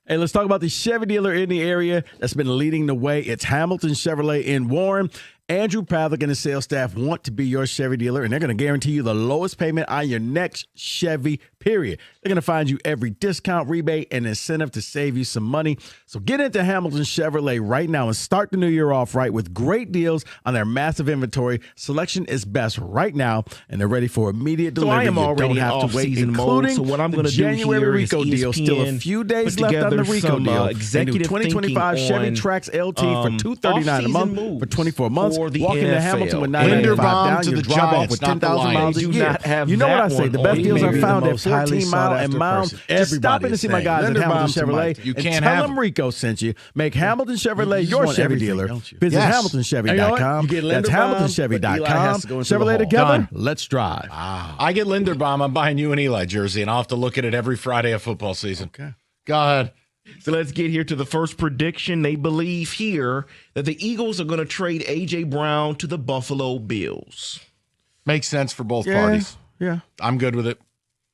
Hey, let's talk about the Chevy dealer in the area that's been leading the way. It's Hamilton Chevrolet in Warren. Andrew Pavlik and his sales staff want to be your Chevy dealer, and they're going to guarantee you the lowest payment on your next Chevy, period. They're going to find you every discount, rebate, and incentive to save you some money. So get into Hamilton Chevrolet right now and start the new year off right with great deals on their massive inventory. Selection is best right now, and they're ready for immediate delivery. So I am You already don't in have to wait, off-season mode. So what I'm going to do January here Rico is deal. Still a few days left on the Rico deal. Executive 2025 Chevy on, Trax LT for $239 a month for 24 months. For the Walk into NFL. Hamilton with Linderbaum $995 down. to You the drive off Giants, with not the 10,000 miles a Lions. year. Do not have You know what I that say? one The best on deals me. are Maybe found the at most highly 14 Mile and sought-after Mile. person. Just stop in to see my guys at Hamilton Chevrolet. You and can't tell have them them. Rico sent you. Make Hamilton Chevrolet just your want Chevy everything, dealer. don't you? Yes. Visit And You HamiltonChevy.com. know what? You get That's Linderbaum, HamiltonChevy.com. but Eli has to go into the Chevrolet hall. together. Done. Let's drive. I get Linderbaum. I'm buying you an Eli jersey, and I'll have to look at it every Friday of football season. Okay. Go ahead. So let's get here to the first prediction. They believe here that the Eagles are going to trade A.J. Brown to the Buffalo Bills. Makes sense for both Yeah, parties. yeah. I'm good with it.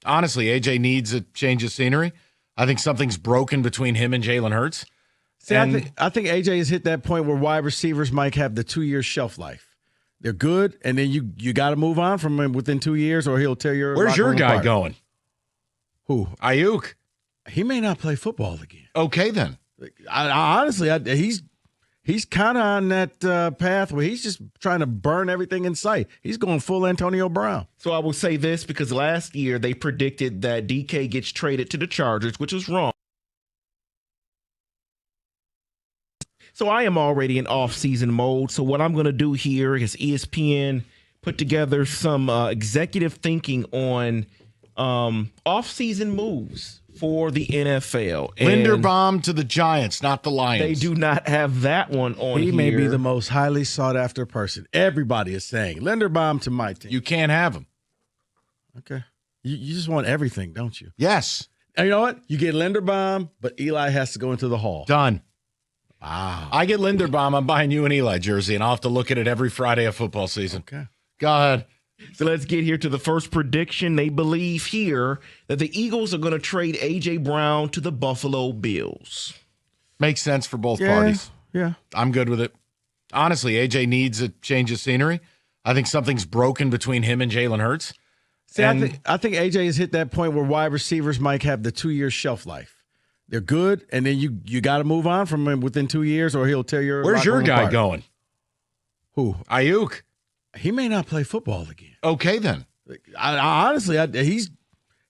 Honestly, AJ needs a change of scenery. I think something's broken between him and Jalen Hurts. See, I think AJ has hit that point where wide receivers might have the 2-year shelf life. They're good, and then you got to move on from him within 2 years, or he'll tear your. Where's your locker room guy apart. going? Who? Ayuk. He may not play football again. Okay, then. Honestly, he's kind of on that path where he's just trying to burn everything in sight. He's going full Antonio Brown. So I will say this because last year they predicted that DK gets traded to the Chargers, which was wrong. So I am already in off-season mode. So what I'm going to do here is ESPN put together some executive thinking on off-season moves for the NFL. And Linderbaum to the Giants, not the Lions. they do not have that one on He here. may be the most highly sought after person. Everybody is saying Linderbaum to my team. You can't have him. Okay. You just want everything, don't you? Yes. And you know what? You get Linderbaum, but Eli has to go into the hall. Done. Wow. I get Linderbaum. I'm buying you an Eli jersey, and I'll have to look at it every Friday of football season. Okay. Go ahead. So let's get here to the first prediction. They believe here that the Eagles are going to trade A.J. Brown to the Buffalo Bills. Makes sense for both Yeah, parties. yeah. I'm good with it. Honestly, AJ needs a change of scenery. I think something's broken between him and Jalen Hurts. See, And- I think AJ has hit that point where wide receivers might have the 2-year shelf life. They're good, and then you got to move on from him within 2 years, or he'll tear your. Where's locker your room guy apart. going? Who? Ayuk. He may not play football again. Okay, then. Honestly,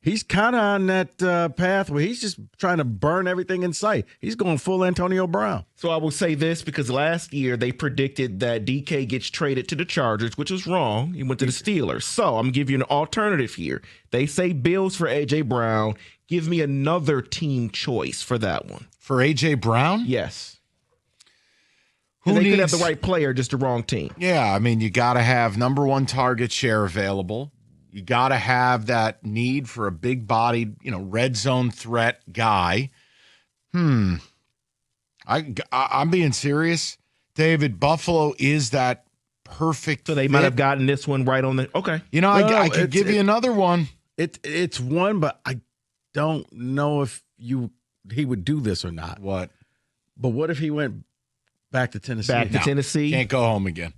he's kind of on that path where he's just trying to burn everything in sight. He's going full Antonio Brown. So I will say this because last year they predicted that DK gets traded to the Chargers, which was wrong. He went to the Steelers. So I'm going to give you an alternative here. They say Bills for A.J. Brown. Give me another team choice for that one. For A.J. Brown? Yes. Who They could needs- have the right player, just the wrong team. Yeah, I mean, you got to have number one target share available. You got to have that need for a big-bodied, red zone threat guy. I'm being serious. David, Buffalo is that perfect So they might have gotten this one right on the. Okay. I could give you another one. It's one, but I don't know if he would do this or not. What? But what if he went back to Tennessee? Back to Tennessee. Can't go home again.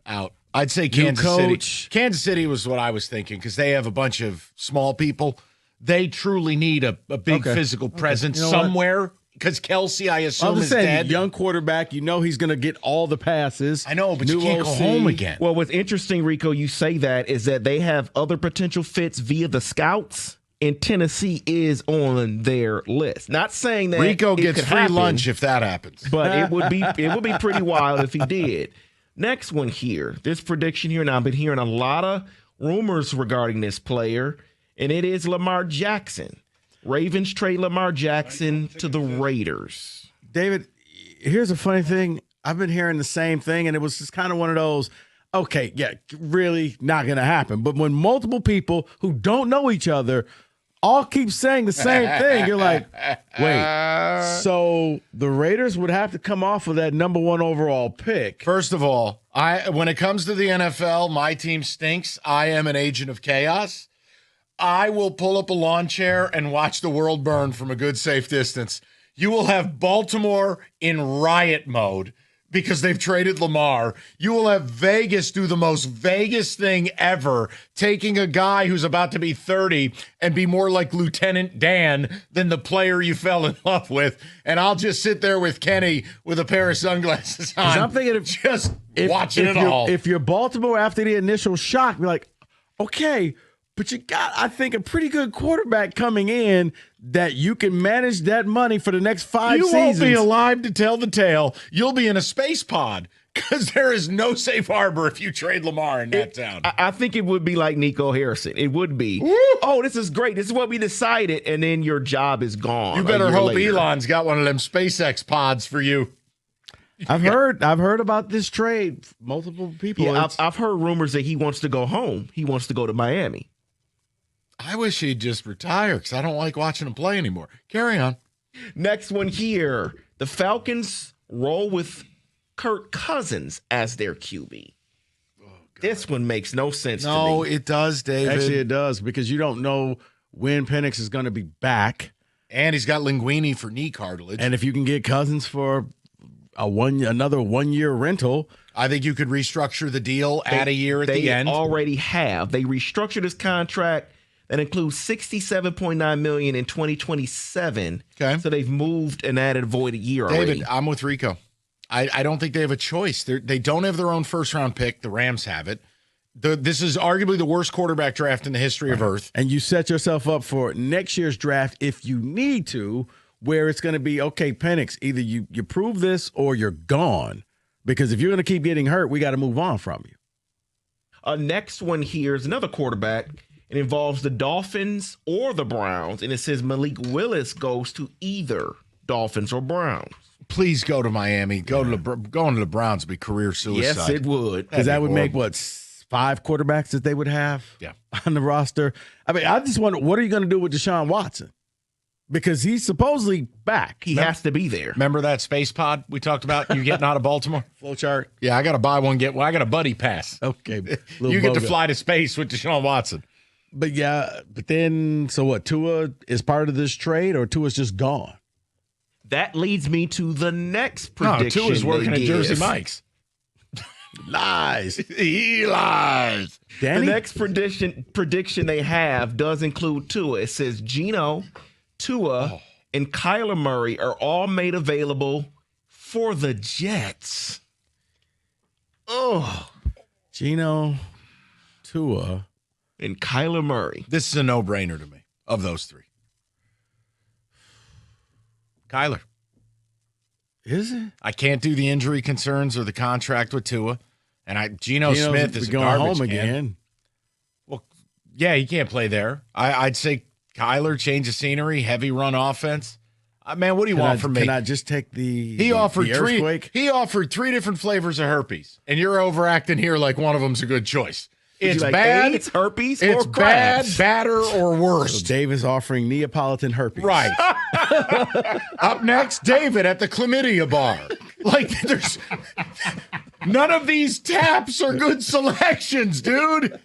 Out. I'd say New Kansas coach. City. Kansas City was what I was thinking because they have a bunch of small people. They truly need a big Okay. physical presence You know what? somewhere because Kelsey, I I'm assume, just is saying, dead. young quarterback, he's going to get all the passes. I know, but you New can't go OC. home again. Well, what's interesting, Rico, you say that is that they have other potential fits via the scouts. and Tennessee is on their list. Not saying that Rico it gets could free happen, lunch if that happens. but it would be pretty wild if he did. Next one here, this prediction here, and I've been hearing a lot of rumors regarding this player, and it is Lamar Jackson. Ravens trade Lamar Jackson to the Raiders. David, here's a funny thing. I've been hearing the same thing, and it was just kind of one of those, okay, yeah, really not going to happen. But when multiple people who don't know each other all keep saying the same thing, you're like, wait, so the Raiders would have to come off of that number 1 overall pick. First of all, when it comes to the NFL, my team stinks. I am an agent of chaos. I will pull up a lawn chair and watch the world burn from a good, safe distance. You will have Baltimore in riot mode because they've traded Lamar. You will have Vegas do the most Vegas thing ever, taking a guy who's about to be 30 and be more like Lieutenant Dan than the player you fell in love with. And I'll just sit there with Kenny with a pair of sunglasses on. I'm thinking watching it all. If you're Baltimore after the initial shock, be like, okay, but you got, I think, a pretty good quarterback coming in that you can manage that money for the next 5 seasons. You won't be alive to tell the tale. You'll be in a space pod because there is no safe harbor if you trade Lamar in that town. I think it would be like Nico Harrison. It would be, oh, this is great. This is what we decided, and then your job is gone. You better hope Elon's got one of them SpaceX pods for you. I've heard about this trade. Multiple people. Yeah, I've heard rumors that he wants to go home. He wants to go to Miami. I wish he'd just retire because I don't like watching him play anymore. Carry on. Next one here. The Falcons roll with Kirk Cousins as their QB. This one makes no sense to me. No, it does, David. Actually, it does because you don't know when Penix is going to be back. And he's got Linguini for knee cartilage. And if you can get Cousins for another 1-year rental, I think you could restructure the deal, add a year at the end. They already have. They restructured his contract. That includes $67.9 million in 2027. Okay. So they've moved and added a voided year already. David, I'm with Rico. I don't think they have a choice. They don't have their own first-round pick. The Rams have it. This is arguably the worst quarterback draft in the history of Earth. And you set yourself up for next year's draft if you need to, where it's going to be, okay, Penix, either you prove this or you're gone. Because if you're going to keep getting hurt, we got to move on from you. Next one here is another quarterback. It involves the Dolphins or the Browns, and it says Malik Willis goes to either Dolphins or Browns. Please go to Miami. Going to the Browns would be career suicide. Yes, it would. Because that would make, 5 quarterbacks that they would have on the roster? I mean, I just wonder, what are you going to do with Deshaun Watson? Because he's supposedly back. He has to be there. Remember that space pod we talked about? You getting out of Baltimore? Flowchart? Yeah, I got to buy one, I got a buddy pass. Okay. You get to fly to space with Deshaun Watson. But then, so what? Tua is part of this trade, or Tua's just gone? That leads me to the next prediction. No, Tua's working at Jersey Mike's. Lies. He lies. Danny? The next prediction they have does include Tua. It says Geno, Tua, and Kyler Murray are all made available for the Jets. Oh. Geno, Tua, and Kyler Murray. This is a no-brainer to me, of those 3. Kyler. Is it? I can't do the injury concerns or the contract with Tua. And Geno Smith is going garbage home again. Well, yeah, he can't play there. I'd say Kyler, change of scenery, heavy run offense. Man, what do you want from me? Can I just take the He offered earthquake? 3 different flavors of herpes, and you're overacting here like one of them's a good choice. It's like bad. AIDS, herpes, it's or bad, crabs? badder, or worse. So Dave is offering Neapolitan herpes. Right. Up next, David at the chlamydia bar. Like, there's none of these taps are good selections, dude.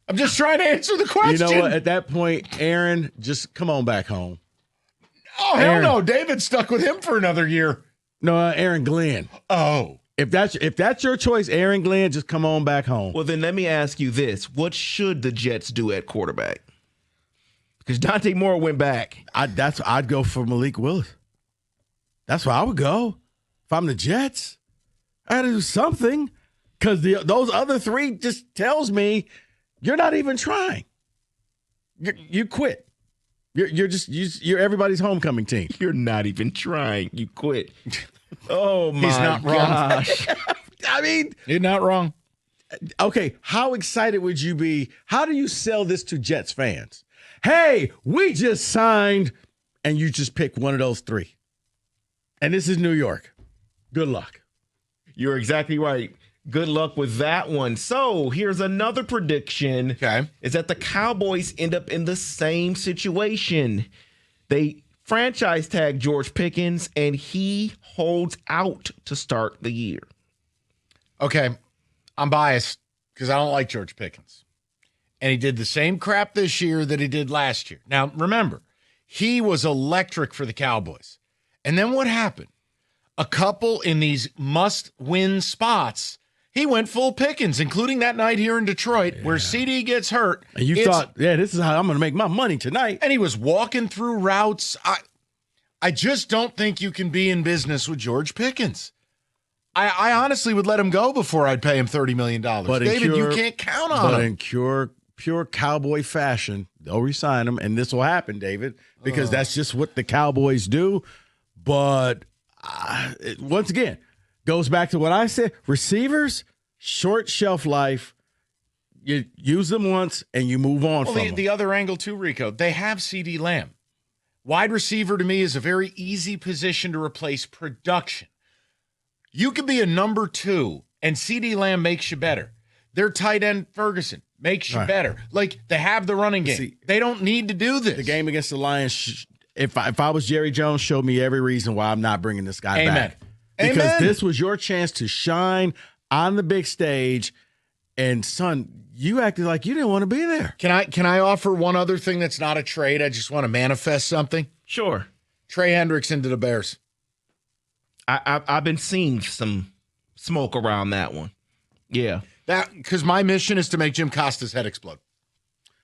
I'm just trying to answer the question. You know what? At that point, Aaron, just come on back home. Oh, hell Aaron. no. David's stuck with him for another year. No, Aaron Glenn. Oh. If that's your choice, Aaron Glenn, just come on back home. Well, then let me ask you this. What should the Jets do at quarterback? Because Dante Moore went back. I'd go for Malik Willis. That's where I would go. If I'm the Jets, I got to do something. Because those other 3 just tells me you're not even trying. You quit. You're everybody's homecoming team. You're not even trying. You quit. Oh my He's not wrong. gosh. I mean, you're not wrong. Okay, how excited would you be? How do you sell this to Jets fans? Hey, we just signed, and you just pick one of those three. And this is New York. Good luck. You're exactly right. Good luck with that one. So here's another prediction. Okay. Is that the Cowboys end up in the same situation. They franchise tag George Pickens, and he holds out to start the year. Okay, I'm biased because I don't like George Pickens. And he did the same crap this year that he did last year. Now, remember, he was electric for the Cowboys. And then what happened? A couple in these must-win spots, he went full Pickens, including that night here in Detroit where CD gets hurt. And you thought, this is how I'm going to make my money tonight. And he was walking through routes. I just don't think you can be in business with George Pickens. I honestly would let him go before I'd pay him $30 million. But David, you can't count on him. But in pure Cowboy fashion, they'll resign him, and this will happen, David, because that's just what the Cowboys do. But once again, goes back to what I said. Receivers, short shelf life. You use them once, and you move on from them. The other angle, too, Rico, they have CeeDee Lamb. Wide receiver, to me, is a very easy position to replace production. You could be a number 2, and CeeDee Lamb makes you better. Their tight end, Ferguson, makes you better. Like, they have the running game. See, they don't need to do this. The game against the Lions, if I was Jerry Jones, showed me every reason why I'm not bringing this guy back. Because this was your chance to shine on the big stage, and, son, you acted like you didn't want to be there. Can I offer one other thing that's not a trade? I just want to manifest something. Sure. Trey Hendrickson to the Bears. I've been seeing some smoke around that one. Yeah. Because my mission is to make Jim Costa's head explode.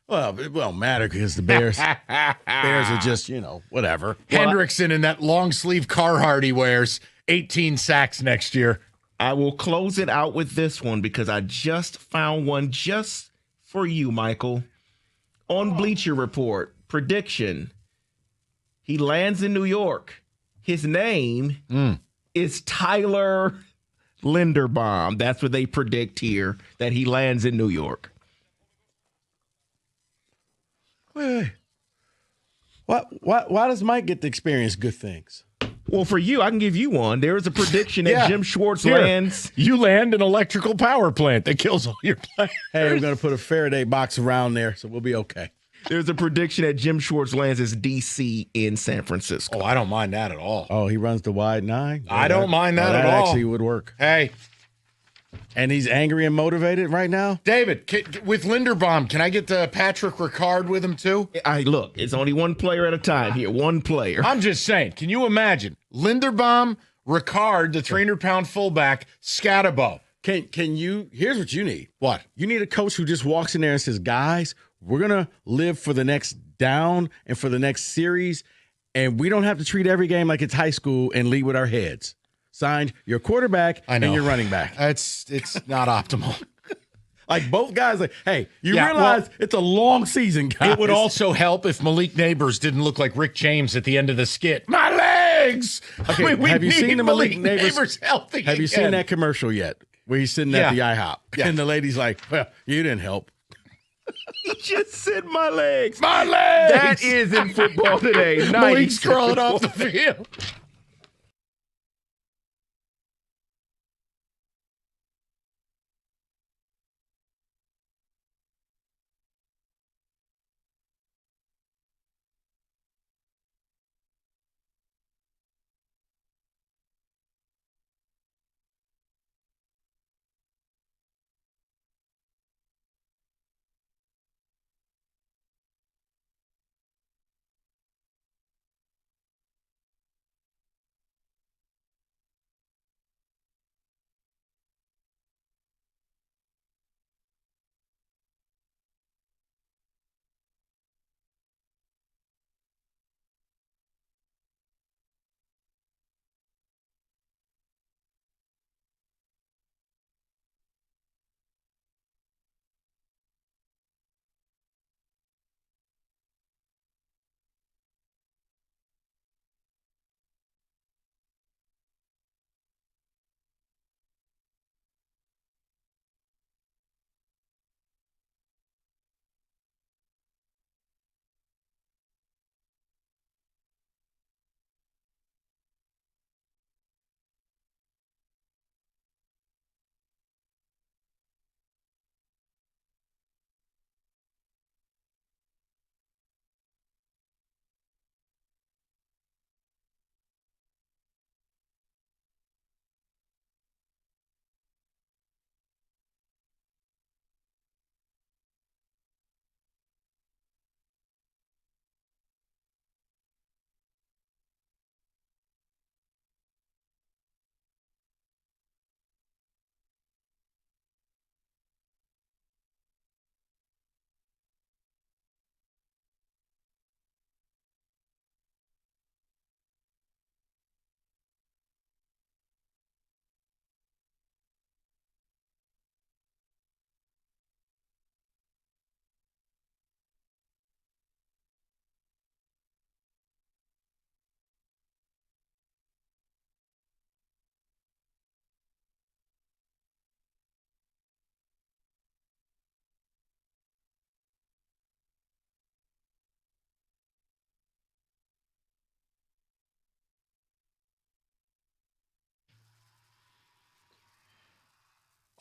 Well, it won't matter because the Bears are just, whatever. Hendrickson in that long sleeve Carhartt he wears, 18 sacks next year. I will close it out with this one because I just found one just for you, Michael. On Bleacher Report, prediction. He lands in New York. His name is Tyler Linderbaum. That's what they predict here, that he lands in New York. Wait. Why does Mike get to experience good things? Well, for you, I can give you one. There is a prediction that Jim Schwartz lands. You land an electrical power plant that kills all your players. Hey, we're going to put a Faraday box around there, so we'll be okay. There's a prediction that Jim Schwartz lands as DC in San Francisco. Oh, I don't mind that at all. Oh, he runs the wide 9? I don't mind that at all. That actually would work. Hey. And he's angry and motivated right now? David, with Linderbaum, can I get Patrick Ricard with him too? Look, it's only one player at a time here. One player. I'm just saying, can you imagine? Linderbaum, Ricard, the 300-pound fullback, Scatterbo. Can you, here's what you need. What? You need a coach who just walks in there and says, guys, we're going to live for the next down and for the next series, and we don't have to treat every game like it's high school and lead with our heads. Signed, your quarterback and your running back. It's not optimal. Like both guys, hey, you realize it's a long season, guys. It would also help if Malik Neighbors didn't look like Rick James at the end of the skit. My legs! Okay, we have you need seen the Malik Neighbors healthy Have you seen that commercial yet? Where he's sitting at the IHOP. Yeah. And the lady's like, well, you didn't help. He just said my legs. My legs! That is in football today. Malik's crawling off the field.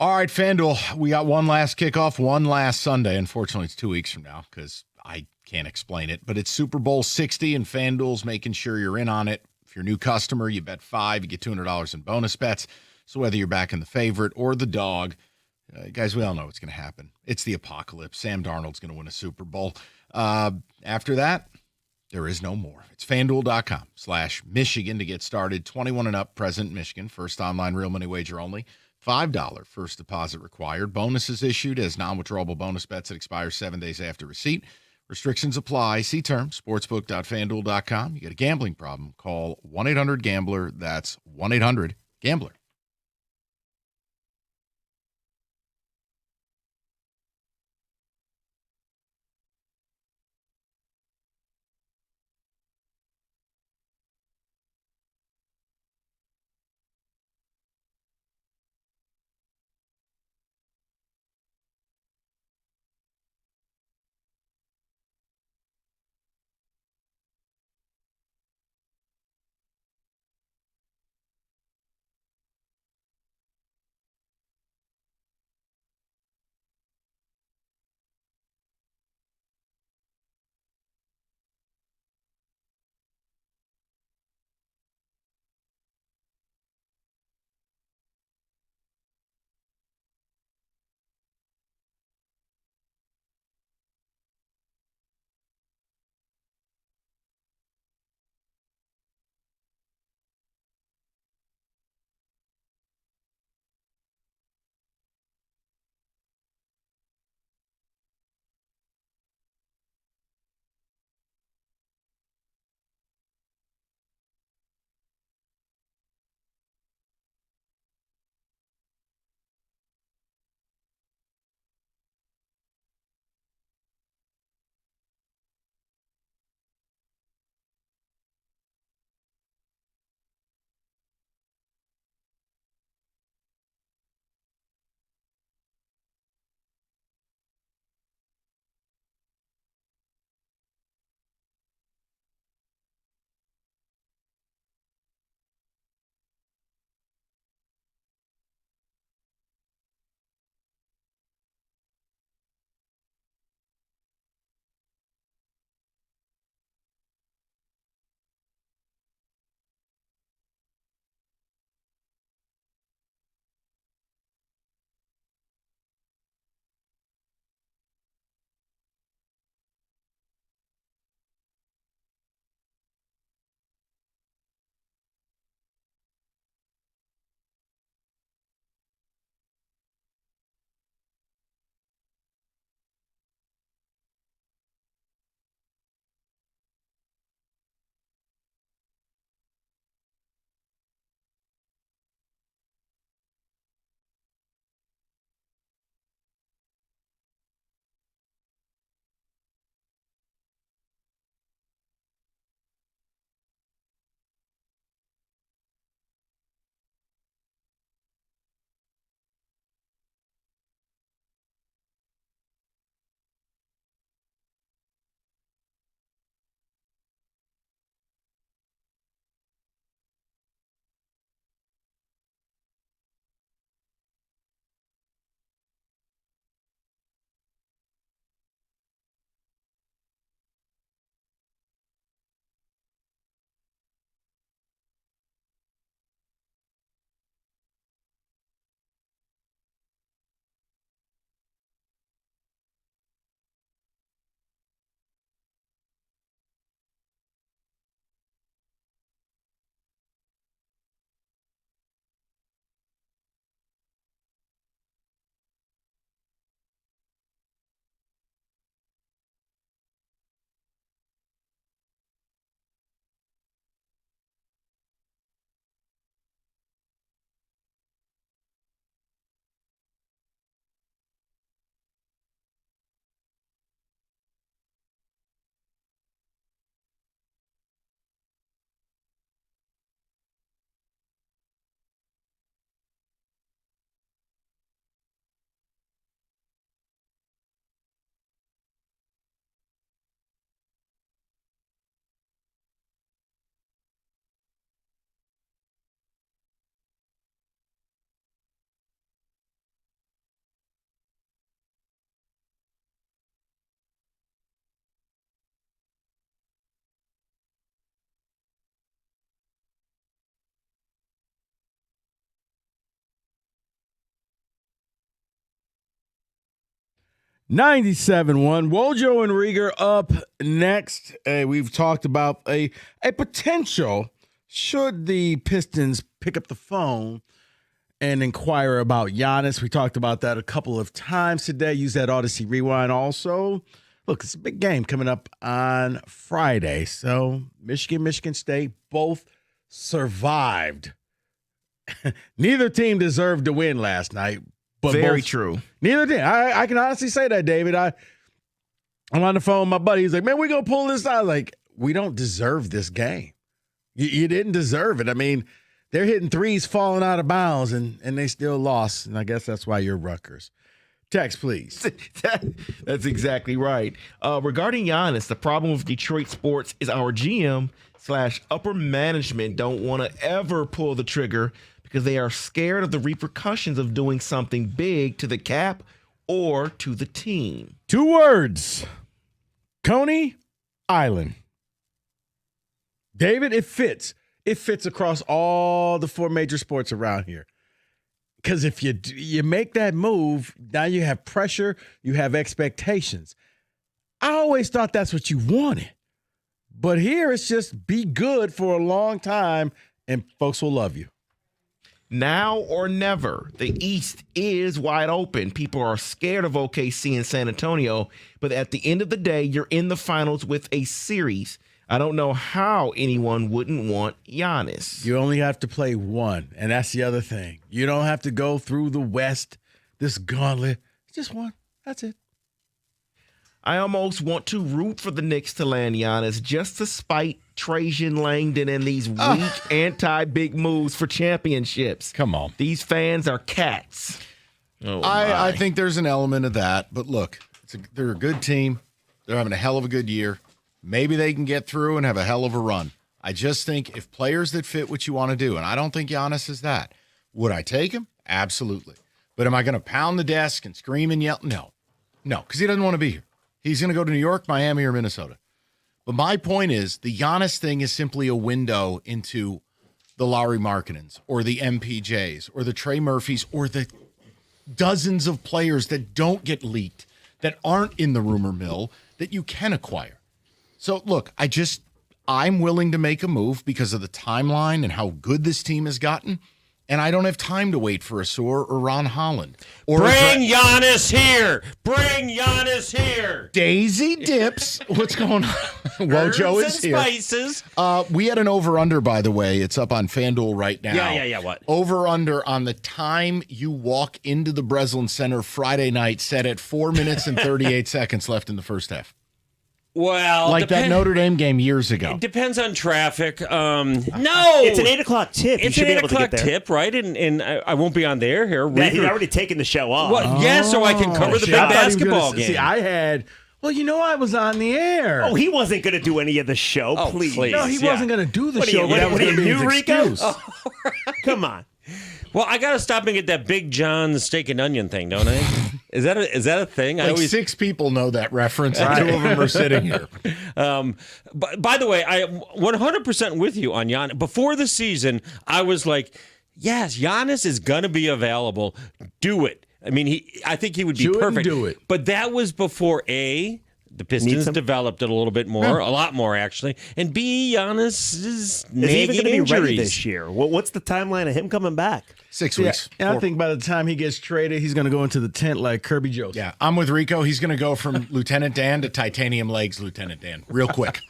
All right, FanDuel, we got one last kickoff, one last Sunday. Unfortunately, it's 2 weeks from now because I can't explain it. But it's Super Bowl 60, and FanDuel's making sure you're in on it. If you're a new customer, you bet $5, you get $200 in bonus bets. So whether you're backing the favorite or the dog, guys, we all know what's going to happen. It's the apocalypse. Sam Darnold's going to win a Super Bowl. After that, there is no more. It's FanDuel.com/Michigan to get started. 21 and up, present Michigan. First online real money wager only. $5 first deposit required. Bonuses issued as non-withdrawable bonus bets that expire 7 days after receipt. Restrictions apply. See terms. Sportsbook.fanduel.com. You get a gambling problem, call 1-800-GAMBLER. That's 1-800-GAMBLER. 97.1. Wojo and Rieger up next. We've talked about a potential, should the Pistons pick up the phone and inquire about Giannis. We talked about that a couple of times today. Use that Odyssey Rewind also. Look, it's a big game coming up on Friday. So Michigan State both survived. Neither team deserved to win last night. But Very both, true. Neither did. I can honestly say that, David. I'm on the phone with my buddy. He's like, man, we're going to pull this out. Like, we don't deserve this game. You didn't deserve it. I mean, they're hitting threes falling out of bounds, and they still lost. And I guess that's why you're Rutgers. Text, please. That's exactly right. Regarding Giannis, the problem with Detroit sports is our GM/upper management don't want to ever pull the trigger because they are scared of the repercussions of doing something big to the cap or to the team. 2 words. Coney Island. David, it fits. It fits across all the 4 major sports around here. Because if you make that move, now you have pressure, you have expectations. I always thought that's what you wanted. But here it's just be good for a long time and folks will love you. Now or never, the East is wide open. People are scared of OKC and San Antonio, but at the end of the day, you're in the finals with a series. I don't know how anyone wouldn't want Giannis. You only have to play one, and that's the other thing. You don't have to go through the West, this gauntlet. Just one. That's it. I almost want to root for the Knicks to land Giannis just to spite Trajan Langdon and these weak anti-big moves for championships. Come on. These fans are cats. I think there's an element of that. But look, they're a good team. They're having a hell of a good year. Maybe they can get through and have a hell of a run. I just think if players that fit what you want to do, and I don't think Giannis is that. Would I take him? Absolutely. But am I going to pound the desk and scream and yell? No, because he doesn't want to be here. He's going to go to New York, Miami, or Minnesota. But my point is the Giannis thing is simply a window into the Lauri Markkanens or the MPJs or the Trey Murphys or the dozens of players that don't get leaked, that aren't in the rumor mill, that you can acquire. So, look, I'm willing to make a move because of the timeline and how good this team has gotten. And I don't have time to wait for Asor or Ron Holland. Or Bring Giannis here. Bring Giannis here. Daisy Dips. What's going on? Wojo is here. Spices. We had an over-under, by the way. It's up on FanDuel right now. Yeah. What? Over-under on the time you walk into the Breslin Center Friday night set at 4 minutes and 38 seconds left in the first half. Well, like that Notre Dame game years ago. It depends on traffic. No, it's an 8 o'clock tip. It's an 8 o'clock tip, right? And I won't be on the air here. Yeah, he's already taken the show off. Well, yeah, so I can cover the big basketball game. See, I was on the air. Oh, he wasn't going to do any of the show. Oh, please. No, he wasn't going to do the show. That was going to be his excuse. Oh, right. Come on. Well, I got to stop and get that Big John steak and onion thing, don't I? Is that a thing? Like 6 people know that reference, and 2 of them are sitting here. But by the way, I am 100% with you on Giannis. Before the season, I was like, yes, Giannis is going to be available. Do it. I mean, I think he would be perfect. Do it. But that was before the Pistons developed it a little bit more, a lot more actually, and B, Giannis is he even going to be ready injuries this year? What's the timeline of him coming back? 6 weeks. And I think by the time he gets traded, he's going to go into the tent like Kirby Joseph. Yeah, I'm with Rico. He's going to go from Lieutenant Dan to Titanium Legs Lieutenant Dan real quick.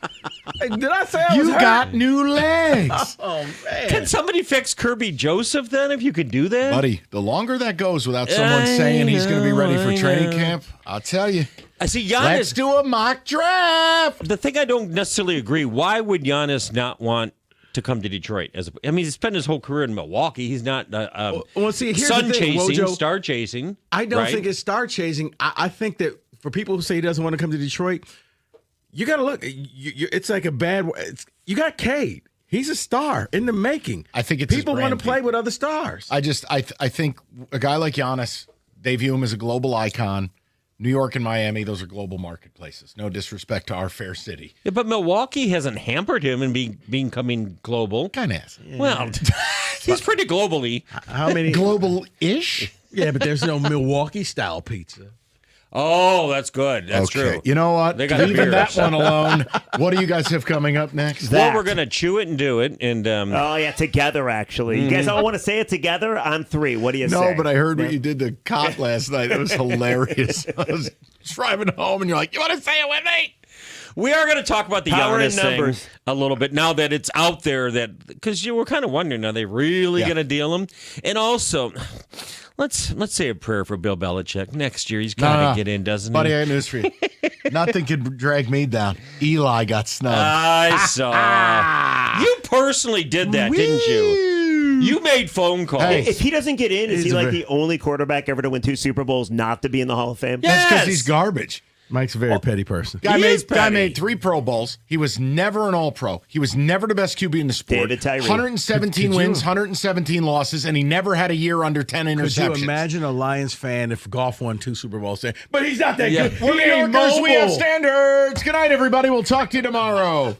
Did I say I was hurt? Got new legs. Oh, man. Can somebody fix Kirby Joseph then if you could do that? Buddy, the longer that goes without someone saying he's going to be ready for training camp, I'll tell you. I see Giannis. Let's do a mock draft. The thing I don't necessarily agree, why would Giannis not want to come to Detroit? He spent his whole career in Milwaukee. He's not here's sun the thing, chasing, Wojo. star chasing. I don't think it's star chasing. I think that for people who say he doesn't want to come to Detroit, you got to look. It's like a bad. You got Cade. He's a star in the making. I think it's people want to play with other stars. I think a guy like Giannis, they view him as a global icon. New York and Miami, those are global marketplaces. No disrespect to our fair city. Yeah, but Milwaukee hasn't hampered him in becoming global. Kind of has. Yeah. Well, he's pretty globally. How many global-ish? Yeah, but there's no Milwaukee-style pizza. Oh, that's good. That's okay. true. You know what? They got Leaving beers. that one alone. What do you guys have coming up next? Well, we're going to chew it and do it. And Oh, yeah, together, actually. You guys all want to say it together on 3. What do you say? No, but I heard what you did to Cop last night. It was hilarious. I was driving home, and you're like, you want to say it with me? we are going to talk about the Power in Giannis thing numbers. a little bit now that it's out there. That because you were kind of wondering, are they really going to deal him? And also, let's say a prayer for Bill Belichick next year. He's got to get in, doesn't Buddy, he? I have news for you. Nothing could drag me down. Eli got snubbed. I saw. You personally did that, didn't you? You made phone calls. If he doesn't get in, is He's he a like very- the only quarterback ever to win 2 Super Bowls not to be in the Hall of Fame? That's because he's garbage. Mike's a very petty person. Guy made 3 Pro Bowls. He was never an All-Pro. He was never the best QB in the sport. David Tyree. 117 Could you- wins, 117 losses, and he never had a year under 10 interceptions. Could you imagine a Lions fan if Goff won 2 Super Bowls saying, but he's not that Yeah. good. We're He ain't New Yorkers. We have mobile." standards. Good night, everybody. We'll talk to you tomorrow.